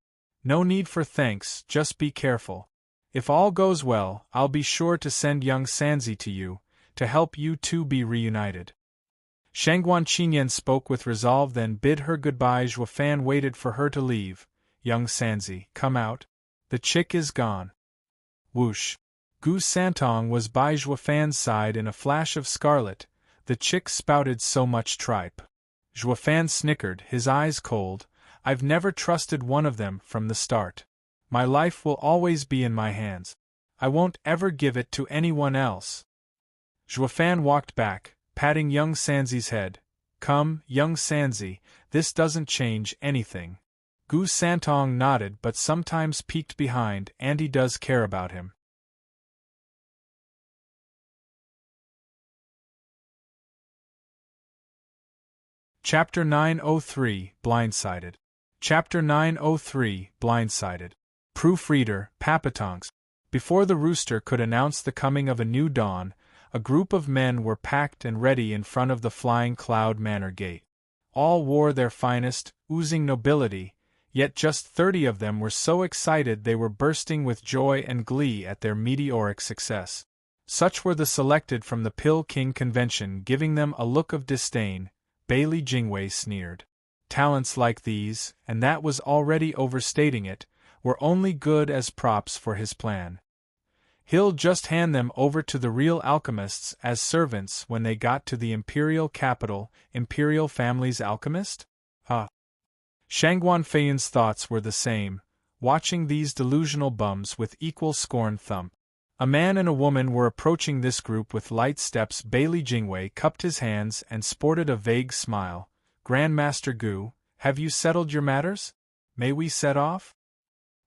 No need for thanks, just be careful. If all goes well, I'll be sure to send young Sanzi to you, to help you two be reunited. Shangguan Qinyan spoke with resolve, then bid her goodbye. Juefan waited for her to leave. Young Sanzi, come out. The chick is gone. Whoosh. Gu Santong was by Juefan's side in a flash of scarlet. The chick spouted so much tripe. Juefan snickered, his eyes cold. I've never trusted one of them from the start. My life will always be in my hands. I won't ever give it to anyone else. Juefan walked back, patting young Sanzi's head. Come, young Sanzi, this doesn't change anything. Gu Santong nodded but sometimes peeked behind, and he does care about him. Chapter 903, Blindsided. Chapter 903, Blindsided. Proofreader, Papatonks. Before the rooster could announce the coming of a new dawn, a group of men were packed and ready in front of the Flying Cloud Manor gate. All wore their finest, oozing nobility, yet just 30 of them were so excited they were bursting with joy and glee at their meteoric success. Such were the selected from the Pill King convention, giving them a look of disdain. Bailey Jingwei sneered. Talents like these, and that was already overstating it, were only good as props for his plan. He'll just hand them over to the real alchemists as servants when they got to the imperial capital. Imperial family's alchemist? Shangguan Feiyun's thoughts were the same, watching these delusional bums with equal scorn. Thump. A man and a woman were approaching this group with light steps. Bailey Jingwei cupped his hands and sported a vague smile. Grandmaster Gu, have you settled your matters? May we set off?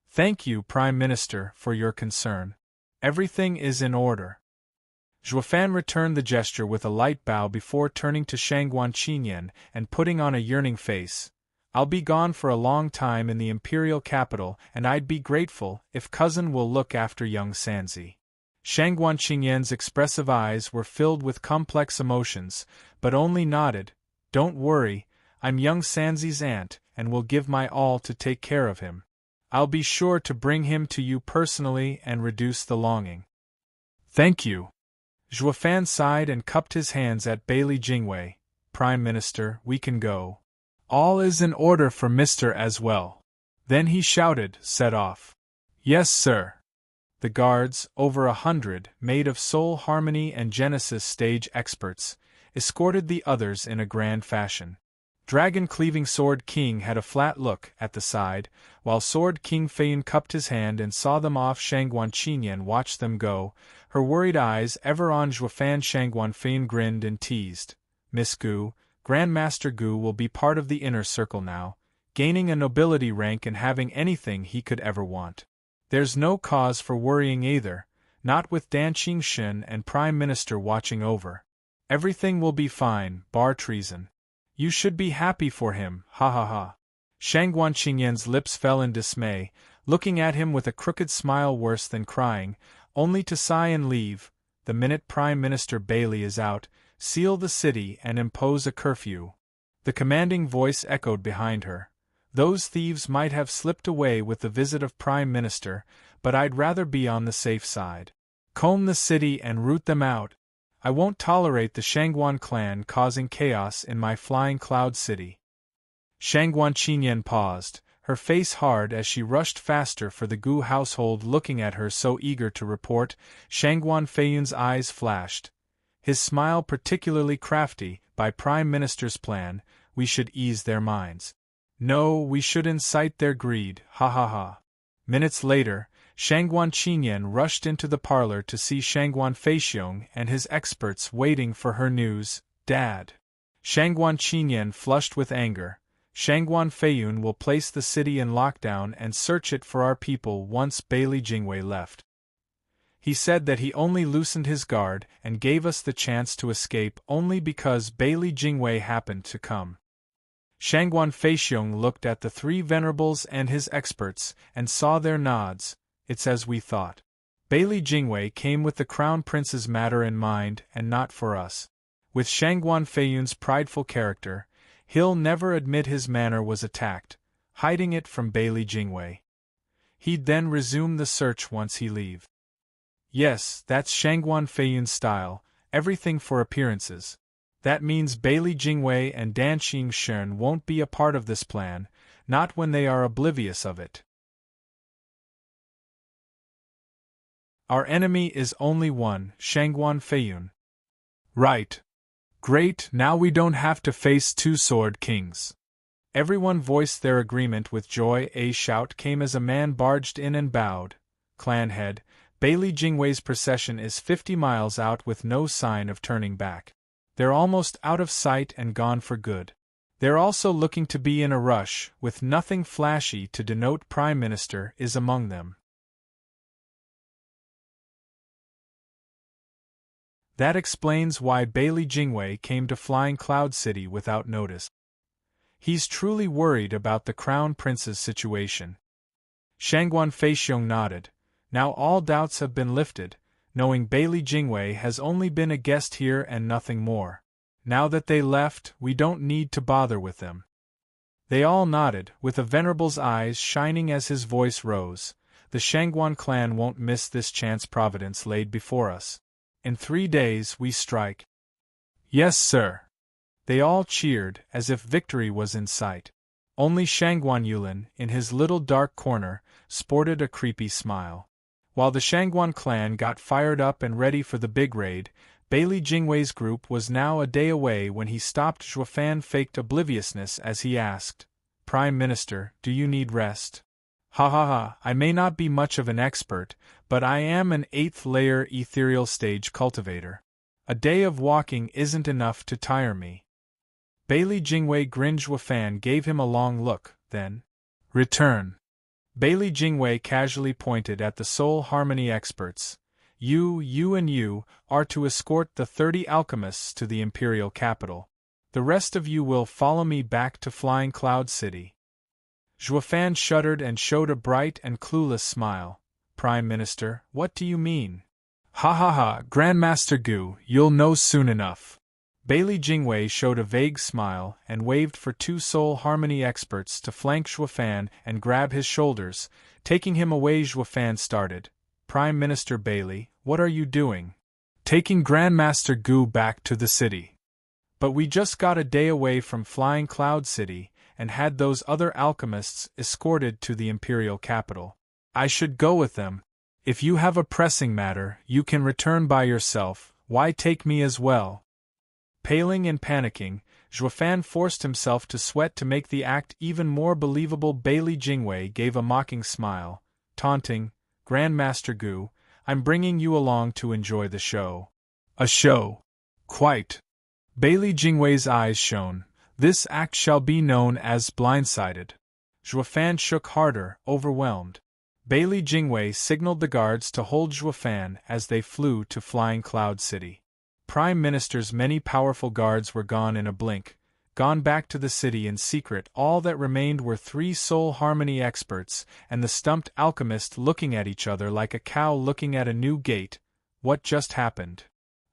Thank you, Prime Minister, for your concern. Everything is in order. Juefan returned the gesture with a light bow before turning to Shangguan Qinyan and putting on a yearning face. I'll be gone for a long time in the imperial capital, and I'd be grateful if cousin will look after young Sanzi. Shangguan Qinyan's expressive eyes were filled with complex emotions, but only nodded. Don't worry, I'm young Sanzi's aunt, and will give my all to take care of him. I'll be sure to bring him to you personally and reduce the longing. Thank you. Juefan sighed and cupped his hands at Bailey Jingwei. Prime Minister, we can go. All is in order for Mr. as well. Then he shouted, set off. Yes, sir. The guards, over 100, made of Soul Harmony and Genesis stage experts, escorted the others in a grand fashion. Dragon-cleaving Sword King had a flat look at the side, while Sword King Feiyun cupped his hand and saw them off. Shangguan Qinyan watched them go, her worried eyes ever on Juefan. Shangguan Feiyun grinned and teased. Miss Gu, Grandmaster Gu will be part of the inner circle now, gaining a nobility rank and having anything he could ever want. There's no cause for worrying either, not with Dan Qingshen and Prime Minister watching over. Everything will be fine, bar treason. You should be happy for him, ha ha ha. Shangguan Qinyan's lips fell in dismay, looking at him with a crooked smile worse than crying, only to sigh and leave. The minute Prime Minister Bailey is out, seal the city and impose a curfew. The commanding voice echoed behind her. Those thieves might have slipped away with the visit of Prime Minister, but I'd rather be on the safe side. Comb the city and root them out. I won't tolerate the Shangguan clan causing chaos in my Flying Cloud City. Shangguan Qinyan paused, her face hard as she rushed faster for the Gu household looking at her so eager to report. Shangguan Feiyun's eyes flashed. His smile particularly crafty. By Prime Minister's plan, we should ease their minds. No, we should incite their greed, ha ha ha. Minutes later, Shangguan Qinyan rushed into the parlor to see Shangguan Feixiong and his experts waiting for her news. Dad. Shangguan Qinyan flushed with anger. Shangguan Feiyun will place the city in lockdown and search it for our people once Bailey Jingwei left. He said that he only loosened his guard and gave us the chance to escape only because Bailey Jingwei happened to come. Shangguan Feixiong looked at the three venerables and his experts and saw their nods. It's as we thought. Bailey Jingwei came with the Crown Prince's matter in mind and not for us. With Shangguan Feiyun's prideful character, He'll never admit his manor was attacked, hiding it from Bailey Jingwei. He'd then resume the search once he leave. Yes, that's Shangguan Feiyun's style, everything for appearances. That means Bailey Jingwei and Danxing Shen won't be a part of this plan, not when they are oblivious of it. Our enemy is only one, Shangguan Feiyun. Right. Great, now we don't have to face two sword kings. Everyone voiced their agreement with joy. A shout came as a man barged in and bowed. Clan head, Bailey Jingwei's procession is 50 miles out with no sign of turning back. They're almost out of sight and gone for good. They're also looking to be in a rush, with nothing flashy to denote Prime Minister is among them. That explains why Bailey Jingwei came to Flying Cloud City without notice. He's truly worried about the Crown Prince's situation. Shangguan Feixiong nodded. Now all doubts have been lifted, knowing Bailey Jingwei has only been a guest here and nothing more. Now that they left, we don't need to bother with them. They all nodded, with a venerable's eyes shining as his voice rose. The Shangguan clan won't miss this chance providence laid before us. In 3 days we strike. Yes, sir. They all cheered, as if victory was in sight. Only Shangguan Yulin, in his little dark corner, sported a creepy smile. While the Shangguan clan got fired up and ready for the big raid, Bailey Jingwei's group was now a day away when he stopped. Zhuofan faked obliviousness as he asked, "Prime Minister, do you need rest?" Ha ha ha, I may not be much of an expert, but I am an 8th-layer ethereal stage cultivator. A day of walking isn't enough to tire me. Bailey Jingwei grinned. Zhuofan gave him a long look, then, "Return." Bailey Jingwei casually pointed at the soul harmony experts. You and you are to escort the 30 alchemists to the Imperial capital. The rest of you will follow me back to Flying Cloud City. Zhuofan shuddered and showed a bright and clueless smile. Prime Minister, what do you mean? Ha ha ha, Grandmaster Gu, you'll know soon enough. Bailey Jingwei showed a vague smile and waved for 2 soul harmony experts to flank Zhuofan and grab his shoulders. Taking him away, Zhuofan started. Prime Minister Bailey, what are you doing? Taking Grandmaster Gu back to the city. But we just got a day away from Flying Cloud City and had those other alchemists escorted to the Imperial capital. I should go with them. If you have a pressing matter, you can return by yourself. Why take me as well? Paling and panicking, Zhuofan forced himself to sweat to make the act even more believable. Bailey Jingwei gave a mocking smile, taunting, Grandmaster Gu, I'm bringing you along to enjoy the show. A show? Quite. Bailey Jingwei's eyes shone. This act shall be known as Blindsided. Zhuofan shook harder, overwhelmed. Bailey Jingwei signaled the guards to hold Zhuofan as they flew to Flying Cloud City. Prime Minister's many powerful guards were gone in a blink, gone back to the city in secret. All that remained were 3 soul harmony experts and the stumped alchemist looking at each other like a cow looking at a new gate. What just happened?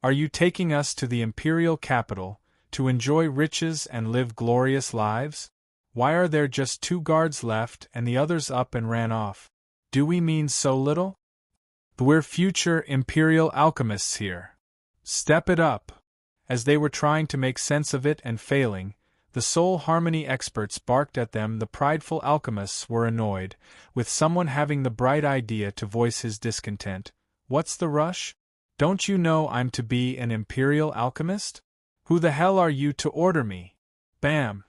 Are you taking us to the Imperial capital, to enjoy riches and live glorious lives? Why are there just 2 guards left and the others up and ran off? Do we mean so little? We're future Imperial alchemists here. Step it up. As they were trying to make sense of it and failing, the soul harmony experts barked at them. The prideful alchemists were annoyed, with someone having the bright idea to voice his discontent. What's the rush? Don't you know I'm to be an Imperial alchemist? Who the hell are you to order me? Bam!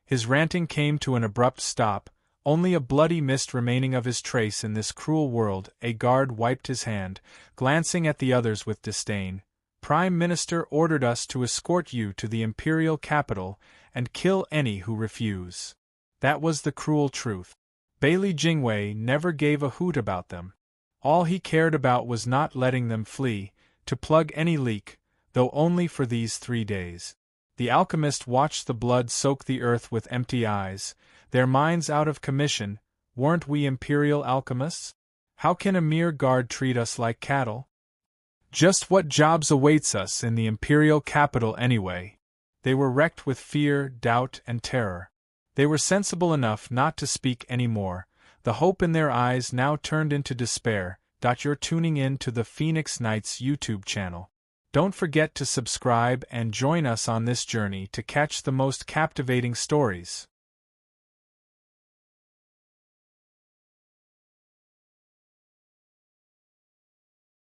His ranting came to an abrupt stop, only a bloody mist remaining of his trace in this cruel world. A guard wiped his hand, glancing at the others with disdain. Prime Minister ordered us to escort you to the Imperial capital and kill any who refuse. That was the cruel truth. Bailey Jingwei never gave a hoot about them. All he cared about was not letting them flee, to plug any leak, though only for these 3 days. The alchemist watched the blood soak the earth with empty eyes, their minds out of commission. Weren't we Imperial alchemists? How can a mere guard treat us like cattle? Just what jobs awaits us in the Imperial capital anyway? They were wrecked with fear, doubt, and terror. They were sensible enough not to speak any more, the hope in their eyes now turned into despair. You're tuning in to the Phoenix Nights YouTube channel. Don't forget to subscribe and join us on this journey to catch the most captivating stories.